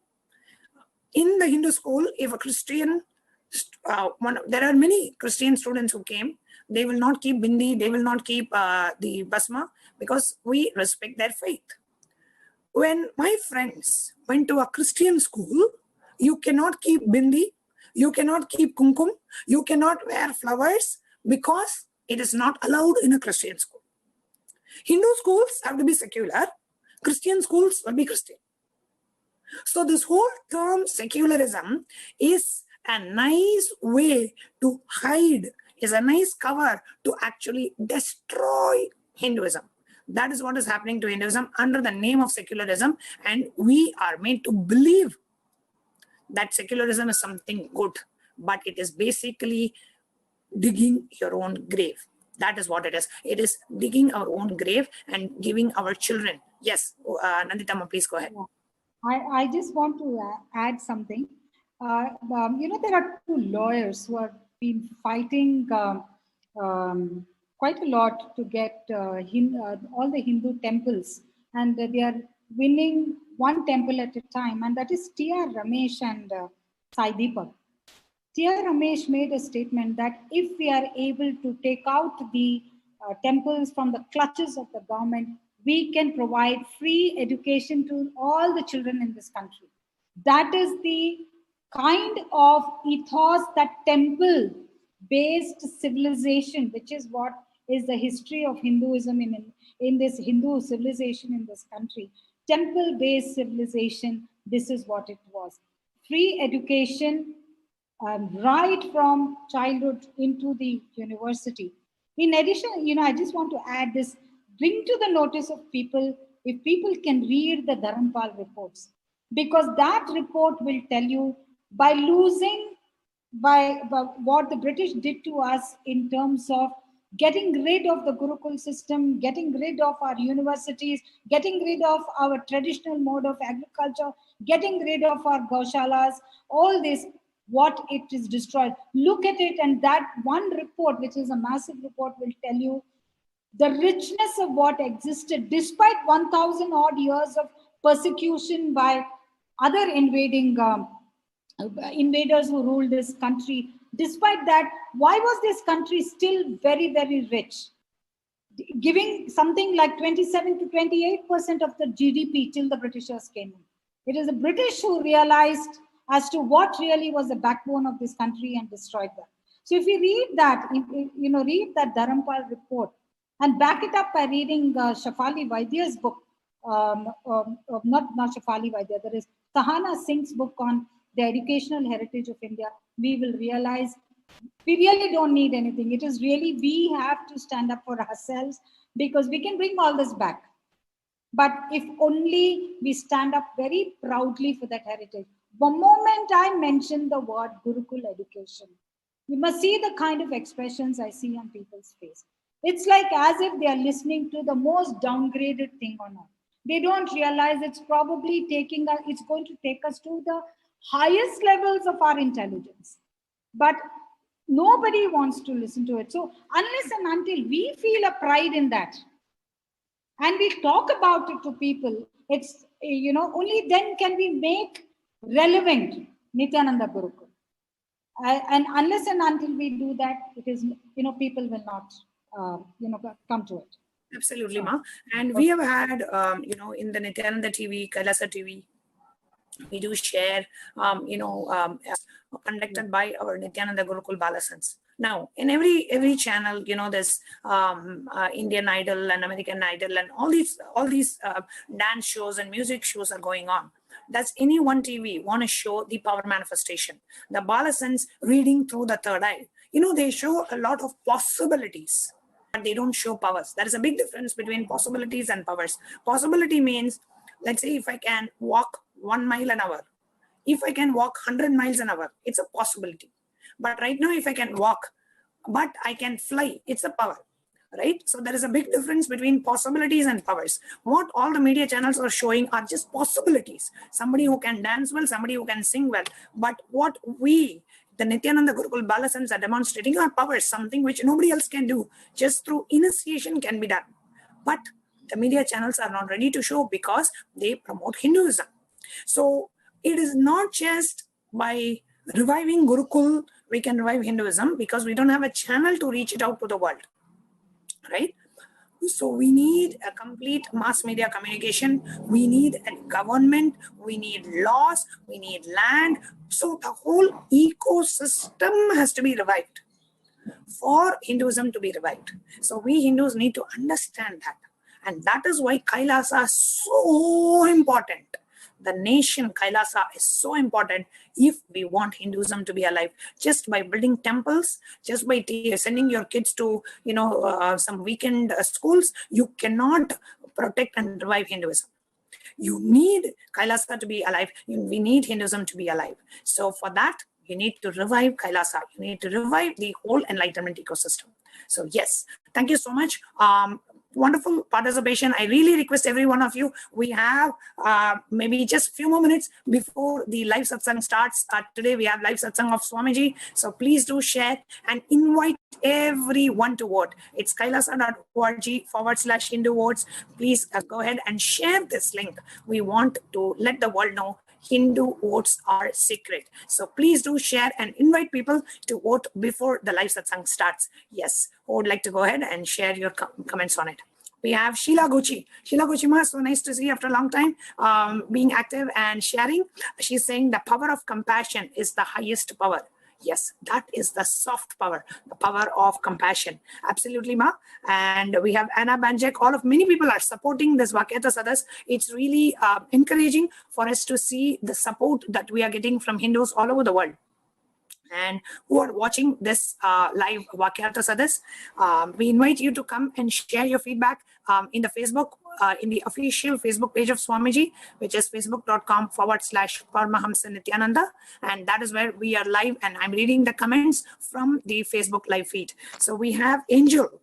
In the Hindu school, if a Christian, there are many Christian students who came, they will not keep bindi, they will not keep the basma, because we respect their faith. When my friends went to a Christian school, you cannot keep bindi, you cannot keep kumkum, you cannot wear flowers, because it is not allowed in a Christian school. Hindu schools have to be secular, Christian schools will be Christian. So this whole term secularism is a nice way to hide, is a nice cover to actually destroy Hinduism. That is what is happening to Hinduism under the name of secularism, and we are made to believe that secularism is something good, but it is basically digging your own grave. That is what it is. It is digging our own grave and giving our children. Yes, Nanditama, please go ahead. I just want to add something. There are two lawyers who have been fighting quite a lot to get all the Hindu temples, and they are winning one temple at a time, and that is T.R. Ramesh and Sai Deepak. T.R. Ramesh made a statement that if we are able to take out the temples from the clutches of the government, we can provide free education to all the children in this country. That is the kind of ethos that temple-based civilization, which is what is the history of Hinduism in this Hindu civilization in this country. Temple-based civilization, this is what it was. Free education right from childhood into the university. In addition, I just want to add this, bring to the notice of people, if people can read the Dharampal reports, because that report will tell you by what the British did to us in terms of getting rid of the Gurukul system, getting rid of our universities, getting rid of our traditional mode of agriculture, getting rid of our gaushalas, all this, what it is destroyed. Look at it, and that one report, which is a massive report, will tell you the richness of what existed despite 1,000 odd years of persecution by other invaders who ruled this country. Despite that, why was this country still very, very rich? Giving something like 27 to 28% of the GDP till the Britishers came in. It is the British who realized as to what really was the backbone of this country and destroyed that. So if you read that, read that Dharampal report, and back it up by reading Shafali Vaidya's book, not Shafali Vaidya, there is Sahana Singh's book on the educational heritage of India, we will realize we really don't need anything. It is really, we have to stand up for ourselves, because we can bring all this back. But if only we stand up very proudly for that heritage. The moment I mention the word Gurukul education, you must see the kind of expressions I see on people's face. It's like as if they are listening to the most downgraded thing on earth. They don't realize it's probably it's going to take us to the highest levels of our intelligence. But nobody wants to listen to it. So unless and until we feel a pride in that, and we talk about it to people, it's, only then can we make relevant Nithyananda Gurukul. And unless and until we do that, it is, people will not, come to it. Absolutely, Ma. And we have had, in the Nithyananda TV, KAILASA TV, we do share, conducted by our Nithyananda Gurukul Balasans. Now, in every channel, there's Indian Idol and American Idol and all these dance shows and music shows are going on. Does any one TV want to show the power manifestation? The Balasans reading through the third eye. They show a lot of possibilities, but they don't show powers. There is a big difference between possibilities and powers. Possibility means, let's say if I can walk 1 mile an hour, if I can walk 100 miles an hour, it's a possibility. But right now, if I can walk, but I can fly, it's a power, right? So there is a big difference between possibilities and powers. What all the media channels are showing are just possibilities. Somebody who can dance well, somebody who can sing well. But what the Nityananda Gurukul Balasans are demonstrating our powers, something which nobody else can do. Just through initiation can be done. But the media channels are not ready to show because they promote Hinduism. So it is not just by reviving Gurukul we can revive Hinduism, because we don't have a channel to reach it out to the world, right? So we need a complete mass media communication. We need a government. We need laws. We need land. So the whole ecosystem has to be revived for Hinduism to be revived. So we Hindus need to understand that. And that is why KAILASA is so important. The nation KAILASA is so important if we want Hinduism to be alive. Just by building temples, just by sending your kids to, some weekend schools, you cannot protect and revive Hinduism. You need KAILASA to be alive. We need Hinduism to be alive. So for that, you need to revive KAILASA. You need to revive the whole enlightenment ecosystem. So yes, thank you so much. Wonderful participation. I really request every one of you, we have maybe just a few more minutes before the live satsang starts. Today we have live satsang of Swamiji. So please do share and invite everyone to vote. It's kailasa.org/Hindu votes. Please go ahead and share this link. We want to let the world know Hindu votes are secret. So please do share and invite people to vote before the live satsang starts. Yes, who would like to go ahead and share your comments on it? We have Sheila Gucci. Sheila Gucci Ma, so nice to see you after a long time, being active and sharing. She's saying the power of compassion is the highest power. Yes, that is the soft power, the power of compassion. Absolutely, Ma. And we have Anna Banjak. Many people are supporting this Vakyata Sadas. It's really encouraging for us to see the support that we are getting from Hindus all over the world. And who are watching this live Vakyata Sadas, we invite you to come and share your feedback in the Facebook, in the official Facebook page of Swamiji, which is facebook.com/Paramahamsa And that is where we are live, and I'm reading the comments from the Facebook live feed. So we have Angel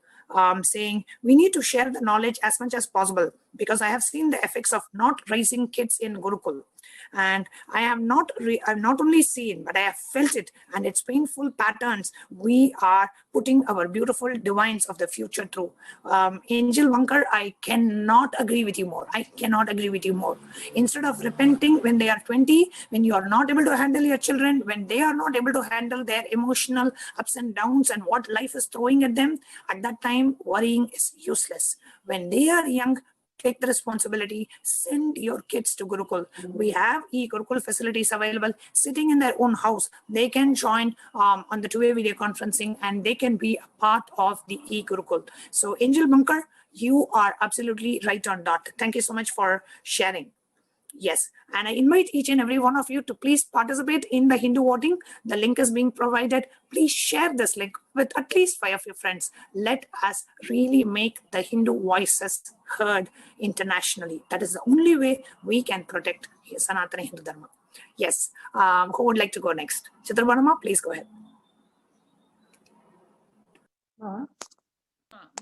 saying, we need to share the knowledge as much as possible, because I have seen the effects of not raising kids in Gurukul. And I have not only seen, but I have felt it, and its painful patterns. We are putting our beautiful divines of the future through. Angel Vankar, I cannot agree with you more. I cannot agree with you more. Instead of repenting when they are 20, when you are not able to handle your children, when they are not able to handle their emotional ups and downs and what life is throwing at them, at that time, worrying is useless. When they are young, take the responsibility, send your kids to Gurukul. We have e-Gurukul facilities available. Sitting in their own house, they can join on the two-way video conferencing, and they can be a part of the e-Gurukul. So Angel Bankar, you are absolutely right on dot. Thank you so much for sharing. Yes, and I invite each and every one of you to please participate in the Hindu voting. The link is being provided. Please share this link with at least 5 of your friends. Let us really make the Hindu voices heard internationally. That is the only way we can protect Sanatana Hindu Dharma. Yes, who would like to go next? Chitrabanama, please go ahead.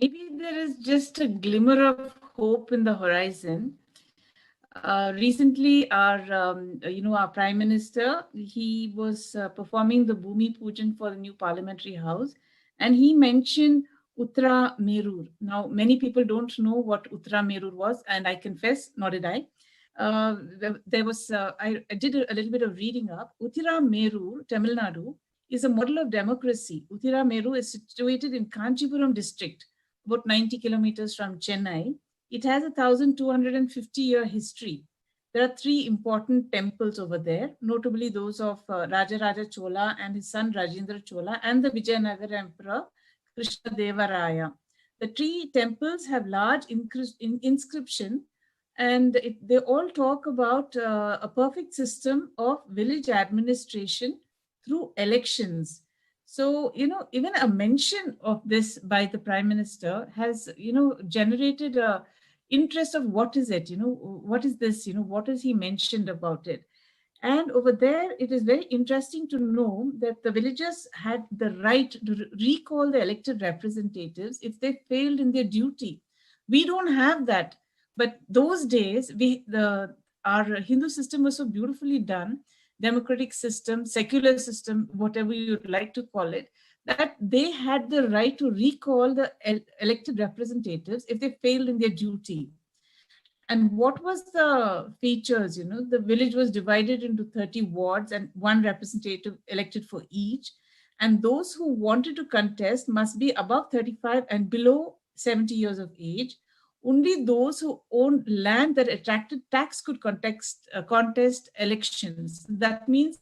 Maybe there is just a glimmer of hope in the horizon. Recently, our Prime Minister, he was performing the Bhumi Pujan for the new Parliamentary House, and he mentioned Uttara Merur. Now, many people don't know what Uttara Merur was, and I confess, nor did I. I did a little bit of reading up. Uttara Merur, Tamil Nadu, is a model of democracy. Uttara Merur is situated in Kanchipuram district, about 90 kilometers from Chennai. It has a 1,250-year history. There are 3 important temples over there, notably those of Rajaraja Chola and his son Rajendra Chola, and the Vijayanagara Emperor Krishna Deva Raya. The 3 temples have large inscription, and they all talk about a perfect system of village administration through elections. So, even a mention of this by the Prime Minister has, generated a interest of what is it, what is this, what has he mentioned about it? And over there, it is very interesting to know that the villagers had the right to recall the elected representatives if they failed in their duty. We don't have that. But those days, our Hindu system was so beautifully done democratic system, secular system, whatever you'd like to call it, that they had the right to recall the elected representatives if they failed in their duty. And what was the features? The village was divided into 30 wards and one representative elected for each. And those who wanted to contest must be above 35 and below 70 years of age. Only those who owned land that attracted tax could contest elections. That means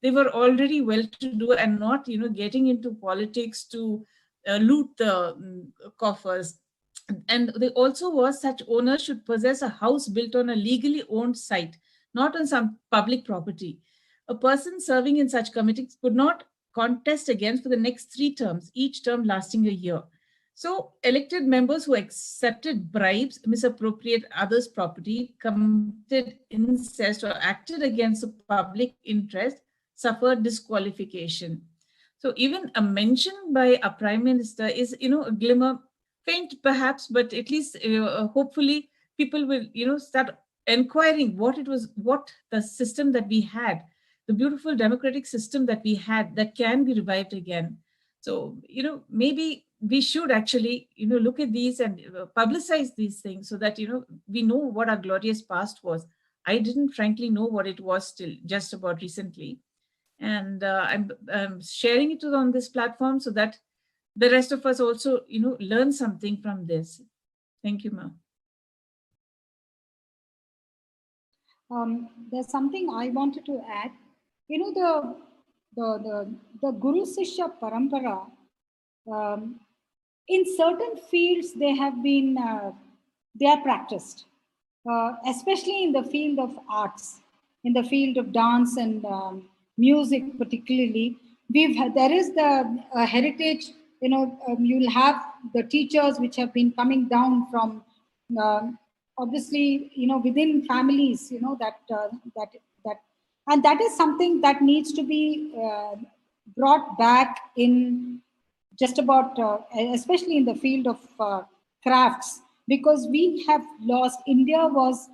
they were already well-to-do and not, getting into politics to loot the coffers. And they also was such owners should possess a house built on a legally owned site, not on some public property. A person serving in such committees could not contest again for the next 3 terms, each term lasting a year. So elected members who accepted bribes, misappropriated others' property, committed incest, or acted against the public interest suffered disqualification. So even a mention by a prime minister is, a glimmer, faint perhaps, but at least hopefully people will, start inquiring what the system that we had, the beautiful democratic system that we had that can be revived again. So, maybe we should actually, look at these and publicize these things so that, we know what our glorious past was. I didn't frankly know what it was till just about recently. And I'm sharing it on this platform so that the rest of us also, learn something from this. Thank you, ma'am. There's something I wanted to add. The Guru Sishya Parampara, in certain fields they are practiced, especially in the field of arts, in the field of dance and music particularly. There is the heritage, you'll have the teachers which have been coming down from obviously, within families, and that is something that needs to be brought back in just about, especially in the field of crafts, because we have lost. India was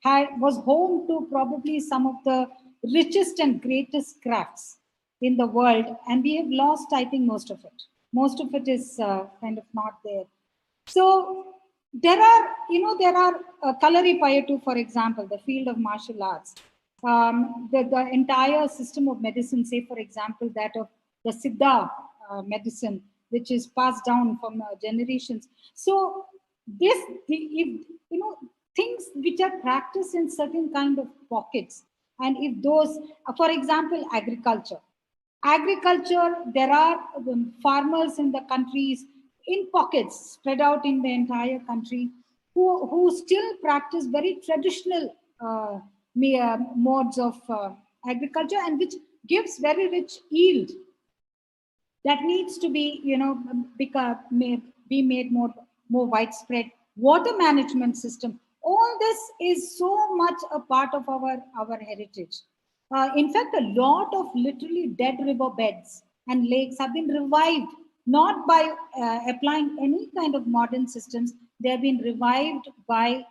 home to probably some of the richest and greatest crafts in the world, and we have lost, I think, most of it. Most of it is kind of not there. So there are Kalari Payattu, for example, the field of martial arts. The entire system of medicine, say for example that of the Siddha medicine, which is passed down from generations. So things which are practiced in certain kind of pockets, and if those, for example, agriculture, there are farmers in the countries in pockets spread out in the entire country who still practice very traditional modes of agriculture, and which gives very rich yield. That needs to be, be made more widespread. Water management system. All this is so much a part of our heritage. In fact, a lot of literally dead river beds and lakes have been revived, not by applying any kind of modern systems. They have been revived by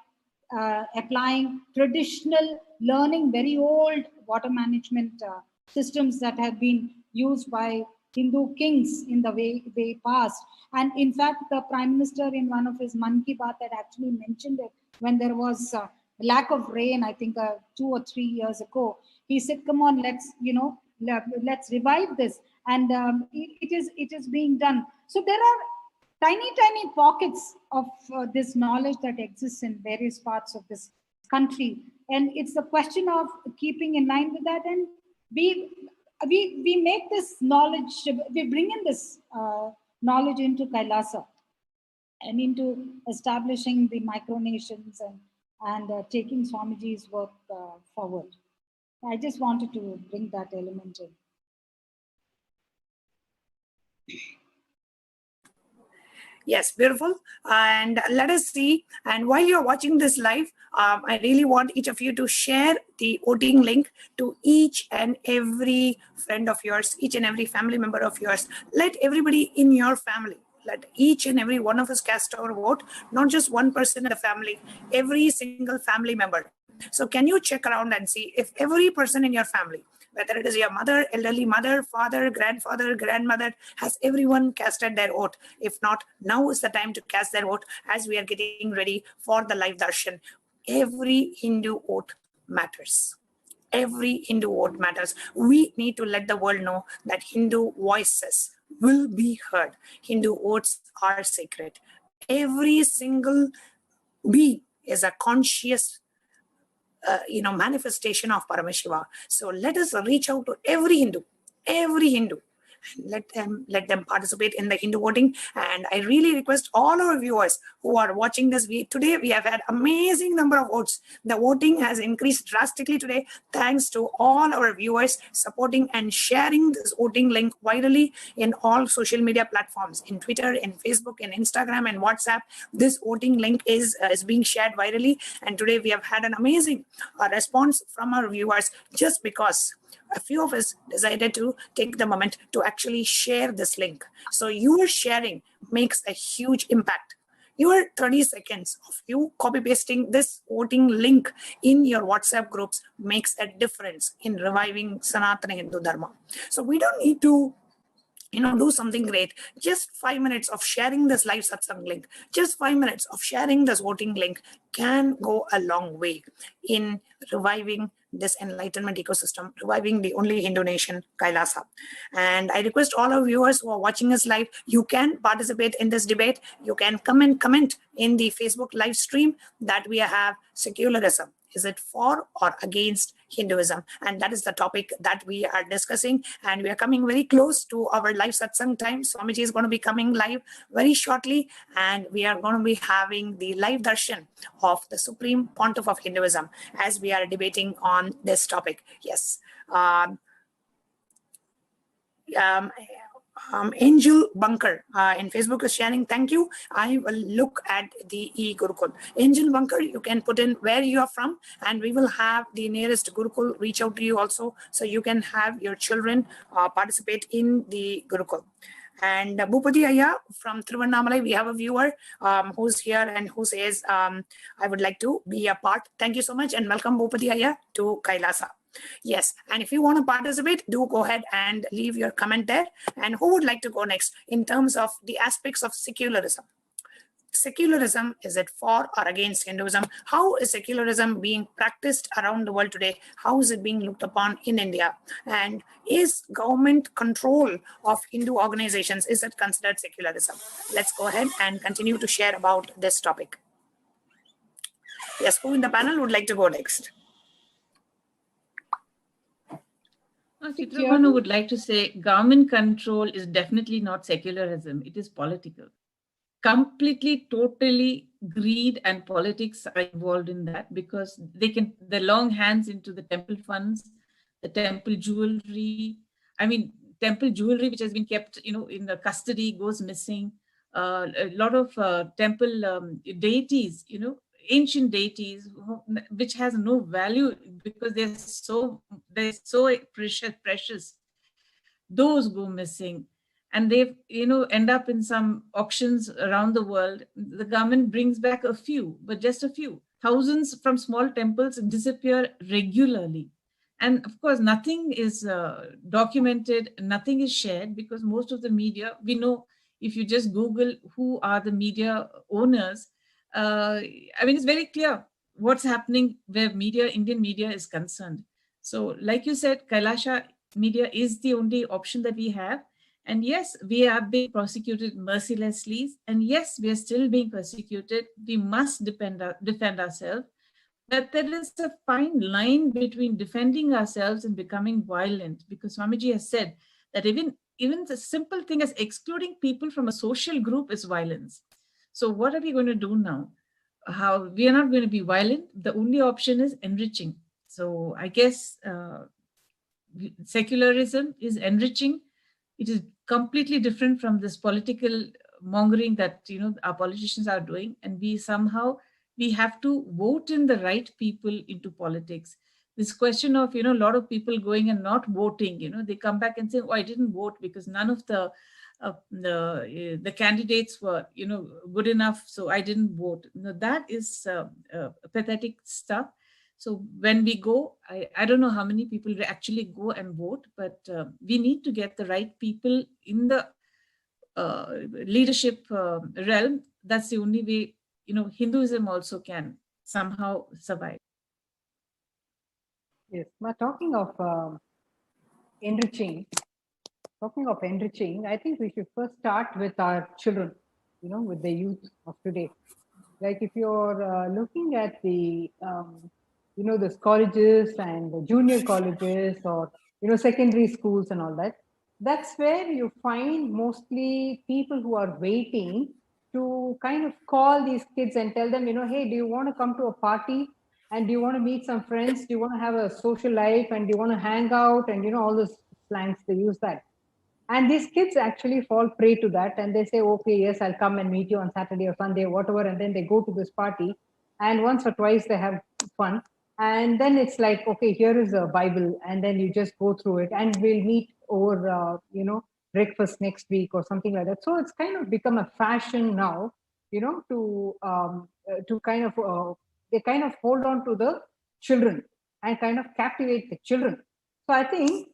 applying traditional, learning very old water management systems that have been used by Hindu kings in the way past. And in fact, the Prime Minister in one of his Man Ki Baat had actually mentioned it when there was lack of rain, I think 2 or 3 years ago. He said, come on, let's revive this. And it is being done. So there are tiny pockets of this knowledge that exists in various parts of this country. And it's a question of keeping in line with that. And we make this knowledge, we bring in this knowledge into Kailasa and into establishing the micronations and taking Swamiji's work forward. I just wanted to bring that element in. Yes, beautiful. And let us see. And while you're watching this live, I really want each of you to share the voting link to each and every friend of yours, each and every family member of yours. Let everybody in your family, let each and every one of us cast our vote, not just one person in the family, every single family member. So can you check around and see if every person in your family whether it is your mother, elderly mother, father, grandfather, grandmother, has everyone casted their vote? If not, now is the time to cast their vote as we are getting ready for the live darshan. Every Hindu vote matters. Every Hindu vote matters. We need to let the world know that Hindu voices will be heard. Hindu votes are sacred. Every single being is a conscious manifestation of Paramashiva. So let us reach out to every Hindu, and let them participate in the Hindu voting. And I really request all our viewers who are watching this. Today we have had amazing number of votes. The voting has increased drastically today, thanks to all our viewers supporting and sharing this voting link virally in all social media platforms, in Twitter, in Facebook, in Instagram, and WhatsApp. This voting link is being shared virally, and today we have had an amazing response from our viewers, just because a few of us decided to take the moment to actually share this link. So your sharing makes a huge impact. Your 30 seconds of you copy pasting this voting link in your WhatsApp groups makes a difference in reviving Sanatana Hindu Dharma. So we don't need to do something great. Just 5 minutes of sharing this live satsang link, just 5 minutes of sharing this voting link can go a long way in reviving this enlightenment ecosystem, reviving the only Hindu nation, Kailasa. And I request all our viewers who are watching us live, you can participate in this debate. You can comment in the Facebook live stream that we have secularism. Is it for or against Hinduism? And that is the topic that we are discussing. And we are coming very close to our live satsang time. Swamiji is going to be coming live very shortly. And we are going to be having the live darshan of the Supreme Pontiff of Hinduism as we are debating on this topic. Yes. Angel Bunker in Facebook is sharing. Thank you. I will look at the e-Gurukul. Angel Bunker, you can put in where you are from, and we will have the nearest Gurukul reach out to you also, so you can have your children participate in the Gurukul. And Bhupati Aya from Thiruvannamalai, we have a viewer who's here and who says, I would like to be a part. Thank you so much, and welcome Bhupati Aya to Kailasa. Yes, and if you want to participate, do go ahead and leave your comment there. And who would like to go next in terms of the aspects of secularism? Secularism, is it for or against Hinduism? How is secularism being practiced around the world today? How is it being looked upon in India? And is government control of Hindu organizations, is it considered secularism? Let's go ahead and continue to share about this topic. Yes, who in the panel would like to go next? Chitrabhanu would like to say government control is definitely not secularism. It is political. Completely, totally greed and politics are involved in that, because the long hands into the temple funds, the temple jewelry. I mean, temple jewelry which has been kept, in the custody goes missing. A lot of temple deities, ancient deities, which has no value because they're so precious. Those go missing. And they, end up in some auctions around the world. The government brings back a few, but just a few. Thousands from small temples disappear regularly. And of course, nothing is documented, nothing is shared, because most of the media, we know, if you just Google who are the media owners, it's very clear what's happening where Indian media is concerned. So like you said, Kailasha media is the only option that we have. And yes, we have been prosecuted mercilessly. And yes, we are still being persecuted. We must defend ourselves. But there is a fine line between defending ourselves and becoming violent, because Swamiji has said that even the simple thing as excluding people from a social group is violence. So what are we going to do now? We are not going to be violent. The only option is enriching. So I guess secularism is enriching. It is completely different from this political mongering that our politicians are doing, and we have to vote in the right people into politics. This question of a lot of people going and not voting, they come back and say, oh, I didn't vote because none of the candidates were good enough, so I didn't vote. That is pathetic stuff. So when we go, I don't know how many people actually go and vote, but we need to get the right people in the leadership realm. That's the only way, Hinduism also can somehow survive. Yes, but talking of enriching, I think we should first start with our children, with the youth of today. Like if you're looking at the, the colleges and the junior colleges or, secondary schools and all that, that's where you find mostly people who are waiting to kind of call these kids and tell them, hey, do you want to come to a party? And do you want to meet some friends? Do you want to have a social life? And do you want to hang out? And, all those slangs, they use that. And these kids actually fall prey to that. And they say, okay, yes, I'll come and meet you on Saturday or Sunday, whatever. And then they go to this party. And once or twice they have fun. And then it's like, okay, here is a Bible. And then you just go through it. And we'll meet over, breakfast next week or something like that. So it's kind of become a fashion now, to kind of, they kind of hold on to the children and kind of captivate the children. So I think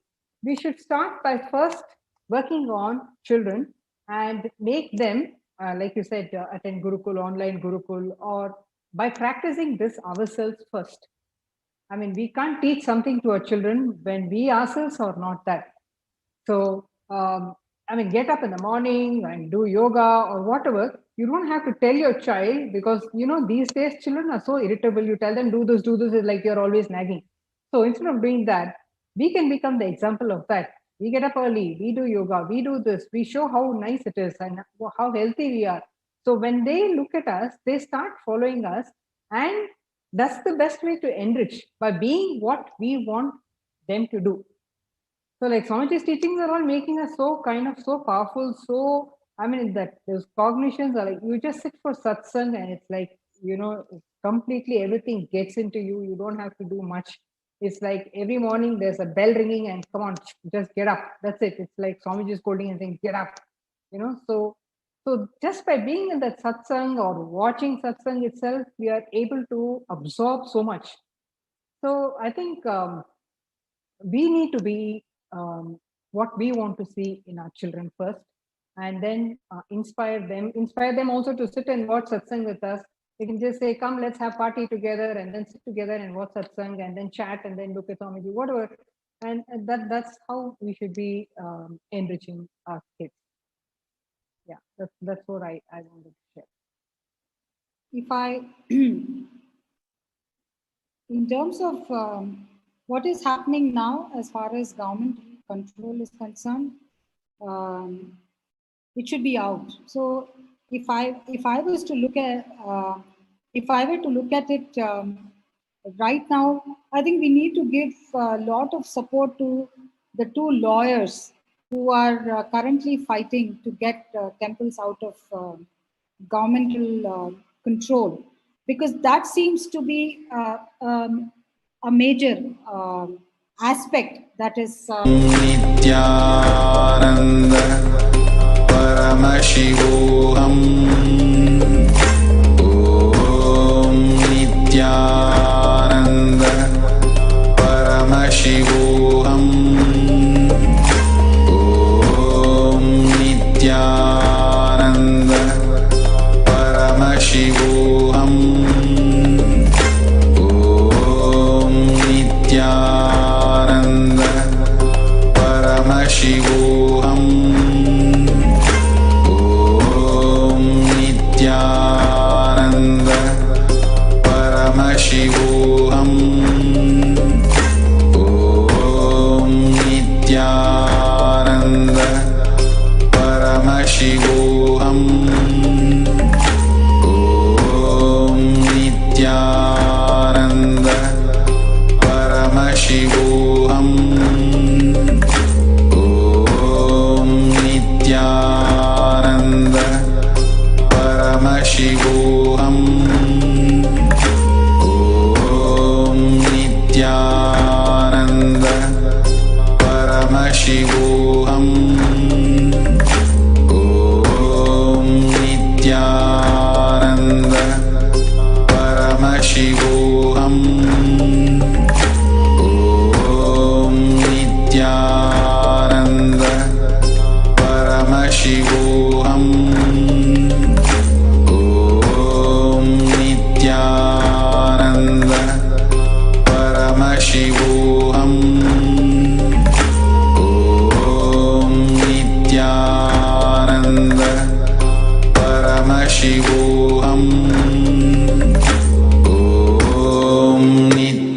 we should start by first working on children and make them, like you said, attend Gurukul, online Gurukul, or by practicing this ourselves first. I mean, we can't teach something to our children when we ourselves are not that. So, get up in the morning and do yoga or whatever. You don't have to tell your child because, these days children are so irritable. You tell them, do this, is like you're always nagging. So instead of doing that, we can become the example of that. We get up early, we do yoga, we do this, we show how nice it is and how healthy we are. So when they look at us, they start following us, and that's the best way to enrich, by being what we want them to do. So like Swamiji's teachings are all making us so powerful. So, that those cognitions are like, you just sit for satsang and it's like, completely everything gets into you. You don't have to do much. It's like every morning there's a bell ringing and come on, just get up. That's it. It's like Swamiji is scolding and saying, get up. So just by being in that satsang or watching satsang itself, we are able to absorb so much. So I think we need to be what we want to see in our children first, and then inspire them also to sit and watch satsang with us. We can just say, come, let's have party together, and then sit together and watch satsang and then chat and then look at Swamiji, whatever. And that's how we should be enriching our kids. Yeah, that's what I wanted to share. If I, in terms of what is happening now as far as government control is concerned, it should be out. So if I was to look at if I were to look at it right now, I think we need to give a lot of support to the two lawyers who are currently fighting to get temples out of governmental control, because that seems to be a major aspect that is Nithyananda Paramashivoham Om Nithyananda Paramashivoham Om Nithyananda Paramashivoham Om Nithyananda Paramashivoham Om Nithyananda Paramashivoham Om Nithyananda Paramashivoham Om Nithyananda Paramashivoham Om Nithyananda Paramashivoham Om Nithyananda Paramashivoham Om Nithyananda Paramashivoham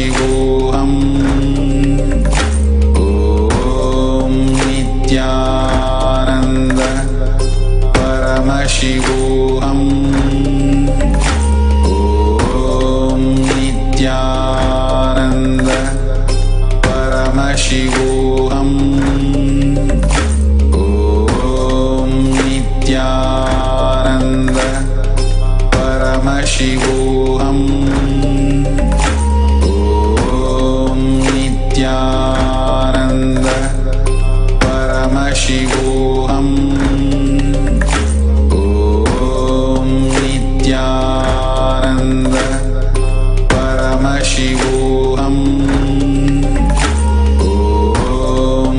Paramashivoham. Om Nithyananda Paramashivoham. Om Nithyananda Paramashivoham. Om Nithyananda Paramashivoham. Om Nithyananda Paramashivoham. Om Nithyananda Paramashivoham. Om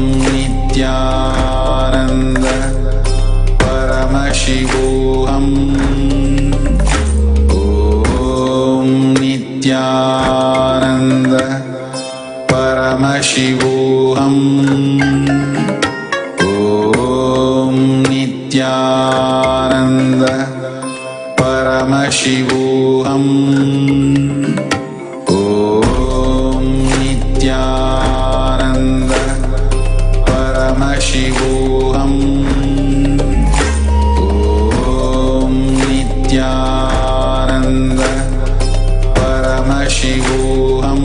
Nithyananda Paramashivoham. Om Nithyananda Paramashivoham. Om Nithyananda Paramashivoham. Om Nithyananda Paramashivoham. Om Nithyananda Paramashivoham.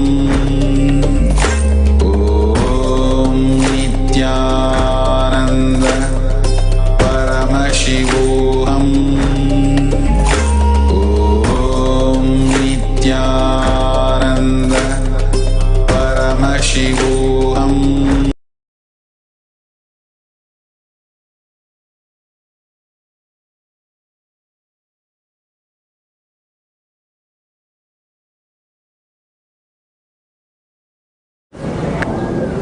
Om Nithyananda Paramashivoham. Om Nithyananda Paramashivoham.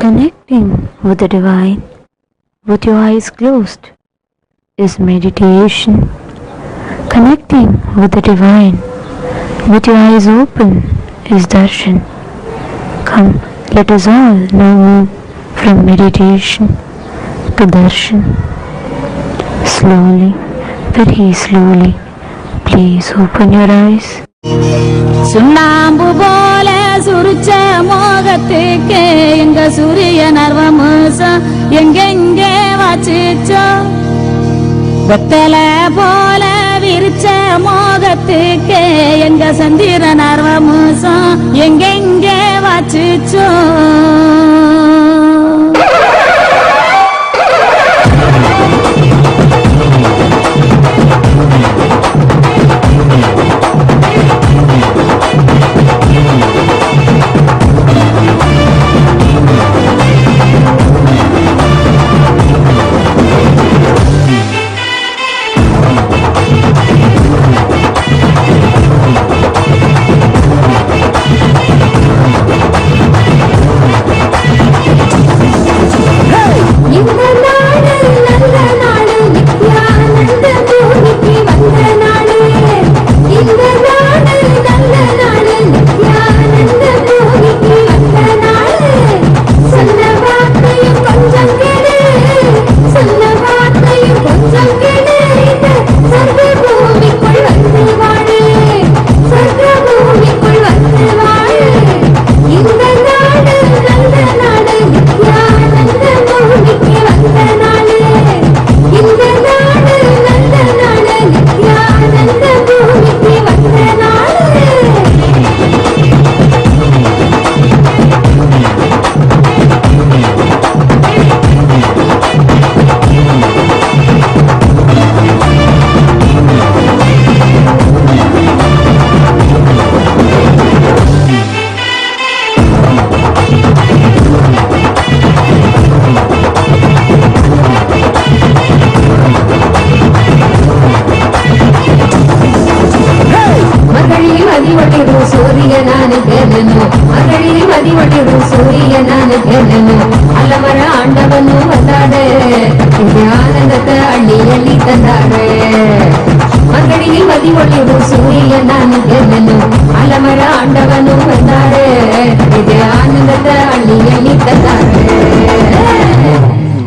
Connecting with the divine with your eyes closed is meditation. Connecting with the divine with your eyes open is darshan. Come, let us all now move from meditation to darshan. Slowly, very slowly, please open your eyes. சுண்ணாம்பு போல சுருச்ச மோகத்துக்கு எங்க சூரிய நர்வமோசம் எங்கெங்கே வாச்சிச்சோ வெத்தல போல விரிச்ச மோகத்துக்கு எங்க சந்திர நர்வமோசம் எங்கெங்கே வாச்சிச்சோ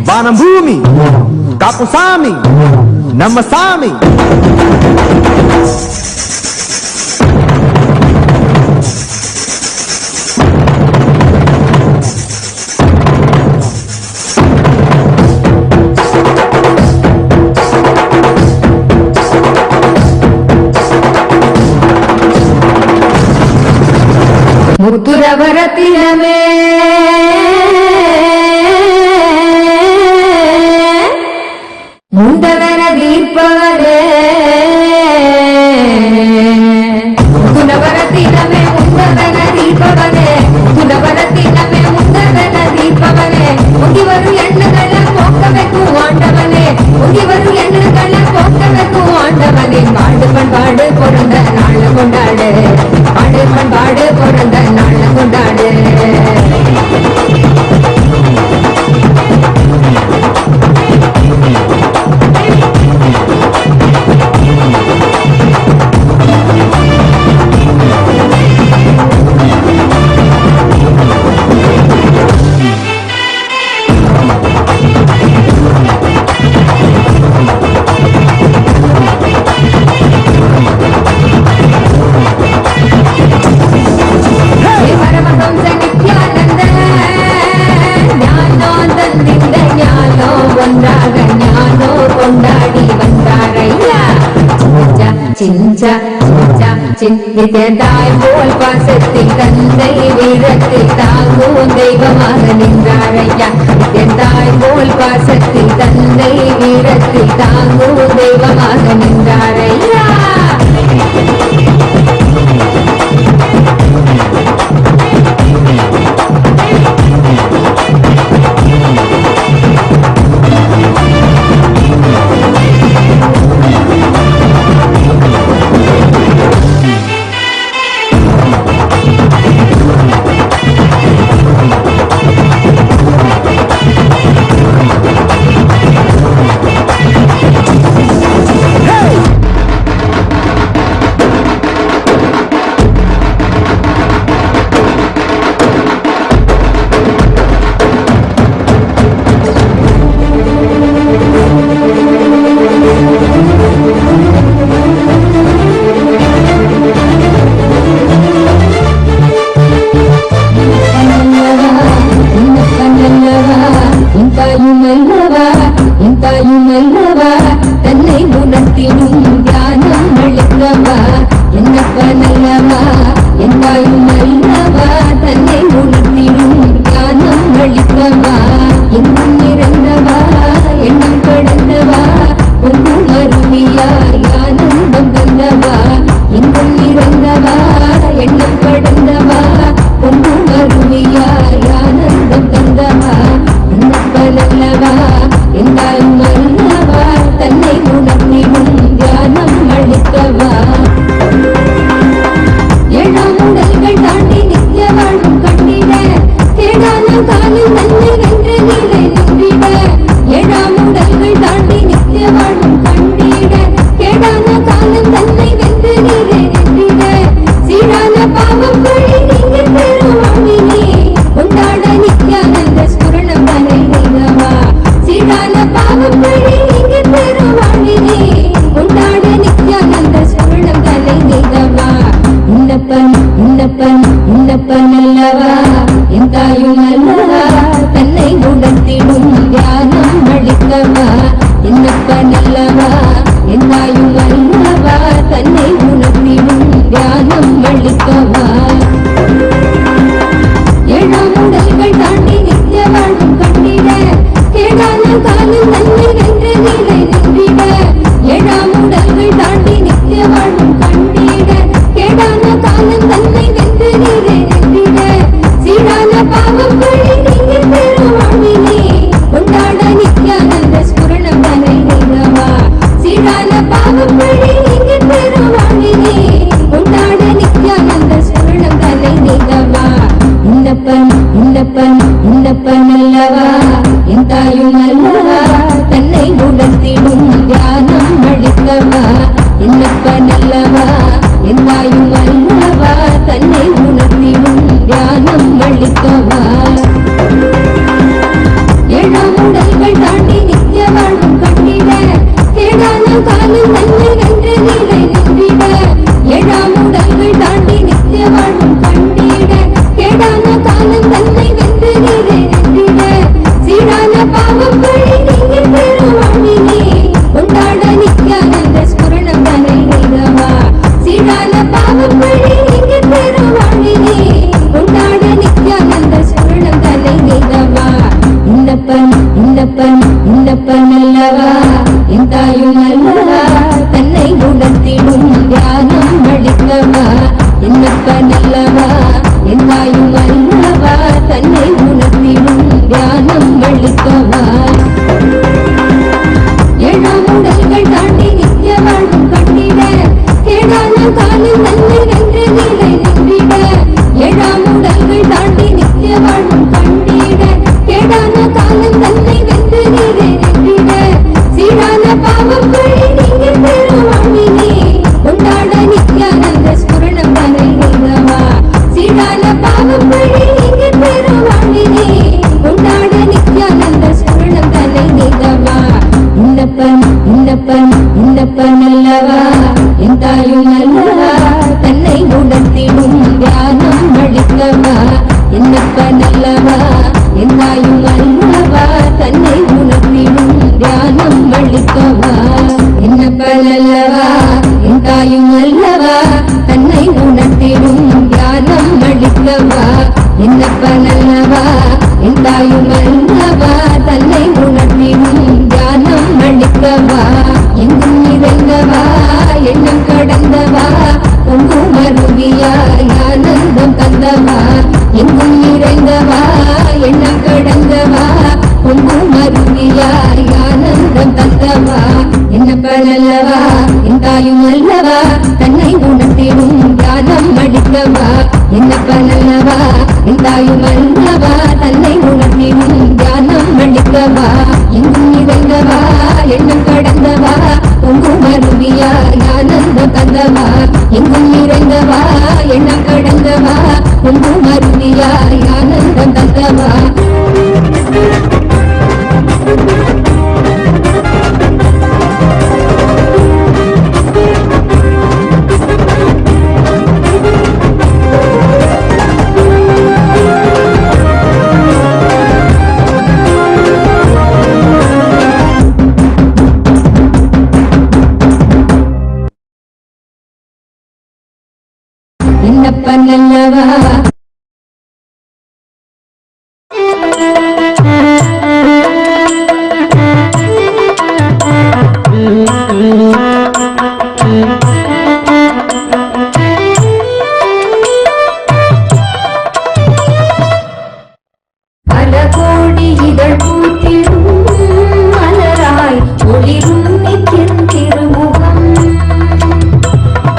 Vanambhumi, Kapusami, Namasami. முத்துரவரத்தினமே முந்தவர தீர்ப்பவரே முத்துரவரத்தினமே முந்தவர தீர்ப்பவரே முத்துரவரத்தினமே முந்தவர தீர்ப்பவரே முங்கி வரும் எண்ணங்களை போக்கவைக்கும் ஆண்டவனே முங்கி வரும் எண்ணங்களை போக்கவைக்கும் ஆண்டவனே பாடு பண்பாடு பிறந்த நாள் கொண்டாடு பாடு பண்பாடு பிறந்த நாள் கொண்டாடு நித்யதாய் போல் பாசத்தில் தந்தை வீரத்தில் தாங்கும் தெய்வமாக நின்றாரையா நித்யதாய் போல் பாசத்தில் தந்தை வீரத்தில் தாங்கும் தெய்வமாக நின்றாரையா நல்லவா என்னப்ப நல்லவா என்னாயும் அல்லவா தன்னை உணர்த்திடும் தியானம் அளிக்கவா ஏழாம் உடல்கள் தாண்டி நித்திய வாழ்வும் கண்டிட கேடான காலில் நன்மை வென்று நிலை நின்றிட ஏழாம் உடல்கள் தாண்டி நித்திய வாழ்வும் கண்டிட கேடான காலம் தன்னை வென்று நிலை நின்றிட சீரான பாவம் வழி நீங்க பெருவாழ்வினே கொண்டாட நித்யானந்த ஸ்புரணம் தலை நீங்கவா சீரான பாவம் வழி நீங்க பெருவாழ்வினே கொண்டாட நித்யானந்த ஸ்புரணம் தலை நீங்கவா இன்னப்பன் இன்னப்பன் இன்னப்பன் அல்லவா என் தாயும் அல்லவா தன்னை உணர்த்திடும் தியானம் அளிக்கவா இன்னப்பன் அல்லவா என் தாயும் அல்லவா தன்னை உணர்த்திடும் தியானம் அளிக்கவா என்னப்பன் அல்லவா என் தாயும் அல்லவா தன்னை உணர்த்திடும் தியானம் அளிக்கவா என்னப்பன் அல்லவா என் தாயும் அல்லவா தன்னை உணர்த்திடும் தியானம் அளிக்கவா எங்கும் நிறைந்தவா எண்ணம் கடந்தவா பொங்கும் அருவியாய் ஆனந்தம் தந்தவா எங்கும் நிறைந்தவா எண்ணம் கடந்தவா பொங்கும் அருவியாய் ஆனந்தம் தந்தவா என்னப்பன் அல்லவா என் தாயும் அல்லவா தன்னை உணர்த்திடும் தியானம் அளிக்கவா என்னப்பன் அல்லவா என் தாயும் அல்லவா தன்னை உணர்த்திடும் தியானம் அளிக்கவா எங்கும் நிறைந்தவா எண்ணம் கடந்தவா பொங்கும் அருவியாய் ஆனந்தம் தந்தவா எங்கும் நிறைந்தவா எண்ணம் கடந்தவா பொங்கும் அருவியாய் ஆனந்தம் தந்தவா என்னப்பன் அல்லவா பல கோடி இதழ் பூத்திடும் மலராய் ஒளிரும் நித்தியம் திருமுகம்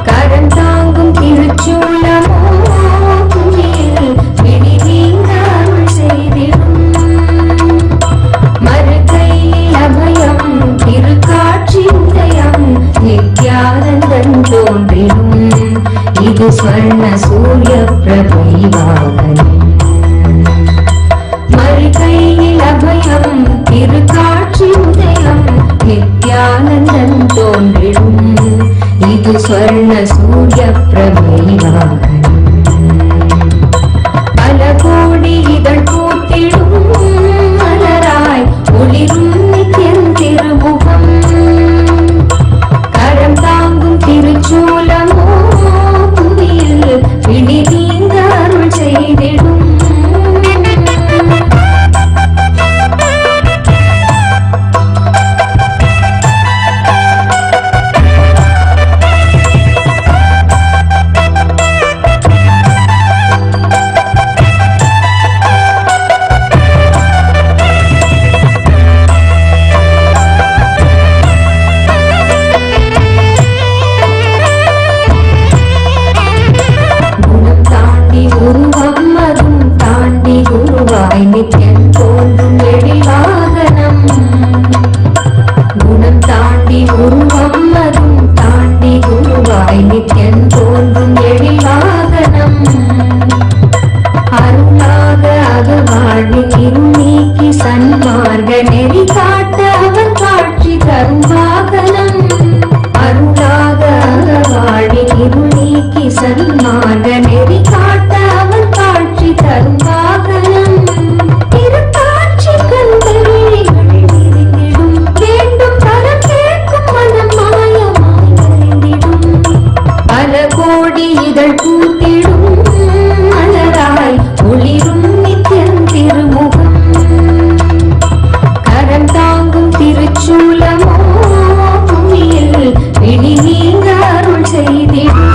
கரம் தாங்கும் திருச்சூலமோ துணியில் பிடி நீங்க அருள் செய்திடும் மறுகையில் அபயம் திருக்காட்சி உதயம் நித்யானந்தன் தோன்றிடும் இது ஸ்வர்ண சூரிய பிரபை வாகனம் மறுகையில் அபயம் திருக்காட்சி உதயம் நித்யானந்தன் தோன்றிடும் இது ஸ்வர்ண சூரிய பிரபை வாகனம் பல கோடி இதழ் பூத்திடும் மலராய் ஒளிரும் நித்தியம் திருமுகம் கரம் தாங்கும் திருச்சூலமோ புவியில் பிடி நீங்க அருள் செய்திடும் நித்யம் தோன்றும் எழில்வாகனம் குணம் தாண்டி உருவம் அதும் தாண்டி குருவாய் நித்யம் தோன்றும் எழில்வாகனம் அருளாக அகவாழ்வின் இருள் நீக்கி சன்மார்க்க நெறி காட்ட அவன் காட்சி தரும் வாகனம் அருளாக அகவாழ்வின் இருள் நீக்கி சன்மார்க்க நெறி காட்ட அவன் காட்சி தரும் வாகனம் திருக்காட்சி கந்தரிகள் விரிந்திடும் வேண்டும் பல கேட்கும் மனம் மாயமாய் மறைந்திடும் பல கோடி இதழ் பூத்திடும் மலராய் ஒளிரும் நித்தியம் திருமுகம் கரம் தாங்கும் திருச்சூலமோ புவியில் பிடி நீங்க அருள் செய்திடும்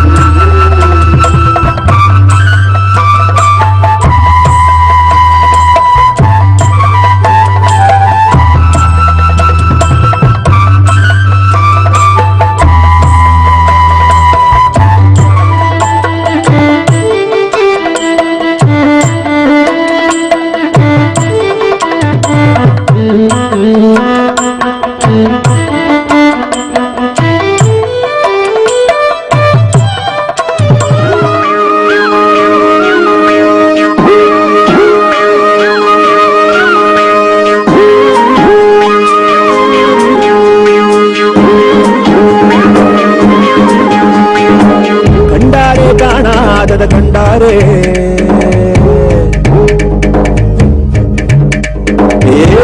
காணாதத கண்டாரே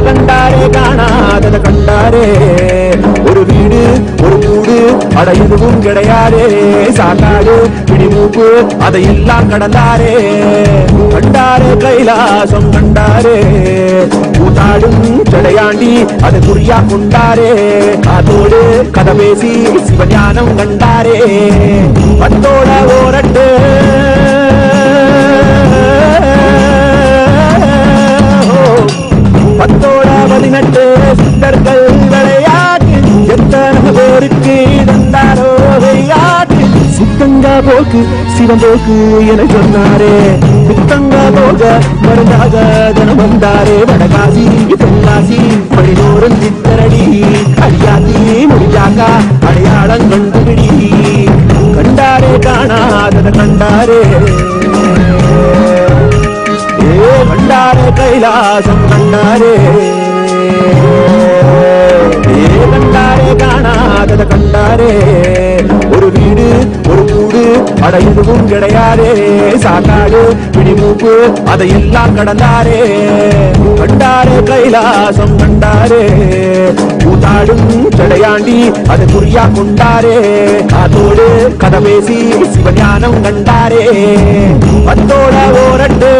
கண்டாரே காணாதத கண்டாரே ஒரு வீடு ஒரு கூடு அட எதுவும் கிடையாதே சாக்காடு பிடிமூப்பு அதையெல்லாம் கடந்தாரே கண்டாரே கைலாசம் கண்டாரே கூத்தாடும் ஜடையாண்டி அதை குறியா கொண்டாரே அதோடு கதை பேசி சிவஞானம் கண்டாரே பத்தோட ஓரட்டு பத்தோட 18 சித்தர்கள் விளையாட்டு எத்தனை பேருக்கு தந்தாரோ விளையாட்டு சித்தங்கா போக்கு சிவம் போக்கு என சொன்னாரே சித்தங்கா போக மருந்தாக தினம் வந்தாரே வடகாசி தென்காசி படிதோறும் சித்தரடி அடியாத்தி முடியாக்கா அடையாளம் கண்டுபிடி கண்டாரே காணாதத கண்டாரே கண்டாரே கைலாசம் கண்டாரே கண்டாரே காணாதத கண்டாரே ஒரு வீடு ஒரு கூடு அட எதுவும் கிடையாதே சாக்காடு பிடிமூப்பு அதையெல்லாம் கடந்தாரே கண்டாரே கைலாசம் கண்டாரே கூத்தாடும் ஜடையாண்டி அதை குறியா கொண்டாரே அதோடு கதை பேசி சிவஞானம் கண்டாரே பத்தோட ஓரட்டு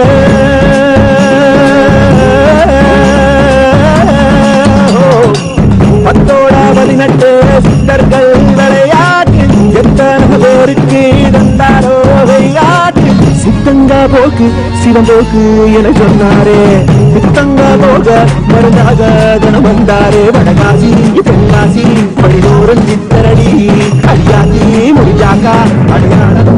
பத்தோட 18 சித்தர்கள் விளையாட்டு எத்தனை பேருக்கு தந்தாரோ விளையாட்டு சித்தங்கா போக்கு சிவம் போக்கு என சொன்னாரே சித்தங்கா போக மருந்தாக தினம் வந்தாரே வடகாசி தென்காசி படிதோறும் சித்தரடி அடியாத்தி முடிஞ்சாக்கா அடையாளம்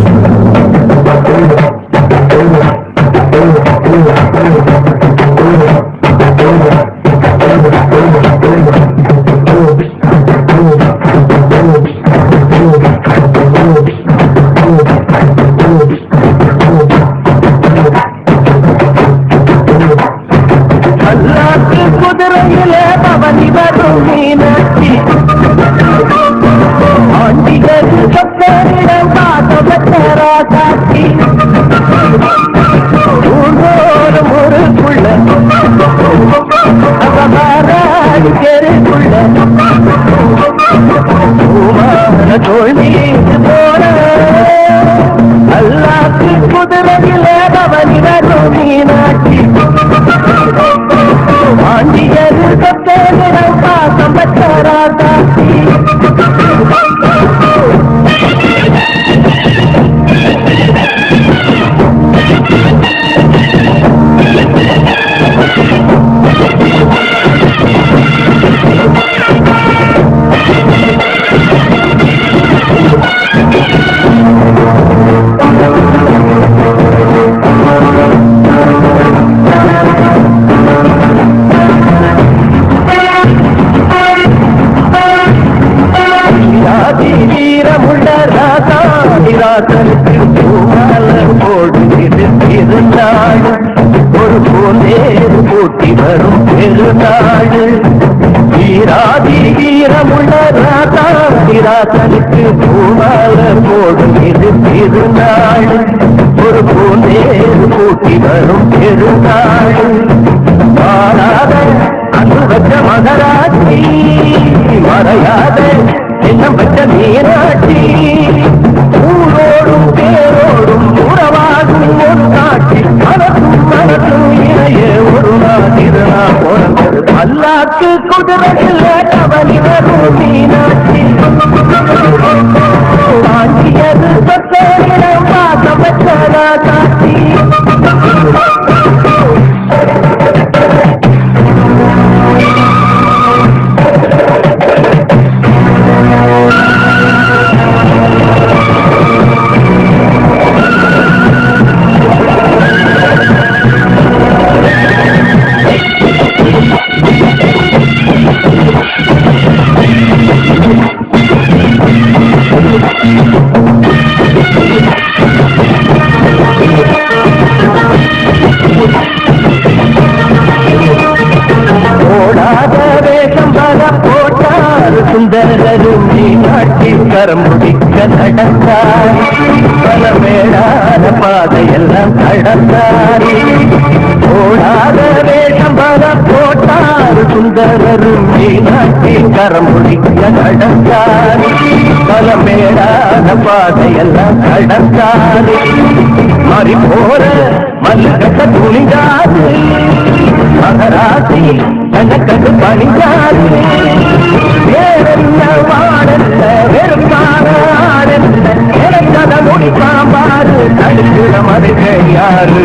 குதிரையிலே பவனி வரும் மீனாட்சி ஆண்டிகள் சத்தரிடம் பாதவத்தரா காட்சி ஊரோரும் ஊருக்குள்ள அவராடி தெருக்குள்ள பூமான தோல் மீது போன அல்லாக்கு குதிரையிலே பவனி வரும் மீனாட்சி ஆண்டியரு சத்தரிடம் பாதவத்தரா காட்சி வீரமுள்ள ராசாதிராசனுக்கு பூமாலம் போடு இருந்தாள் ஒரு போனேறு போட்டி வரும் பெருநாள் வீராதி வீரமுள்ள ராசாதிராசனுக்கு பூமாலம் போடு இருந்தாள் ஒரு போனேறு போட்டி வரும் பெருநாள் மாறாத அன்பு வச்ச மகராட்சி மறையாத சின்னம் வச்ச மீனாட்சி ஊரோடும் பேரோடும் உறவாகும் ஒரு காட்சி மனசும் மனசும் இணைய ஒரு நாள் திருநா பிறந்தது அல்லாக்கு குதிரையில் கவனி வரும் மீனாட்சி காஞ்சியது சத்தரிடம் பாசம் வச்சதா காட்சி ஓடாத வேஷம் பல போட்டார் சுந்தரரும் மீனாட்சி கரம் முடிக்க நடந்தார் பல மேடான எல்லாம் கடந்தாரே. போடாத வேஷம் பல போட்டார் சுந்தரரும் மீனாட்சி கரம் முடிக்க கடந்தாரே. பலமேடாத பாதையெல்லாம் கடந்தாரே. மாறி போற மல்லுகட்ட துணிந்தாரு. மகராசி தனக்கது பணிந்தாரு. வேறென்ன வாடல்ல வெறுப்பான ஆடல்ல எனக்கத முடிப்பாம்பாரு. தடுக்கிற மறுக்க யாரு?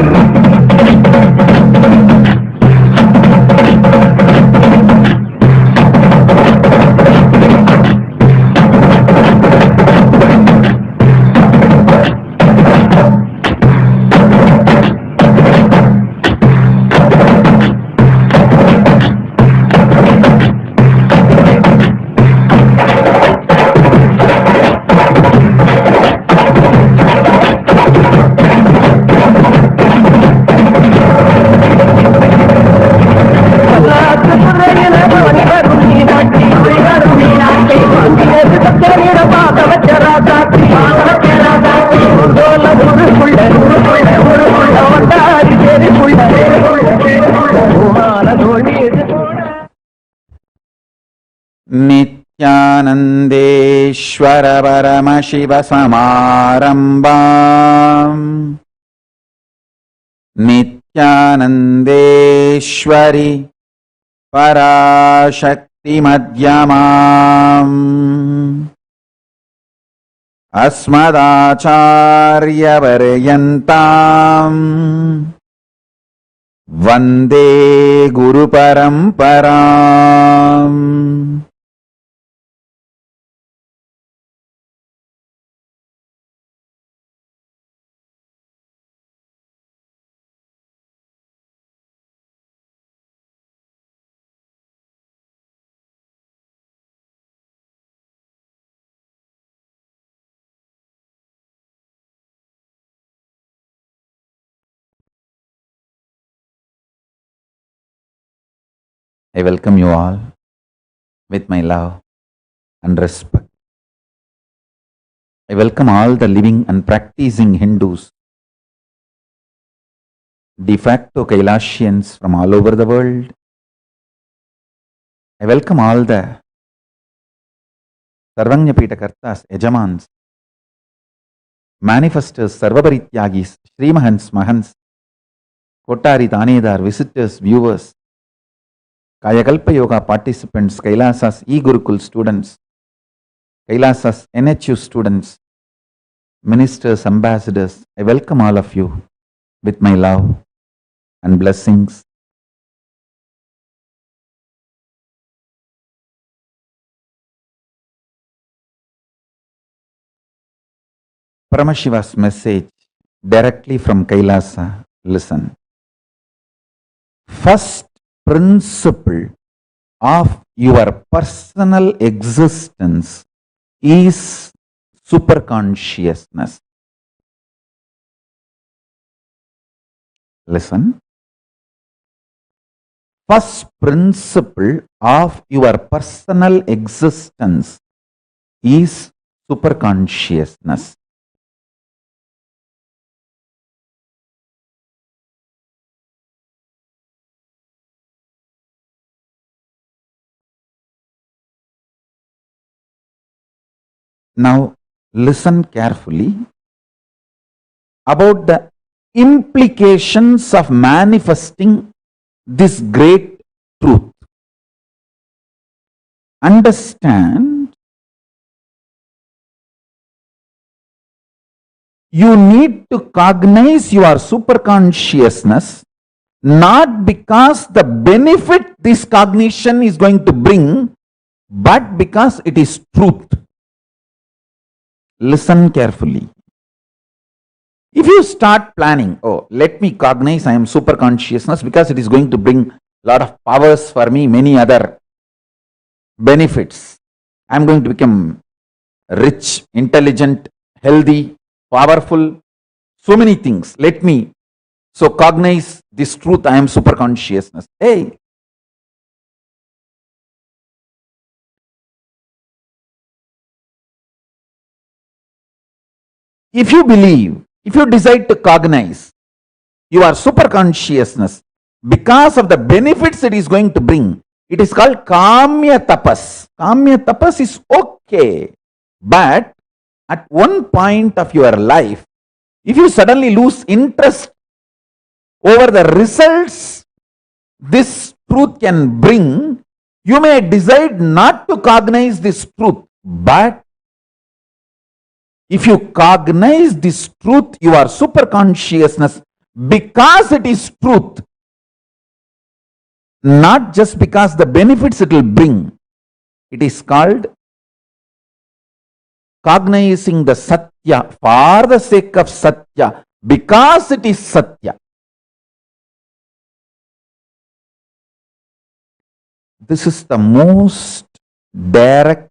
नित्यानन्देश्वर परमशिव समारम्भाम् नित्यानन्देश्वरि पराशक्ति मध्यमाम् अस्मदाचार्यपर्यन्ताम् वन्दे गुरुपरम्पराम्. I welcome you all with my love and respect. I welcome all the living and practicing Hindus, de facto Kailasians from all over the world. I welcome all the Sarvanyapita Kartas, Ejamans, manifestors, Sarvaparityagis, Srimahans, Mahans, Kotari, Tanedar, visitors, viewers, Kayakalpa Yoga participants, Kailasa's e-Gurukul students, Kailasa's NHU students, ministers, ambassadors, I welcome all of you with my love and blessings. Paramashiva's message directly from Kailasa. Listen. First principle of your personal existence is superconsciousness. Listen. First principle of your personal existence is superconsciousness. Now listen carefully about the implications of manifesting this great truth. Understand, you need to cognize your superconsciousness not because the benefit this cognition is going to bring, but because it is truth. Listen carefully. If you start planning, oh, let me cognize I am super consciousness because it is going to bring a lot of powers for me, many other benefits. I am going to become rich, intelligent, healthy, powerful, so many things. Let me so cognize this truth, I am super consciousness. Hey, if you believe, if you decide to cognize your super consciousness, because of the benefits it is going to bring, it is called kamya tapas. Kamya tapas is okay, but at one point of your life, if you suddenly lose interest over the results this truth can bring, you may decide not to cognize this truth. But if you cognize this truth, your super consciousness, because it is truth, not just because the benefits it will bring, it is called cognizing the Satya for the sake of Satya, because it is Satya. This is the most direct,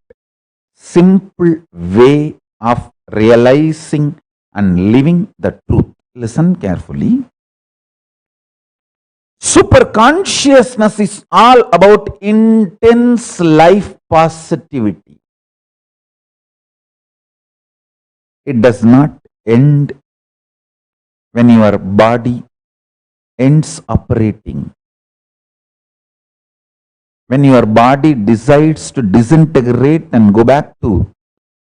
simple way of realizing and living the truth. Listen carefully. Super consciousness is all about intense life positivity. It does not end when your body ends operating. When your body decides to disintegrate and go back to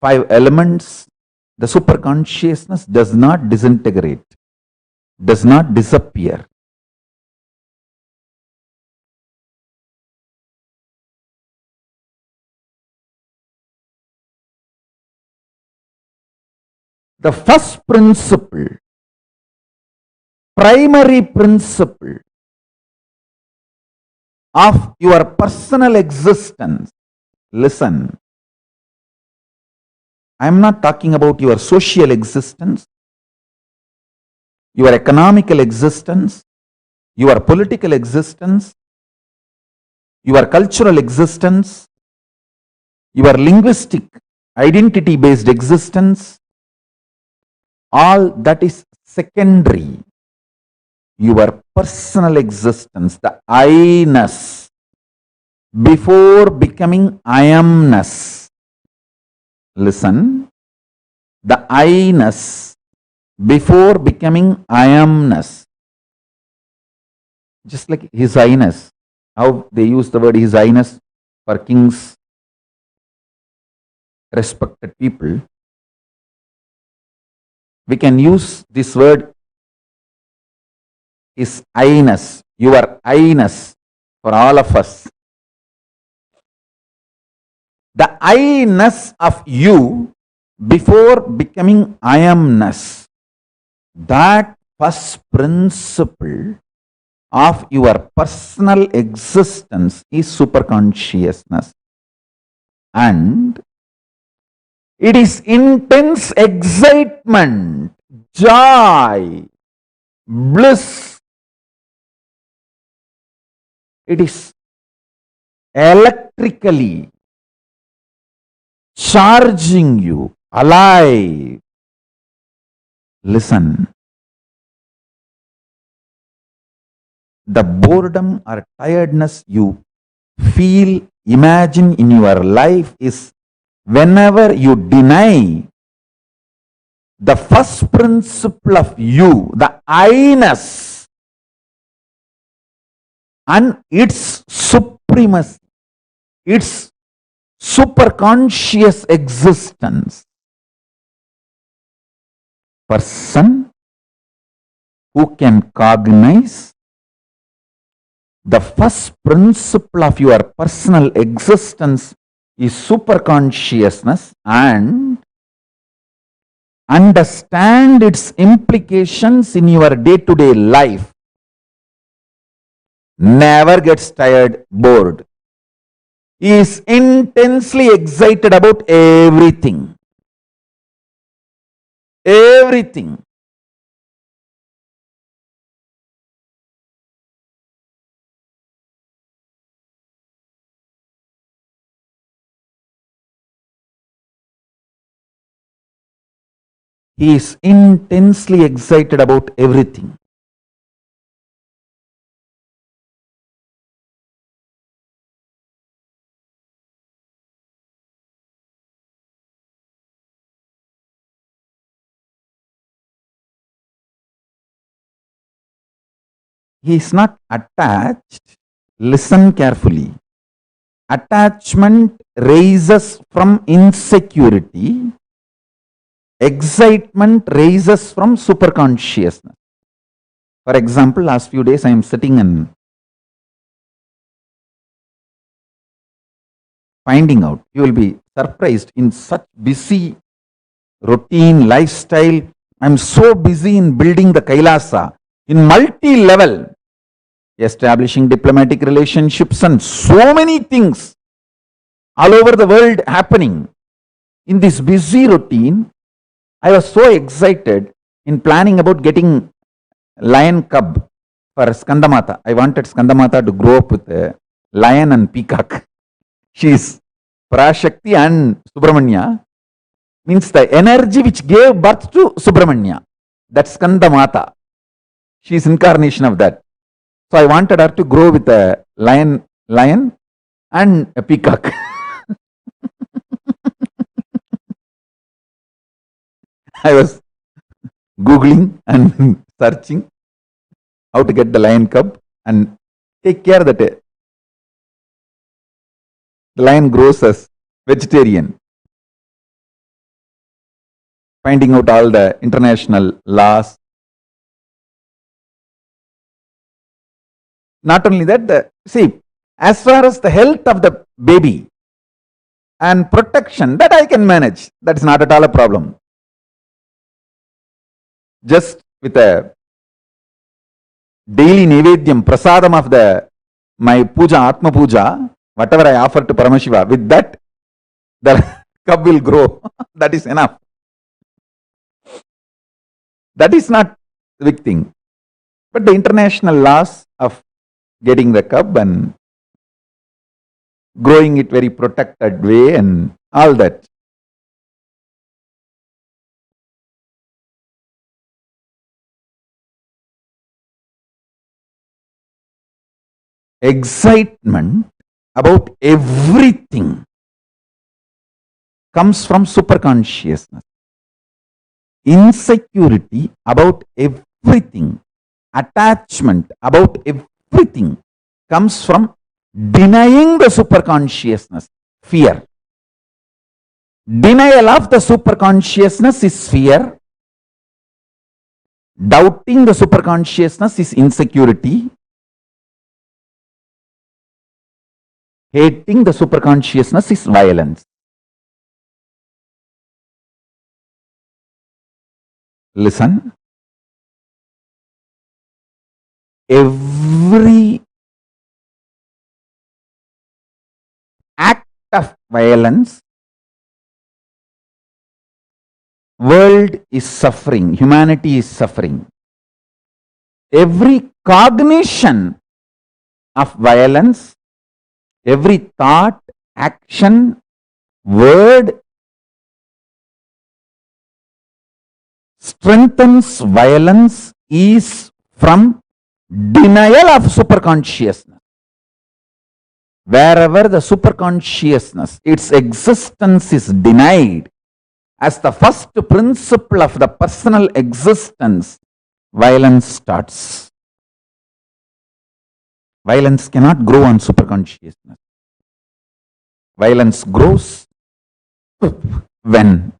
5 elements, the super consciousness does not disintegrate, does not disappear. The first principle, primary principle of your personal existence, listen, I am not talking about your social existence, your economical existence, your political existence, your cultural existence, your linguistic identity based existence. All that is secondary. Your personal existence, the I-ness, before becoming I amness. Listen, the I-ness before becoming I amness. Just like His Highness, how they use the word His Highness for kings, respected people. We can use this word His I-ness, your I-ness, for all of us. The I-ness of you before becoming I amness, that first principle of your personal existence is super consciousness. And it is intense excitement, joy, bliss. It is electrically charging you alive. Listen, the boredom or tiredness you feel, imagine in your life is whenever you deny the first principle of you, the I-ness, and its supremacy, its superconscious existence. Person who can cognize the first principle of your personal existence is superconsciousness and understand its implications in your day-to-day life, never gets tired, bored. He is intensely excited about everything. Everything. He is intensely excited about everything. he is not attached. Listen carefully. Attachment raises from insecurity. Excitement raises from superconsciousness. For example, last few days I am sitting and finding out. You will be surprised in such busy routine lifestyle. I am so busy in building the KAILASA in multi-level, establishing diplomatic relationships and so many things all over the world happening. In this busy routine, I was so excited in planning about getting lion cub for Skandamata. I wanted Skandamata to grow up with a lion and peacock. She is Parashakti and Subramanya, means the energy which gave birth to Subramanya. That's Skandamata. She is incarnation of that. So I wanted her to grow with a lion and a peacock. I was Googling and searching how to get the lion cub and take care that the lion grows as vegetarian. Finding out all the international laws. Not only that, see, as far as the health of the baby and protection, that I can manage. That is not at all a problem. Just with a daily Nevedyam, prasadam of my puja, Atma puja, whatever I offer to Paramashiva, with that, the cub will grow. That is enough. That is not the big thing. But the international laws of getting the cub and growing it very protected way and all that. Excitement about everything comes from superconsciousness. Insecurity about everything, attachment about everything comes from denying the superconsciousness, fear. Denial of the superconsciousness is fear. Doubting the superconsciousness is insecurity. Hating the superconsciousness is violence. Listen. Every act of violence, world is suffering, humanity is suffering. Every cognition of violence, every thought, action, word strengthens violence is from denial of superconsciousness. Wherever the superconsciousness, its existence is denied as the first principle of the personal existence, violence starts. Violence cannot grow on superconsciousness. Violence grows when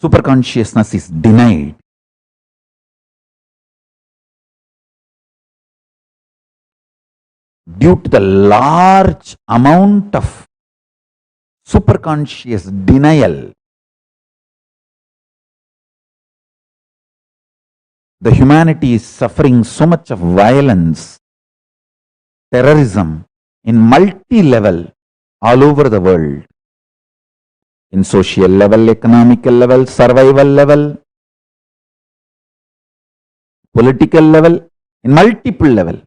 superconsciousness is denied. Due to the large amount of superconscious denial, the humanity is suffering so much of violence, terrorism in multi-level all over the world. In social level, economical level, survival level, political level, in multiple level.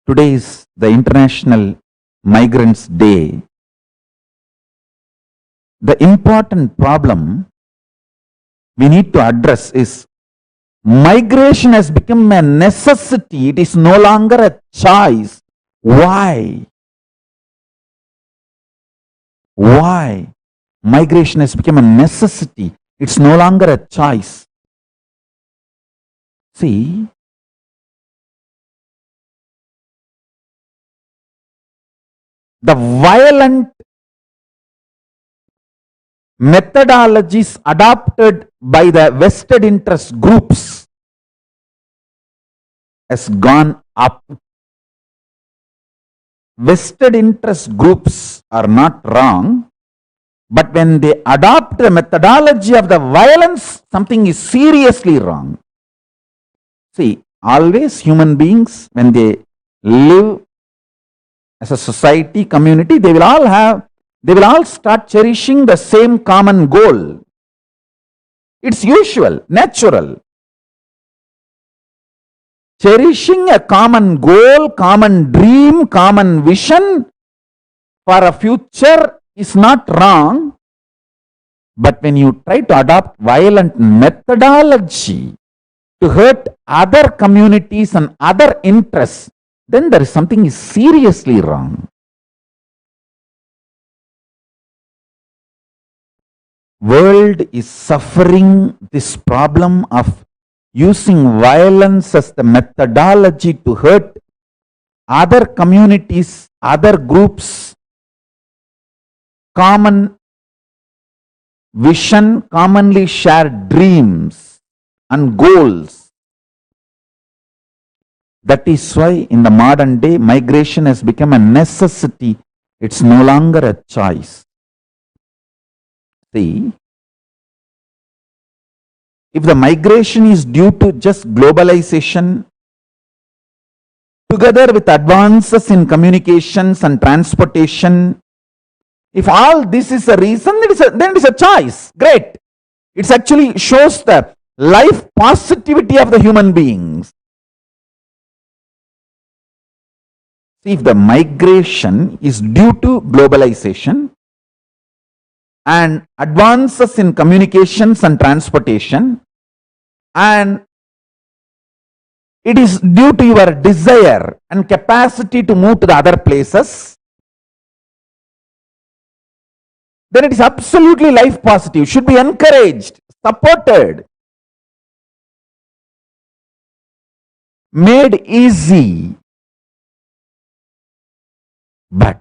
Today is the International Migrants' Day. The important problem we need to address is migration has become a necessity. It is no longer a choice. Why? Why? Migration has become a necessity. It's no longer a choice. See, the violent methodologies adopted by the vested interest groups has gone up. Vested interest groups are not wrong, but when they adopt the methodology of the violence, something is seriously wrong. See, always human beings, when they live as a society, community, they will all start cherishing the same common goal. It's usual, natural. Cherishing a common goal, common dream, common vision for a future is not wrong. But when you try to adopt violent methodology to hurt other communities and other interests, then there is something seriously wrong. World is suffering this problem of using violence as the methodology to hurt other communities, other groups, common vision, commonly shared dreams and goals. That is why in the modern day, migration has become a necessity. It's no longer a choice. See, if the migration is due to just globalization, together with advances in communications and transportation, if all this is a reason, then it is a choice. Great. It actually shows the life positivity of the human beings. See, if the migration is due to globalization and advances in communications and transportation, and it is due to your desire and capacity to move to the other places, then it is absolutely life positive, should be encouraged, supported, made easy. But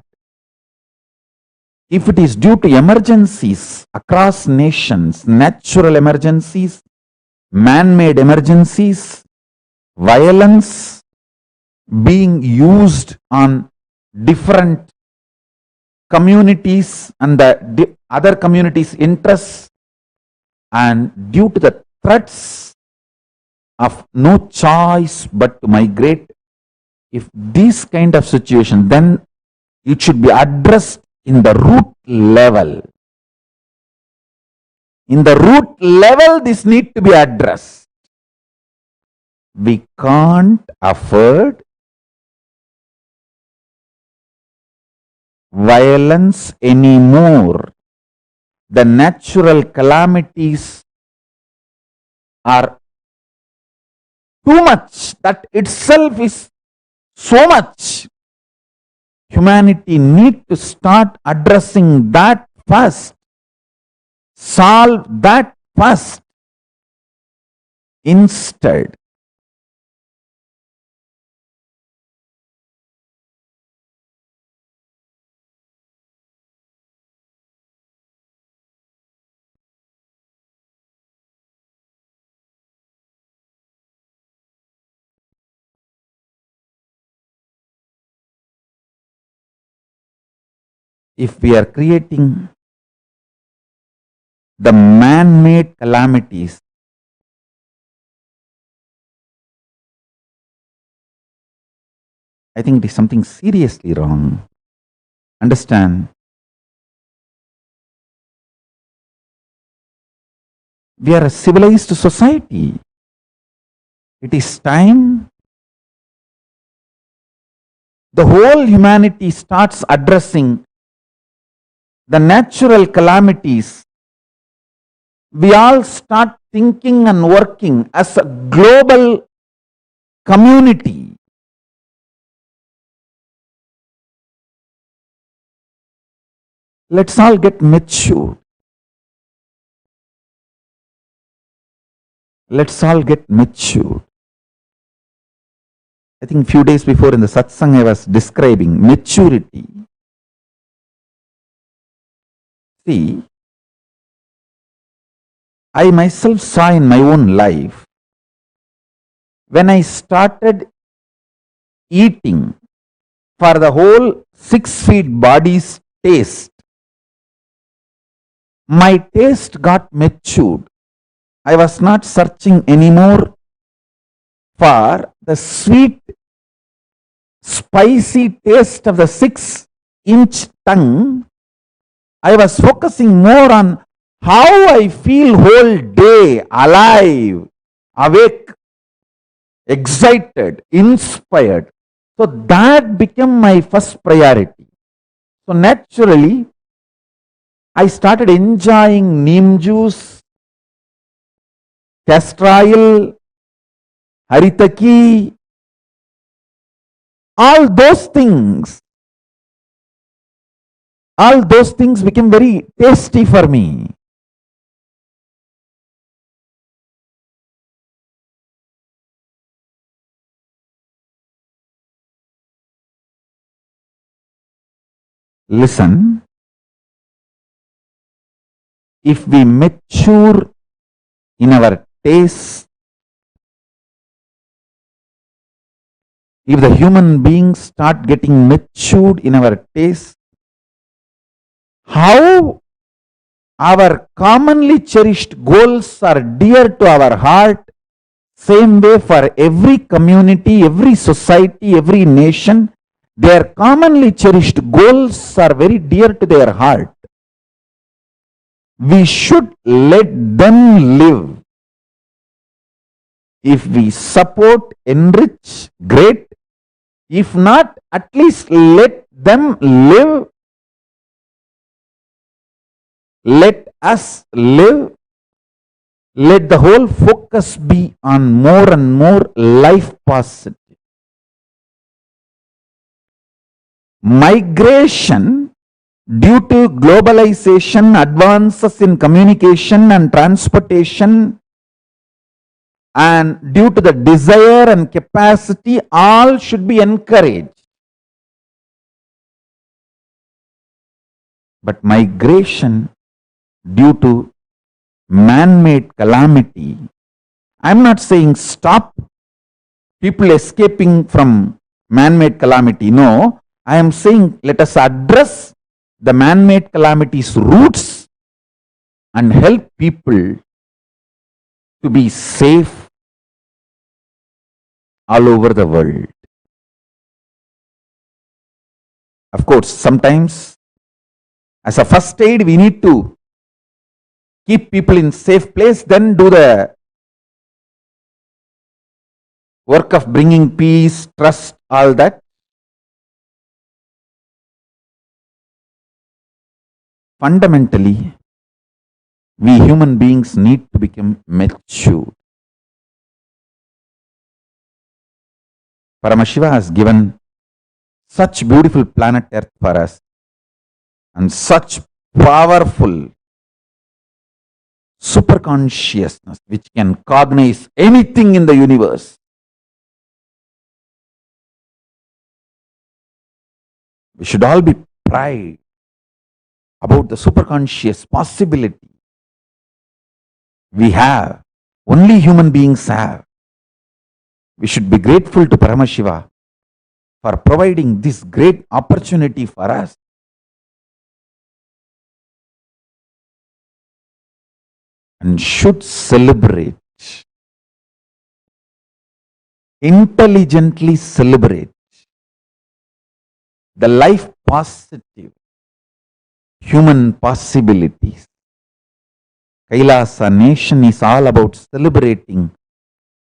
if it is due to emergencies across nations, natural emergencies, man-made emergencies, violence being used on different communities and the other communities' interests, and due to the threats of no choice but to migrate, if this kind of situation, then it should be addressed in the root level. In the root level, this needs to be addressed. We can't afford violence anymore. The natural calamities are too much. That itself is so much. Humanity needs to start addressing that first. Solve that first. Instead, if we are creating the man-made calamities, I think it is something seriously wrong. Understand? We are a civilized society. It is time the whole humanity starts addressing the natural calamities. We all start thinking and working as a global community. Let's all get mature. let's all get matured. I think few days before in the Satsang I was describing maturity. See, I myself saw in my own life, when I started eating for the whole 6 feet body's taste, my taste got matured. I was not searching anymore for the sweet, spicy taste of the 6-inch tongue. I was focusing more on how I feel whole day, alive, awake, excited, inspired. So that became my first priority. So naturally, I started enjoying neem juice, castor oil, haritaki, all those things became very tasty for me. Listen, if we mature in our taste, if the human beings start getting matured in our taste, how our commonly cherished goals are dear to our heart, same way for every community, every society, every nation, their commonly cherished goals are very dear to their heart. We should let them live. If we support, enrich, great. If not, at least let them live. Let us live. Let the whole focus be on more and more life positive. Migration due to globalization, advances in communication and transportation, and due to the desire and capacity, all should be encouraged. But migration due to man-made calamity, I'm not saying stop people escaping from man-made calamity. No, I am saying let us address the man-made calamity's roots and help people to be safe all over the world. Of course, sometimes as a first aid, we need to keep people in safe place, then do the work of bringing peace, trust, all that. Fundamentally, we human beings need to become mature. Paramashiva has given such beautiful planet Earth for us and such powerful superconsciousness which can cognize anything in the universe. We should all be proud about the superconscious possibility we have, only human beings have. We should be grateful to Paramashiva for providing this great opportunity for us. And should celebrate, intelligently celebrate the life positive human possibilities. KAILASA nation is all about celebrating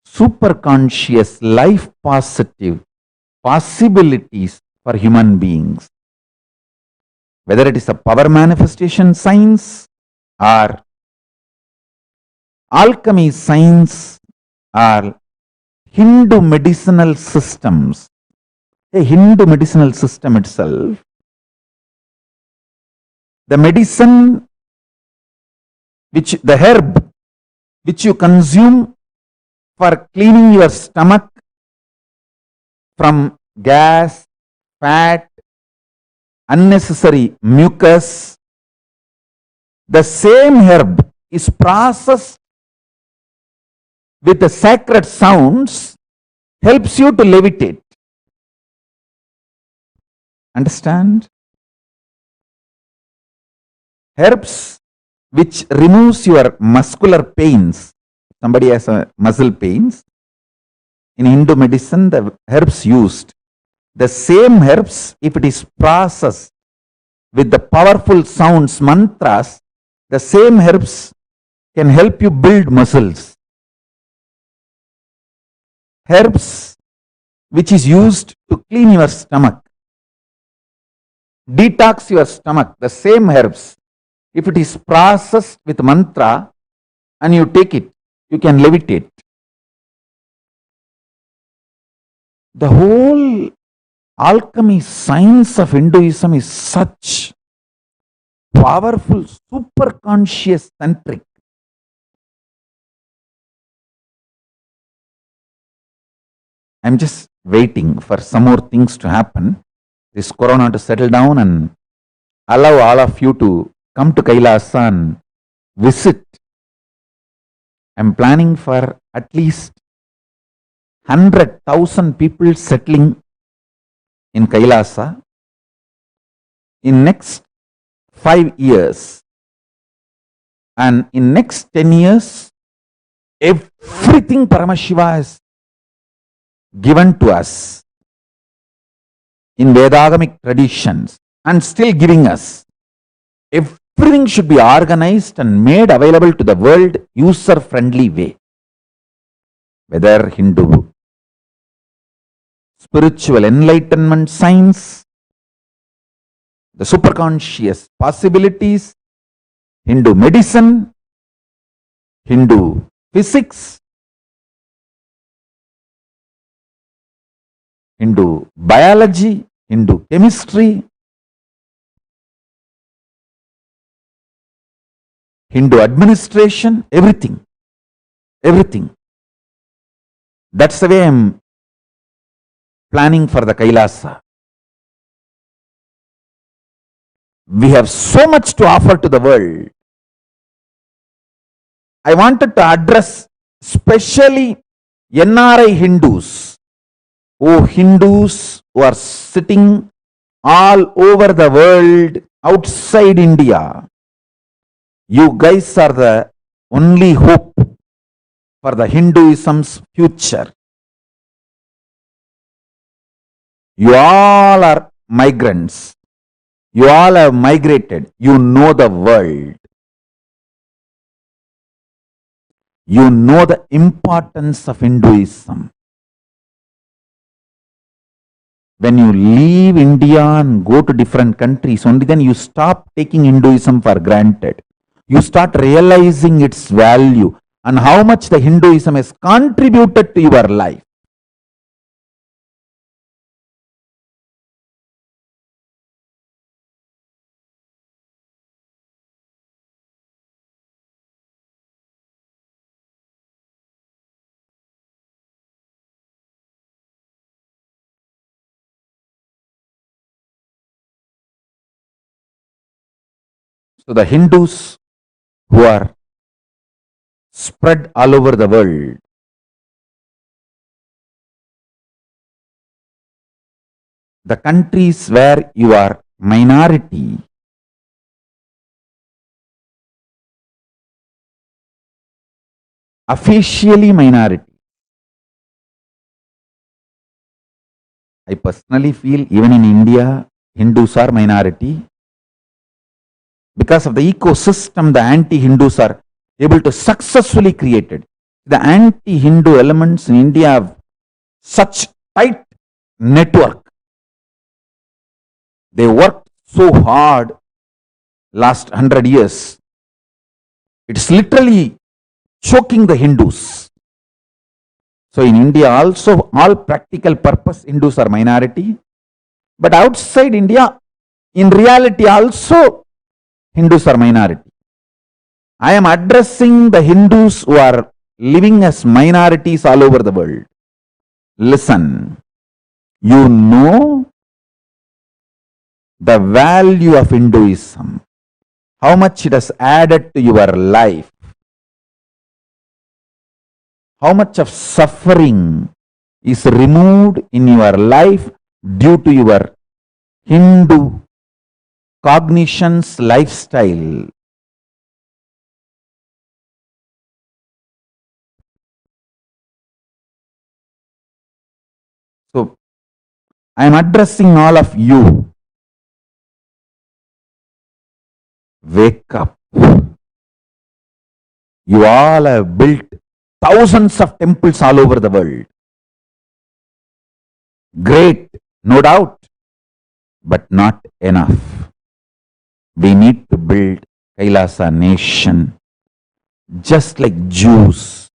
superconscious life positive possibilities for human beings. Whether it is a power manifestation science or alchemy science or Hindu medicinal systems. A Hindu medicinal system itself, the medicine the herb which you consume for cleaning your stomach from gas, fat, unnecessary mucus. The same herb is processed with the sacred sounds, helps you to levitate. Understand? Herbs which removes your muscular pains. Somebody has a muscle pains. In Hindu medicine, the herbs used, the same herbs, if it is processed with the powerful sounds, mantras, the same herbs can help you build muscles. Herbs which is used to clean your stomach, detox your stomach, the same herbs, if it is processed with mantra and you take it, you can levitate. The whole alchemy science of Hinduism is such powerful, super conscious centric. I'm just waiting for some more things to happen, this corona to settle down and allow all of you to come to KAILASA and visit. I'm planning for at least 100,000 people settling in KAILASA in next 5 years. And in next 10 years, everything Paramashiva has given to us in Vedagamic traditions and still giving us. Everything should be organized and made available to the world user-friendly way. Whether Hindu spiritual enlightenment science, the superconscious possibilities, Hindu medicine, Hindu physics, Hindu biology, Hindu chemistry, Hindu administration, everything. Everything. That's the way I'm planning for the KAILASA. We have so much to offer to the world. I wanted to address especially NRI Hindus. Oh, Hindus who are sitting all over the world outside India. You guys are the only hope for the Hinduism's future. You all are migrants. You all have migrated. You know the world. You know the importance of Hinduism. When you leave India and go to different countries, only then you stop taking Hinduism for granted. You start realizing its value and how much the Hinduism has contributed to your life. So the Hindus who are spread all over the world, the countries where you are minority, officially minority. I personally feel even in India, Hindus are minority. Because of the ecosystem, the anti-Hindus are able to successfully create it. The anti-Hindu elements in India have such tight network. They worked so hard last 100 years. It's literally choking the Hindus. So in India also, all practical purpose Hindus are minority. But outside India, in reality also, Hindus are minority. I am addressing the Hindus who are living as minorities all over the world. Listen, you know the value of Hinduism, how much it has added to your life, how much of suffering is removed in your life due to your Hindu cognitions lifestyle. So, I am addressing all of you. Wake up. You all have built thousands of temples all over the world. Great, no doubt, but not enough. We need to build Kailasa nation, just like Jews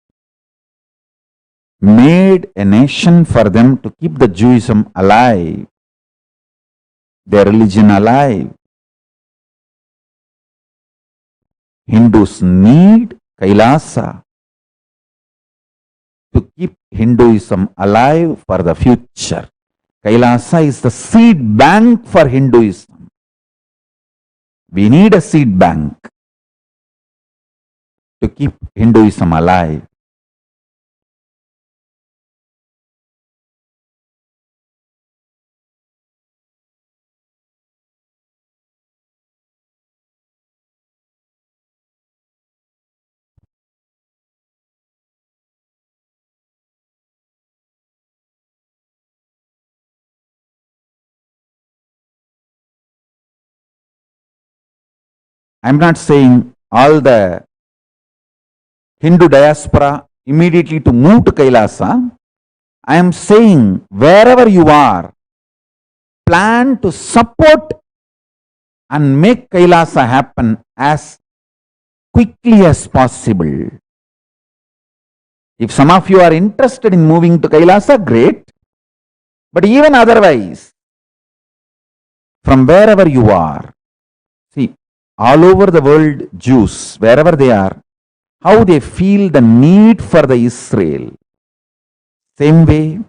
made a nation for them to keep the Judaism alive, their religion alive. Hindus need Kailasa to keep Hinduism alive for the future. Kailasa is the seed bank for Hinduism. We need a seed bank to keep Hinduism alive. I'm not saying all the Hindu diaspora immediately to move to Kailasa. I am saying wherever you are, plan to support and make Kailasa happen as quickly as possible. If some of you are interested in moving to Kailasa, great. But even otherwise, from wherever you are, see, all over the world, Jews, wherever they are, how they feel the need for the Israel. Same way,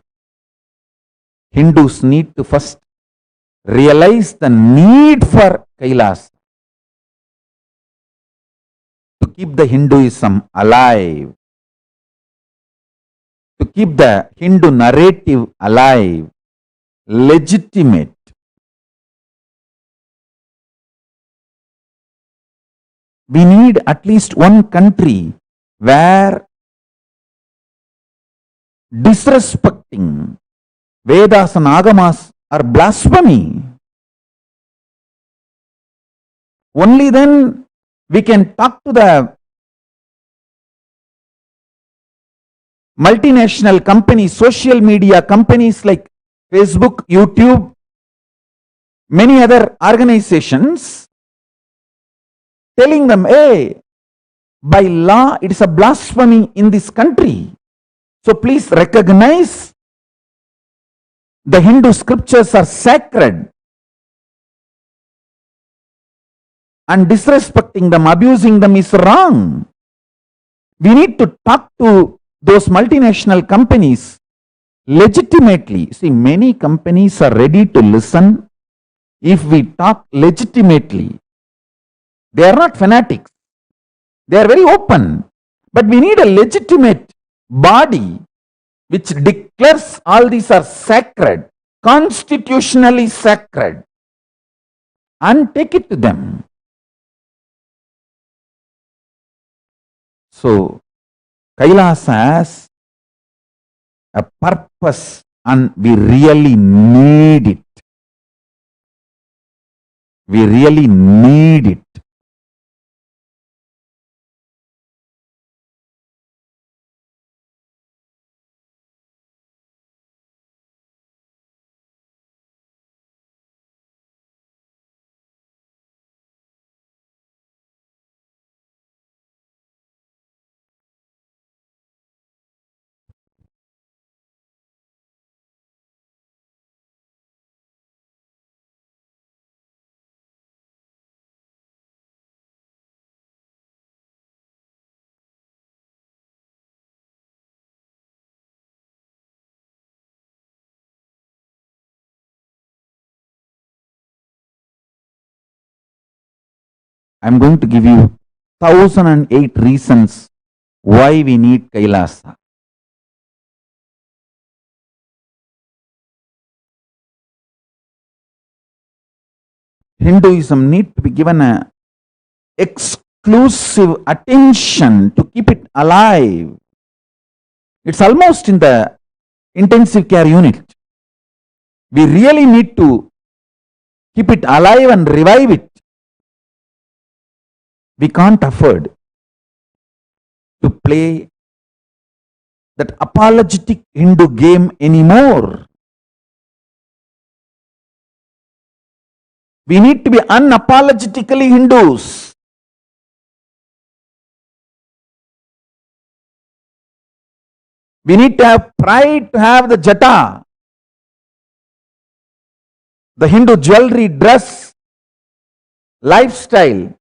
Hindus need to first realize the need for Kailas to keep the Hinduism alive, to keep the Hindu narrative alive, legitimate. We need at least one country where disrespecting Vedas and Agamas are blasphemy. Only then we can talk to the multinational companies, social media companies like Facebook, YouTube, many other organizations, telling them, hey, by law, it is a blasphemy in this country. So please recognize the Hindu scriptures are sacred, and disrespecting them, abusing them is wrong. We need to talk to those multinational companies legitimately. See, many companies are ready to listen if we talk legitimately. They are not fanatics. They are very open. But we need a legitimate body which declares all these are sacred, constitutionally sacred, and take it to them. So, Kailasa has a purpose and we really need it. We really need it. I'm going to give you 1008 reasons why we need Kailasa. Hinduism needs to be given a exclusive attention to keep it alive. It's almost in the intensive care unit. We really need to keep it alive and revive it. We can't afford to play that apologetic Hindu game anymore. We need to be unapologetically Hindus. We need to have pride to have the jata, the Hindu jewelry, dress, lifestyle.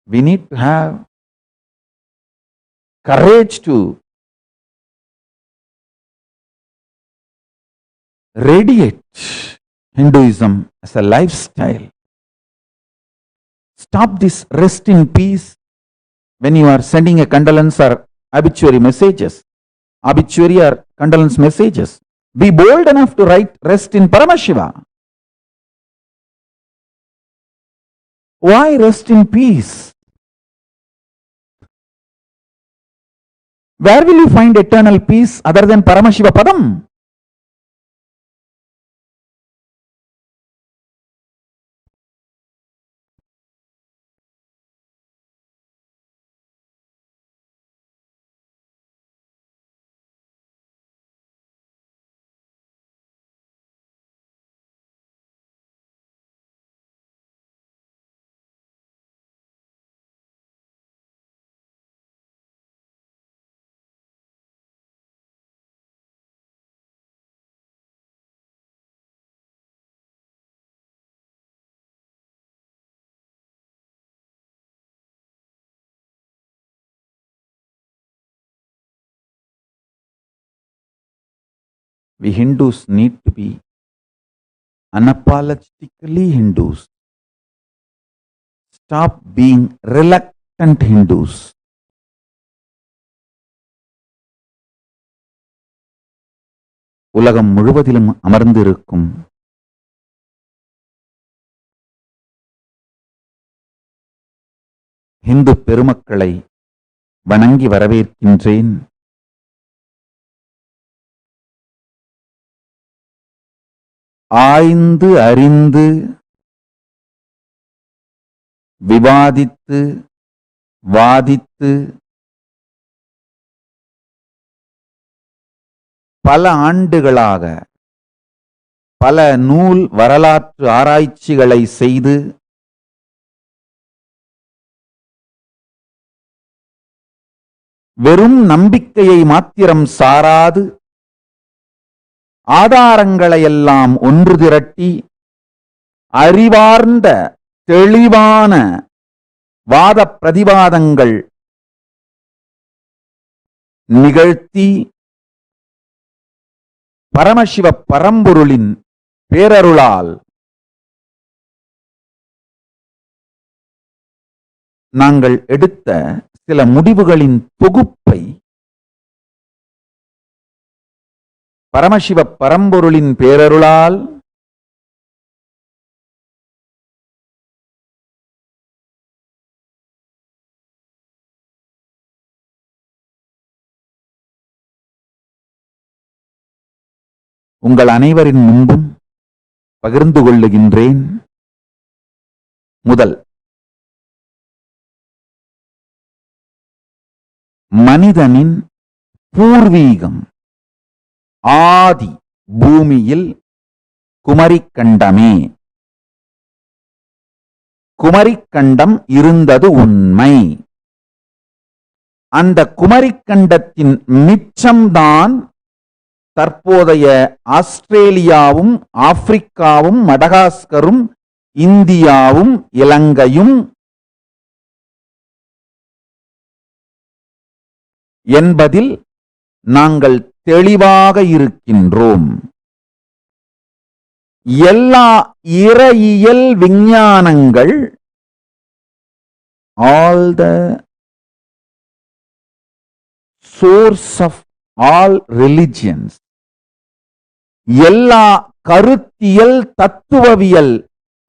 We need to have courage to radiate Hinduism as a lifestyle. Stop this rest in peace when you are sending a condolence or obituary messages, obituary or condolence messages. Be bold enough to write rest in Paramashiva. Why rest in peace? Where will you find eternal peace other than Paramashiva Padam? We Hindus need to be unapologetically Hindus. Stop being reluctant Hindus. உலகம் முழுவதிலும் அமர்ந்திருக்கும் இந்து பெருமக்களை வணங்கி வரவேற்கின்றேன். ஆய்ந்து அறிந்து விவாதித்து வாதித்து பல ஆண்டுகளாக பல நூல் வரலாற்று ஆராய்ச்சிகளை செய்து வெறும் நம்பிக்கையை மாத்திரம் சாராது ஆதாரங்களையெல்லாம் ஒன்று திரட்டி அறிவார்ந்த தெளிவான வாத பிரதிவாதங்கள் நிகழ்த்தி பரமசிவ பரம்பொருளின் பேரருளால் நாங்கள் எடுத்த சில முடிவுகளின் தொகுப்பை பரமசிவ பரம்பொருளின் பேரருளால் உங்கள் அனைவரின் முன்பும் பகிர்ந்து கொள்ளுகின்றேன். முதல், மனிதனின் பூர்வீகம் ஆதி பூமியில் குமரிக்கண்டமே. குமரிக்கண்டம் இருந்தது உண்மை. அந்த குமரிக்கண்டத்தின் மிச்சம்தான் தற்போதைய ஆஸ்திரேலியாவும் ஆப்பிரிக்காவும் மடகாஸ்கரும் இந்தியாவும் இலங்கையும் என்பதில் நாங்கள் தெளிவாக இருக்கின்றோம். எல்லா இறையியல் விஞ்ஞானங்கள், all the source of all religions, எல்லா கருத்தியல் தத்துவவியல்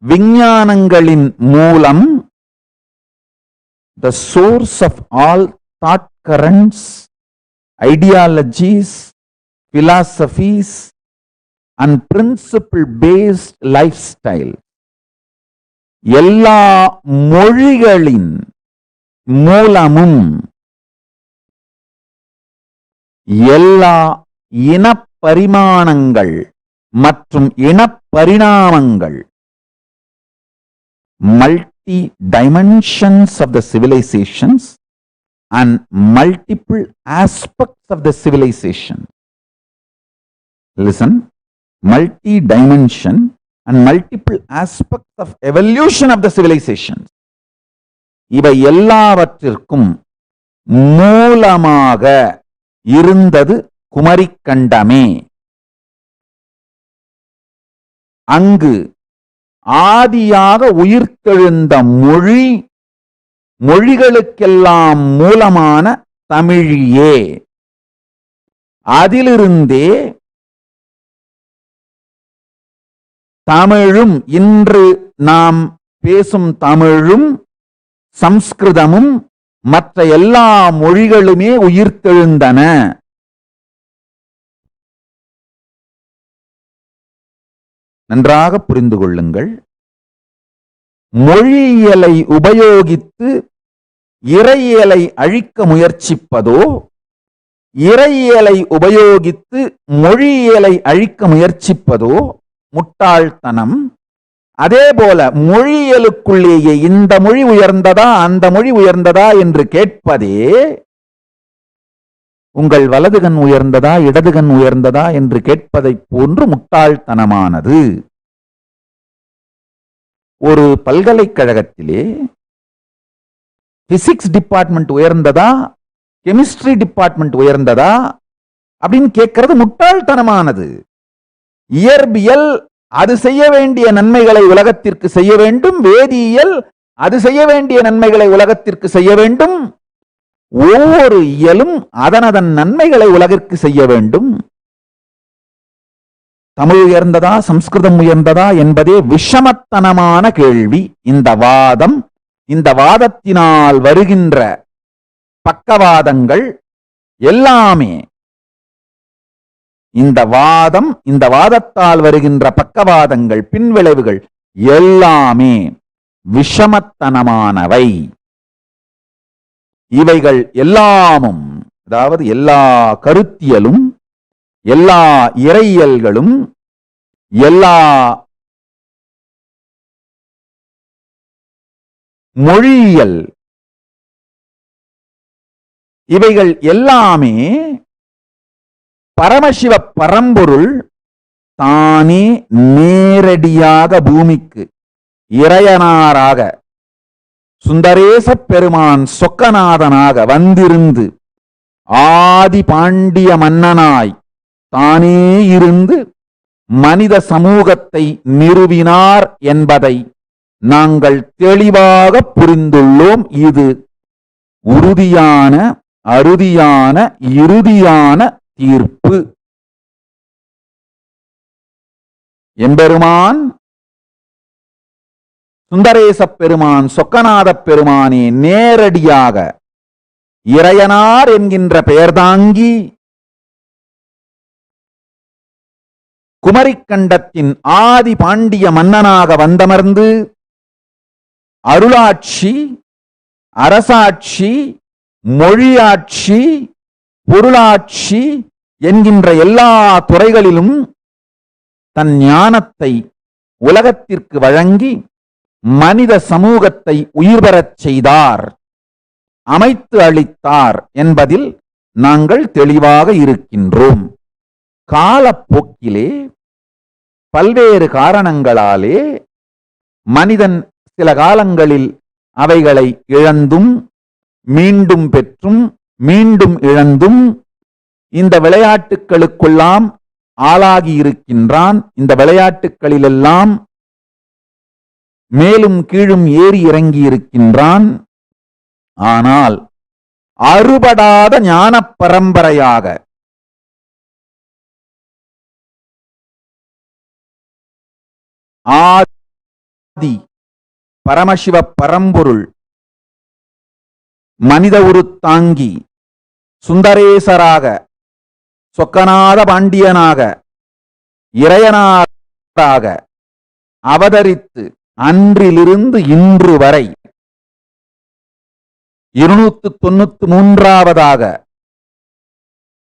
விஞ்ஞானங்களின் மூலம், the source of all thought currents, ideologies, philosophies and principle based lifestyle, எல்லா மொழிகளின் மூலமும் எல்லா இனப்பரிமாணங்கள் மற்றும் இனப்பரிணாமங்கள், multi dimensions of the civilizations and multiple aspects of the civilization. Listen, multi-dimension and multiple aspects of evolution of the civilizations. இவை எல்லாவற்றிற்கும் மூலமாக இருந்தது குமரிக்கண்டமே. அங்கு ஆதியாக உயிர்த்தெழுந்த மொழிகளுக்கெல்லாம் மூலமான தமிழியே. அதிலிருந்தே தமிழும், இன்று நாம் பேசும் தமிழும் சம்ஸ்கிருதமும் மற்ற எல்லா மொழிகளுமே உயிர்த்தெழுந்தன. நன்றாக புரிந்து கொள்ளுங்கள். மொழியியலை உபயோகித்து இறையியலை அழிக்க முயற்சிப்பதோ, இறையியலை உபயோகித்து மொழியியலை அழிக்க முயற்சிப்பதோ முட்டாள்தனம். அதே போல மொழியியலுக்குள்ளேயே இந்த மொழி உயர்ந்ததா அந்த மொழி உயர்ந்ததா என்று கேட்பதே, உங்கள் வலதுகண் உயர்ந்ததா இடதுகண் உயர்ந்ததா என்று கேட்பதை போன்று முட்டாள்தனமானது. ஒரு பல்கலைக்கழகத்திலே பிசிக்ஸ் டிபார்ட்மெண்ட் உயர்ந்ததா கெமிஸ்ட்ரி டிபார்ட்மெண்ட் உயர்ந்ததா அப்படின்னு கேட்கிறது முட்டாள்தனமானது. இயற்பியல் அது செய்ய வேண்டிய நன்மைகளை உலகத்திற்கு செய்ய வேண்டும், வேதியியல் அது செய்ய வேண்டிய நன்மைகளை உலகத்திற்கு செய்ய வேண்டும், ஒவ்வொரு இயலும் அதனதன் நன்மைகளை உலகிற்கு செய்ய வேண்டும். தமிழ் உயர்ந்ததா சம்ஸ்கிருதம் உயர்ந்ததா என்பதே விஷமத்தனமான கேள்வி. இந்த வாதத்தினால் வருகின்ற பக்கவாதங்கள் எல்லாமே, இந்த வாதத்தால் வருகின்ற பக்கவாதங்கள், பின்விளைவுகள் எல்லாமே விஷமத்தனமானவை. இவைகள் எல்லாமும், அதாவது எல்லா கருத்தியலும், எல்லா இறையியல்களும், எல்லா மொழியியல், இவைகள் எல்லாமே பரமசிவ பரம்பொருள் தானே நேரடியாக பூமிக்கு இறையனாராக சுந்தரேச பெருமான் சொக்கநாதனாக வந்திருந்து ஆதி பாண்டிய மன்னனாய் தானே இருந்து மனித சமூகத்தை நிறுவினார் என்பதை நாங்கள் தெளிவாக புரிந்துள்ளோம். இது உறுதியான, அறுதியான, இறுதியான தீர்ப்பு. எம்பெருமான் சுந்தரேச பெருமான் சொக்கநாத பெருமானே நேரடியாக இறையனார் என்கின்ற பெயர்தாங்கி குமரிக்கண்டத்தின் ஆதி பாண்டிய மன்னனாக வந்தமர்ந்து அருளாட்சி, அரசாட்சி, மொழியாட்சி, பொருளாட்சி என்கின்ற எல்லா துறைகளிலும் தன் ஞானத்தை உலகத்திற்கு வழங்கி மனித சமூகத்தை உயிர் பெறச் செய்தார், அமைத்து அளித்தார் என்பதில் நாங்கள் தெளிவாக இருக்கின்றோம். காலப்போக்கிலே பல்வேறு காரணங்களாலே மனிதன் சில காலங்களில் அவைகளை இழந்தும் மீண்டும் பெற்றும் மீண்டும் இழந்தும் இந்த விளையாட்டுகளுக்கெல்லாம் ஆளாகி இருக்கின்றான். இந்த விளையாட்டுகளிலெல்லாம் மேலும் கீழும் ஏறி இறங்கி இருக்கின்றான். ஆனால் அறுபடாத ஞான பரம்பரையாக ஆதி பரமசிவ பரம்பொருள் மனித உருத்தாங்கி சுந்தரேசராக, சொக்கநாத பாண்டியனாக, இறையனாராக அவதரித்து அன்றிலிருந்து இன்று வரை 293வது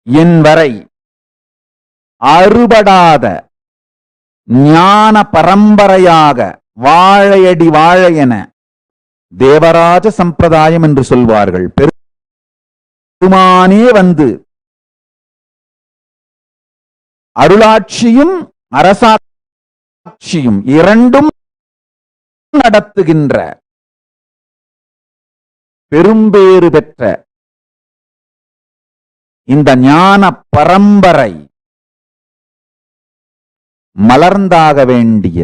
என் வரை அறுபடாத ஞான பரம்பரையாக வாழையடி வாழையென தேவராஜ சம்பிரதாயம் என்று சொல்வார்கள். பெருமானே வந்து அருளாட்சியும் அரசாட்சியும் இரண்டும் நடத்துகின்ற பெரும்பேறு பெற்ற இந்த ஞான பரம்பரை மலர்ந்தாக வேண்டிய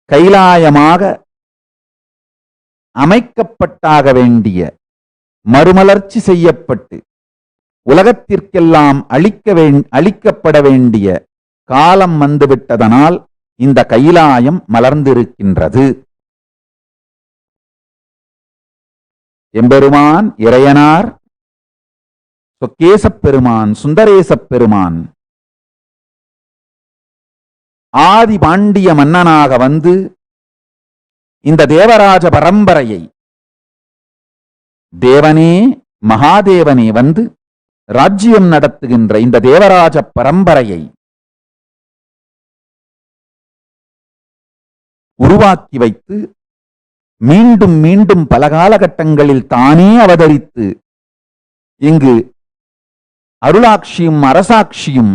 கைலாயமாக அமைக்கப்பட்டாக வேண்டிய, மறுமலர்ச்சி செய்யப்பட்டு உலகத்திற்கெல்லாம் அளிக்கப்பட வேண்டிய காலம் வந்துவிட்டதனால் இந்த கைலாயம் மலர்ந்திருக்கின்றது. எம்பெருமான் இறையனார், சொக்கேசப் பெருமான், சுந்தரேசப் பெருமான் ஆதி பாண்டிய மன்னனாக வந்து இந்த தேவராஜ பரம்பரையை, தேவனே மகாதேவனே வந்து ராஜ்யம் நடத்துகின்ற இந்த தேவராஜ பரம்பரையை உருவாக்கி வைத்து மீண்டும் மீண்டும் பல காலகட்டங்களில் தானே அவதரித்து இங்கு அருளாட்சியும் அரசாட்சியும்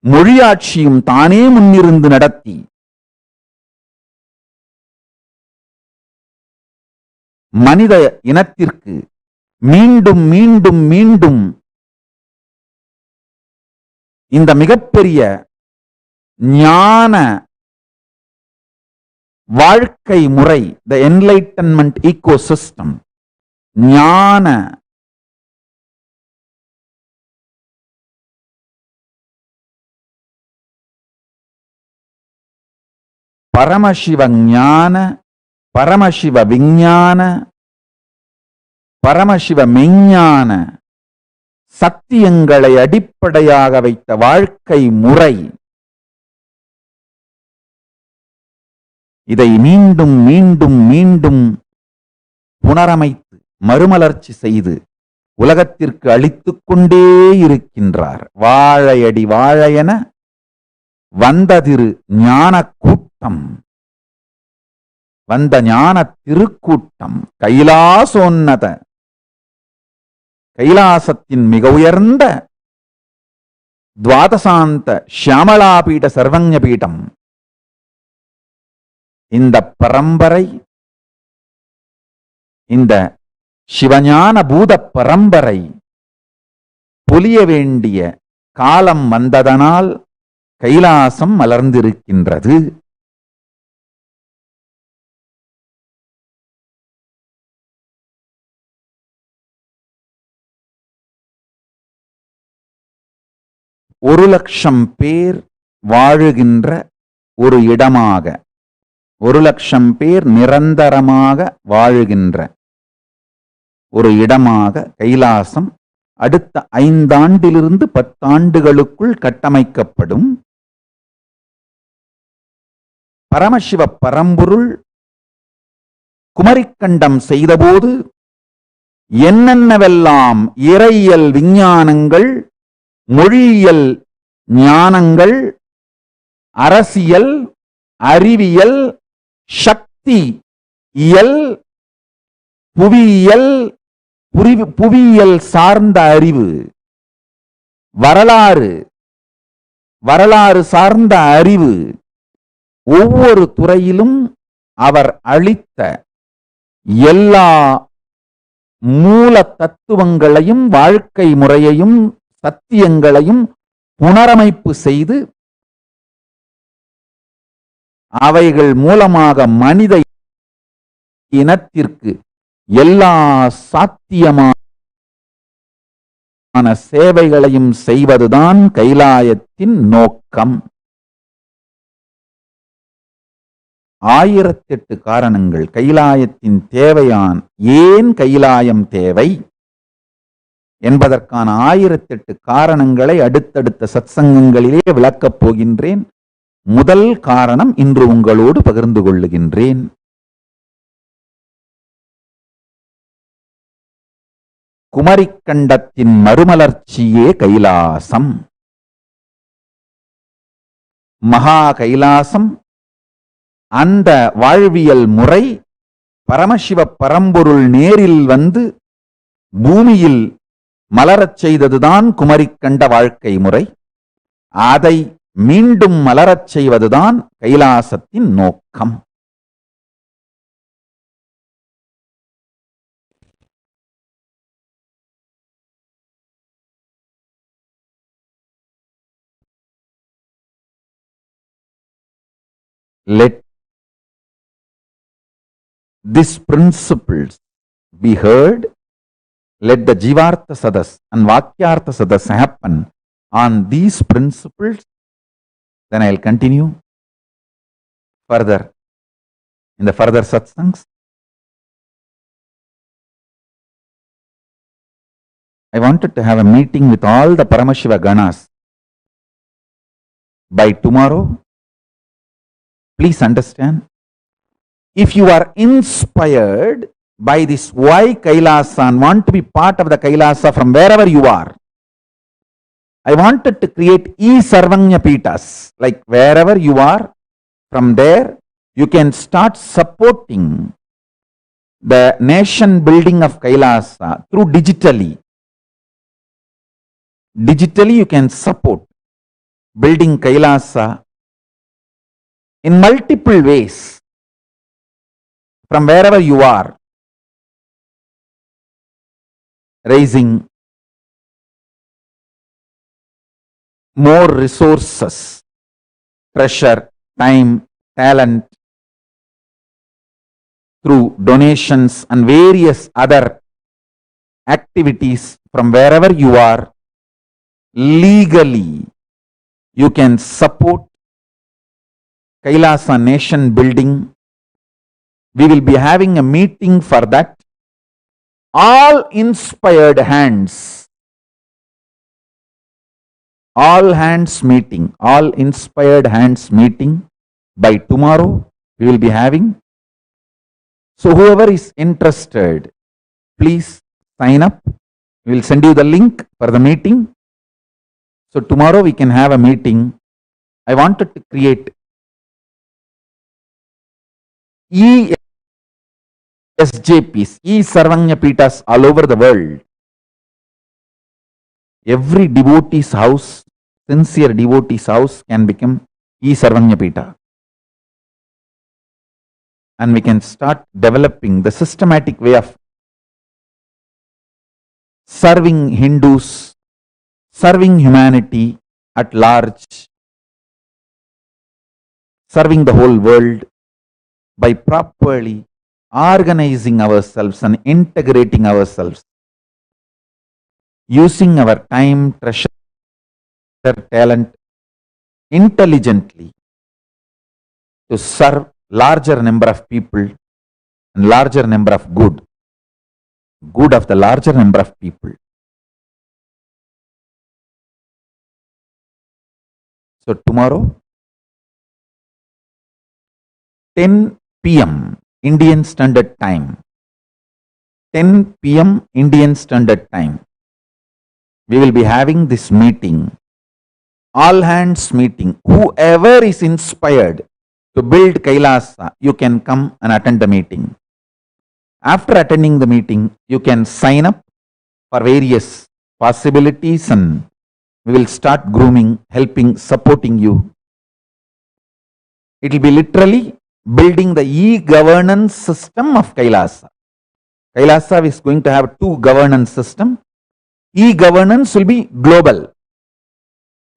மொழியாட்சியும் தானே முன்னிருந்து நடத்தி மனித இனத்திற்கு மீண்டும் மீண்டும் மீண்டும் இந்த மிகப்பெரிய ஞான வாழ்க்கை முறை, த என்லைட்டன்மெண்ட் ஈகோசிஸ்டம், ஞான பரமசிவ ஞான, பரமசிவ விஞ்ஞான, பரமசிவ மெஞ்ஞான சத்தியங்களை அடிப்படையாக வைத்த வாழ்க்கை முறை, இதை மீண்டும் மீண்டும் மீண்டும் புனரமைத்து மறுமலர்ச்சி செய்து உலகத்திற்கு அளித்துக் கொண்டே இருக்கின்றார். வாழையடி வாழையென வந்ததிரு ஞான கூட்டம், வந்த ஞான திருக்கூட்டம், கைலாசோன்னத, கைலாசத்தின் மிக உயர்ந்த துவாதசாந்த ஷியாமளாபீட சர்வஞ பீடம். இந்த பரம்பரை, இந்த சிவஞான பூத பரம்பரை பொலிய வேண்டிய காலம் வந்ததனால் கைலாசம் மலர்ந்திருக்கின்றது. ஒரு லட்சம் பேர் வாழுகின்ற ஒரு இடமாக, 1,00,000 பேர் நிரந்தரமாக வாழுகின்ற ஒரு இடமாக கைலாசம் அடுத்த 5 ஆண்டிலிருந்து 10 ஆண்டுகளுக்குள் கட்டமைக்கப்படும். பரமசிவ பரம்பொருள் குமரிக்கண்டம் செய்தபோது என்னென்னவெல்லாம் இறையியல் விஞ்ஞானங்கள், மொழியியல் ஞானங்கள், அரசியல், அறிவியல், சக்தி இயல், புவியியல், புவியியல் சார்ந்த அறிவு, வரலாறு சார்ந்த அறிவு, ஒவ்வொரு துறையிலும் அவர் அளித்த எல்லா மூல தத்துவங்களையும் வாழ்க்கை முறையையும் சத்தியங்களையும் புனரமைப்பு செய்து அவைகள் மூலமாக மனித இனத்திற்கு எல்லா சாத்தியமான சேவைகளையும் செய்வதுதான் கைலாயத்தின் நோக்கம். 1008 காரணங்கள் கைலாயத்தின் தேவையான் ஏன் கைலாயம் தேவை என்பதற்கான 1008 காரணங்களை அடுத்தடுத்த சத்சங்கங்களிலே விளக்கப் போகின்றேன். முதல் காரணம் இன்று உங்களோடு பகிர்ந்து கொள்ளுகின்றேன். குமரிக்கண்டத்தின் மறுமலர்ச்சியே கைலாசம். மகா கைலாசம் அந்த வாழ்வியல் முறை பரமசிவ பரம்பொருள் நேரில் வந்து பூமியில் மலரச் செய்ததுதான் குமரிக்கண்ட வாழ்க்கை முறை. அதை மீண்டும் மலரச் செய்வதுதான் கைலாசத்தின் நோக்கம். Let these principles be heard. Let the Jivartha Sadas and Vakyartha Sadas happen on these principles. Then I will continue further in the further satsangs. I wanted to have a meeting with all the Paramashiva Ganas by tomorrow. Please understand, if you are inspired by this why Kailasa and want to be part of the Kailasa from wherever you are, I wanted to create E-Sarvanya Pitas, like wherever you are, from there you can start supporting the nation building of Kailasa through digitally. Digitally you can support building Kailasa in multiple ways from wherever you are, raising more resources, treasure, time, talent through donations and various other activities from wherever you are. Legally you can support Kailasa nation building. We will be having a meeting for that. All inspired hands, all inspired hands meeting by tomorrow we will be having. So whoever is interested, please sign up. We will send you the link for the meeting. So tomorrow we can have a meeting. I wanted to create E-SJPs, E-Sarvanya Pitas all over the world. Every devotee's house, sincere devotee's house can become E-Sarvanya Pita. And we can start developing the systematic way of serving Hindus, serving humanity at large, serving the whole world by properly organizing ourselves and integrating ourselves, using our time, treasure, talent intelligently to serve larger number of people and larger number of good of the larger number of people. So tomorrow 10 p.m. Indian Standard Time, 10 p.m. Indian Standard Time, we will be having this meeting, all hands meeting. Whoever is inspired to build Kailasa, you can come and attend the meeting. After attending the meeting, you can sign up for various possibilities and we will start grooming, helping, supporting you. It will be literally building the e-governance system of Kailasa. Kailasa is going to have 2 governance systems, E-governance will be global.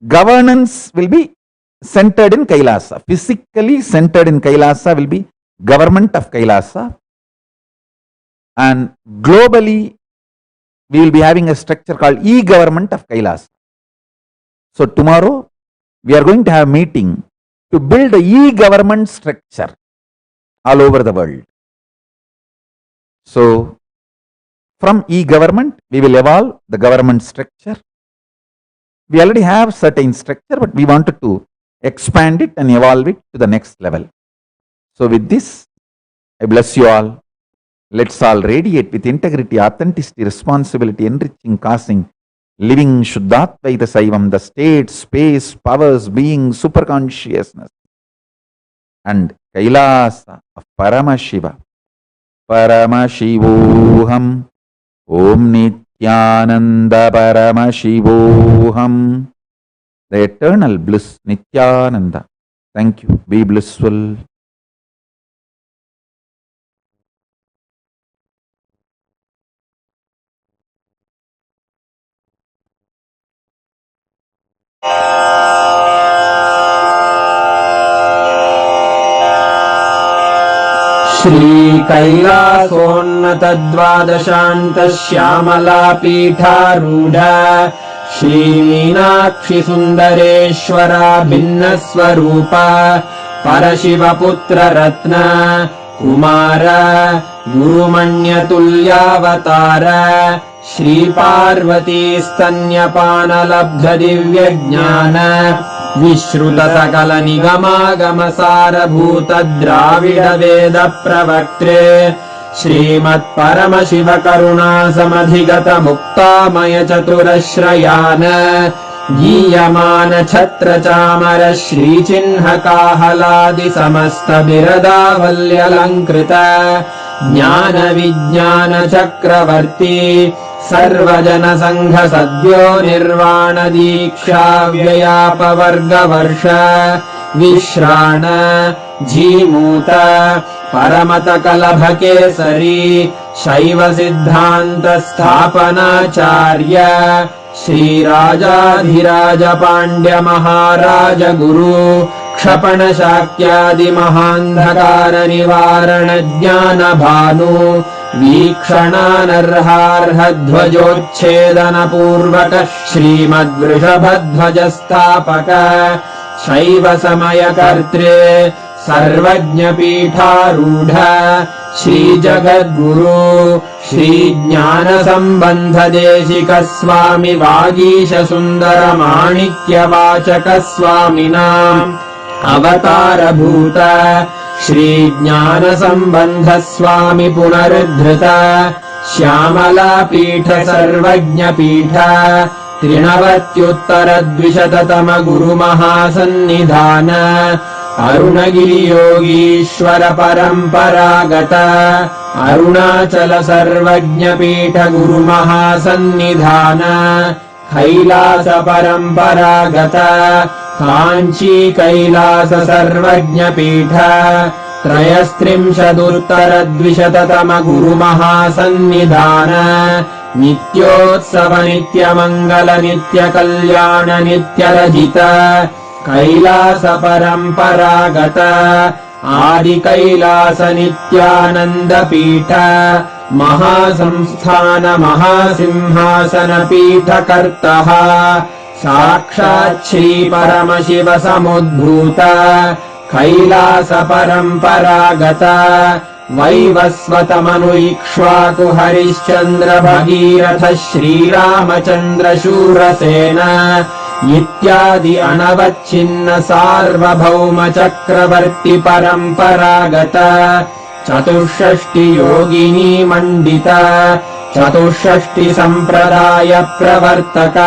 Governance will be centered in Kailasa. Physically centered in Kailasa will be government of Kailasa. And globally, we will be having a structure called e-government of Kailasa. So tomorrow, we are going to have a meeting to build a e-government structure all over the world. So from e-government, we will evolve the government structure. We already have certain structure, but we wanted to expand it and evolve it to the next level. So with this, I bless you all. Let's all radiate with integrity, authenticity, responsibility, enriching, causing, living Shuddhatvaita Saivam, the state, space, powers, being, superconsciousness, and Kailasa of Paramashiva. Paramashivoham, Om Nithyananda Paramashivoham, the eternal bliss, Nithyananda. Thank you. Be blissful. Shri कैलासोन्नतद्वादशान्त Shyamala पीठारूढ Shri Meenakshi सुन्दरेश्वरा भिन्न स्वरूप परशिवपुत्र रत्न कुमार गुरुमण्यतुल्यावतार श्री पार्वती स्तन्यपानलब्ध दिव्य ज्ञान विश्रुत सकल निगमागम सारभूत द्राविड वेद प्रवक्त्रे श्रीमत् परमशिव करुणा समधिगत मुक्तामय चतुरश्रयान गीयमान छत्र चामर श्रीचिह्न काहलादि समस्त बिरदावल्यलङ्कृत ज्ञान विज्ञान चक्रवर्ती सर्वजन संघ सद्यो निर्वाण दीक्षा व्ययापवर्गवर्ष विश्राण जीमूत परमत कलभ केसरी शैव सिद्धांत स्थापनाचार्य श्रीराजाधिराज पाण्ड्य महाराज गुरु क्षपण शाक्यादि महान्धकार निवारण ज्ञान भानु वीक्षणानर्हार्ह ध्वजोच्छेदन पूर्वक श्रीमद्वृषभध्वज स्थापक शैव समय कर्त्रे सर्वज्ञ पीठारूढ़ श्री जगद्गुरु श्री ज्ञान संबंध देशिक स्वामी वागीश सुंदर माणिक्य वाचक स्वामिनाम् अवतार भूत श्री ज्ञान संबंध स्वामी पुनरुद्धृत श्यामला पीठ सर्वज्ञ पीठ त्रिनवत्युत्तर द्विशततम गुरु महासन्निधान अरुणगिरि योगीश्वर परंपरागत अरुणाचल सर्वज्ञ पीठ गुरु महासन्निधान कैलास परंपरागत कांची कैलास सर्वज्ञ पीठ त्रयस्त्रिंशदुत्तर द्विशततम गुरु महासन्निधान नित्योत्सव नित्य मंगल नित्य कल्याण नित्य रजित कैलास परंपरागत आदि कैलास नित्यानंद पीठ महासंस्थान महासिंहासन पीठ कर्तः साक्षात् श्री परमशिव समुद्भूत कैलास परंपरागत वैवस्वत मनु इक्ष्वाकु हरिश्चंद्र भगीरथ श्रीरामचंद्र शूरसेन इत्यादि अनवच्छिन्न सार्वभौम चक्रवर्ती परंपरागत चतुष्षष्टि योगिनी मंडित चतुष्षष्टि संप्रदाय प्रवर्तक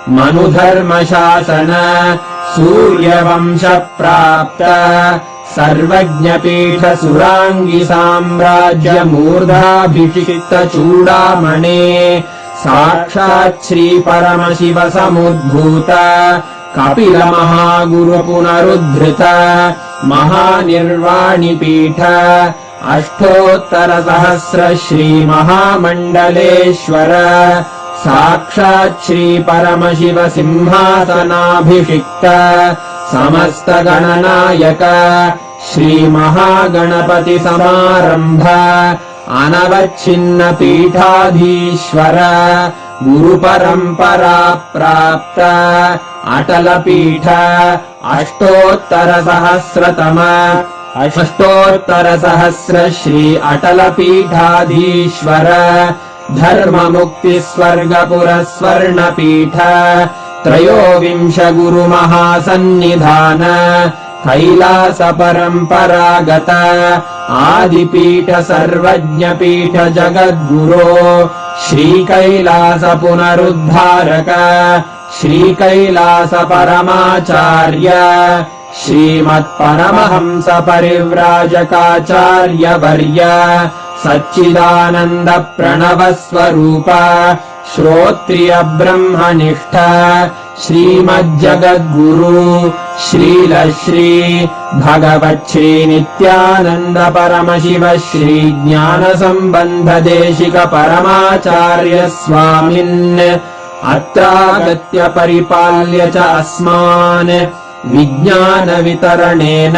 मनुधर्म शासन सूर्यवंश प्राप्त सर्वज्ञ पीठ सुरांगी साम्राज्य मूर्धाभिषिक्त चूड़ामणे साक्षात् श्री परमशिव समुद्भूत कपिल महागुरु पुनरुद्धृत महानिर्वाणि पीठ अष्टोत्तर सहस्र श्री महामंडलेश्वर साक्षात् श्री परमशिव सिंहासनाभिषिक्त समस्त गणनायक श्री महागणपति समारंभ अनवच्छिन्न पीठाधीश्वर गुरु परंपरा प्राप्त अटल पीठ अष्टोत्तर सहस्र श्री अटल पीठाधीश्वर धर्म मुक्ति स्वर्गपुर स्वर्ण पीठ त्रयोविंश गुरु महासन्निधान कैलास परंपरागत आदिपीठ सर्वज्ञ पीठ जगद्गुरो श्री कैलास पुनरुद्धारक श्री कैलास परमाचार्य श्रीमत् परमहंस परिव्राजकाचार्य वर्य सच्चिदानंद प्रणव स्वरूप श्रोत्रिय ब्रह्मनिष्ठ श्रीमज्जगद्गुरु श्रील श्री भगवत् श्री नित्यानंद परमशिव श्री ज्ञान संबंध देशिक परमाचार्य स्वामिन् अत्रागत्य परिपाल्य च अस्मान् विज्ञान वितरणेन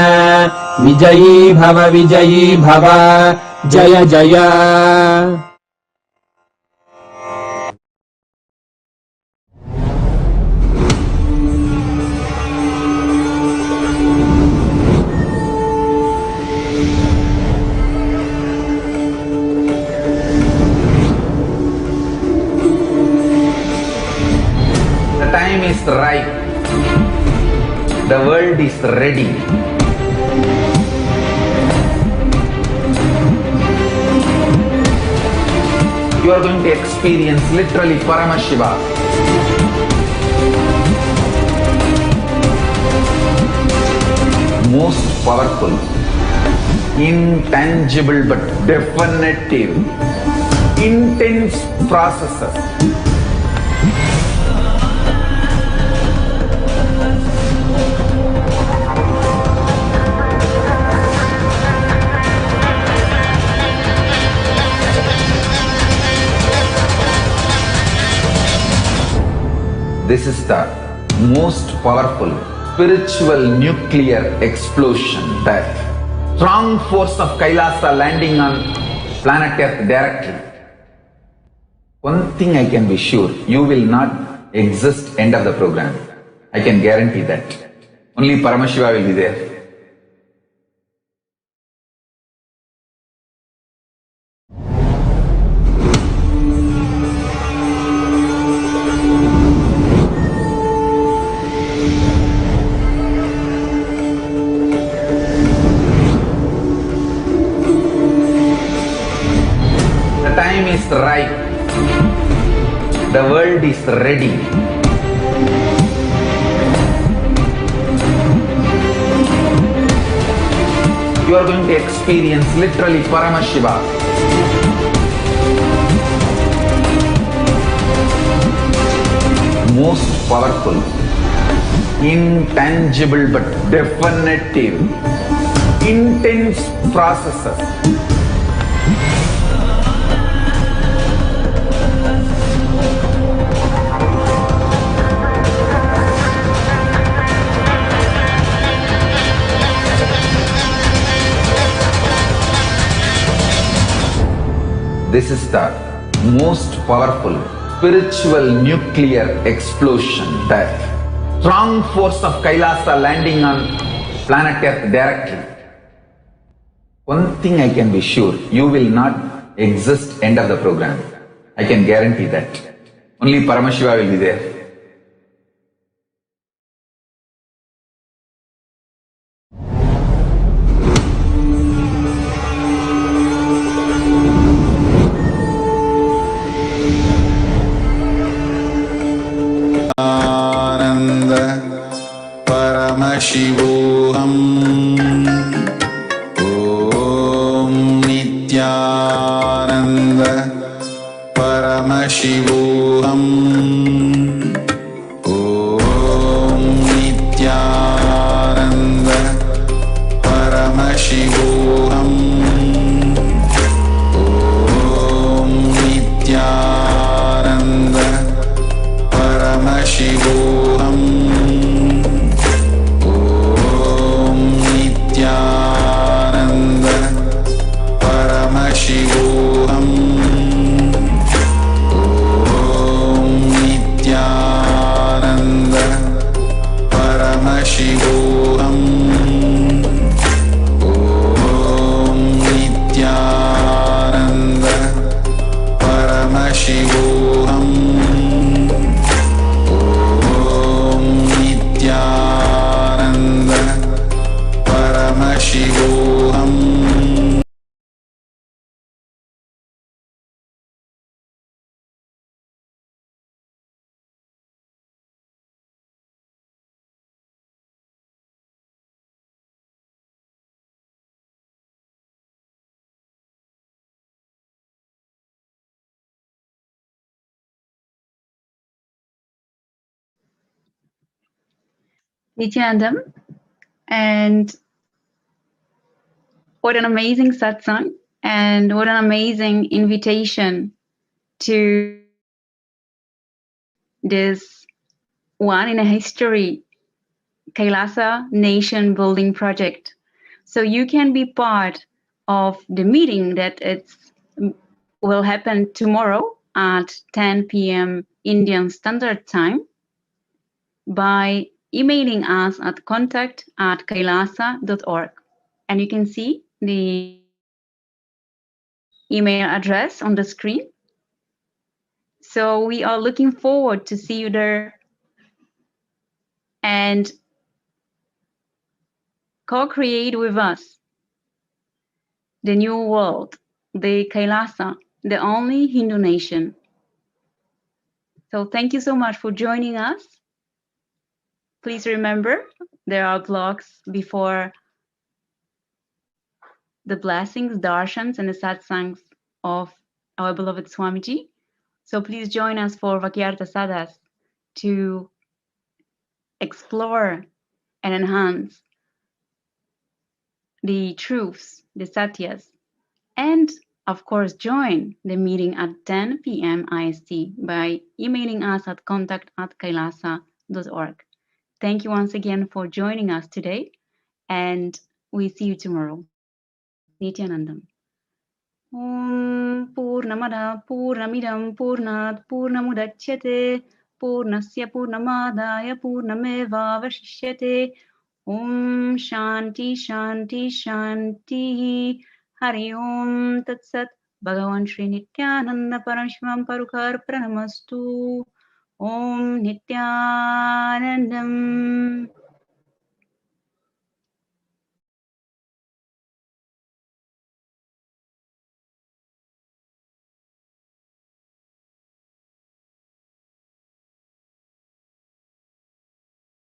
विजयी भव जय जय। The time is right. The world is ready. You are going to experience literally Paramashiva. Most powerful, intangible but definitive, intense processes. This is the most powerful spiritual nuclear explosion, the strong force of Kailasa landing on planet Earth directly. One thing I can be sure, you will not exist end of the program. I can guarantee that. Only Paramashiva will be there. Right. The world is ready. You are going to experience literally Paramashiva. Most powerful, intangible but definitive, intense processes. This is the most powerful spiritual nuclear explosion, the strong force of Kailasa landing on planet Earth directly. One thing I can be sure, you will not exist end of the program. I can guarantee that. Only Paramashiva will be there. Paramashivoham. Om Nithyananda Paramashivoham. Om Nithyananda Paramashivoham. Om Nithyananda Paramashivoham. Om Nithyananda Paramashivoham. Om Nithyananda Paramashivoham. Om Nithyananda Paramashivoham. Nithyanandam, and what an amazing satsang, and what an amazing invitation to this one in a history KAILASA nation building project. So you can be part of the meeting that will happen tomorrow at 10 p.m. Indian Standard Time by emailing us at contact@kailasa.org. And you can see the email address on the screen. So we are looking forward to see you there and co-create with us the new world, the KAILASA, the only Hindu nation. So thank you so much for joining us. Please remember, there are blogs before the blessings, darshans, and the satsangs of our beloved Swamiji. So please join us for Vakyartha Sadhas to explore and enhance the truths, the satyas, and of course join the meeting at 10 p.m. IST by emailing us at contact@kailasa.org. Thank you once again for joining us today, and we see you tomorrow. Nithyanandam. Om Purnamada Purnamidam Purnat Purnamudachyate Purnasya Purnamadaya Purnameva Vashishyate. Om Shanti Shanti Shanti. Hari Om Tat Sat. Bhagavan Shri Nithyananda Paramashivam Parukar Pranamastu. Om Nithyanandam.